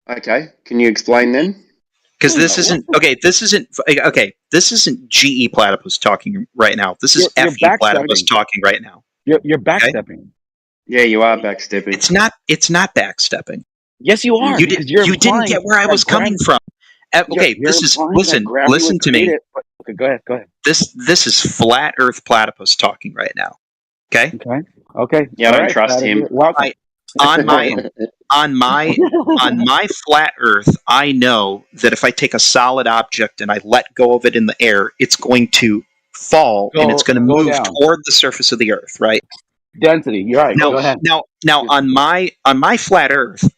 Okay, can you explain then? Because this isn't okay. This isn't GE Platypus talking right now. This is You're FE Platypus talking right now. You're backstepping. Yeah, you are backstepping. It's not backstepping. Yes, you are. You didn't get where I was coming from. Okay, listen to me. Okay, go ahead. This is flat Earth Platypus talking right now. Okay. Yeah, I don't trust him. On my flat Earth, I know that if I take a solid object and I let go of it in the air, it's going to fall and it's going to move down toward the surface of the Earth, right? Density. You're right. Go ahead. Now on my flat Earth,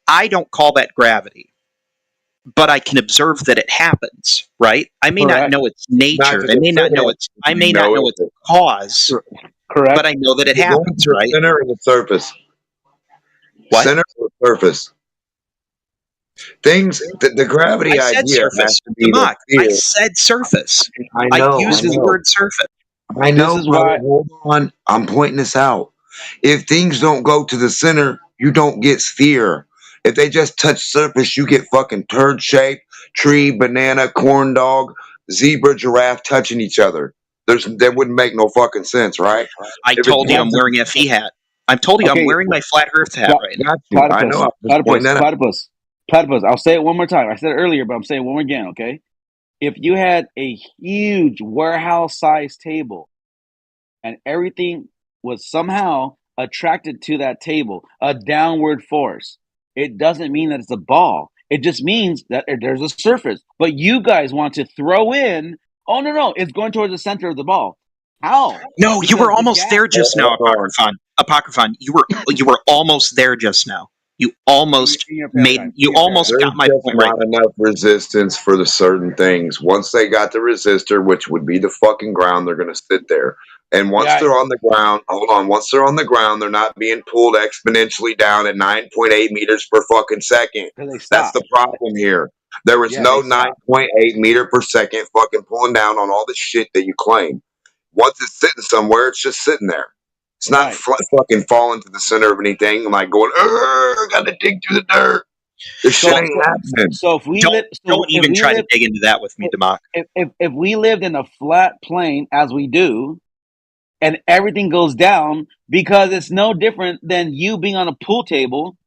I don't call that gravity, but I can observe that it happens, right? I may not know its nature. I may not know its cause. Correct. But I know that it happens, right? Center and the surface. What? Center and the surface. Things the gravity I said idea surface. has to be Democ, the I fear. said surface. I know. I used the word surface. I know. This is why. Hold on. I'm pointing this out. If things don't go to the center, you don't get sphere. If they just touch surface, you get fucking turd shape, tree, banana, corn dog, zebra, giraffe touching each other. That wouldn't make no fucking sense, right? I told you I'm wearing a FE hat. I'm wearing my flat Earth hat right now. I know. Platypus. I'll say it one more time. I said it earlier, but I'm saying it one more again, okay? If you had a huge warehouse-sized table and everything was somehow attracted to that table, a downward force, it doesn't mean that it's a ball. It just means that there's a surface. But you guys want to throw in, oh, no, it's going towards the center of the ball. How? No, you were almost there just now, Apocryphon. You were almost there just now. You almost got my point right. Not enough resistance for the certain things. Once they got the resistor, which would be the fucking ground, they're going to sit there. And once they're on the ground, once they're on the ground, they're not being pulled exponentially down at 9.8 meters per fucking second. That's the problem here. There was no 9.8 meter per second fucking pulling down on all the shit that you claim. Once it's sitting somewhere, it's just sitting there. It's not fucking falling to the center of anything. I'm like going, gotta dig through the dirt. This shit ain't happening. So if we don't even try to dig into that with me, Democ. If we lived in a flat plane as we do, and everything goes down, because it's no different than you being on a pool table,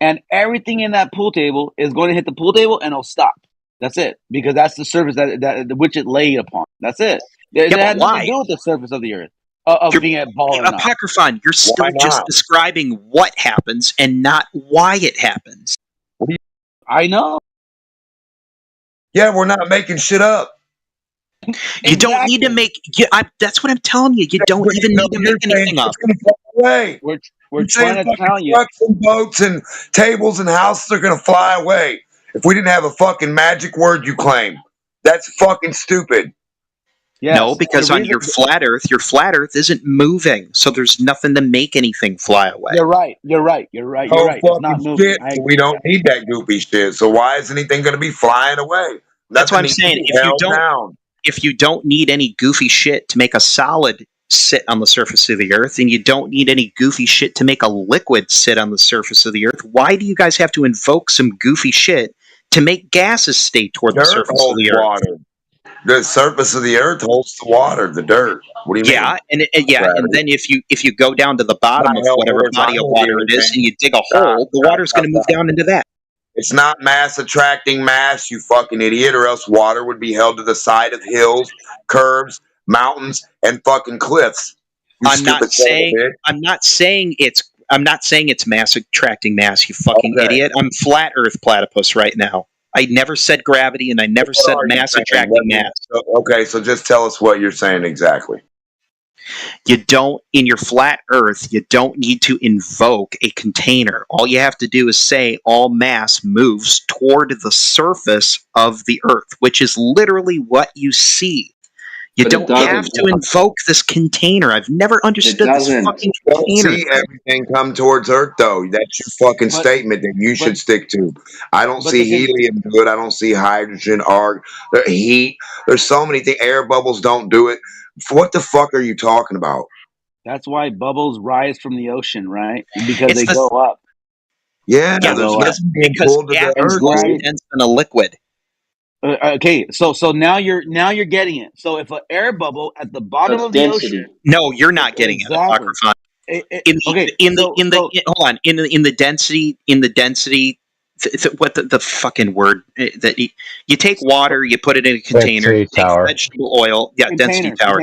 and everything in that pool table is going to hit the pool table and it'll stop. That's it, because that's the surface that which it laid upon. That's it. It had nothing to do with the surface of the Earth. Of being at ball or not. Apocryphon, you're still just describing what happens and not why it happens. I know. Yeah, we're not making shit up. You don't need to make. That's what I'm telling you. You don't even need to make anything up. It's going to fly away. We're trying to tell you. Trucks and boats and tables and houses are going to fly away if we didn't have a fucking magic word you claim. That's fucking stupid. Yes. No, because on your flat Earth isn't moving, so there's nothing to make anything fly away. You're right. It's not moving. Shit, we don't need that goofy shit. So why is anything going to be flying away? That's what I'm saying. If you don't need any goofy shit to make a solid sit on the surface of the Earth, and you don't need any goofy shit to make a liquid sit on the surface of the Earth, why do you guys have to invoke some goofy shit to make gases stay toward the surface of the Earth? Water. The surface of the Earth holds the water, the dirt. What do you mean? And then if you go down to the bottom of whatever body of water it is, and you dig a hole, the water's going to move down into that. It's not mass attracting mass, you fucking idiot, or else water would be held to the side of hills, curves, mountains, and fucking cliffs. I'm not saying it's mass attracting mass, you fucking idiot. I'm flat Earth Platypus right now. I never said gravity, and I never said mass attracting mass. Okay, so just tell us what you're saying exactly. You don't, in your flat Earth, you don't need to invoke a container. All you have to do is say all mass moves toward the surface of the Earth, which is literally what you see. You But it don't have doesn't. to invoke this container. I've never understood this doesn't. fucking You don't container see thing. everything come towards Earth, though. That's your fucking But statement that you should but stick to. I don't but see the helium do it. I don't see hydrogen, arc, heat. There's so many things. Air bubbles don't do it. What the fuck are you talking about? that's why bubbles rise from the ocean, right? Because It's they the go up. Yeah, They yeah, there's go up. because nothing being pulled to the gas And is Earth, less dude. dense than a liquid. Okay, so now you're getting it. So if an air bubble at the bottom That's of the ocean, density. No, you're not getting it, exactly. Apocryphon. Okay, Hold on, in the density what the fucking word that you take water, you put it in a container, you Density take tower. vegetable oil, density tower.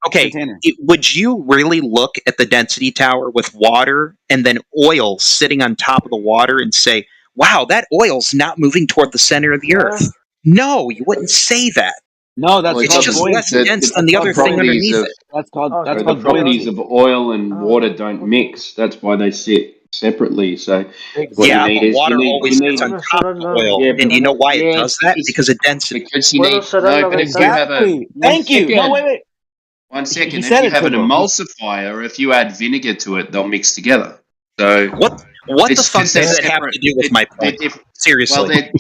Okay, container. would you really look at the density tower with water and then oil sitting on top of the water and say, wow, that oil's not moving toward the center of the Earth? No, you wouldn't say that. No, that's Well, it It's called just doesn't. less buoyancy. dense The than the other thing properties underneath of it. That's called the buoyancy. properties of oil and water don't mix. That's why they sit separately. So what you Yeah, need but is water always you sits need on top of the oil. yeah, And but you know why it yeah, does that? Because of density. because you need no. But if you have a Exactly. Thank you. No, wait. 1 He second. If said you it, have an Timbo. emulsifier, if you add vinegar to it, they'll mix together. So What the it's fuck because does they're that have separate. to do with my They're point? different. Seriously. Well, they're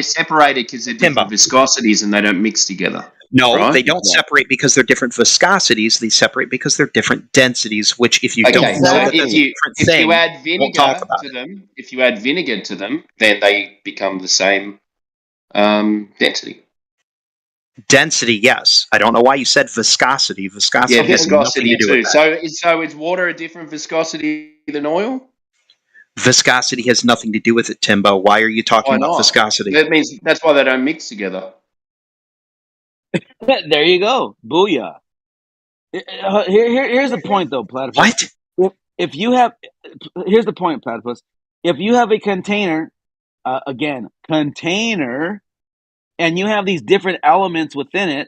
separated because they're different viscosities and they don't mix together. No, right? they don't separate because they're different viscosities. They separate because they're different densities, which if you Okay, don't know so that if that's a you different thing, if you add we'll talk vinegar about to it. them, if you add vinegar to them, then they become the same density. Density, yes. I don't know why you said viscosity. Viscosity Yeah, has nothing viscosity to do too. with that. So is water a different viscosity than oil? Viscosity has nothing to do with it, Timbo. Why are you talking Why about not? viscosity? That means that's why they don't mix together. There you go. Booyah. Here's the point, though, Platypus. What? If you have, here's the point, Platypus. If you have a container, container, and you have these different elements within it,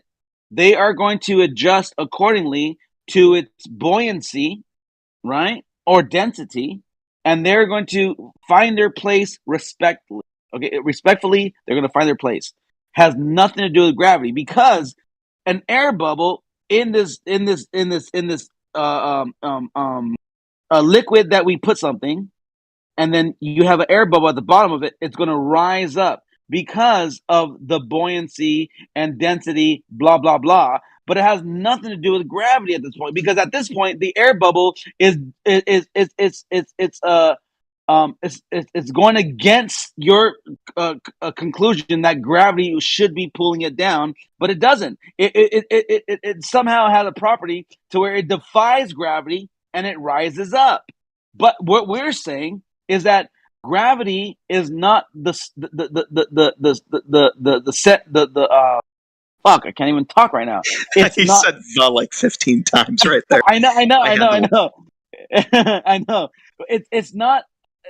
they are going to adjust accordingly to its buoyancy, right, or density, and they're going to find their place respectfully. Okay, respectfully, they're going to find their place. Has nothing to do with gravity, because an air bubble in this a liquid that we put something, and then you have an air bubble at the bottom of it, it's going to rise up because of the buoyancy and density, blah blah blah. But it has nothing to do with gravity at this point, because at this point the air bubble is it's going against your conclusion that gravity should be pulling it down, but it doesn't. It somehow has a property to where it defies gravity and it rises up. But what we're saying is that gravity is not fuck, I can't even talk right now. It's You not. said the like 15 times right there. I know. I know. It's not.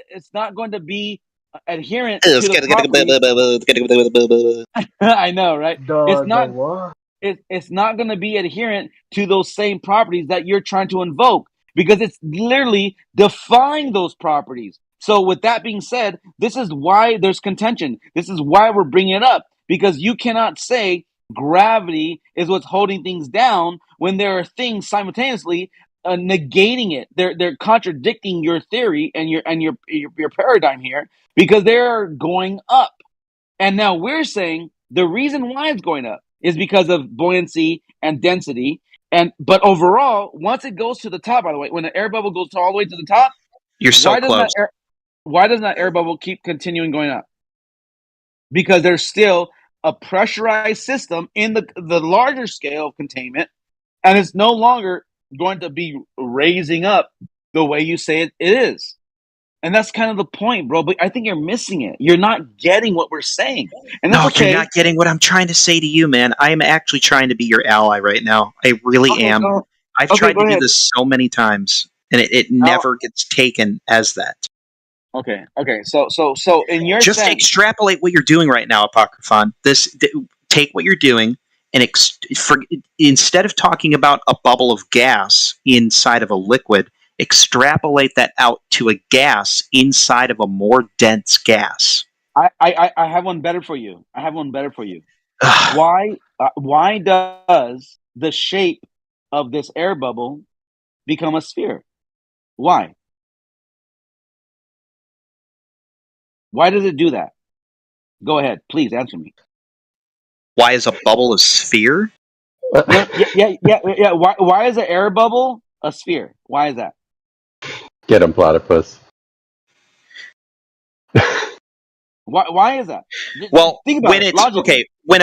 It's not going to be adherent to the property. I know, right? It's not. It's not going to be adherent to those same properties that you're trying to invoke, because it's literally defying those properties. So, with that being said, this is why there's contention. This is why we're bringing it up, because you cannot say gravity is what's holding things down when there are things simultaneously negating it. They're contradicting your theory and your paradigm here, because they're going up. And now we're saying the reason why it's going up is because of buoyancy and density. But overall, once it goes to the top, by the way, when the air bubble goes all the way to the top, you're so close. Why doesn't that air bubble keep continuing going up? Because there's still a pressurized system in the larger scale of containment, and it's no longer going to be raising up the way you say it is. And that's kind of the point, bro. But I think you're missing it. You're not getting what we're saying. And that's okay. You're not getting what I'm trying to say to you, man. I am actually trying to be your ally right now. I really am. I've tried to do this so many times, and it never gets taken as that. Okay. So in your just sense, extrapolate what you're doing right now, Apocryphon. Take what you're doing and instead of talking about a bubble of gas inside of a liquid, extrapolate that out to a gas inside of a more dense gas. I have one better for you. Why does the shape of this air bubble become a sphere? Why? Why does it do that? Go ahead, please answer me. Why is a bubble a sphere? Yeah. Why is an air bubble a sphere? Why is that? Get him, platypus. Why is that? Well, think about it logically. when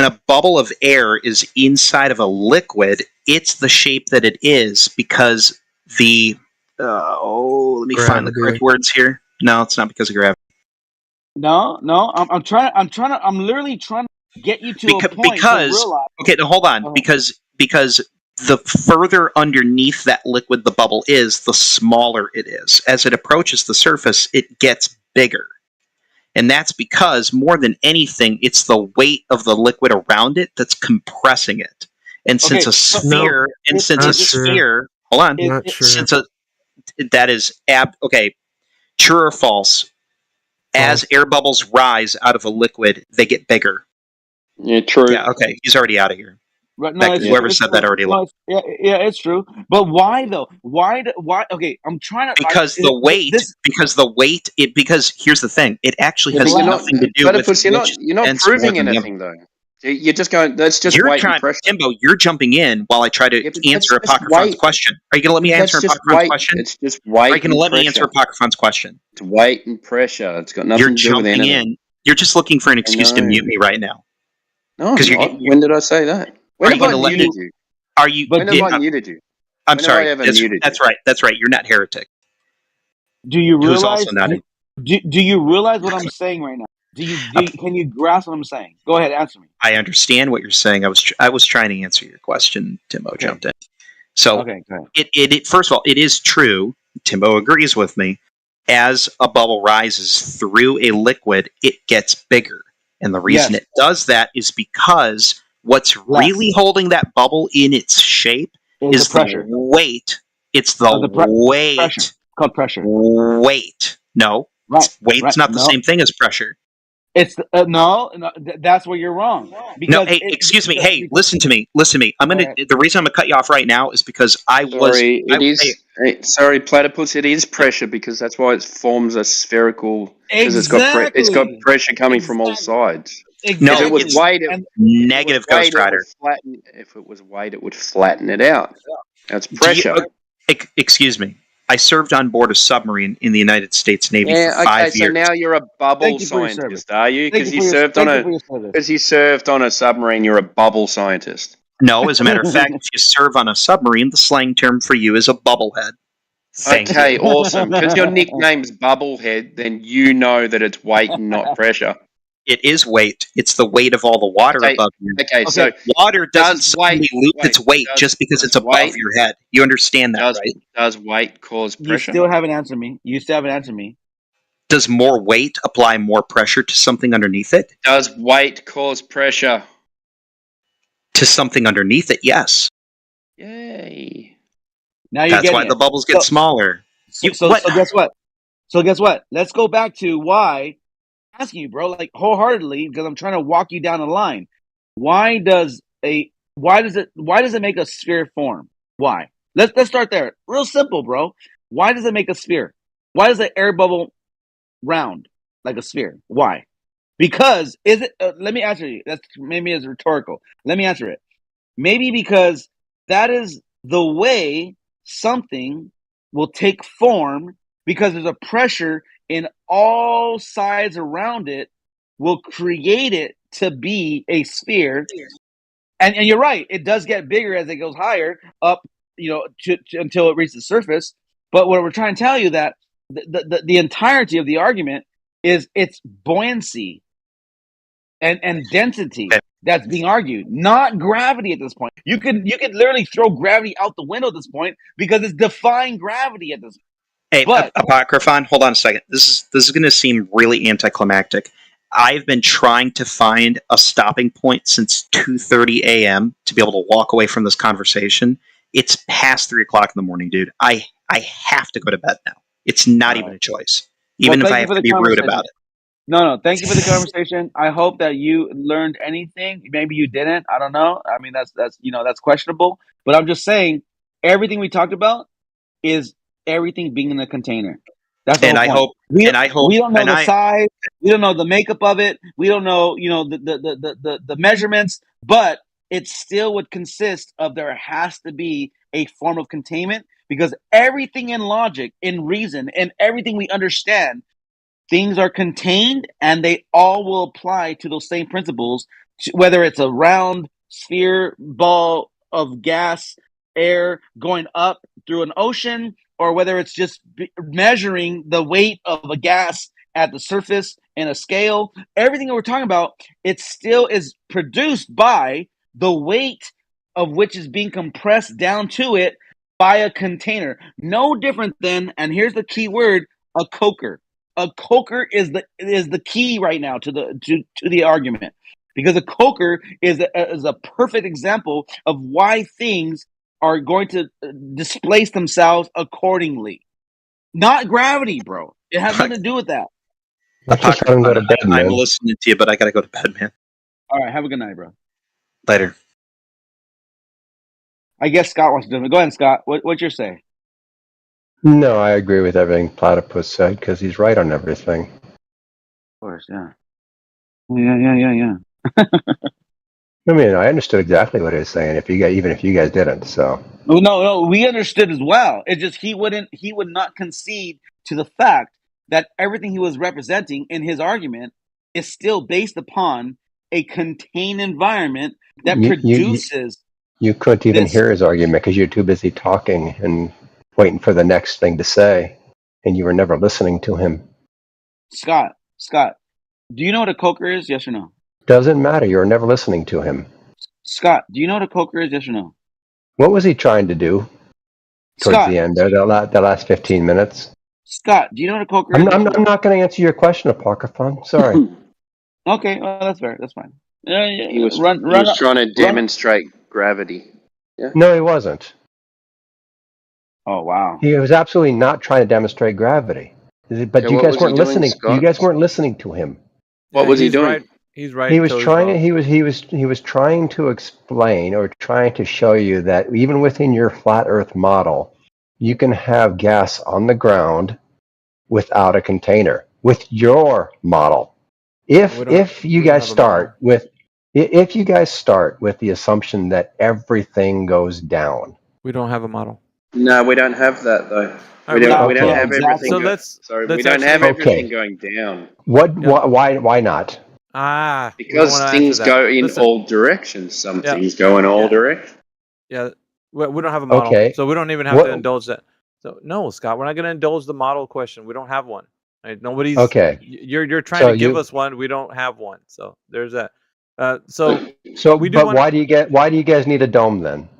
a bubble of air is inside of a liquid, it's the shape that it is because the let me find the correct words here. No, it's not because of gravity. No. I'm literally trying to get you to a point to realize. Okay, now hold on. Because the further underneath that liquid the bubble is, the smaller it is. As it approaches the surface, it gets bigger. And that's because, more than anything, it's the weight of the liquid around it that's compressing it. And since a sphere, hold on, that is true or false? As air bubbles rise out of a liquid, they get bigger. Yeah, true. Yeah, okay, he's already out of here. Right, no, whoever said that already left. Yeah, it's true. But why though? Why? Okay, I'm trying to. Because the weight. Because here's the thing. It actually has nothing to do with. You're not proving anything though. You're just going. That's just weight and pressure. Timbo, you're jumping in while I try to answer Apocryphon's question. Are you going to let me answer Apocryphon's question? It's just weight. Are you going to let me answer Apocryphon's question? It's weight and pressure. It's got nothing to do with anything. You're jumping in. You're just looking for an excuse to mute me right now. No, when did I say that? When have I muted you? When have I muted you? I'm sorry. That's right. That's right. You're not heretic. Do you realize? Do you realize what I'm saying right now? Can you grasp what I'm saying? Go ahead, answer me. I understand what you're saying. I was trying to answer your question. Timbo jumped in. So go ahead. It first of all, it is true. Timbo agrees with me. As a bubble rises through a liquid, it gets bigger, and the reason it does that is because what's really holding that bubble in its shape is the pressure. Weight. It's the weight. Pressure. It's called pressure. Weight. No. Right. Weight's not the same thing as pressure. It's no, that's where you're wrong. No, hey, excuse me. Hey, listen to me. The reason I'm gonna cut you off right now is because Sorry, platypus. It is pressure because that's why it forms a spherical. Exactly. It's got pressure coming from all sides. Exactly. No, if it was weight, negative Ghost Rider. If it was weight, it would flatten it out. That's pressure. Excuse me. I served on board a submarine in the United States Navy for 5 years. So now you're a bubble scientist, are you? Because you served on a submarine, you're a bubble scientist. No, as a matter of fact, if you serve on a submarine, the slang term for you is a bubblehead. Okay, awesome. Because your nickname's Bubblehead, then you know that it's weight and not pressure. It is weight. It's the weight of all the water above you. Okay, so water doesn't lose its weight just because it's above your head. You understand that, right? Does weight cause pressure? You still haven't answered me. Does more weight apply more pressure to something underneath it? Does weight cause pressure? To something underneath it, yes. Yay. Now that's why the bubbles get smaller. So guess what? Let's go back to why. Asking you, bro, like wholeheartedly, because I'm trying to walk you down the line. Why does it make a sphere form? Why? Let's start there. Real simple, bro. Why does it make a sphere? Why does the air bubble round like a sphere? Why? Because let me answer you. That's maybe as rhetorical. Let me answer it. Maybe because that is the way something will take form because there's a pressure in all sides around it will create it to be a sphere. And you're right, it does get bigger as it goes higher up, until it reaches the surface. But what we're trying to tell you that the entirety of the argument is its buoyancy and density that's being argued, not gravity at this point. You could literally throw gravity out the window at this point because it's defying gravity at this point. Hey, Apocryphon, hold on a second. This is going to seem really anticlimactic. I've been trying to find a stopping point since 2:30 a.m. to be able to walk away from this conversation. It's past 3 o'clock in the morning, dude. I have to go to bed now. It's not even a choice, even if I have to be rude about it. No, thank you for the conversation. I hope that you learned anything. Maybe you didn't. I don't know. I mean, that's that's questionable. But I'm just saying, everything we talked about is everything being in a container. That's the whole point. We don't know the size. We don't know the makeup of it. We don't know, the measurements. But it still would consist of there has to be a form of containment, because everything in logic, in reason, and everything we understand, things are contained, and they all will apply to those same principles, whether it's a round sphere ball of gas, air going up through an ocean, or whether it's just measuring the weight of a gas at the surface in a scale. Everything that we're talking about, it still is produced by the weight of which is being compressed down to it by a container. No different than, and here's the key word, a coker. A coker is the key right now to the argument, because a coker is a perfect example of why things are going to displace themselves accordingly. Not gravity, bro. It has nothing to do with that. Let's just let him go to bed, man. I'm listening to you, but I gotta go to bed, man. All right, have a good night, bro. Later. I guess Scott wants to do it. Go ahead, Scott. What's your say? No, I agree with everything Platypus said because he's right on everything. Of course, yeah. Yeah. I mean, I understood exactly what he was saying. Even if you guys didn't, so. No, we understood as well. It's just he would not concede to the fact that everything he was representing in his argument is still based upon a contained environment that produces. You couldn't even hear his argument because you're too busy talking and waiting for the next thing to say, and you were never listening to him. Scott, do you know what a coker is? Yes or no? Doesn't matter. You're never listening to him. Scott, do you know what a coker is? Yes or no? What was he trying to do towards Scott, the end there, the last 15 minutes? Scott, do you know what a coker is? I'm not going to answer your question, Apocryphon. Sorry. Okay, well, that's fair. That's fine. He was trying to demonstrate gravity. Yeah. No, he wasn't. Oh, wow. He was absolutely not trying to demonstrate gravity. But you guys weren't listening. You guys weren't listening to him. What was he doing? Right. He's right. He was trying. He was trying to explain or trying to show you that even within your flat Earth model, you can have gas on the ground without a container. With your model, if you guys start with the assumption that everything goes down, we don't have a model. No, we don't have that though. We don't have everything. So we don't have everything going down. Why not? Because things go in all directions. Some things go in all directions. Yeah, we don't have a model, Okay. so we don't even have to indulge that. So no, Scott, we're not going to indulge the model question. We don't have one. Right? Nobody's okay. You're trying to give us one. We don't have one. So there's that. We do. But why do you guys need a dome then?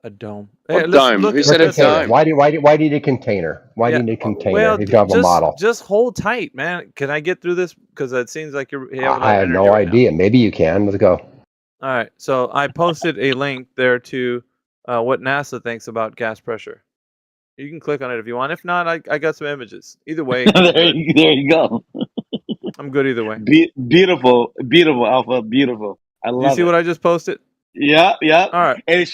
A dome. Dome? Who said a dome? Why do you need a container? Why do you need a container? Well, if you have a model. Just hold tight, man. Can I get through this? Because it seems like you're. I have no idea. Maybe you can. Let's go. All right. So I posted a link there to what NASA thinks about gas pressure. You can click on it if you want. If not, I got some images. Either way. there you go. I'm good either way. Beautiful, Alpha. Beautiful. I love it. You see what I just posted? Yeah. All right. And it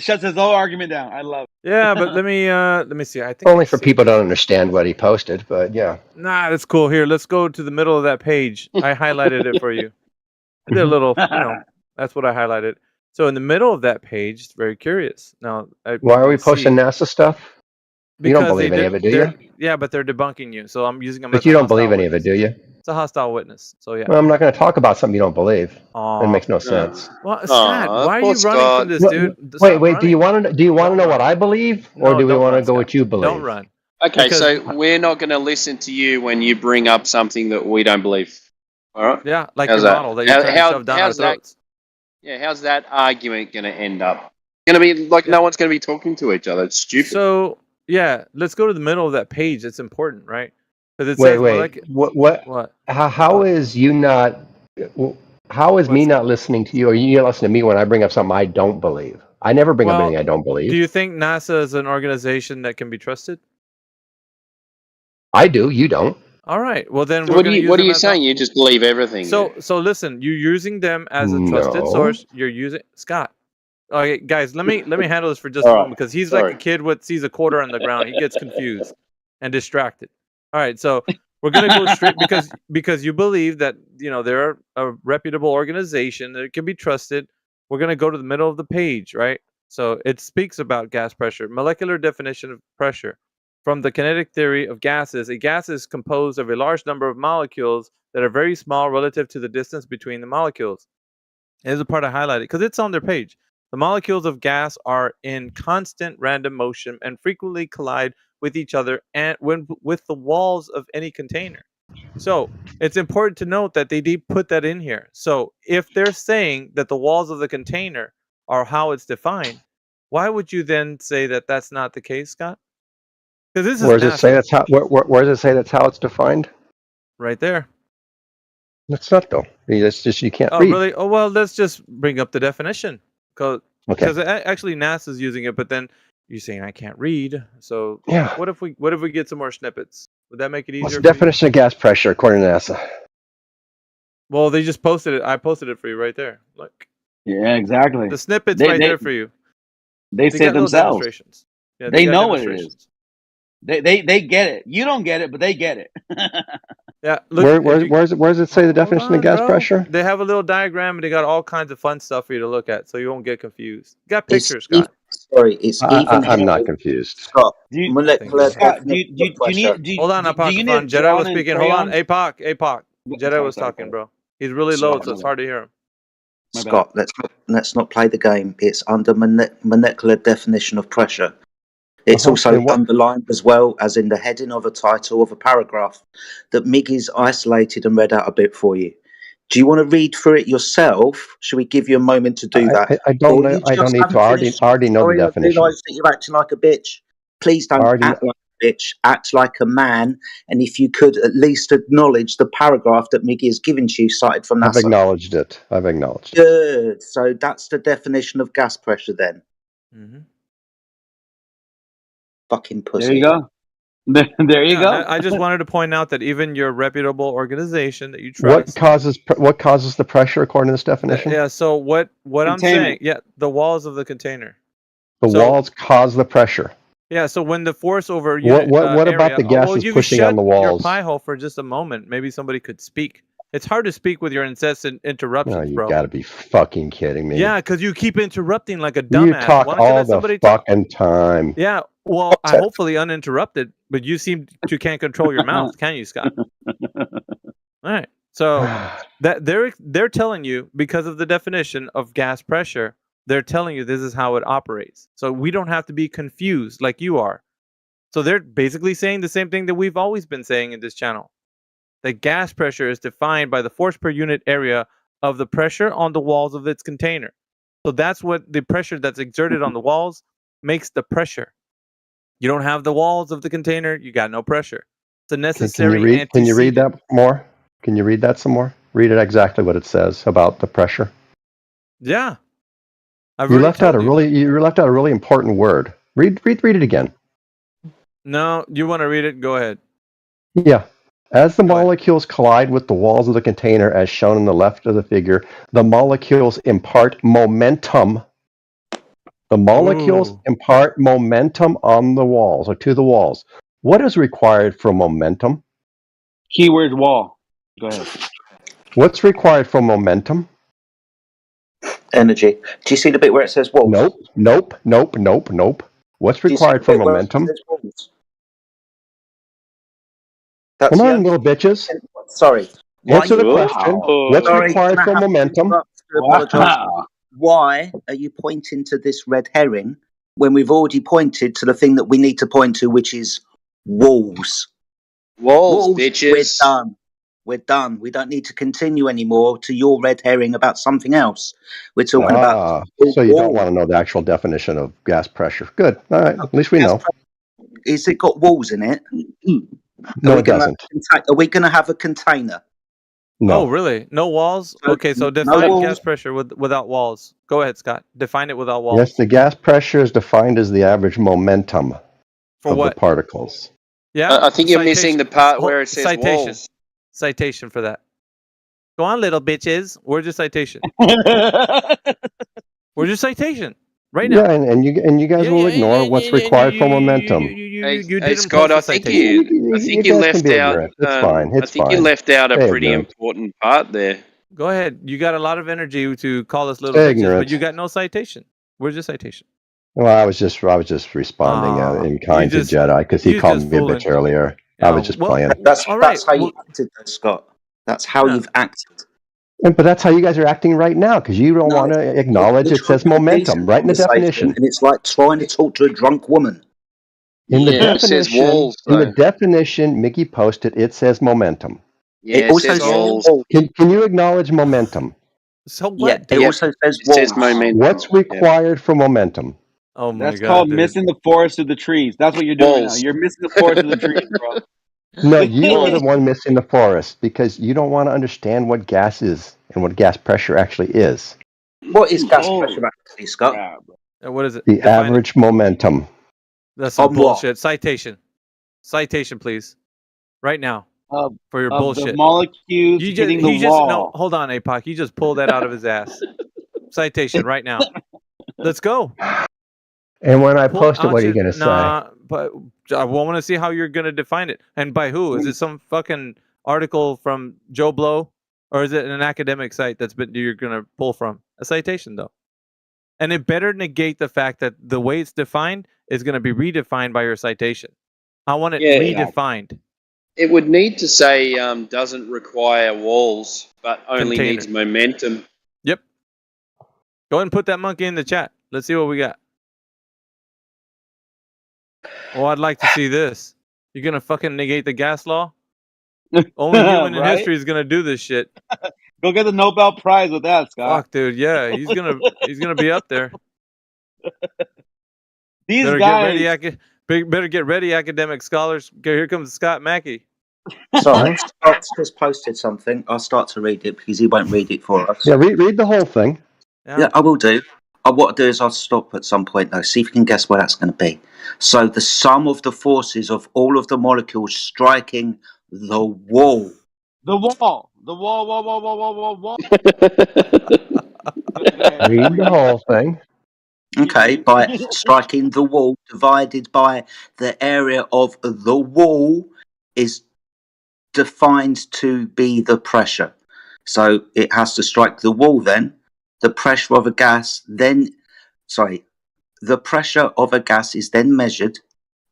shuts his whole argument down. I love it. Yeah, but let me see. I think only for people who don't understand what he posted, but yeah. Nah, that's cool. Here, let's go to the middle of that page. I highlighted it for you. I did a little, that's what I highlighted. So in the middle of that page, it's very curious. Now, why are we posting NASA stuff? You don't believe any of it, do you? Yeah, but they're debunking you, so I'm using them. But you don't believe any of it, do you? It's a hostile witness, so yeah. Well, I'm not going to talk about something you don't believe. It makes no sense. Well, Scott, why are you running from this, dude? Wait. Do you want to know what I believe, or do we want to go what you believe? Don't run. Okay, so we're not going to listen to you when you bring up something that we don't believe. All right? Yeah, like your model that you're trying to shove down our throats. Yeah, how's that argument going to end up? Going to be like no one's going to be talking to each other. It's stupid. So yeah, let's go to the middle of that page. It's important, right? Because it Wait, says wait. What? What? How is you not? How is me not listening to you, or you not listening to me when I bring up something I don't believe? I never bring up anything I don't Do believe. you think NASA is an organization that can be trusted? I do. You don't. All right. Well, then So we're what going to use are them you as saying? You just believe everything? So listen, you're using them as a trusted No. source. You're using Scott. Okay, guys, let me handle this for just a All right. moment because he's Sorry. like a kid what sees a quarter on the ground. He gets confused and distracted. All right, so we're gonna go straight because you believe that they're a reputable organization that can be trusted. We're gonna go to the middle of the page, right? So it speaks about gas pressure, molecular definition of pressure. From the kinetic theory of gases, a gas is composed of a large number of molecules that are very small relative to the distance between the molecules. Here's the part I highlighted because it's on their page. The molecules of gas are in constant random motion and frequently collide with each other and with the walls of any container. So it's important to note that they did put that in here. So if they're saying that the walls of the container are how it's defined, why would you then say that that's not the case, Scott? Because this is Where does it say NASA. that's how? Where does it say that's how it's defined? Right there. That's not though. That's just you can't Oh, read. really? Oh, well, let's just bring up the definition. Because Okay. actually NASA's using it, but then you're saying I can't read. So Yeah. what if we get some more snippets? Would that make it What's easier the for you? definition of gas pressure according to NASA? Well, they just posted it. I posted it for you right there. Look. Yeah, exactly. The snippet's They- right they- there for you. They say got little themselves. demonstrations. Yeah, They got know what it demonstrations. is. They get it. You don't get it, but they get it. Yeah, look. Where does it say the definition of gas pressure? They have a little diagram and they got all kinds of fun stuff for you to look at, so you won't get confused. You got It's pictures, even, Scott. sorry, it's even I'm not held- confused. Scott, Do you- molecular Scott, do you definition of pressure. Hold on, do Apoc. you Hold on. need Jedi drawn was in speaking. Hold on, crayons? Apoc. Jedi Sorry, was sorry, talking, sorry. bro. He's really Sorry, low, so it's hard to hear him. Scott, let's not play the game. It's under molecular definition of pressure. It's also underlined as well as in the heading of a title of a paragraph that Miggy's isolated and read out a bit for you. Do you want to read through it yourself? Should we give you a moment to do that? I don't Or know. you I don't just need haven't to. I finished? already know the Sorry, I definition. realise that you're acting like a bitch. Please don't Already act like a bitch. Act like a man. And if you could at least acknowledge the paragraph that Miggy has given to you, cited from I've NASA. acknowledged it. I've acknowledged it. Good. So that's the definition of gas pressure then. Mm-hmm. Fucking pussy. There you go. There you go. I just wanted to point out that even your reputable organization that you What trust. causes the pressure according to this definition? Yeah. So what I'm Containment. saying? Yeah, the walls of the container. The So- walls cause the pressure. Yeah. So when the force over unit, What about area, the gases you pushing shut on the your walls? pie hole for just a moment. Maybe somebody could speak. It's hard to speak with your incessant interruptions, No, you bro. gotta be fucking kidding me. Yeah, because you keep interrupting like a dumbass. You talk Why don't you all let the somebody talk? fucking time. Yeah, well, I hopefully uninterrupted, but you seem to can't control your mouth, can you, Scott? All right. So that they're telling you because of the definition of gas pressure, they're telling you this is how it operates. So we don't have to be confused like you are. So they're basically saying the same thing that we've always been saying in this channel. That gas pressure is defined by the force per unit area of the pressure on the walls of its container. So that's what the pressure that's exerted on the walls makes the pressure. You don't have the walls of the container, you got no pressure. It's a necessary Can you read antecedent. that more? Can you read that some more? Read it exactly what it says about the pressure. Yeah. You left out a really important word. Read it again. No, you want to read it? Go ahead. Yeah. As the molecules collide with the walls of the container, as shown on the left of the figure, the molecules impart momentum. The molecules impart momentum on the walls or to the walls. What is required for momentum? Keyword wall. Go ahead. What's required for momentum? Energy. Do you see the bit where it says walls? Nope. What's Do you see required the for bit where it momentum? says walls? That's Come the on, only- little bitches. Sorry. Answer the question. What's required for momentum? Why are you pointing to this red herring when we've already pointed to the thing that we need to point to, which is walls? Walls, bitches. We're done. We don't need to continue anymore to your red herring about something else. We're talking about So you don't want to know the actual definition of gas pressure. Good. All right. At least we know. Is it got walls in it? No, it doesn't. Are we going to have a container? No. Oh, really? No walls? Okay, so define gas pressure without walls. Go ahead, Scott. Define it without walls. Yes, the gas pressure is defined as the average momentum of the particles. Yeah, I think you're missing the part where it says citation. walls. Citation for that. Go on, little bitches. Where's your citation? Where's your citation? Right now. Yeah, and you guys will ignore what's required for momentum. Hey, Scott, I think you left out. It's fine. It's I think fine. you left out a Stay pretty ignorant. important part there. Go ahead. You got a lot of energy to call us little Stay bitches, ignorant. but you got no citation. Where's your citation? Well, I was just responding in kind to Jedi because he called me a bitch earlier. I was just playing. That's how you acted, though, Scott. That's how you've acted. But that's how you guys are acting right now because you don't want to acknowledge it says momentum right in the definition. And it's like trying to talk to a drunk woman. In the it says definition, walls, in the though. definition, Mickey posted, it says momentum. Yeah, it says walls. Can you acknowledge momentum? So what? Yeah, it also says It says momentum. What's required for momentum? Oh my That's god. called dude. missing the forest of the trees. That's what you're doing Walls. now. You're missing the forest of the trees, bro. No, you are the one missing the forest because you don't want to understand what gas is and what gas pressure actually is. What is gas pressure actually, Scott? What is it? The Define it. average momentum. That's some On what? bullshit. Citation. Citation, please. Right now. For your Of bullshit. the molecules hitting the wall. No, hold on, APOC. You just pulled that out of his ass. Citation right now. Let's go. And when I post it, what are you going to say? Nah, but I want to see how you're going to define it. And by who? Is it some fucking article from Joe Blow? Or is it an academic site you're going to pull from? A citation, though. And it better negate the fact that the way it's defined is going to be redefined by your citation. I want it redefined. It would need to say doesn't require walls, but only Container. needs momentum. Yep. Go ahead and put that monkey in the chat. Let's see what we got. Oh, I'd like to see this. You're going to fucking negate the gas law? Only human in Right? history is going to do this shit. Go get the Nobel Prize with that, Scott. Fuck, dude. Yeah, he's gonna be up there. These Better guys. get ready, better get ready, academic scholars. Here comes Scott Mackey. So Scott's just posted something. I'll start to read it because he won't read it for us. Yeah, read the whole thing. Yeah, I will do. What I'll do is I'll stop at some point though. See if you can guess where that's going to be. So the sum of the forces of all of the molecules striking the wall. The wall. The wall. Read the whole thing. Okay, by striking the wall divided by the area of the wall is defined to be the pressure. So it has to strike the wall then. The pressure of a gas the pressure of a gas is then measured.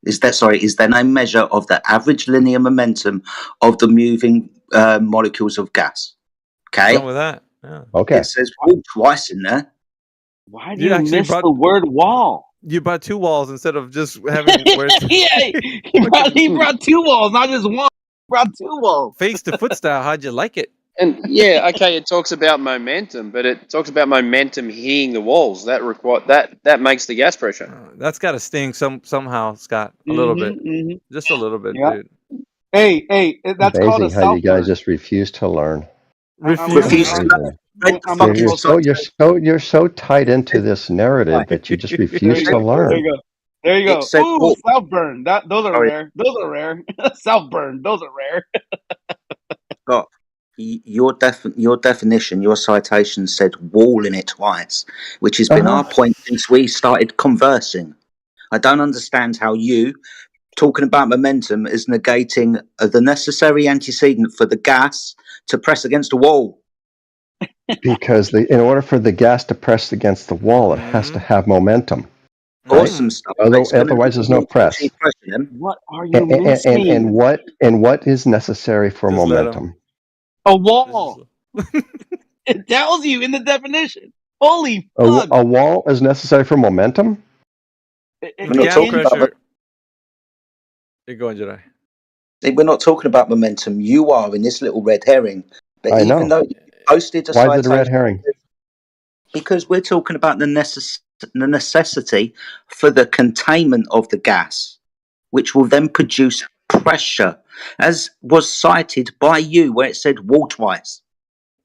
Is then a measure of the average linear momentum of the moving molecules of gas. Okay. What's wrong with that? Yeah. Okay. It says wall twice in there. Why do you miss the word wall? You brought two walls instead of just having where he brought two walls, not just one. He brought two walls. Face to foot style. How'd you like it? And yeah, okay, it talks about momentum, but it talks about momentum hitting the walls. That makes the gas pressure. That's got to sting somehow, Scott. A little bit, just a little bit, Yeah. dude. Hey, that's called a Amazing how you guys self-burn. just refuse to learn. Refuse to learn. You're so tied into this narrative that you just refuse to learn. There you go. It said Ooh, wall. self-burn. Those are rare. Those are rare. Self-burn. Those are rare. Scott, your definition, your citation said wall in it twice, which has been our point since we started conversing. I don't understand how you, talking about momentum, is negating the necessary antecedent for the gas to press against a wall. Because in order for the gas to press against the wall, it has to have momentum. Awesome stuff. Otherwise, there's no press. What are you missing? And what is necessary for momentum? A wall. It tells you in the definition. Holy fuck. A wall is necessary for momentum? Gas pressure. You're going, Jedi. We're not talking about momentum. You are in this little red herring. But I even know. though you posted a Why is it a red citation, herring? because we're talking about the necessity for the containment of the gas, which will then produce pressure, as was cited by you, where it said wall twice.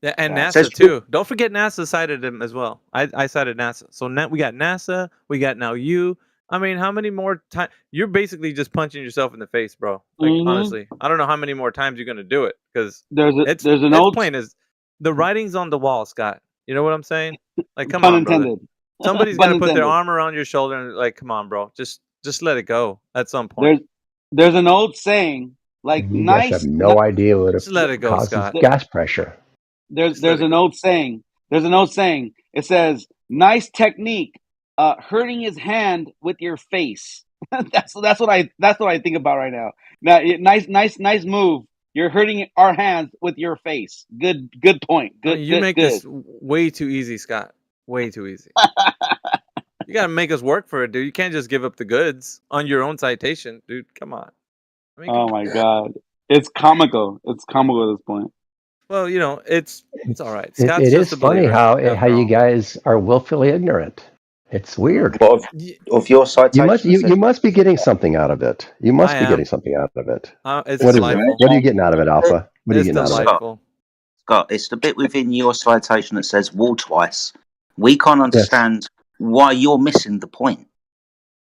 Yeah, and It NASA says too. Don't forget NASA cited him as well. I cited NASA. So now we got NASA. We got now you. I mean, how many more times? You're basically just punching yourself in the face, bro. Like honestly, I don't know how many more times you're gonna do it because there's an it's old plain as the writing's on the wall, Scott. You know what I'm saying? Like, come pun on, brother. intended. Somebody's Pun got to put their intended. arm around your shoulder and like, come on, bro. Just let it go at some point. There's an old saying like You guys have no idea what Just let it go, causes Scott. gas pressure. There's an old saying. There's an old saying. It says, "Nice technique, hurting his hand with your face." that's what I think about right now. Now, nice move. You're hurting our hands with your face. Good point. Good. You make this way too easy, Scott. Way too easy. You gotta make us work for it, dude. You can't just give up the goods on your own citation, dude. Come on. I mean, Oh my god, it's comical. It's comical at this point. well, you know, it's all right. It Scott's just is a funny believer. how you guys are willfully ignorant. It's weird. What of your citation? You must be getting something out of it. You must I be am. getting something out of it. It's What is it? delightful. What are you getting out of it, Alpha? What are you It's getting out of it? delightful. Scott, it's the bit within your citation that says wall twice. We can't understand why you're missing the point. It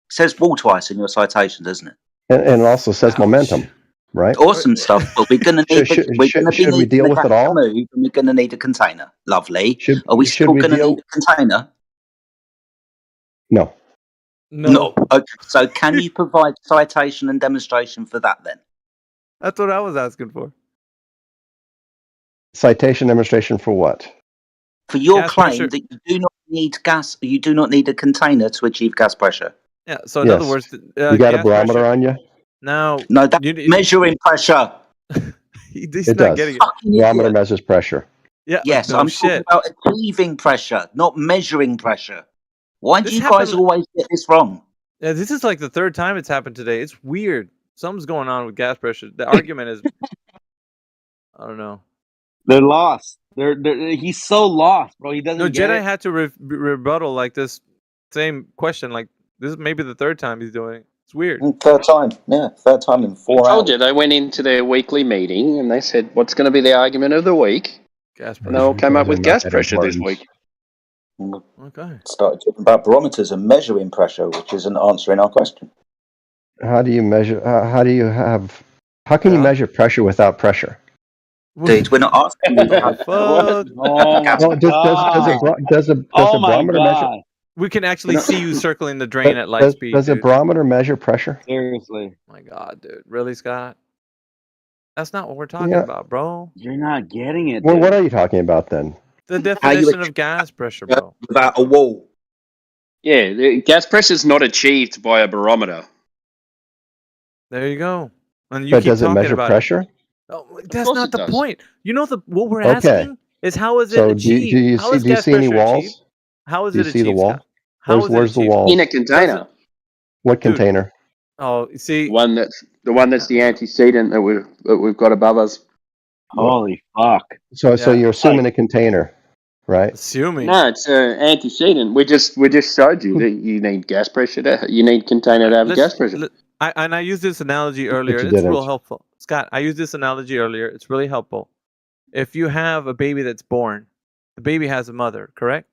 says wall twice in your citation, doesn't it? And it also says momentum, right? Awesome stuff, but we're going to need Should we deal with it all? Move, and we're going to need a container. Lovely. Should Are we should still we going to deal? need a container? No. No. Okay. So can you provide citation and demonstration for that then? That's what I was asking for. Citation demonstration for what? For your Gas claim pressure. that you do not need gas, you do not need a container to achieve gas pressure. Yeah. So in other Yes. words, You got a gas barometer pressure. on you? No. No, that's measuring pressure. He's It not does. getting it. Barometer measures pressure. Yeah. Yes, no I'm shit. talking about achieving pressure, not measuring pressure. Why do This you guys happened- always get this wrong? Yeah, this is like the third time it's happened today. It's weird. Something's going on with gas pressure. The argument is, I don't know. They're lost. He's so lost, bro. He doesn't No, get Jedi it. had to rebuttal like this same question. Like this is maybe the third time he's doing it. It's weird. Third time, yeah, third time in 4 I hours. told you they went into their weekly meeting and they said, "What's going to be the argument of the week?" Gas And they all pressure. came up with Those are gas not that pressure this important. week. Okay. Started talking about barometers and measuring pressure, which isn't answering our question. How do you measure? How do you have? How can you measure pressure without pressure? Dude, we're not asking you how. Fuck. Oh my Well, does a Oh my barometer measure? god. We can actually see you circling the drain at light speed. Does a dude. barometer measure pressure? Seriously. My God, dude. Really, Scott? That's not what we're talking Yeah. about, bro. You're not getting it. Well, dude. what are you talking about then? The How you definition of gas pressure, bro. Without a wall. Yeah, the gas pressure is not achieved by a barometer. There you go. And you But keep does it talking measure about pressure? it. Oh, that's course not it the does. point. You know what we're Okay. asking is how is it So achieved? do you How see? is Do you gas see any pressure walls? achieved? How is Do you it see the achieved, wall? Scott? How is Where's it the achieved? wall? In a container. What Dude. container? Oh, you see, The one that's the antecedent that we've got above us. Holy fuck. So Yeah. you're assuming a container, right? assuming. No, it's antecedent. We just showed you that you need gas pressure you need container to have Let's- gas pressure. I used this analogy earlier. you It's real didn't. helpful. Scott, I used this analogy earlier. It's really helpful. If you have a baby that's born, the baby has a mother, correct?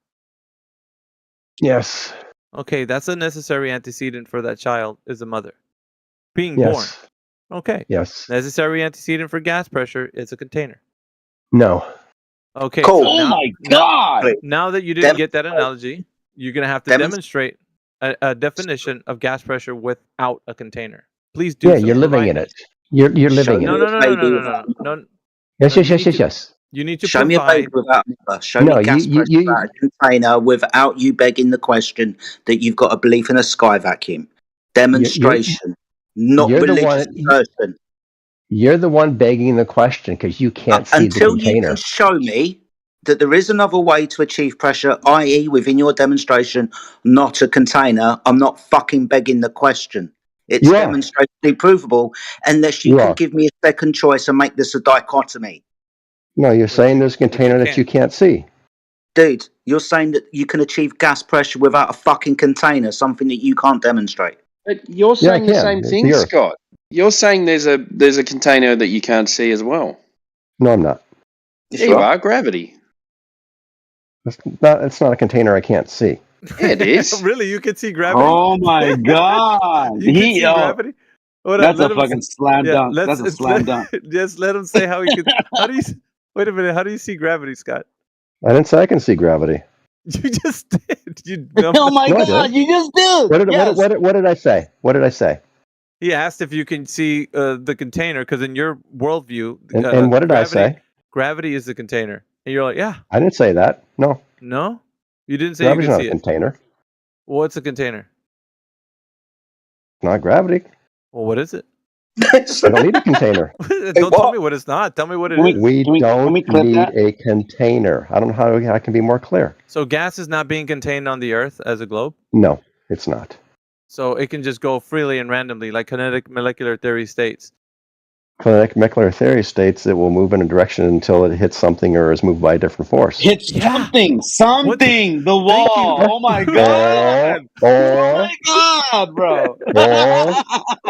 Yes. Okay, that's a necessary antecedent for that child is a mother. Being Yes. born. Okay. Yes. Necessary antecedent for gas pressure is a container. No. Okay. Cool. So Oh now, my god. now that you didn't get that analogy, you're going to have to demonstrate a definition of gas pressure without a container. Please do Yeah, so. you're living in it. You're living in No, it. no, no, no, no, no, no, no. Yes, yes, yes, yes, yes. You need to Show me a provide. baby without a mother. Show No, me gas you- pressure without a container without you begging the question that you've got a belief in a sky vacuum. Demonstration, not you're the religious one- person. You're the one begging the question because you can't see the Until you container. can show me that there is another way to achieve pressure, i.e. within your demonstration, not a container, I'm not fucking begging the question. It's You are. demonstrably provable unless you You can are. give me a second choice and make this a dichotomy. No, you're saying there's a container that you can't see. Dude, you're saying that you can achieve gas pressure without a fucking container, something that you can't demonstrate. But you're Yeah, I saying the can. same It's thing, the Earth. Scott. You're saying there's a container that you can't see as well. No, I'm not. Yeah, you are. Gravity. It's not a container I can't see. Yeah, it is. Really, you can see gravity? Oh my god! You can see gravity? Hold on, That's let a him fucking s- slam yeah, dunk. let's- That's a slam dunk. Just let him say how he could. How do you? Wait a minute. How do you see gravity, Scott? I didn't say I can see gravity. You just did. You Oh my No, I god! didn't. You just did. What did, Yes. what did I say? What did I say? He asked if you can see the container because in your worldview, And what did I gravity, say? Gravity is the container, and you're like, yeah, I didn't say that. No, no, you didn't say gravity's you not could a see it. container. What's a container? Not gravity. Well, what is it? I don't need a container. Don't tell me what it's not. Tell me what it is. We don't need a container. I don't know how I can be more clear. So gas is not being contained on the Earth as a globe. No, it's not. So it can just go freely and randomly, like kinetic molecular theory states. Kinetic molecular theory states it will move in a direction until it hits something or is moved by a different force. Hit something. Something. The wall. Oh my god. Or, Oh my god, bro.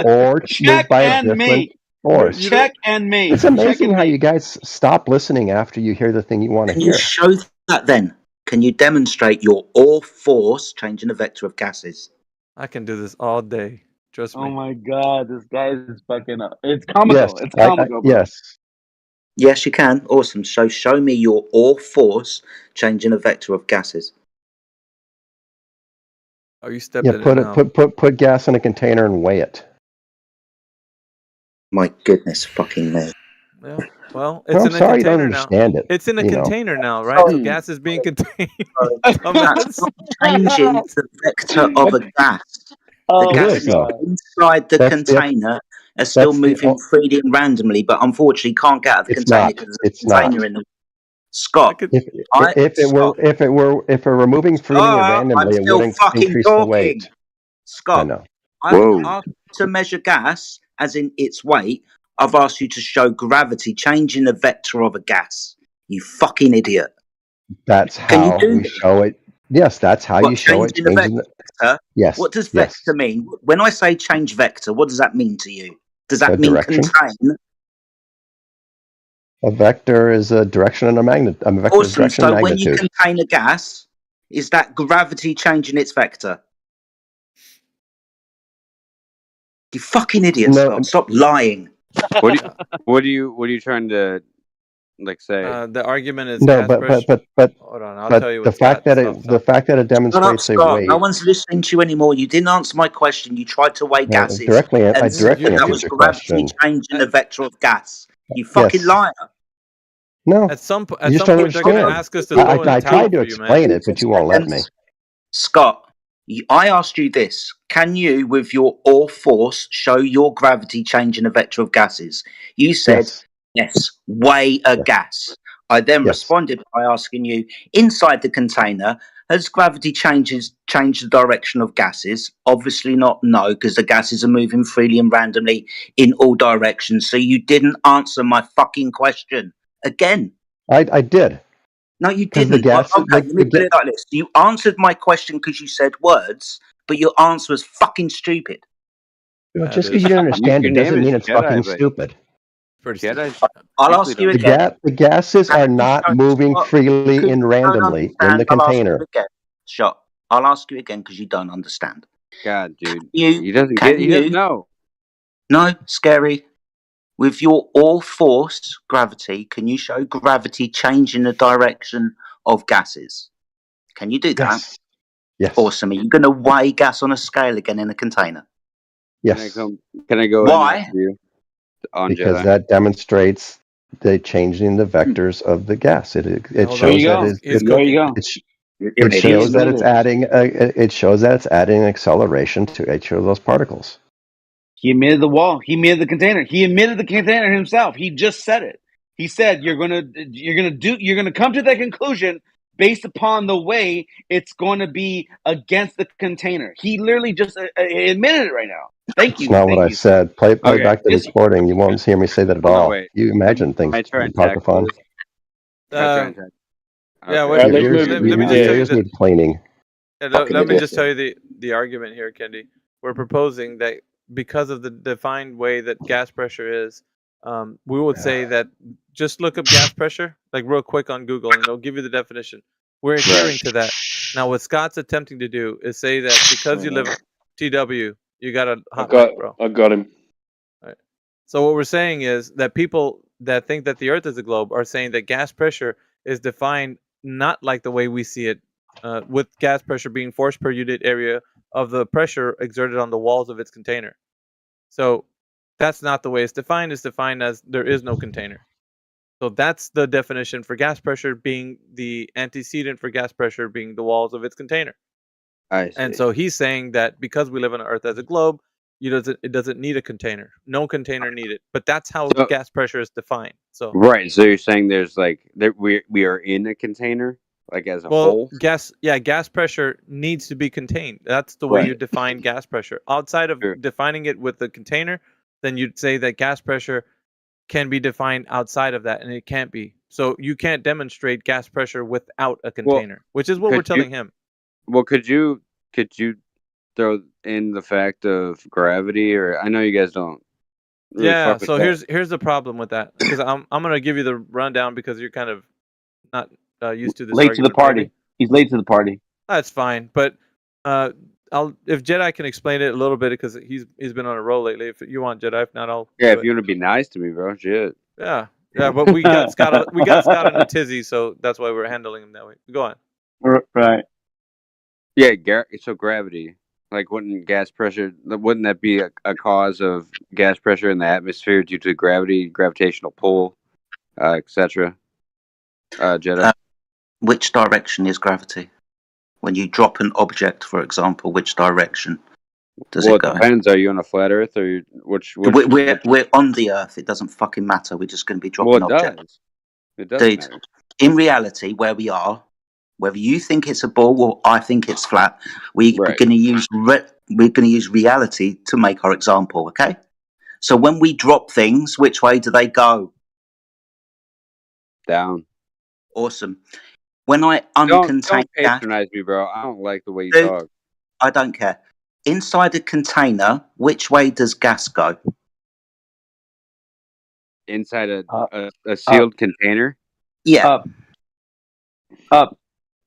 or Check moved by a and different mate. force. Check and mate. It's amazing how you guys stop listening after you hear the thing you want to Can you hear. show that then? Can you demonstrate your all force changing the vector of gases? I can do this all day. Trust me. Oh my god, this guy is fucking up. It's comical. Yes, It's comical, bro. yes. Yes, you can. Awesome. So show me your all force changing a vector of gases. Oh, you stepped Yeah, in it now. put gas in a container and weigh it. My goodness fucking me. Yeah. Well, No, it's I'm in a sorry you don't container now. understand it. It's in a you know. container now, right? So gas is being contained. Dumbass. Changing the vector of a gas. Oh The It gases is, though. inside the That's the- container are still that's the- moving freely and randomly, but unfortunately can't get out of the It's container not. because It's there's a container not. in the Scott. If it were moving freely and randomly, it still wouldn't fucking increase the talking. weight. Scott, I know. I've asked you to measure gas, as in its weight. I've asked you to show gravity changing the vector of a gas. You fucking idiot. That's Can you how do we show it. Yes, that's how What, you show it. changing the Changing the, vector? yes. What does yes. vector mean? When I say change vector, what does that mean to you? Does that A mean direction. contain? A vector is a direction and a magnet. A vector is Awesome. direction and So when you magnitude. contain a gas, is that gravity changing its vector? You fucking idiot, No. Scott. Stop lying. What are you trying to like say? The argument is No, gas but pressure. but but Hold on, I'll but tell you the what fact Scott. that it the fact that it Shut up, demonstrates a Scott. weight. No one's listening to you anymore. You didn't answer my question. You tried to weigh gases. I directly and said answered that was your gravity question. changing the vector of gas. You fucking Yes. liar. No, At some you just point, don't they're going to understand. ask us to throw in I the towel tried to for you, man. explain it, but you won't let me. Scott, I asked you this. Can you, with your all force, show your gravity changing a vector of gases? You said, yes, weigh a gas. I then responded by asking you, inside the container, has gravity changed the direction of gases? Obviously not, no, because the gases are moving freely and randomly in all directions. So you didn't answer my fucking question. Again. I did. No, you 'Cause the didn't. gas- Okay, the- let me the put it like this. You answered my question because you said words, but your answer was fucking stupid. Well, just because you don't understand it doesn't mean it's fucking stupid. I'll ask you again. The gases are not moving freely and randomly in the container. Shot. I'll ask you again because you don't understand. God, dude, You he doesn't can get. He doesn't you- know. No, scary. With your all force gravity, can you show gravity changing the direction of gases? Can you do that? Yes. Awesome. Are you going to weigh gas on a scale again in a container? Yes. Can I go? Why? In after you on Because Jedi? that demonstrates the changing the vectors of the gas. It Hold shows on. that There you go. it shows that it's adding an acceleration to each of those particles. He admitted the wall. He admitted the container. He admitted the container himself. He just said it. He said you're gonna come to that conclusion based upon the way it's going to be against the container. He literally just admitted it right now. Thank you. It's not what I said. Play Okay. back the recording. You won't hear me say that at all. wait. You imagine things. My turn, Talk Tech, for fun. please. My turn, Tech. Yeah, Okay. wait, Your ears, let me just tell your you ears that. need cleaning. Let me just tell you the argument here, Kendi. We're proposing that because of the defined way that gas pressure is, we would say that just look up gas pressure, like real quick on Google, and it'll give you the definition. We're adhering to that. Now, what Scott's attempting to do is say that because you live TW, you got a hot mic, bro. I got him. Right. So what we're saying is that people that think that the Earth is a globe are saying that gas pressure is defined not like the way we see it, with gas pressure being force per unit area of the pressure exerted on the walls of its container. So that's not the way it's defined. It's defined as there is no container. So that's the definition for gas pressure, being the antecedent for gas pressure being the walls of its container. I see. And so he's saying that because we live on Earth as a globe, it doesn't need a container. No container needed. But that's how gas pressure is defined. So Right. So you're saying there's like we are in a container, like as a whole. gas pressure needs to be contained. That's the way you define gas pressure. Outside of defining it with the container, then you'd say that gas pressure can be defined outside of that, and it can't be. So you can't demonstrate gas pressure without a container, which is what we're telling him. Well, could you throw in the fact of gravity? Or I know you guys don't. Really fuck with So that. here's the problem with that, because I'm gonna give you the rundown because you're kind of not used to this. Late to the party. Maybe. He's late to the party. That's fine, but if Jedi can explain it a little bit, because he's been on a roll lately. If you want, Jedi, if not, I'll. Yeah, if you want to be nice to me, bro, shit. Yeah, but we got Scott in a tizzy, so that's why we're handling him that way. Go on. Right. Yeah, so gravity. Like, wouldn't that be a cause of gas pressure in the atmosphere due to gravity, gravitational pull, etc.? Jedi. Which direction is gravity? When you drop an object, for example, which direction does it go? It depends. Are you on a flat Earth or which? We're on the Earth. It doesn't fucking matter. We're just going to be dropping objects. It does Dude, matter. in reality, where we are, whether you think it's a ball or I think it's flat, we're going to use reality to make our example. Okay. So when we drop things, which way do they go? Down. Awesome. When I uncontained don't gas, patronize me, bro. I don't like the way you dude, talk. I don't care. Inside a container, which way does gas go? Inside a sealed container? Yeah. Up.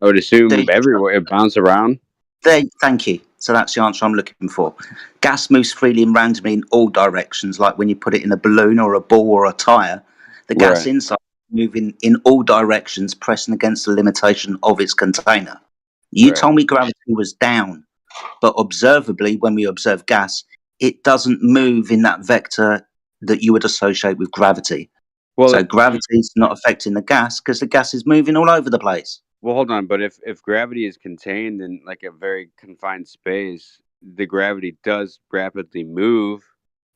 I would assume everywhere. It bounces around. Thank you. So that's the answer I'm looking for. Gas moves freely and randomly in all directions, like when you put it in a balloon or a ball or a tyre. The gas inside moving in all directions, pressing against the limitation of its container. You told me gravity was down, but observably, when we observe gas, it doesn't move in that vector that you would associate with gravity. So gravity is not affecting the gas because the gas is moving all over the place. Well, hold on, but if gravity is contained in like a very confined space, the gravity does rapidly move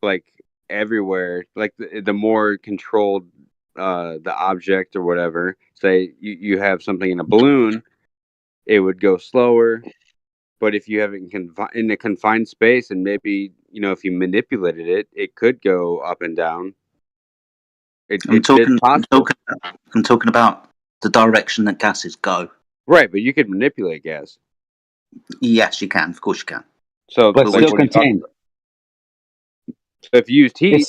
like everywhere. Like the more controlled the object or whatever, say you have something in a balloon, it would go slower. But if you have it in a confined space, and maybe if you manipulated it, it could go up and down. I'm talking about the direction that gases go. Right, but you could manipulate gas. Yes, you can. Of course, you can. So, but still contained. So if you use heat,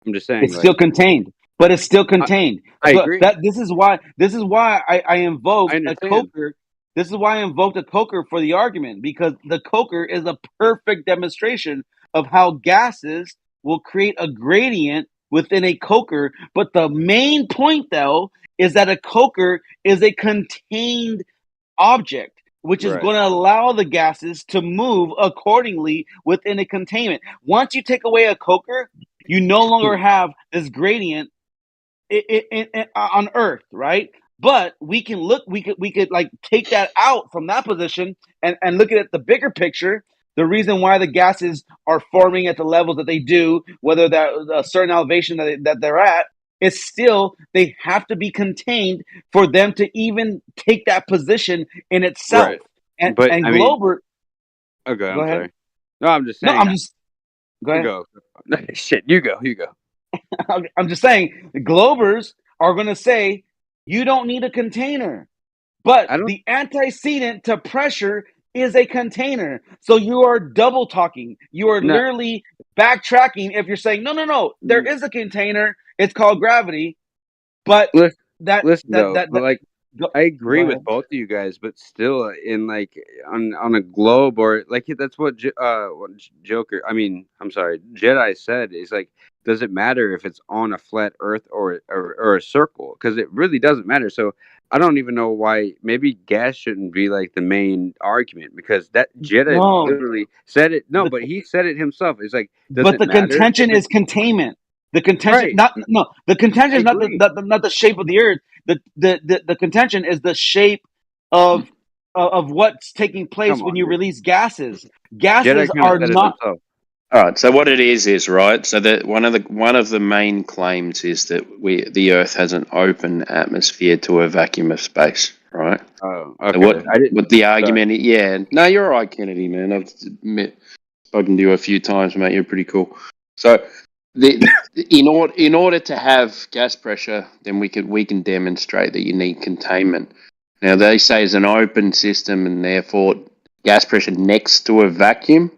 I'm just saying it's still contained. But it's still contained. I agree. This is why I invoked a Coker. This is why I invoked a Coker for the argument, because the Coker is a perfect demonstration of how gases will create a gradient within a Coker. But the main point, though, is that a Coker is a contained object, which is going to allow the gases to move accordingly within a containment. Once you take away a Coker, you no longer have this gradient on Earth, right? But we could like take that out from that position and look at the bigger picture. The reason why the gases are forming at the levels that they do, whether that a certain elevation that they're at, is still they have to be contained for them to even take that position in itself. Right. And Go Glober. ahead. Ahead. No, I'm just saying. No, I'm just. Go ahead. Go. Shit, you go. I'm just saying, the Globers are going to say, you don't need a container. But the antecedent to pressure is a container. So you are double talking. You are No. literally backtracking if you're saying, no, there is a container. It's called gravity. But Listen, that like I agree with both of you guys, but still, in like on a globe or like that's what Joker. I mean, I'm sorry, Jedi said is like, does it matter if it's on a flat Earth or a circle? Because it really doesn't matter. So I don't even know why. Maybe gas shouldn't be like the main argument because that Jedi No. literally said it. No, but he said it himself. It's like, does But it the matter? contention is containment. The contention, Right. the contention I is not agree. not the shape of the earth. The contention is the shape of what's taking place Come when on, you dude. release gases. Jedi Gases kind of are said it not. himself. All right. So what it is right. So that one of the main claims is that the Earth has an open atmosphere to a vacuum of space. Right. Oh, So okay. what the argument? Yeah. No, you're all right, Kennedy, man. I've spoken to you a few times, mate. You're pretty cool. So in order to have gas pressure, then we can demonstrate that you need containment. Now they say it's an open system, and therefore gas pressure next to a vacuum.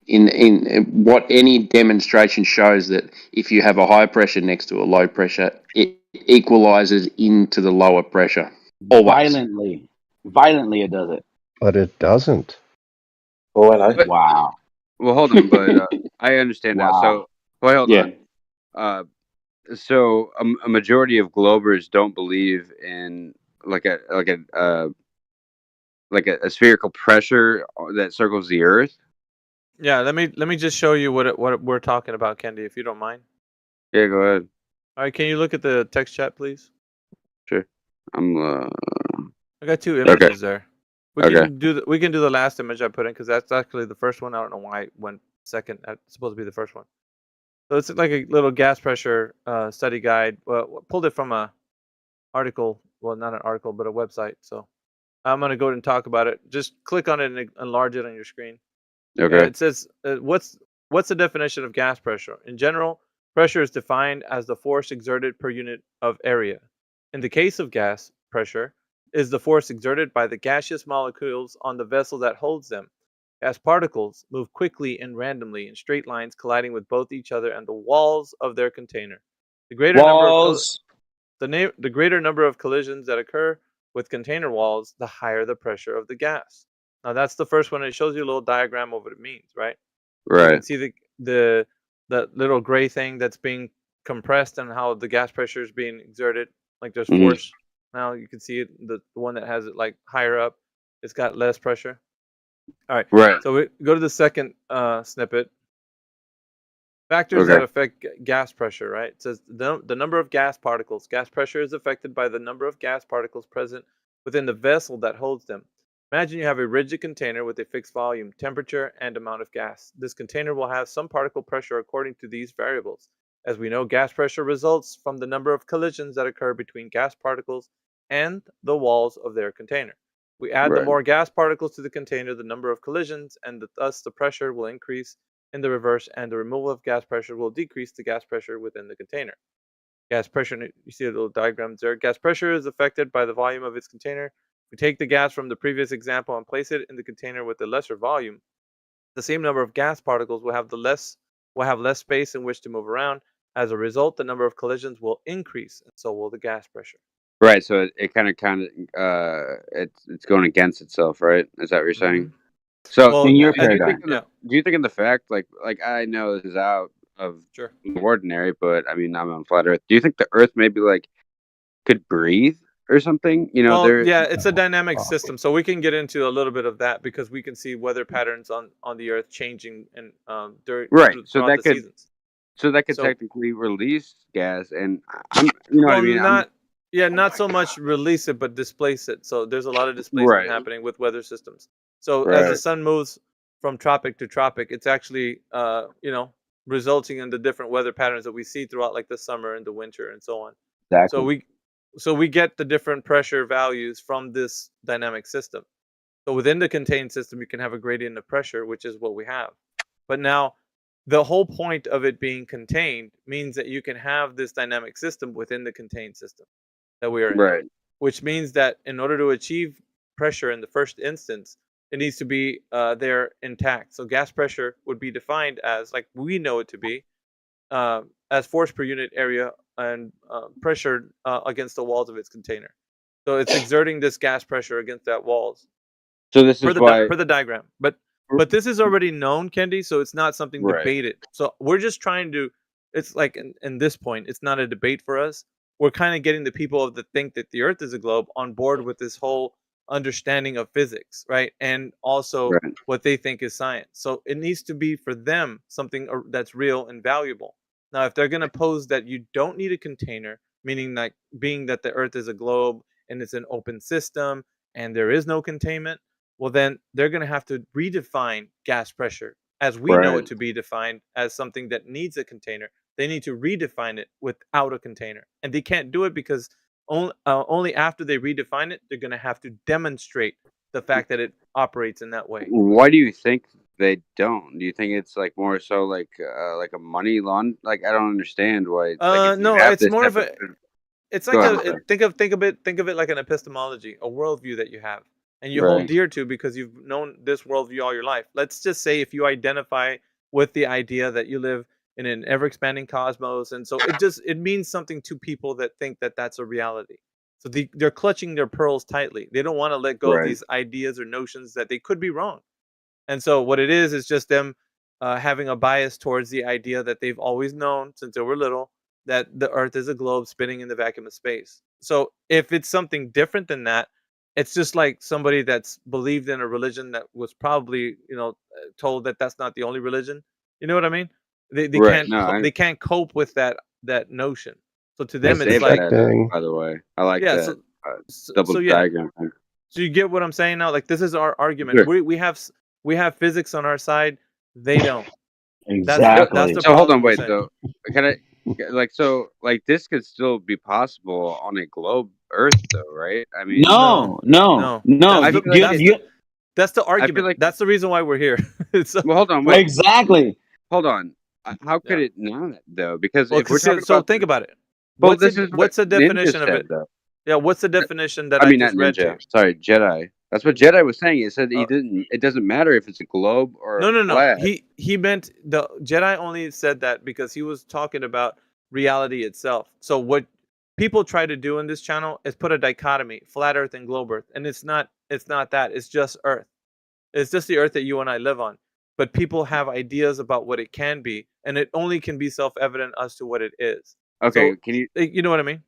In what any demonstration shows that if you have a high pressure next to a low pressure, it equalizes into the lower pressure. Always. Violently, it does it. But it doesn't. Oh, hello. Wow. Well, hold on, but I understand now. So, wait, hold Yeah. on. So a majority of Globers don't believe in like a spherical pressure that circles the Earth. Yeah, let me just show you what we're talking about, Kendi, if you don't mind. Yeah, go ahead. All right, can you look at the text chat, please? Sure. I got two Okay. images there. We Okay. can do the last image I put in because that's actually the first one. I don't know why it went second. It's supposed to be the first one. So it's like a little gas pressure study guide. Pulled it from a article. Well, not an article, but a website. So I'm gonna go ahead and talk about it. Just click on it and enlarge it on your screen. Okay. It says what's the definition of gas pressure? In general, pressure is defined as the force exerted per unit of area. In the case of gas, pressure is the force exerted by the gaseous molecules on the vessel that holds them. Gas particles move quickly and randomly in straight lines, colliding with both each other and the walls of their container. The greater number of collisions that occur with container walls, the higher the pressure of the gas. Now that's the first one. It shows you a little diagram of what it means, right? Right. You can see the little gray thing that's being compressed and how the gas pressure is being exerted. Like there's force. Now you can see it. The one that has it like higher up, it's got less pressure. All right. Right. So we go to the second snippet. Factors that affect gas pressure, right? It says the number of gas particles. Gas pressure is affected by the number of gas particles present within the vessel that holds them. Imagine you have a rigid container with a fixed volume, temperature, and amount of gas. This container will have some particle pressure according to these variables. As we know, gas pressure results from the number of collisions that occur between gas particles and the walls of their container. We add the more gas particles to the container, the number of collisions, and thus the pressure will increase in the reverse, and the removal of gas pressure will decrease the gas pressure within the container. Gas pressure, you see the little diagrams there. Gas pressure is affected by the volume of its container. We take the gas from the previous example and place it in the container with the lesser volume. The same number of gas particles will have less space in which to move around. As a result, the number of collisions will increase, and so will the gas pressure. Right. So it kind of it's going against itself, right? Is that what you're saying? So Well, do you yeah. think in the fact like I know this is out of Sure. the ordinary, but I mean I'm on flat Earth. Do you think the Earth maybe like could breathe or something? You know, Well, yeah, it's a dynamic system, so we can get into a little bit of that because we can see weather patterns on the Earth changing and right. So throughout the seasons. So that could So- technically release gas, and I'm you know what I mean. Not so much release it, but displace it. So there's a lot of displacement happening with weather systems. So as the sun moves from tropic to tropic, it's actually resulting in the different weather patterns that we see throughout like the summer and the winter and so on. Exactly. So we get the different pressure values from this dynamic system. So within the contained system, you can have a gradient of pressure, which is what we have. But now the whole point of it being contained means that you can have this dynamic system within the contained system that we are in. Right. Which means that in order to achieve pressure in the first instance, it needs to be there intact. So gas pressure would be defined as, like we know it to be, as force per unit area and pressure against the walls of its container. So it's exerting this gas pressure against that walls. So this is why Per the diagram, but this is already known, Kendi. So it's not something Right. debated. So we're just trying to. It's like in this point, it's not a debate for us. We're kind of getting the people that think that the Earth is a globe on board with this whole understanding of physics, right? And also Right. what they think is science. So it needs to be for them something that's real and valuable. Now, if they're going to pose that you don't need a container, meaning like being that the Earth is a globe and it's an open system and there is no containment, well, then they're going to have to redefine gas pressure as we know Right. it to be defined as something that needs a container. They need to redefine it without a container. And they can't do it because only after they redefine it, they're going to have to demonstrate the fact that it operates in that way. Why do you think they don't? Do you think it's like more so like a money laund? Like I don't understand why. Like if you No, have it's this more of type a. of- It's Go like ahead, sorry. think of it like an epistemology, a worldview that you have, and you hold Right. dear to because you've known this worldview all your life. Let's just say if you identify with the idea that you live in an ever expanding cosmos, and so it means something to people that think that that's a reality. So they're clutching their pearls tightly. They don't want to let go of Right. these ideas or notions that they could be wrong. And so what it is just them having a bias towards the idea that they've always known since they were little, that the Earth is a globe spinning in the vacuum of space. So if it's something different than that, it's just like somebody that's believed in a religion that was probably, told that that's not the only religion. You know what I mean? They Right. can't No, they can't cope with that notion. So to I them, say it's like, that. By the way, I like yeah. that So double yeah. diagram thing. So you get what I'm saying now? Like this is our argument. Sure. We have physics on our side. They don't. Exactly. That's the So hold problem on, we're wait. saying. So can I like this could still be possible on a globe Earth, though, right? I mean, No. I feel like That's the I feel argument. like That's the reason why we're here. So, well, hold on, wait. Exactly. Hold on. How could it not though? Because well, if we're 'cause talking so about think about it. well, What's this the is what definition Ninja of said, it? though. Yeah, what's the definition that I mean, just not read to you? Ninja. Sorry, Jedi. That's what Jedi was saying. It said he didn't. It doesn't matter if it's a globe or No. flat. He meant the Jedi only said that because he was talking about reality itself. So what people try to do in this channel is put a dichotomy, flat Earth and globe Earth, and it's not that. It's just Earth. It's just the Earth that you and I live on. But people have ideas about what it can be, and it only can be self-evident as to what it is. Okay, So, can you? You know what I mean?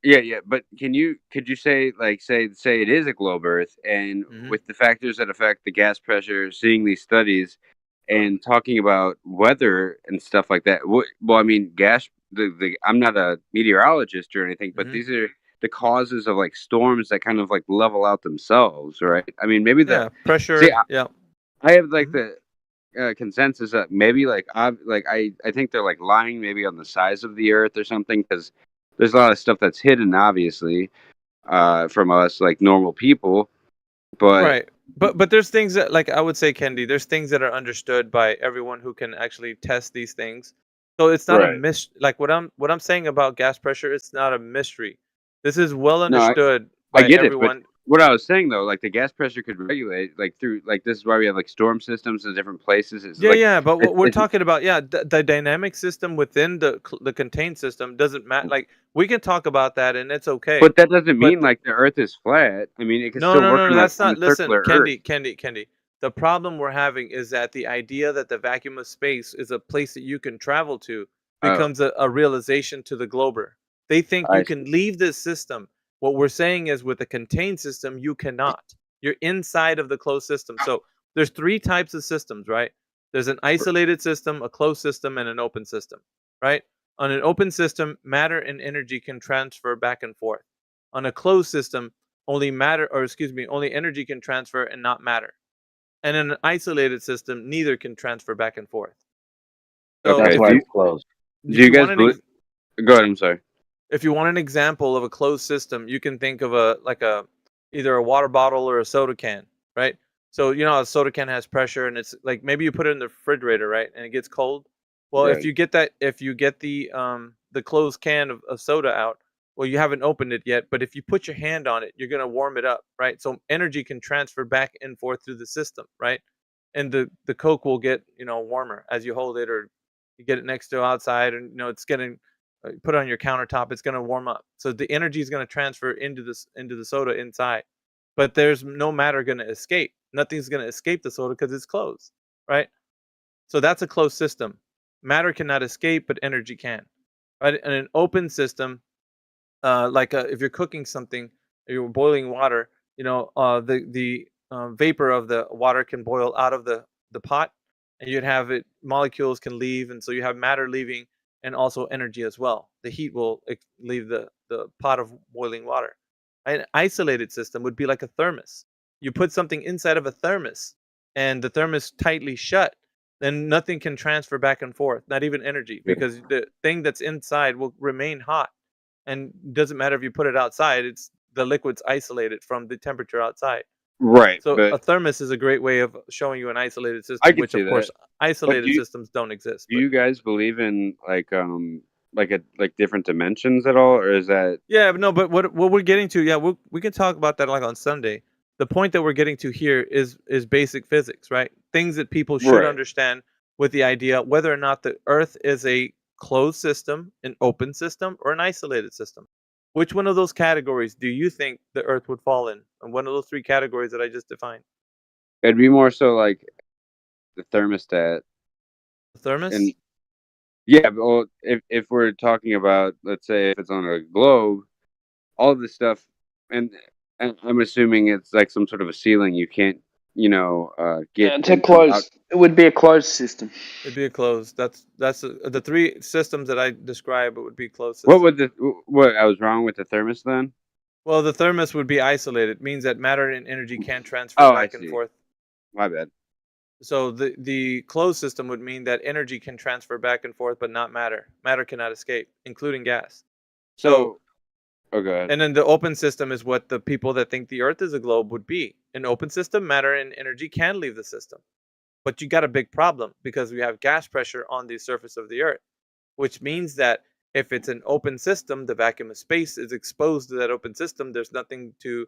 Yeah. But could you say like say it is a globe Earth, and with the factors that affect the gas pressure, seeing these studies, and talking about weather and stuff like that. Well, I mean, I'm not a meteorologist or anything, but these are the causes of like storms that kind of like level out themselves, right? I mean, maybe Yeah, pressure. See, yeah. I have like the consensus that maybe I think they're like lying maybe on the size of the Earth or something because there's a lot of stuff that's hidden, obviously, from us like normal people. But Right. But there's things that, like I would say, Kendi, there's things that are understood by everyone who can actually test these things. So it's not a Right. like what I'm saying about gas pressure, it's not a mystery. This is well No, understood I by get it, everyone. but what I was saying though, like the gas pressure could regulate like through like this is why we have like storm systems in different places. It's like Yeah, but what we're it's, talking about, the dynamic system within the contained system doesn't matter. Like we can talk about that, and it's okay. but that doesn't But mean like the Earth is flat. I mean, it can No, still no, work no, on no. that That's on not. the Listen, circular Earth. Kendi. The problem we're having is that the idea that the vacuum of space is a place that you can travel to Oh, becomes a realization to the glober. They think I you can leave this system. What we're saying is with a contained system, you cannot. You're inside of the closed system. So there's three types of systems, right? There's an isolated system, a closed system, and an open system, right? On an open system, matter and energy can transfer back and forth. On a closed system, only energy can transfer and not matter. And in an isolated system, neither can transfer back and forth. So okay. if Do you, you, if do you you guys want believe? Go ahead. I'm sorry. if you want an example of a closed system, you can think of either a water bottle or a soda can, right? So you know a soda can has pressure, and it's like maybe you put it in the refrigerator, right, and it gets cold. Well, Right. if you get the closed can of soda out, Well, you haven't opened it yet, but if you put your hand on it, you're going to warm it up, right? So energy can transfer back and forth through the system, right? And the Coke will get, warmer as you hold it, or you get it next to outside, and it's getting put on your countertop. It's going to warm up. So the energy is going to transfer into the soda inside, but there's no matter going to escape. Nothing's going to escape the soda because it's closed, right? So that's a closed system. Matter cannot escape, but energy can. Right? In an open system, if you're cooking something, or you're boiling water, the vapor of the water can boil out of the pot, and you'd have molecules can leave, and so you have matter leaving, and also energy as well. The heat will leave the pot of boiling water. An isolated system would be like a thermos. You put something inside of a thermos, and the thermos tightly shut, then nothing can transfer back and forth, not even energy, because the thing that's inside will remain hot. And doesn't matter if you put it outside, it's the liquid's isolated from the temperature outside. Right. So But a thermos is a great way of showing you an isolated system, which of course isolated systems don't exist. Do you guys believe in like different dimensions at all, or is that? Yeah, no, but what we're getting to, yeah, we can talk about that like on Sunday. The point that we're getting to here is basic physics, right? Things that people should Right. understand with the idea whether or not the Earth is a closed system, an open system, or an isolated system. Which one of those categories do you think the Earth would fall in? And one of those three categories that I just defined. It'd be more so like the thermostat. The thermos? And yeah, but, well, if we're talking about, let's say, if it's on a globe, all of this stuff, and I'm assuming it's like some sort of a ceiling. You can't, get. It's a closed. It would be a closed system. It'd be a closed. That's the three systems that I describe. It would be closed. What would what I was wrong with the thermos then? Well, the thermos would be isolated. It means that matter and energy can't transfer back and forth. My bad. So the closed system would mean that energy can transfer back and forth, but not matter. Matter cannot escape, including gas. So oh, go ahead. And then the open system is what the people that think the Earth is a globe would be. An open system, matter and energy can leave the system. But you got a big problem because we have gas pressure on the surface of the Earth, which means that if it's an open system, the vacuum of space is exposed to that open system. There's nothing to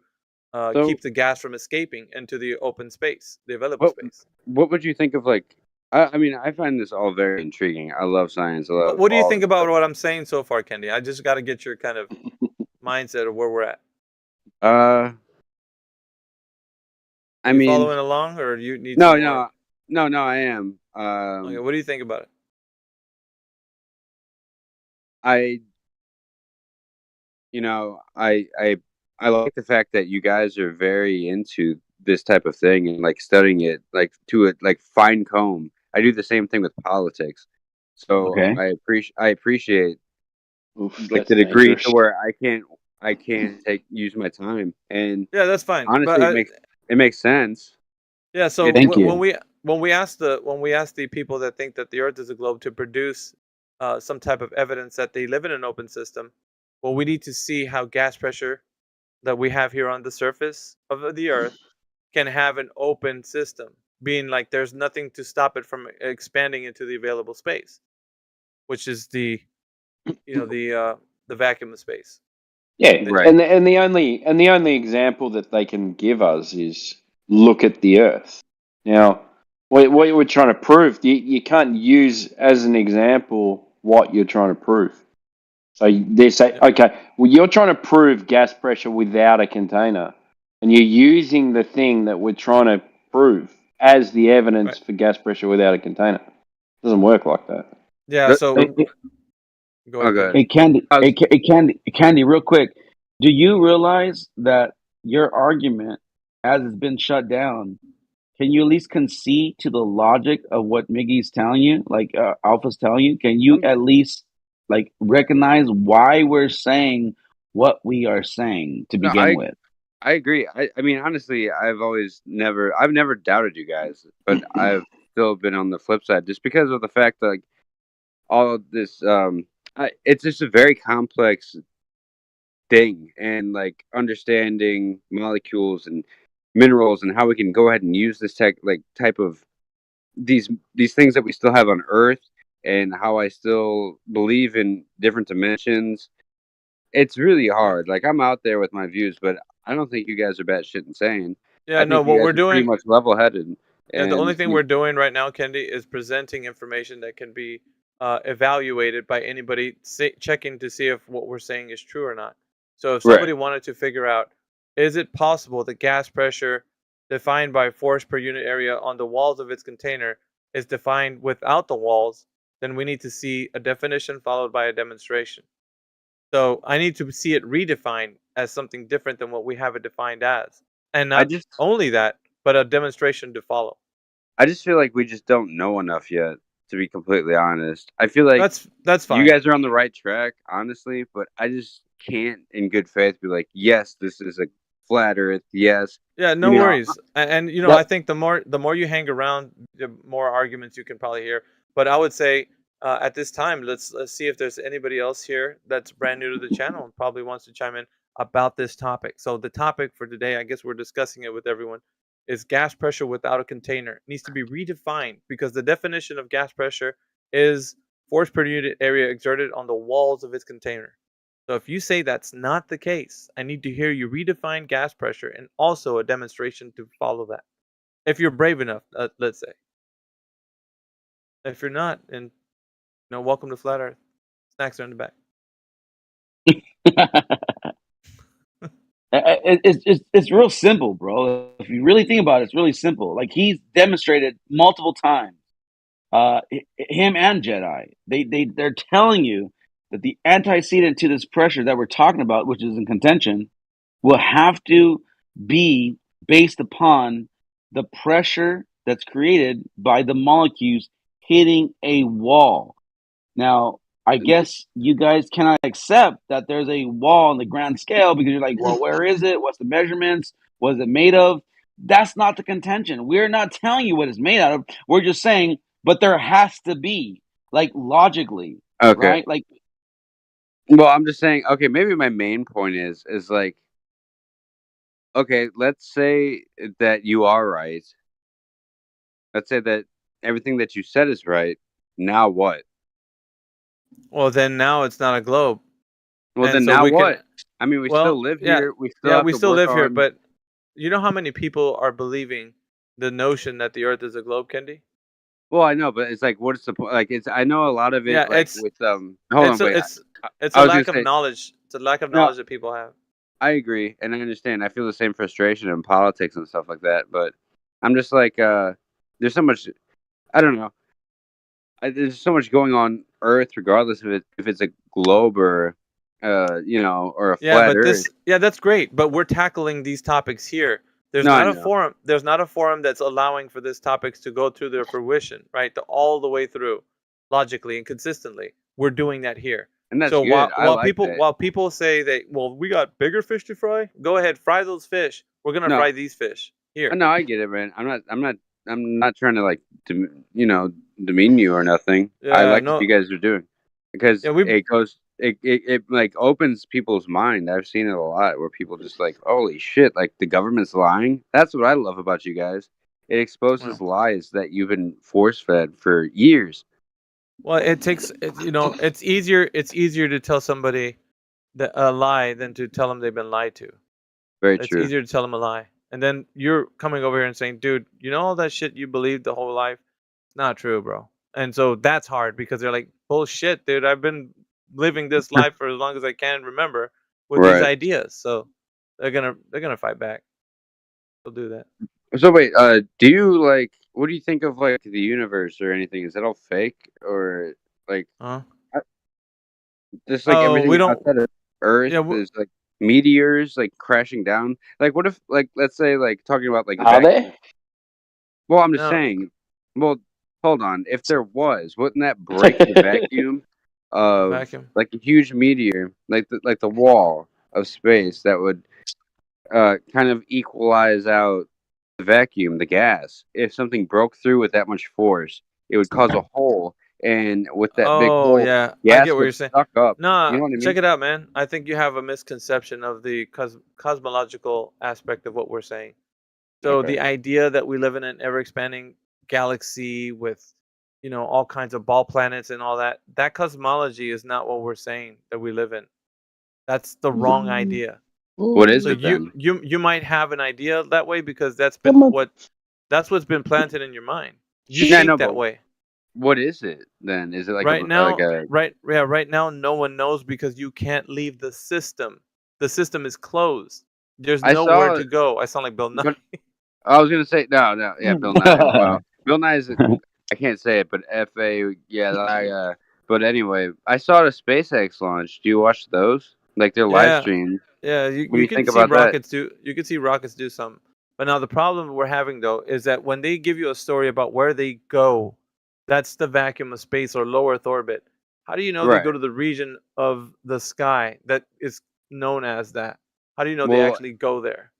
keep the gas from escaping into the open space, the available space. What would you think of like? I mean, I find this all very intriguing. I love science. What do you think about what I'm saying so far, Kendi? I just got to get your kind of mindset of where we're at. I mean, following along, or you need no, some more? no, I am. Okay, what do you think about it? I like the fact that you guys are very into this type of thing and like studying it like to a like fine comb. I do the same thing with politics, so Okay. I appreciate like that's the degree dangerous. to where I can't use my time, and Yeah, that's fine. honestly, But it makes sense. yeah, so Thank you. when we ask the people that think that the Earth is a globe to produce some type of evidence that they live in an open system, well, we need to see how gas pressure that we have here on the surface of the Earth can have an open system, being like there's nothing to stop it from expanding into the available space, which is the vacuum of space. Yeah, and the only example that they can give us is look at the Earth. Now, what we're trying to prove, you can't use as an example what you're trying to prove. So they say, okay, well, you're trying to prove gas pressure without a container, and you're using the thing that we're trying to prove as the evidence for gas pressure without a container. It doesn't work like that. Yeah, so go ahead. Hey, Candy, real quick. Do you realize that your argument, as it's been shut down, can you at least concede to the logic of what Miggy's telling you, like Alpha's telling you? Can you at least like recognize why we're saying what we are saying to begin with? I agree. I mean, honestly, I've never doubted you guys, but I've still been on the flip side just because of the fact that like, all of this, it's just a very complex thing, and like understanding molecules and minerals and how we can go ahead and use this type of these things that we still have on Earth, and how I still believe in different dimensions. it's really hard. Like I'm out there with my views, but I don't think you guys are batshit insane. Yeah, I no, think you what guys we're are pretty doing, much level-headed. yeah, the only And thing we're doing right now, Kendi, is presenting information that can be evaluated by anybody checking to see if what we're saying is true or not. So if right, somebody wanted to figure out, is it possible that gas pressure defined by force per unit area on the walls of its container is defined without the walls, then we need to see a definition followed by a demonstration. So I need to see it redefined as something different than what we have it defined as. And I not just only that, but a demonstration to follow. I just feel like we just don't know enough yet, to be completely honest. I feel like That's you fine. guys are on the right track, honestly, but I just can't, in good faith, be like, yes, this is a flat Earth. Yes, Yeah, no you know, worries. And you know, that, I think the more you hang around, the more arguments you can probably hear. But I would say at this time, let's see if there's anybody else here that's brand new to the channel and probably wants to chime in about this topic. So the topic for today, I guess we're discussing it with everyone, is gas pressure without a container. It needs to be redefined because the definition of gas pressure is force per unit area exerted on the walls of its container. So if you say that's not the case, I need to hear you redefine gas pressure and also a demonstration to follow that. If you're brave enough, let's say. If you're not, and welcome to Flat Earth. Snacks are in the back. It's real simple, bro. If you really think about it, it's really simple. Like he's demonstrated multiple times. Him and Jedi, they're telling you that the antecedent to this pressure that we're talking about, which is in contention, will have to be based upon the pressure that's created by the molecules hitting a wall. Now, I guess you guys cannot accept that there's a wall on the grand scale because you're like, well, where is it? What's the measurements? What is it made of? That's not the contention. We're not telling you what it's made out of. We're just saying, but there has to be, like, logically, okay. right? Like, Well, I'm just saying, okay, maybe my main point is like, okay, let's say that you are right. Let's say that everything that you said is right. Now what? Well, then now it's not a globe. Well, and then so now we what? can, I mean, we well, still live yeah, here. We still yeah, have we to still work live here, on. but you know how many people are believing the notion that the Earth is a globe, Kendi? Well, I know, but it's like, what's the point? Like, it's I know a lot of it, Yeah, like it's with Hold on, wait. it's I a was gonna lack of say knowledge. It's a lack of no. knowledge that people have. I agree, and I understand. I feel the same frustration in politics and stuff like that. But I'm just like, there's so much. I don't know. There's so much going on Earth, regardless of if it's a globe or, or a Yeah, flat but Earth. that's great. But we're tackling these topics here. There's No, I not a know. forum. There's not a forum that's allowing for these topics to go to their fruition, right? All the way through, logically and consistently. We're doing that here. And that's So good. I like that. while people say that, well, we got bigger fish to fry. Go ahead, fry those fish. We're gonna No, fry these fish here. no, I get it, man. I'm not trying to like, demean you or nothing. I Yeah, like what you no, guys are doing because yeah, we it like opens people's mind. I've seen it a lot where people just like, holy shit, like the government's lying. That's what I love about you guys. It exposes lies that you've been force fed for years. Well, it's easier. It's easier to tell somebody a lie than to tell them they've been lied to. Very It's true. easier to tell them a lie, and then you're coming over here and saying, "Dude, you know all that shit you believed the whole life? It's not true, bro." And so that's hard because they're like, "Bullshit, dude! I've been living this life for as long as I can remember with these Right. ideas." So they're gonna fight back. They'll do that. So wait, do you like? What do you think of like the universe or anything? Is that all fake or like? Huh? Just like Oh, we everything don't. outside of Earth Yeah, is like meteors like crashing down. Like, what if, like, let's say, like, talking about like Are vacuum. they? Well, I'm just no. saying. Well, hold on. If there was, wouldn't that break the vacuum of Vacuum. like a huge meteor, like the wall of space that would kind of equalize out the vacuum, the gas? If something broke through with that much force, it would cause a hole, and with that big Oh hole, yeah, I gas get what you're would saying. suck up. Nah, You know what I check mean? it out, man. I think you have a misconception of the cosmological aspect of what we're saying. So Okay. the idea that we live in an ever-expanding galaxy with, all kinds of ball planets and all that, that cosmology is not what we're saying that we live in. That's the wrong idea. What is So it then? you might have an idea that way because that's what's been planted in your mind. You Yeah, think no, that but way. What is it then? Is it like Right now, a right now, no one knows because you can't leave the system. The system is closed. There's I nowhere saw to go. I sound like Bill Nye. but I was gonna say no, yeah, Bill Nye. Well, Bill Nye is I can't say it, but but anyway, I saw the SpaceX launch. Do you watch those? Like their live Yeah, streams? yeah. What do You you can think see about that? rockets do. You can see rockets do something. But now the problem we're having though is that when they give you a story about where they go, that's the vacuum of space or low Earth orbit. How do you know they go Right. to the region of the sky that is known as that? How do you know they Well, actually go there?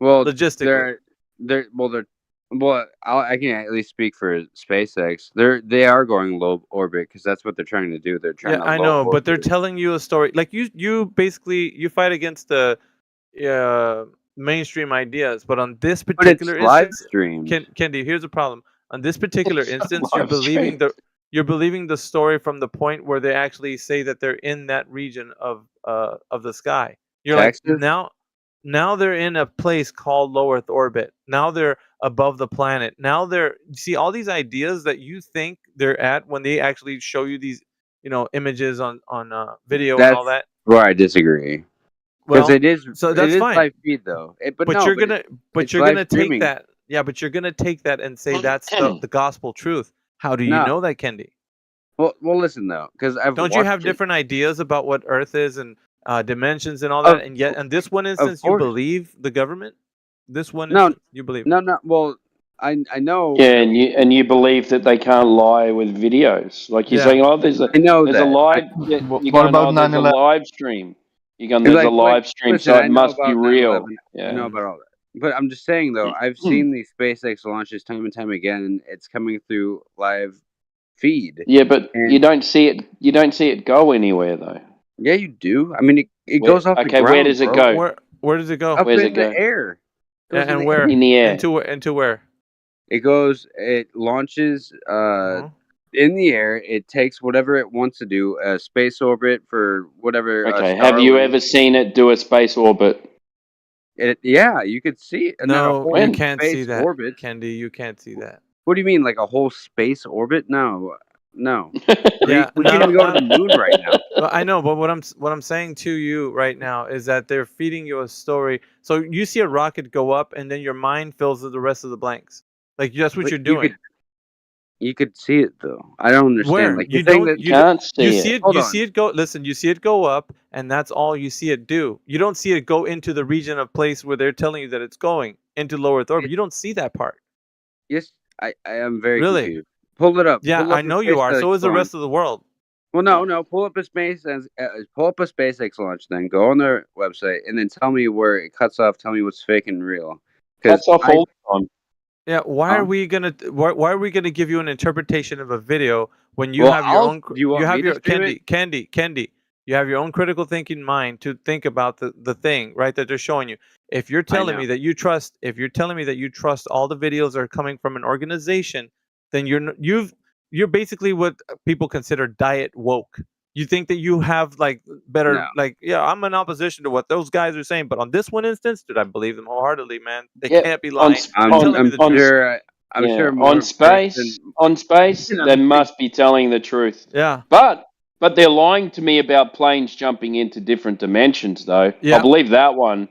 Well, Logistically. they're I can at least speak for SpaceX. They are going low orbit because that's what they're trying to do. They're trying Yeah, to I low know, but they're orbit. telling you a story. Like you basically you fight against the mainstream ideas, but on this But it's particular live instance, streamed. Kendi, here's the problem. On this particular instance, live stream. you're believing the story from the point where they actually say that they're in that region of the sky. You're like Texas? now they're in a place called low Earth orbit. Now they're above the planet. Now you see all these ideas that you think they're at when they actually show you these images on video and That's all that. where I disagree. Because Well, so it that's is fine. live feed though. But No, you're but gonna it's live take streaming. that. Yeah, but you're gonna take that and say that's the gospel truth. How do you No. know that, Kendi? Well, listen though, because Don't you have different ideas about what Earth is and dimensions and all Of- that? And yet, in this one instance, you course. believe the government. This one No, instance, you believe. No. Well, I know. Yeah, and you believe that they can't lie with videos. Like you're Yeah. saying, oh, there's a live. You're What going, about oh, there's a 9/11? live stream. You're going, there's a live stream, Listen, so I it know must be about real. 9/11. Yeah. I know about all that. But I'm just saying though, I've seen these SpaceX launches time and time again, and it's coming through live feed. Yeah, but And- you don't see it. You don't see it go anywhere though. Yeah, you do. I mean, it Where- goes off the okay, ground. where does it bro. go? Where does it go? Up Where's in it go? the air. Goes And where? In the air. Into where? It launches in the air. It takes whatever it wants to do, a space orbit for whatever. Okay. Have you Starlink. ever seen it do a space orbit? Yeah, you could see it. And then a No, whole you can't see space that, orbit. Kendi. You can't see that. What do you mean, like a whole space orbit? No. Yeah, we can't even go to the moon right now. Well, I know, but what I'm saying to you right now is that they're feeding you a story. So you see a rocket go up, and then your mind fills the rest of the blanks. Like that's what But you're doing. You could see it though. I don't understand. Where Like you you're saying don't, that you can't you see see it. it, Hold you on. see it go. Listen, you see it go up, and that's all you see it do. You don't see it go into the region of place where they're telling you that it's going into low Earth orbit. You don't see that part. Yes, I am very Really? confused. Pull it up. Yeah, Pull up I the know you are. SpaceX So is the launch. rest of the world. Well, no. Pull up a SpaceX launch. Then go on their website and then tell me where it cuts off. Tell me what's fake and real. Cuts off all the time. Yeah, why are we gonna give you an interpretation of a video when you Well, have your own do you want have me to your stream Kendi, you have your own critical thinking mind to think about the thing, right, that they're showing you. If you're telling know. me that you trust all the videos that are coming from an organization, then you're basically what people consider diet woke. You think that you have like better No. like I'm in opposition to what those guys are saying, but on this one instance, dude, I believe them wholeheartedly, man. They Yeah, can't be on lying. s- They're on- telling me the on- truth. sure. I'm Yeah, sure more on space, You know, they must be telling the truth. Yeah. But they're lying to me about planes jumping into different dimensions, though. Yeah. I'll believe that one,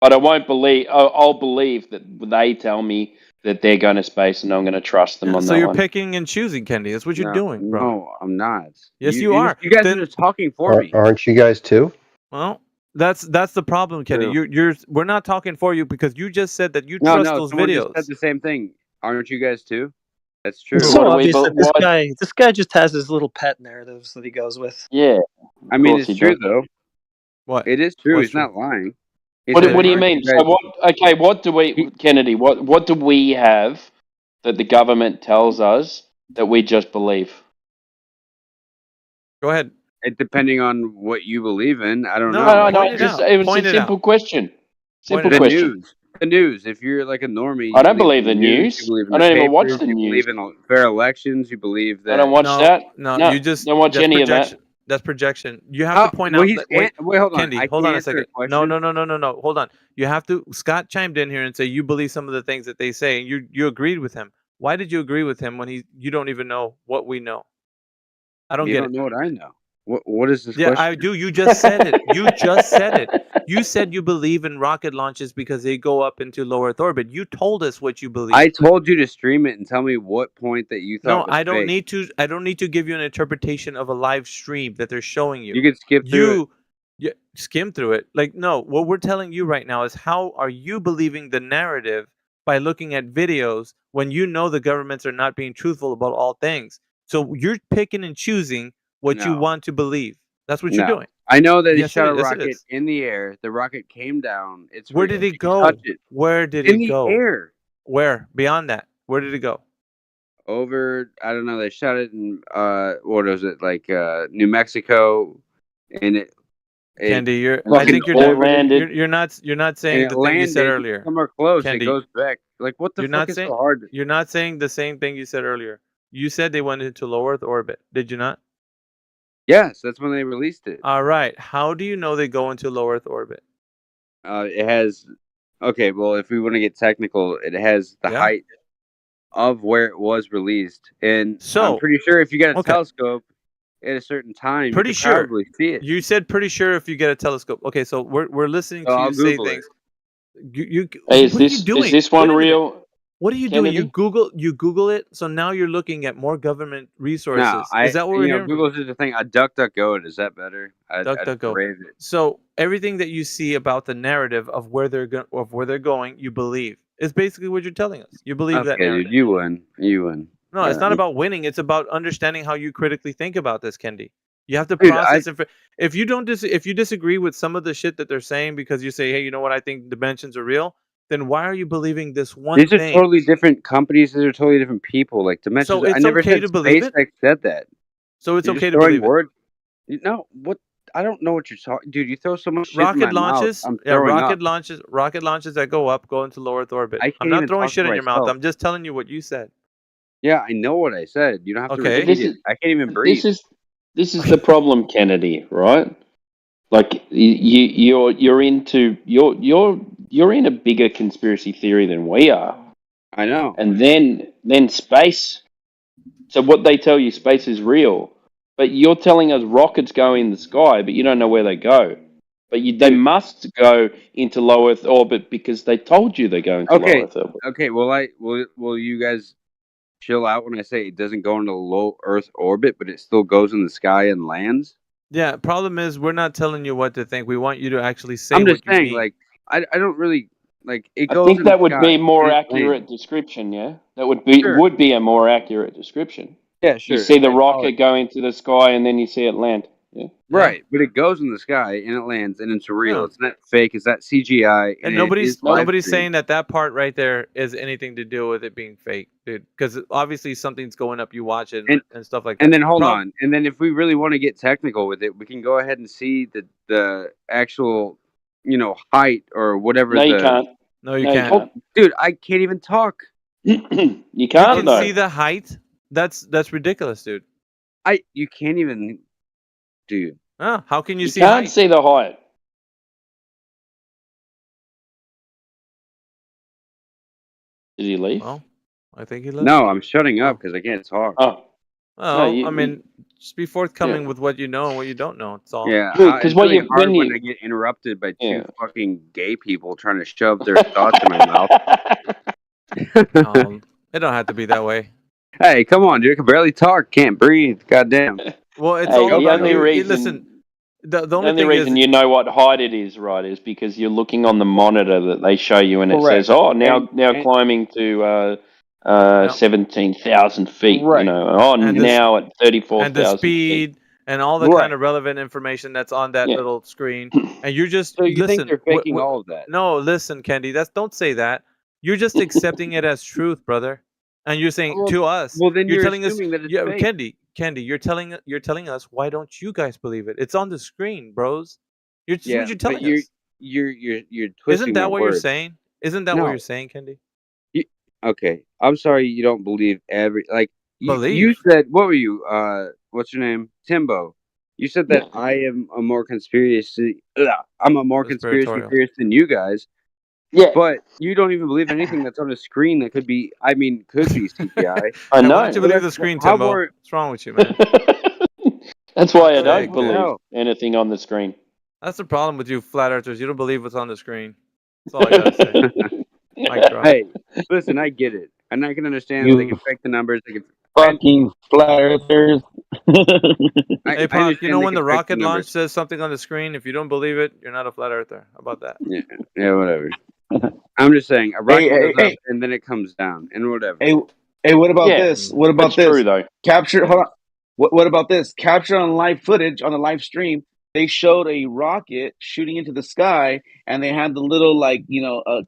but I won't believe. I'll believe that they tell me that they're going to space, and I'm going to trust them on So that you're one. picking and choosing, Kendi. That's what you're doing, bro. No, I'm not. Yes, you are. You guys Then- are just talking for me. Aren't you guys too? Well, that's the problem, Kendi. True. We're not talking for you because you just said that you No, trust those someone videos. just said the same thing. Aren't you guys too? That's true. It's so What do we obvious that what- this guy just has his little pet narratives that he goes with. Yeah. I mean, course it's he true does. though. What? It is true. What's He's not lying. He What said, do you "Aren't mean? guys-" So what? Okay, what do we, Kennedy? What do we have that the government tells us that we just believe? Go ahead. It depending on what you believe in. I don't No, know. No. point it Just out. it was Point a it simple out. question. Simple The question. news. The news. If you're like a normie, I you don't believe the in news. You believe in I the don't even watch papers, the you news. believe in fair elections. You believe that. I don't watch No, that. no, No, you just don't watch that's any of projection. that. That's projection. You have How? to point Well, out he's that. Wait, wait. Hold on. Kendi, I hold can't on a answer second. a No, question. no. Hold on. You have to. Scott chimed in here and say you believe some of the things that they say, and you agreed with him. Why did you agree with him when you don't even know what we know? I don't You get don't it. know what I know. What is this Yeah, question? I do. You just said it. You just said it. You said you believe in rocket launches because they go up into low Earth orbit. You told us what you believe. I told you to stream it and tell me what point that you thought No, was I don't fake. need to. I don't need to give you an interpretation of a live stream that they're showing you. You could skip through You skim through it. Like, no, what we're telling you right now is how are you believing the narrative by looking at videos when you know the governments are not being truthful about all things. So you're picking and choosing what you No. want to believe. That's what you're No. doing. I know that it Yes, shot a yes, it rocket is. in the air. The rocket came down. It's Where real. did it You can go? touch it. Where did In it the go? air. Where? Beyond that. Where did it go? Over, I don't know. They shot it in what was it, like New Mexico, and it Kendi, you're. I fucking think you're orbited. You're not And saying it the thing you said landed earlier. somewhere close. It Kendi, goes back. Like, what the you're fuck not is saying. so hard? You're not saying the same thing you said earlier. You said they went into low Earth orbit. Did you not? Yes, that's when they released it. All right. How do you know they go into low Earth orbit? It has. Okay, well, if we want to get technical, it has the height of where it was released, and I'm pretty sure if you got a telescope at a certain time, Pretty you could sure. probably see it. You said pretty sure if you get a telescope. Okay, so we're listening So to I'll you say Google it. things. You Hey, what are you doing? is this one Wait a minute. real? What are you doing? Kennedy? You Google it. So now you're looking at more government No, resources. Is that what we're hearing? Google's just a thing. I DuckDuckGo it. Is that better? I'd DuckDuckGo. brave it. So everything that you see about the narrative of where they're going, you believe. It's basically what you're telling us. You believe that Okay, narrative. dude, you win. You win. No, it's not about winning. It's about understanding how you critically think about this, Kendi. You have to Dude, process if you don't if you disagree with some of the shit that they're saying because you say, hey, you know what, I think dimensions are real, then why are you believing this one These are thing? totally different companies. These are totally different people. Like Dimensions. So it's I never okay said to believe it? SpaceX said that. So it's You're okay just to throwing believe it. words. No, what? I don't know what you're talking, dude. You throw so much shit in Rocket my launches, mouth. I'm throwing up. rocket launches that go up, go into low Earth orbit. I I'm can't not even throwing talk shit for in your mouth. myself. I'm just telling you what you said. Yeah, I know what I said. You don't have to Okay. repeat it. I can't even breathe. This is the problem, Kennedy. Right? Like you're in a bigger conspiracy theory than we are. I know. And then space. So what they tell you, space is real, but you're telling us rockets go in the sky, but you don't know where they go. But they must go into low Earth orbit because they told you they go into low Earth orbit. Okay. Will you guys chill out when I say it doesn't go into low Earth orbit, but it still goes in the sky and lands? Yeah, problem is we're not telling you what to think. We want you to actually say I'm what just you saying, mean. like, I don't really like it I goes. think in that the would sky be a more and it accurate lands. description. Yeah, that would be a more accurate description. Yeah, sure. You see the Okay, rocket go into the sky, and then you see it land. Yeah. Right, but it goes in the sky and it lands and it's real. Yeah. It's not fake. It's not CGI. And it is nobody's live saying that part right there is anything to do with it being fake, dude. Because obviously something's going up. You watch it and stuff like that. And then hold on. And then if we really want to get technical with it, we can go ahead and see the actual, height or whatever. No, you can't. No, you can't. Oh, dude, I can't even talk. You can't. You can see the height. That's ridiculous, dude. You can't even, dude. Oh, how can you see can't height? see the height. Did he leave? Well, I think he left. No, I'm shutting up because I can't talk. Oh. Well, I mean, just be forthcoming with what you know and what you don't know. It's all. Yeah, because it's really hard when I get interrupted by two fucking gay people trying to shove their thoughts in my mouth. It don't have to be that way. Hey, come on, dude! I can barely talk, can't breathe. Goddamn. Well, it's Hey, all the about only you. reason. Listen, the only thing reason is, you know what height it is, right, is because you're looking on the monitor that they show you, and it Correct. says, "Oh, now And- climbing to 17,000 feet." Right. Now at 34,000 and the speed feet. and all the kind of relevant information that's on that little screen, and you're just So you listen. think they're faking all of that? No, listen, Kendi. Don't say that. You're just accepting it as truth, brother. And you're saying to us. Well, then you're telling us. assuming that it's Yeah, fake. Kendi, you're telling us why don't you guys believe it? It's on the screen, bros. You're Yeah, what you're telling but us. you're twisting Isn't that my what words. you're saying? Isn't that what No. you're saying, Kendi? Okay, I'm sorry you don't believe every you Believe? said what were you? What's your name? Timbo. You said that I am a more conspiracy. I'm a more conspiracy Conspiratorial. theorist than you guys. Yeah. But you don't even believe anything that's on a screen that could be. I mean, could be CGI. I Yeah, know. why don't you believe the screen, How Timbo? more? What's wrong with you, man? That's why I Hey, don't good. believe anything on the screen. That's the problem with you flat earthers. You don't believe what's on the screen. That's all I gotta say. Mic drop. Hey, listen, I get it, and I can understand they You can fake the numbers. They can. fucking flat earthers. Hey, I Pop, you understand know they when the can fake rocket launch numbers. says something on the screen, if you don't believe it, you're not a flat earther. How about that? Yeah, whatever. I'm just saying, a rocket Hey, goes up hey, and then it comes down, and whatever. hey, hey, what about Yeah, this? What about that's this? true though. Capture, hold on. What about this? Capture on live footage on the live stream. They showed a rocket shooting into the sky, and they had the little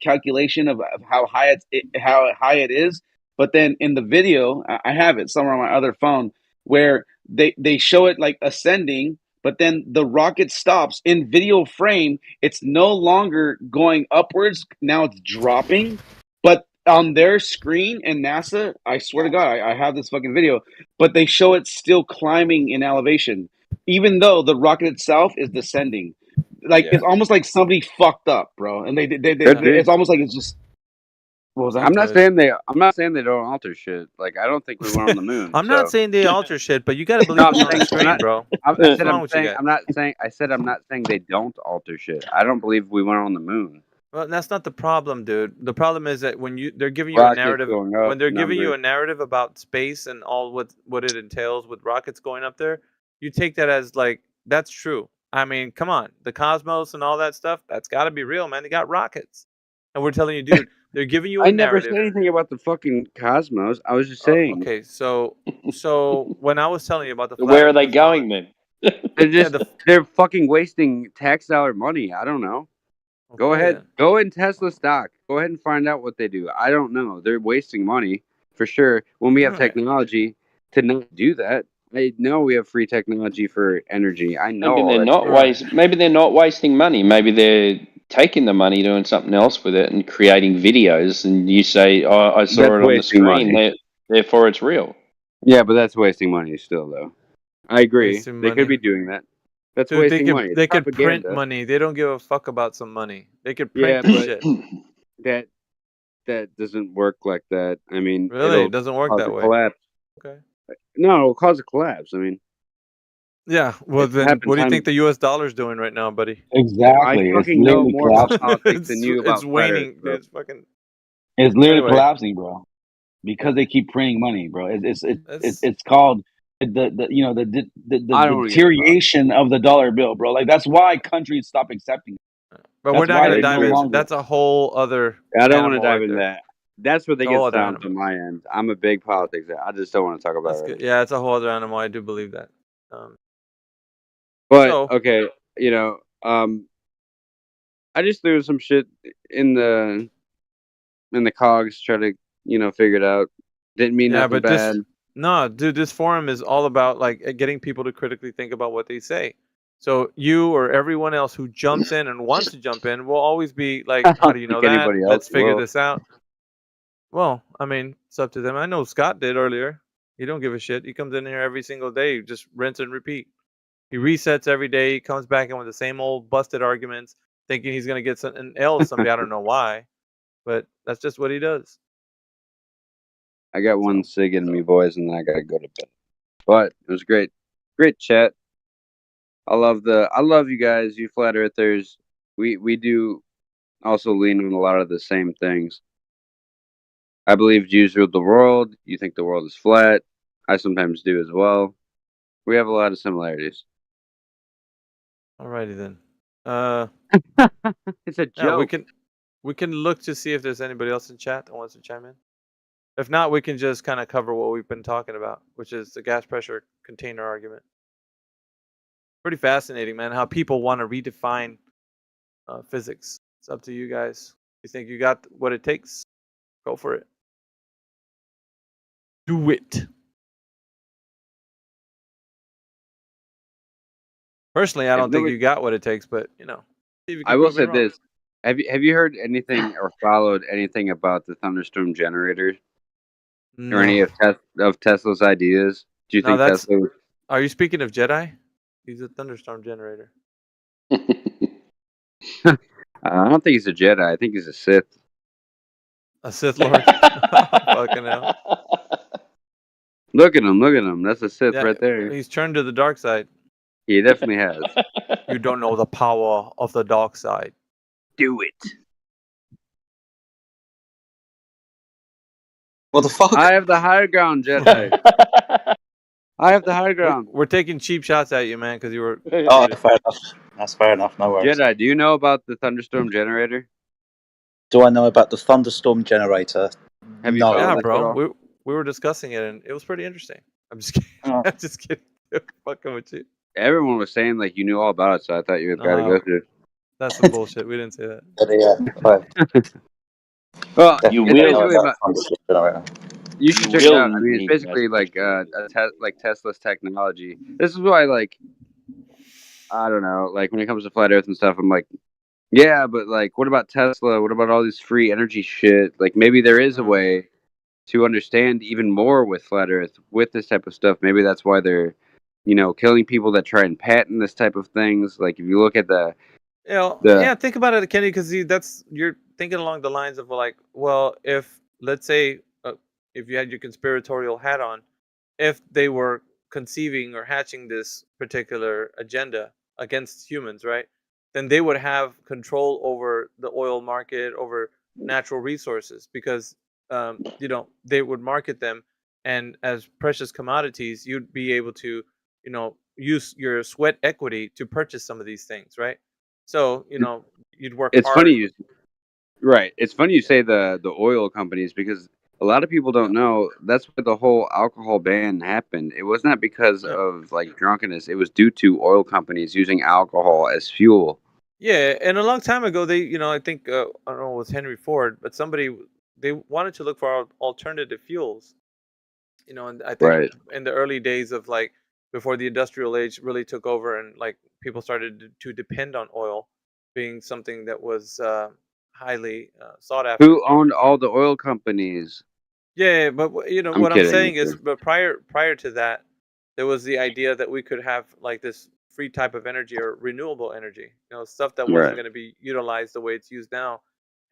calculation of how high it is. But then in the video, I have it somewhere on my other phone where they show it like ascending, but then the rocket stops in video frame. It's no longer going upwards. Now it's dropping. But on their screen in NASA, I swear to God, I have this fucking video, but they show it still climbing in elevation, even though the rocket itself is descending. Like Yeah. it's almost like somebody fucked up, bro. And they Could be. it's almost like it's just. What was that? I'm not saying they don't alter shit. Like I don't think we went on the moon. I'm not so. saying they alter shit, but you gotta believe No, what's on the screen, bro. What's wrong with you guys? I'm not saying they don't alter shit. I don't believe we went on the moon. Well, that's not the problem, dude. The problem is that when they're giving you a Rockets narrative, going up, when they're giving you numbers. a narrative about space and all what it entails with rockets going up there, you take that as like that's true. I mean, come on, the cosmos and all that stuff, that's got to be real, man. They got rockets, and we're telling you, dude, they're giving you a I never narrative. said anything about the fucking cosmos. I was just saying. Okay, so when I was telling you about the flat Where are Earth they phenomenon- going then? They're just Yeah, they're fucking wasting tax dollar money. I don't know. Go Okay, ahead. then. Go in Tesla stock. Go ahead and find out what they do. I don't know. They're wasting money for sure. When we have Alright. technology to not do that. I know we have free technology for energy. I know Maybe all they're that not shit. Maybe they're not wasting money. Maybe they're taking the money, doing something else with it, and creating videos. And you say, "Oh, I saw That's it on the wasting screen. money. Therefore, it's real." Yeah, but that's wasting money still, though. I agree. Wasting They could money. be doing that. That's Dude, wasting money. It's they could print propaganda. money. They don't give a fuck about some money. They could Yeah, print the but shit. that doesn't work like that. I mean, Really? it'll It doesn't work cause that a way. collapse. Okay. No, it'll cause a collapse. I mean, Yeah. Well, it's then, happened what do you time- think the U.S. dollar's doing right now, buddy? Exactly. I It's fucking know literally more about collapsing. politics than you about It's flat Earth, waning. bro. It's fucking. It's literally Anyway. collapsing, bro, because they keep printing money, bro. It's called the I don't wanna get deterioration of the dollar bill, bro. Like that's why countries stop accepting it. But That's we're not why going to they dive no in. longer. That's a whole other. I don't want to animal dive right in there. that. That's where they It's a get whole other stomped animal. on my end. I'm a big politics. I just don't want to talk about That's it. good. Yeah, it's a whole other animal. I do believe that. But So- okay, I just threw some shit in the cogs, try to figure it out. Didn't mean Yeah, nothing but bad. no, dude, this forum is all about like getting people to critically think about what they say. So you or everyone else who jumps in and wants to jump in will always be like, I don't "How do you know think that? anybody Let's else figure will. this out." Well, I mean, it's up to them. I know Scott did earlier. He don't give a shit. He comes in here every single day, just rinse and repeat. He resets every day. He comes back in with the same old busted arguments, thinking he's gonna get an L with somebody. I don't know why, but that's just what he does. I got one cig in me, boys, and then I gotta go to bed. But it was great chat. I love you guys, you flat earthers. We do also lean on a lot of the same things. I believe Jews ruled the world. You think the world is flat. I sometimes do as well. We have a lot of similarities. Alrighty then. It's a joke. Yeah, we can look to see if there's anybody else in chat that wants to chime in. If not, we can just kind of cover what we've been talking about, which is the gas pressure container argument. Pretty fascinating, man, how people want to redefine physics. It's up to you guys. You think you got what it takes? Go for it. Do it. Personally, I don't think you got what it takes, but see if you can I will prove me say wrong. this: have you heard anything or followed anything about the thunderstorm generator or any No. of Tesla's ideas? Do you No, think that's. Tesla? Are you speaking of Jedi? He's a thunderstorm generator. I don't think he's a Jedi. I think he's a Sith. A Sith Lord. Fucking hell. Look at him. Look at him. That's a Sith Yeah, right there. he's turned to the dark side. He definitely has. You don't know the power of the dark side. Do it. What the fuck? I have the higher ground, Jedi. I have the higher ground. We're taking cheap shots at you, man, because you were. Oh, fair enough. That's fair enough. No worries. Jedi, do you know about the thunderstorm generator? Do I know about the thunderstorm generator? Have you? No. followed Yeah, this at bro. all? We were discussing it, and it was pretty interesting. I'm just kidding. Oh. I'm just kidding. Fucking with you. Everyone was saying like you knew all about it, so I thought you would try to go through. That's some bullshit. We didn't say that. Well, You it's will. basically about, generator. you should You check it will out. I mean, it's need basically like like Tesla's technology. This is why, like, I don't know, like when it comes to flat Earth and stuff, I'm like, yeah, but like, what about Tesla? What about all this free energy shit? Like, maybe there is a way to understand even more with flat Earth with this type of stuff. Maybe that's why they're, killing people that try and patent this type of things. Like, if you look at the Yeah, think about it, Kenny, because you're thinking along the lines of like, well, if let's say if you had your conspiratorial hat on, if they were conceiving or hatching this particular agenda against humans, right? Then they would have control over the oil market, over natural resources, because they would market them, and as precious commodities, you'd be able to use your sweat equity to purchase some of these things, right? So you'd work It's hard. funny right. It's funny you say the oil companies, because a lot of people don't know that's why the whole alcohol ban happened. It was not because of like drunkenness. It was due to oil companies using alcohol as fuel. Yeah, and a long time ago, they, I think, I don't know, it was Henry Ford, but they wanted to look for alternative fuels. And I think Right. in the early days of like before the industrial age really took over, and like people started to depend on oil being something that was highly sought after. Who owned all the oil companies? Yeah, but I'm what I'm kidding, saying I'm is, but prior to that, there was the idea that we could have like this free type of energy or renewable energy, stuff that wasn't Right. going to be utilized the way it's used now,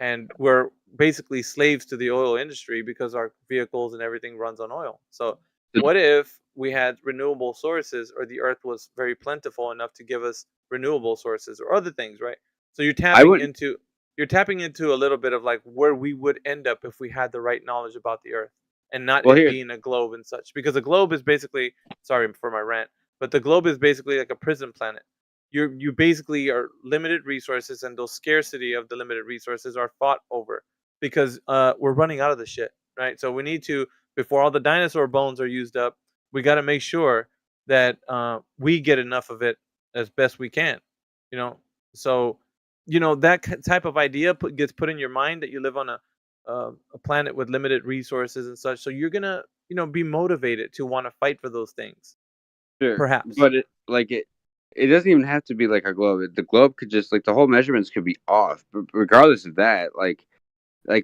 and we're basically slaves to the oil industry because our vehicles and everything runs on oil. So what if we had renewable sources, or the earth was very plentiful enough to give us renewable sources or other things, right? So you're tapping into a little bit of like where we would end up if we had the right knowledge about the earth, and not Well, it here- being a globe and such, because a globe is basically, sorry for my rant, but the globe is basically like a prison planet. You basically are limited resources, and those scarcity of the limited resources are fought over because we're running out of the shit, right? So we need to, before all the dinosaur bones are used up, we got to make sure that we get enough of it as best we can, so that type of idea gets put in your mind, that you live on a planet with limited resources and such, so you're gonna be motivated to want to fight for those things. Sure. Perhaps. But it doesn't even have to be like a globe. The globe could just, like, the whole measurements could be off. But regardless of that, like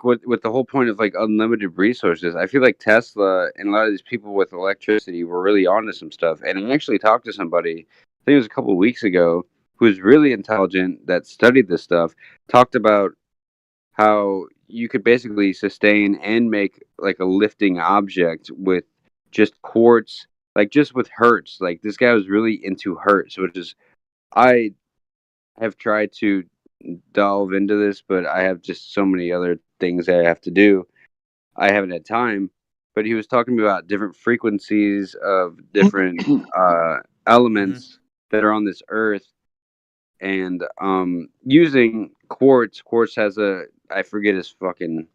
with the whole point of like unlimited resources, I feel like Tesla and a lot of these people with electricity were really onto some stuff. And I actually talked to somebody, I think it was a couple of weeks ago, who's really intelligent, that studied this stuff, talked about how you could basically sustain and make like a lifting object with just quartz, like just with hertz. Like, this guy was really into hertz, which is, I have tried to delve into this, but I have just so many other things that I have to do. I haven't had time. But he was talking about different frequencies of different elements that are on this earth, and using quartz. Quartz has I forget his fucking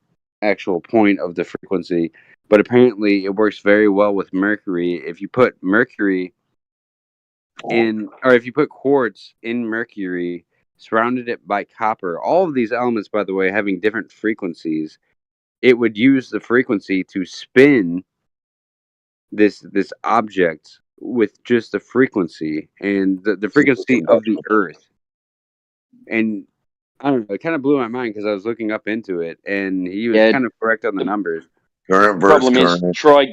actual point of the frequency, but apparently it works very well with mercury. If you put mercury in, or if you put quartz in mercury, surrounded it by copper, all of these elements, by the way, having different frequencies, it would use the frequency to spin this object with just the frequency and the frequency of the earth. And I don't know, it kind of blew my mind because I was looking up into it, and he was kind of correct on the numbers. Current Problem is, current. Troy.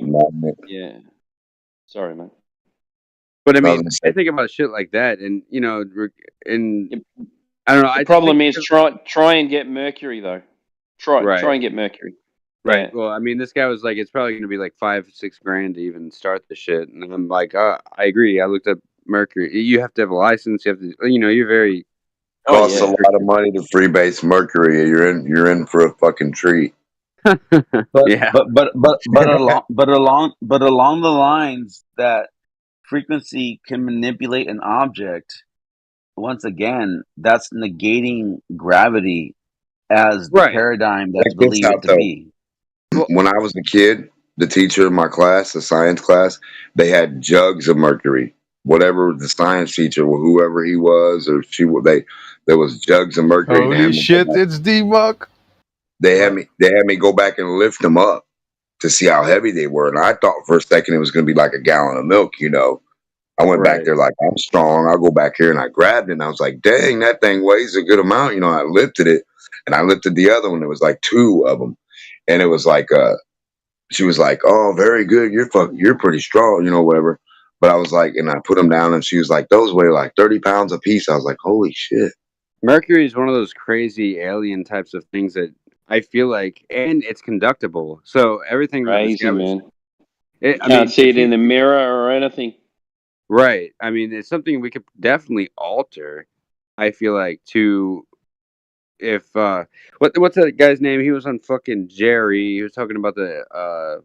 Yeah. Sorry, mate. But I mean, I think about shit like that, and and I don't know. The problem is try and get Mercury though. Try and get Mercury. Right. Yeah. Well, I mean, this guy was like, it's probably going to be like $5-6 grand to even start the shit, and I'm like, I agree. I looked up Mercury. You have to have a license. You have to, you're very. Costs a lot of money to freebase Mercury. You're in for a fucking treat. But along the lines that frequency can manipulate an object, once again, that's negating gravity as the paradigm that's Check this believed out, to though. be. When I was a kid, the teacher in my class, the science class, they had jugs of mercury. Whatever the science teacher, or whoever he was, or there was jugs of mercury. Holy shit, it's D-Muck. They had me go back and lift them up to see how heavy they were, and I thought for a second it was going to be like a gallon of milk. I went back there like, I'm strong. I'll go back here, and I grabbed it, and I was like, dang, that thing weighs a good amount. I lifted it, and I lifted the other one. There was like 2 of them, and it was like, she was like, oh, very good. You're pretty strong, whatever. But I was like, and I put them down, and she was like, those weigh like 30 pounds a piece. I was like, holy shit. Mercury is one of those crazy alien types of things that I feel like, and it's conductible. So everything Crazy, man. You can't see it in the mirror or anything. Right. I mean, it's something we could definitely alter. I feel like to, if what's that guy's name? He was on fucking Jerry. He was talking about the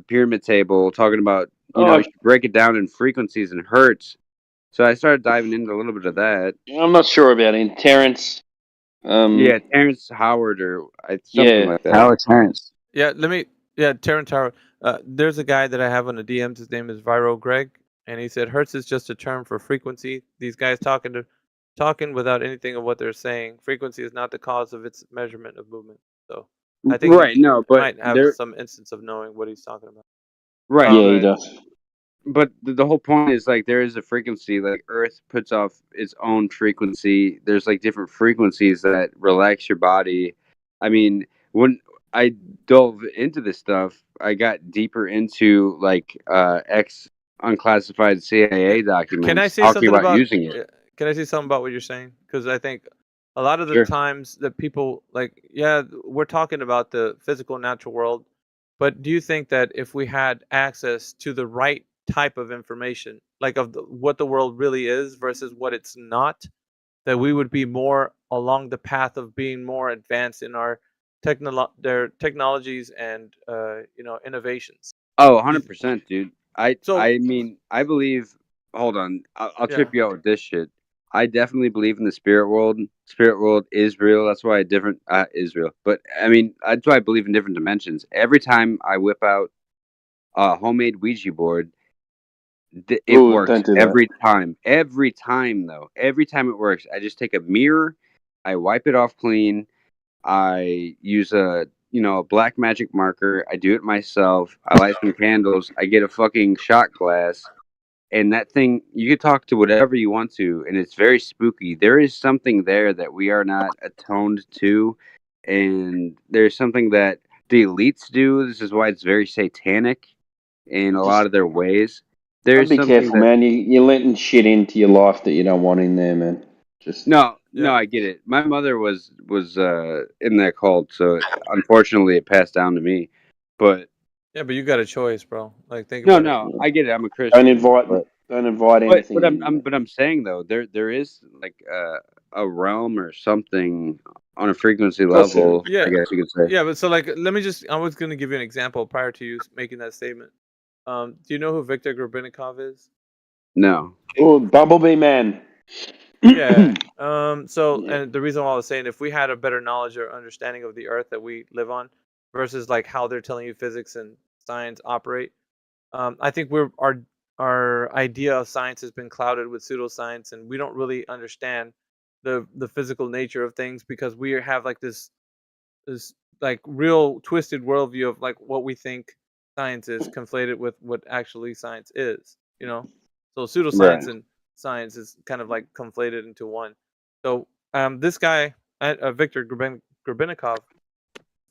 pyramid table, talking about you should break it down in frequencies and hertz. So I started diving into a little bit of that. I'm not sure about him. Terrence. Yeah, Terrence Howard or something like that. Howard Terrence. Yeah, Terrence Howard. There's a guy that I have on the DMs. His name is Viro Greg, and he said hertz is just a term for frequency. These guys talking without anything of what they're saying. Frequency is not the cause of its measurement of movement. So I think but might have some instance of knowing what he's talking about. Right. Yeah, he does. But the whole point is like there is a frequency, like Earth puts off its own frequency. There's like different frequencies that relax your body. I mean, when I dove into this stuff, I got deeper into like unclassified CIA documents. Can I say talking something about using it? Can I say something about what you're saying? Because I think a lot of the times that people we're talking about the physical natural world, but do you think that if we had access to the right type of information, like of what the world really is versus what it's not, that we would be more along the path of being more advanced in our technologies and innovations? Oh, 100%, dude. I mean, I believe. Hold on, I'll trip you out with this shit. I definitely believe in the spirit world. Spirit world is real. That's why Israel. But I mean, that's why I believe in different dimensions. Every time I whip out a homemade Ouija board, it works every time. Every time, though. Every time it works. I just take a mirror, I wipe it off clean. I use a black magic marker. I do it myself. I light some candles. I get a fucking shot glass. And that thing, you can talk to whatever you want to, and it's very spooky. There is something there that we are not attuned to, and there's something that the elites do. This is why it's very satanic in a lot of their ways. There's be careful, man. You're letting shit into your life that you don't want in there, man. No, I get it. My mother was in that cult, so unfortunately it passed down to me. But yeah, but you got a choice, bro. Like think no, about it. I get it. I'm a Christian. Don't invite anything. But I'm saying though, there is like a realm or something on a frequency level. Yeah, I guess you could say. Yeah, but so like, I was going to give you an example prior to you making that statement. Do you know who Viktor Grabinikov is? No. Oh, Bumblebee Man. Yeah. And the reason why I was saying, if we had a better knowledge or understanding of the Earth that we live on, versus like how they're telling you physics and science operate, I think our idea of science has been clouded with pseudoscience, and we don't really understand the physical nature of things because we have like this like real twisted worldview of like what we think science is conflated with what actually science is. So pseudoscience and science is kind of like conflated into one. So this guy, Viktor Grabinikov,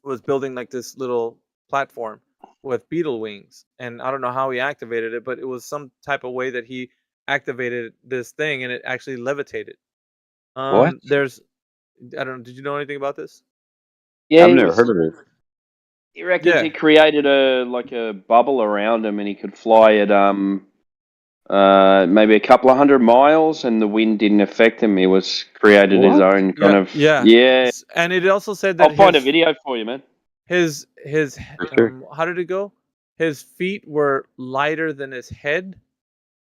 was building like this little platform with beetle wings, and I don't know how he activated it, but it was some type of way that he activated this thing, and it actually levitated. What? There's, I don't know. Did you know anything about this? Yeah, I've he never was. heard of it. He reckons Yeah. he created a bubble around him, and he could fly at maybe a couple of 100 miles, and the wind didn't affect him. He was created his What? own kind of Yeah. And it also said that I'll find a video for you, man. his For sure. how did it go? His feet were lighter than his head.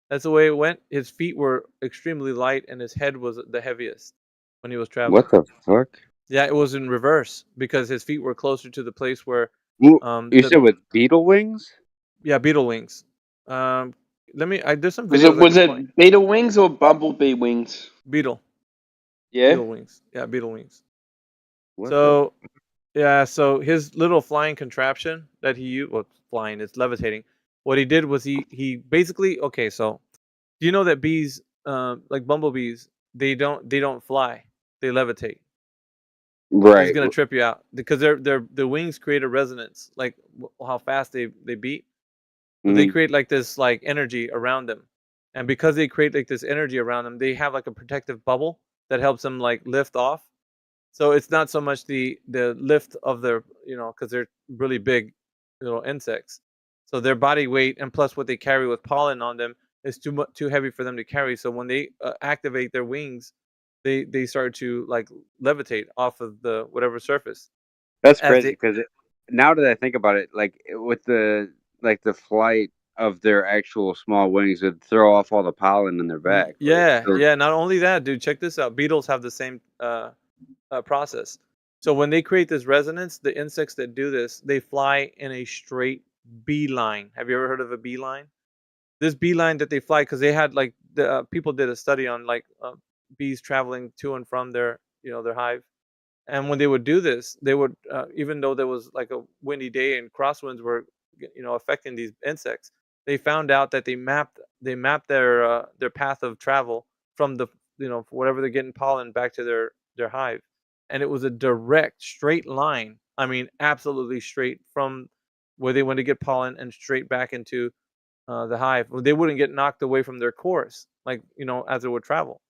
That's the way it went. His feet were extremely light, and his head was the heaviest when he was traveling. What the fuck? Yeah, it was in reverse because his feet were closer to the place where. You said with beetle wings? Yeah, beetle wings. Let me. There's some Was videos. it beetle wings or bumblebee wings? Beetle? Yeah. Beetle wings. Yeah, beetle wings. What So, yeah, so his little flying contraption that he used, well, flying, it's levitating. What he did was he basically, okay, so do you know that bees, like bumblebees, they don't fly, they levitate. Right. It's gonna trip you out because their wings create a resonance, like how fast they beat. So they create like this like energy around them, and because they create like this energy around them, they have like a protective bubble that helps them like lift off. So it's not so much the lift of their, because they're really big little insects. So their body weight and plus what they carry with pollen on them is too heavy for them to carry. So when they activate their wings, they start to like levitate off of the whatever surface. That's As crazy they- because now that I think about it, like with the flight of their actual small wings, would throw off all the pollen in their back. Yeah, So- yeah. Not only that, dude. Check this out. Beetles have the same process. So when they create this resonance, the insects that do this, they fly in a straight beeline. Have you ever heard of a beeline? This beeline that they fly, because they had like the people did a study on like bees traveling to and from their their hive, and when they would do this, they would even though there was like a windy day and crosswinds were affecting these insects, they found out that they mapped their path of travel from the whatever they're getting pollen back to their hive, and it was a direct straight line. I mean, absolutely straight from where they went to get pollen and straight back into the hive. They wouldn't get knocked away from their course, like as it would travel.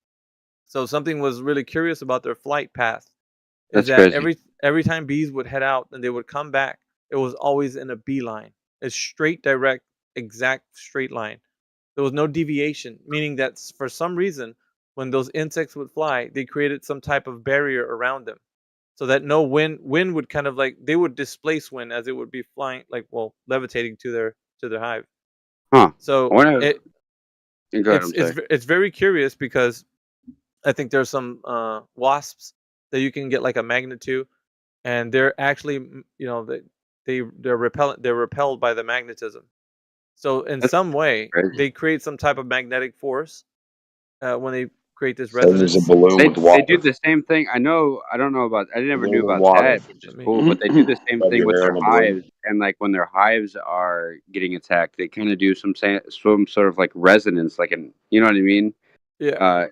So something was really curious about their flight path. Is That's that crazy. every time bees would head out and they would come back, it was always in a beeline, a straight, direct, exact straight line. There was no deviation, meaning that for some reason, when those insects would fly, they created some type of barrier around them, so that no wind would kind of like they would displace wind as it would be flying, like levitating to their hive. Huh. So I wonder- it Go ahead, I'm sorry. it's very curious because I think there's some wasps that you can get like a magnet to, and they're actually they're repelled by the magnetism. So in That's some way crazy. they create some type of magnetic force when they create this So there's resonance. a balloon with They water. do the same thing. I don't know about. I never knew Balloon with about water. that, which is cool. But they do the same Rub thing your with hair their on the balloon. hives, and like when their hives are getting attacked, they kind of do some sort of like resonance, like you know what I mean? Yeah.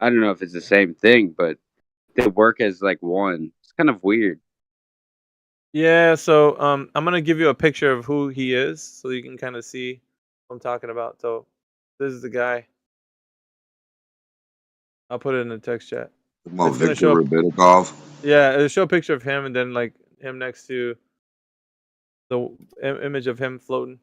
I don't know if it's the same thing, but they work as like one. It's kind of weird. Yeah, so I'm gonna give you a picture of who he is, so you can kind of see what I'm talking about. So this is the guy. I'll put it in the text chat. Well, It's gonna Victor show. Rabinikov. Yeah, it'll show a picture of him, and then like him next to the image of him floating.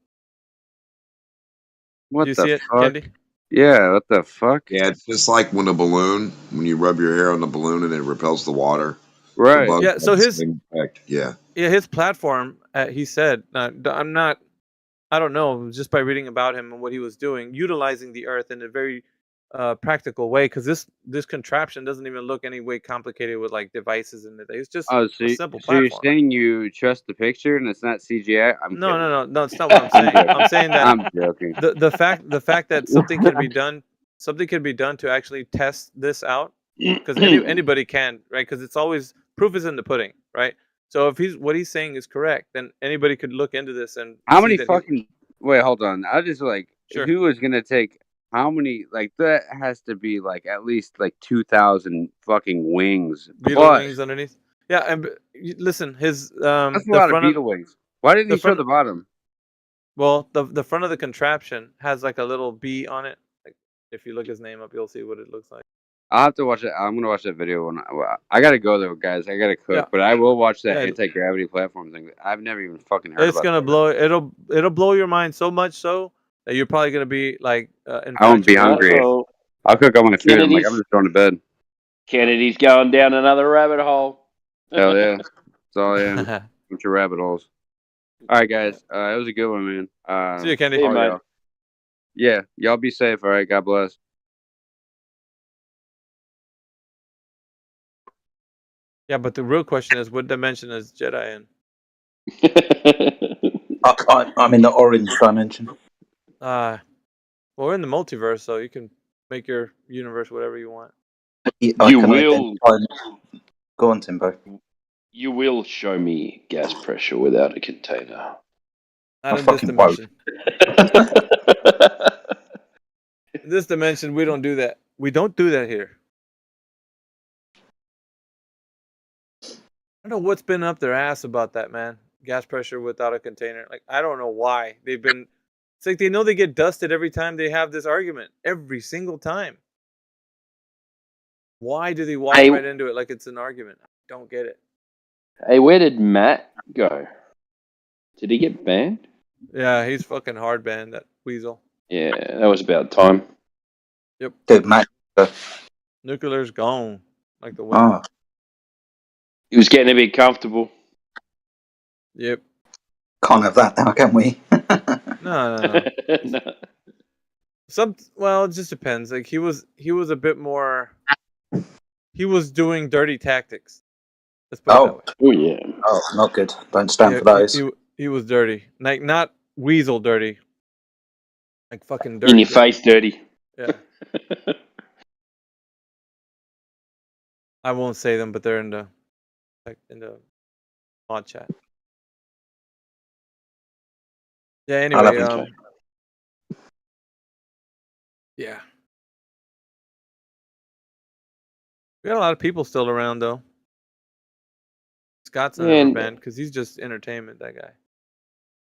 What Do you the see it, fuck? Candy? Yeah, what the fuck? Yeah, it's just like when you rub your hair on the balloon and it repels the water. Right. The bugs Yeah, have so the his same effect. Yeah. his platform, he said, I don't know, just by reading about him and what he was doing, utilizing the earth in a very practical way, because this contraption doesn't even look any way complicated with like devices in it. It's just Oh, a simple so you're platform. saying you trust the picture and it's not CGI? I'm No, kidding. no, it's not what I'm saying. I'm saying that I'm joking. the fact that something can be done to actually test this out, because anybody can, right? Because it's always proof is in the pudding, right? So if what he's saying is correct, then anybody could look into this and How see many that fucking wait, hold on. I just like Sure. who is gonna take how many like that has to be like at least like 2,000 fucking wings. beetle Plus wings underneath. Yeah, and listen, his that's a the lot of front beetle wings. Why didn't The he show front- the bottom? Well, the front of the contraption has like a little B on it. Like if you look his name up, you'll see what it looks like. I'll have to watch it. I'm gonna watch that video when I gotta go though, guys. I gotta cook, Yeah. but I will watch that Yeah. anti-gravity platform thing. I've never even fucking heard It's about. gonna that. blow. It'll blow your mind so much so that you're probably gonna be like. I won't be hungry. Uh-oh. I'll cook all my food. I'm like, Kennedy's- I'm just going to bed. Kennedy's going down another rabbit hole. Hell yeah, it's all in. Bunch of rabbit holes. All right, guys. It was a good one, man. See you, Kennedy. See you, all mate. y'all. Yeah, y'all be safe. All right, God bless. Yeah, but the real question is, what dimension is Jedi in? I'm in the orange dimension. Well, we're in the multiverse, so you can make your universe whatever you want. You can will. Go on, Timbo. You will show me gas pressure without a container. Not in this fucking won't. dimension. In this dimension, we don't do that. We don't do that here. I don't know what's been up their ass about that, man. Gas pressure without a container. Like, I don't know why. It's like they know they get dusted every time they have this argument. Every single time. Why do they walk right into it like it's an argument? I don't get it. Hey, where did Matt go? Did he get banned? Yeah, he's fucking hard banned, that weasel. Yeah, that was about time. Yep. Dude, Matt. Nuclear's gone. Like the wind. Oh, He was getting a bit comfortable. Yep. can't have that now, can we? No. No. Well, it just depends. Like he was a bit more. He was doing dirty tactics. Let's put it that way. Oh yeah. Oh, not good. Don't stand Yeah, for those. He was dirty. Like not weasel dirty. Like fucking dirty. In your face, dirty. Yeah. I won't say them, but they're in the mod chat. Yeah. Anyway, yeah. We got a lot of people still around though. Scott's not And- banned because he's just entertainment. That guy.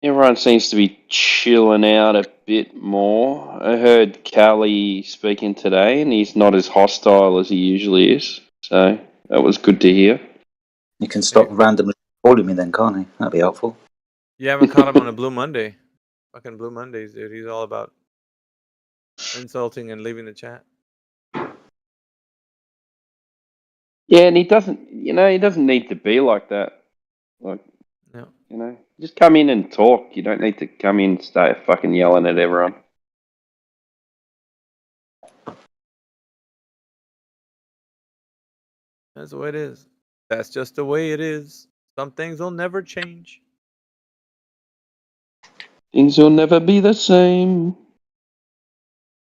Everyone seems to be chilling out a bit more. I heard Callie speaking today, and he's not as hostile as he usually is. So that was good to hear. You can stop randomly calling me then, can't he? That'd be helpful. You haven't caught him on a Blue Monday. Fucking Blue Mondays, dude. He's all about insulting and leaving the chat. Yeah, and he doesn't need to be like that. Like, No. Just come in and talk. You don't need to come in and start fucking yelling at everyone. That's the way it is. That's just the way it is. Some things will never change. Things will never be the same.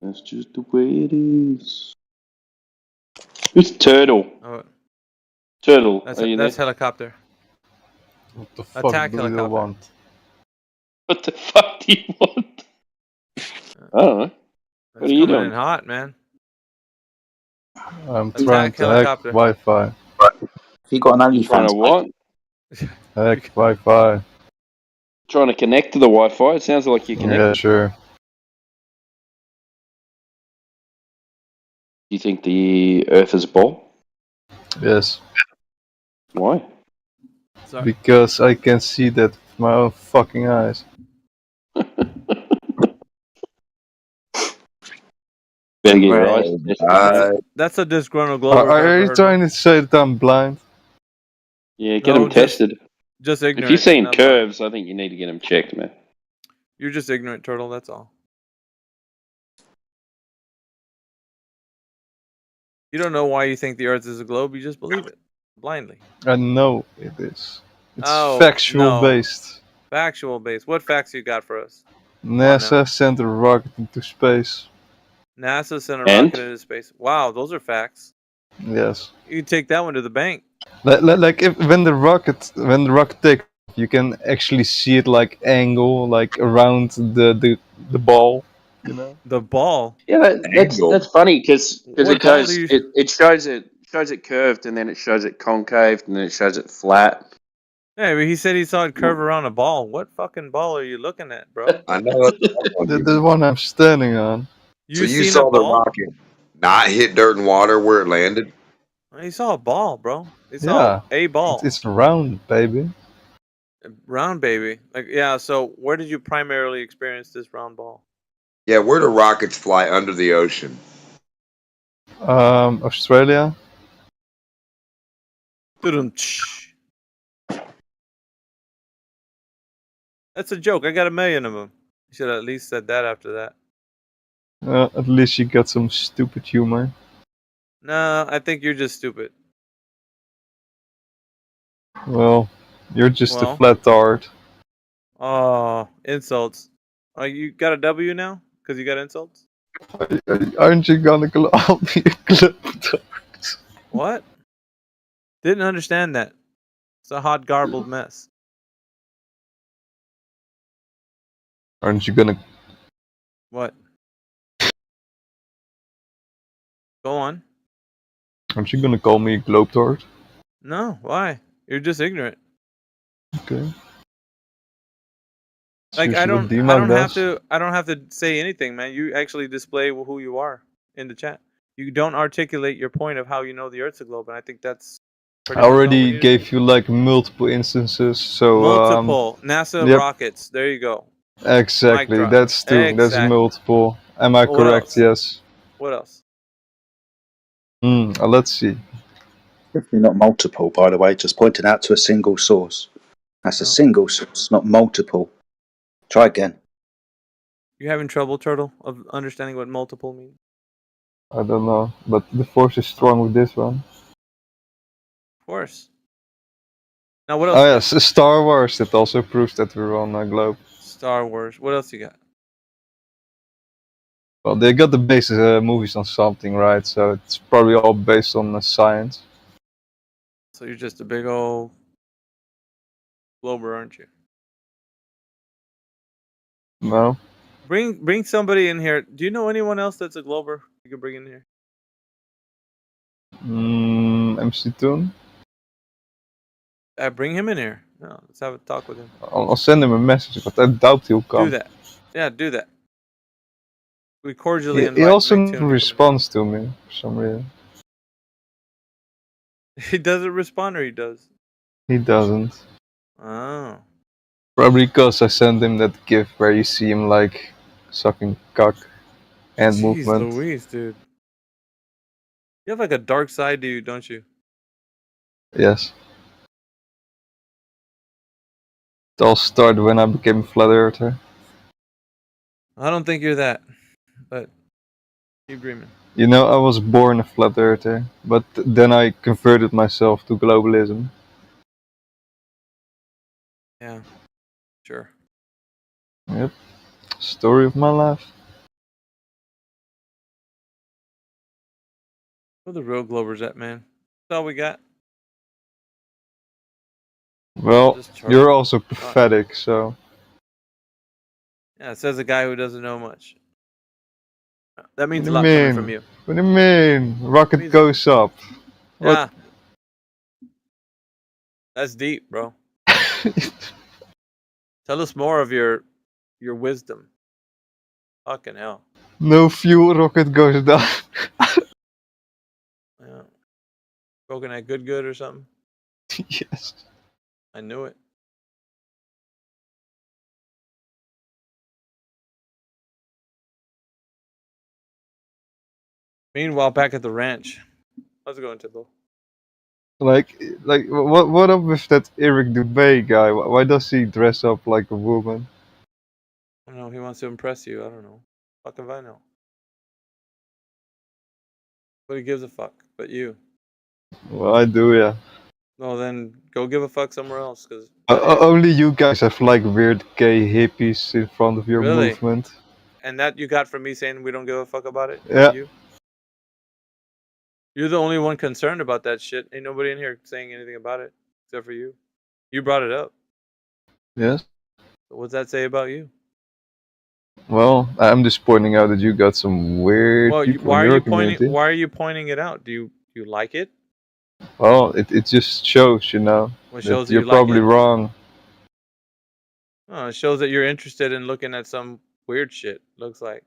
That's just the way it is. Who's Turtle? Oh, Turtle, that's are you that's there? helicopter. What the fuck Attack do you helicopter. want? What the fuck do you want? I don't know. It's What are you coming doing? in hot, man. I'm Attack trying to hack helicopter. Wi-Fi. If you got an Trying OnlyFans, to what? Hack Wi-Fi. Trying to connect to the Wi-Fi? It sounds like you're connected. Yeah, sure. Do you think the Earth is a ball? Yes. Why? Sorry. Because I can see that with my own fucking eyes. Better get your eyes tested. That's a disgruntled Glover. Are you trying to say that I'm blind? Yeah, get No, them tested. Just If ignorant. you're seeing not curves, I think you need to get them checked, man. You're just ignorant, Turtle. That's all. You don't know why you think the Earth is a globe. You just believe it blindly. I know it is. It's Oh, factual no. based. Factual base. What facts you got for us? NASA sent a rocket into space. NASA sent a And? rocket into space. Wow, those are facts. Yes. You can take that one to the bank. Like if when the rocket takes off, you can actually see it like angle like around the ball. You know. The ball. Yeah, that's funny because What it ball goes do you- it shows it curved and then it shows it concave and then it shows it flat. Yeah, but he said he saw it curve around a ball. What fucking ball are you looking at, bro? I know. The one I'm standing on. So You you seen a saw the ball? rocket not hit dirt and water where it landed? He saw a ball, bro. He saw Yeah. a ball. It's round, baby. Round baby. Like, yeah, so where did you primarily experience this round ball? Yeah, where do rockets fly under the ocean? Australia. That's a joke. I got 1 million of them. You should have at least said that after that. At least you got some stupid humor. No, I think you're just stupid. Well, you're just Well. a flat tart. Oh, insults. Oh, you got a W now? Because you got insults? Aren't you gonna call me a club tart? What? Didn't understand that. It's a hot, garbled mess. Aren't you gonna? What? Go on. Aren't you gonna call me a globe tart? No, why? You're just ignorant. Okay. Like Seriously, I what don't D-Mac have to say anything, man. You actually display who you are in the chat. You don't articulate your point of how you know the Earth's a globe, and I think that's pretty I much all we already need to gave you like multiple instances, so multiple NASA yep. rockets. There you go. Exactly, Mic drop. that's two. That's Exactly. multiple. Am I What correct? else? Yes. What else? Let's see. Definitely not multiple, by the way. Just pointing out to a single source. That's a single source, not multiple. Try again. You having trouble, Turtle, of understanding what multiple means? I don't know, but the force is strong with this one. Of course. Now what else? Oh you yes, Star Wars. That also proves that we're on a globe. got? Star Wars. What else you got? Well, they got the basis movies on something, right? So it's probably all based on science. So you're just a big old glober, aren't you? No. Bring somebody in here. Do you know anyone else that's a glober you can bring in here? MC Toon. Bring him in here. No, let's have a talk with him. I'll send him a message, but I doubt he'll come. Do that. Yeah, do that. We cordially invite He also Nick Toon to come in. responds to me for some reason. He doesn't respond, or he does? He doesn't. Oh. Probably because I sent him that gif where you see him like sucking cock hand Jeez movement. Louise, dude. You have like a dark side to you, don't you? Yes. It all started when I became a flat earther. I don't think you're that, but keep dreaming. You know, I was born a flat earther, but then I converted myself to globalism. Yeah, sure. Yep. Story of my life. Where the real Globers at, man? That's all we got. Well, Just Charlie. you're also pathetic, so. Yeah, it says a guy who doesn't know much. That means a What lot do you coming mean? from you. What do you mean? Rocket goes up. Yeah. That's deep, bro. Tell us more of your wisdom. Fucking hell. No fuel, rocket goes down. Yeah. Broken at good or something? Yes. I knew it. Meanwhile, back at the ranch. How's it going, Tidlow? Like, what up with that Eric Dubay guy? Why does he dress up like a woman? I don't know. He wants to impress you. I don't know. Fuck if I know. Nobody gives a fuck but you. Well, I do, yeah. No, then go give a fuck somewhere else. Cause Only you guys have like weird gay hippies in front of your Really? movement. And that you got from me saying we don't give a fuck about it? Yeah. You're the only one concerned about that shit. Ain't nobody in here saying anything about it except for you. You brought it up. Yes. So what's that say about you? Well, I'm just pointing out that you got some weird Well, people why in are your you community. pointing? Why are you pointing it out? Do you like it? Well, it just shows, you know. What shows that You're you like probably it? wrong. Oh, it shows that you're interested in looking at some weird shit. Looks like.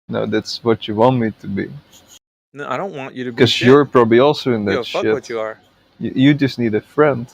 No, that's what you want me to be. No, I don't want you to be Because shit. you're probably also in Yo, that fuck shit. what you are. You just need a friend.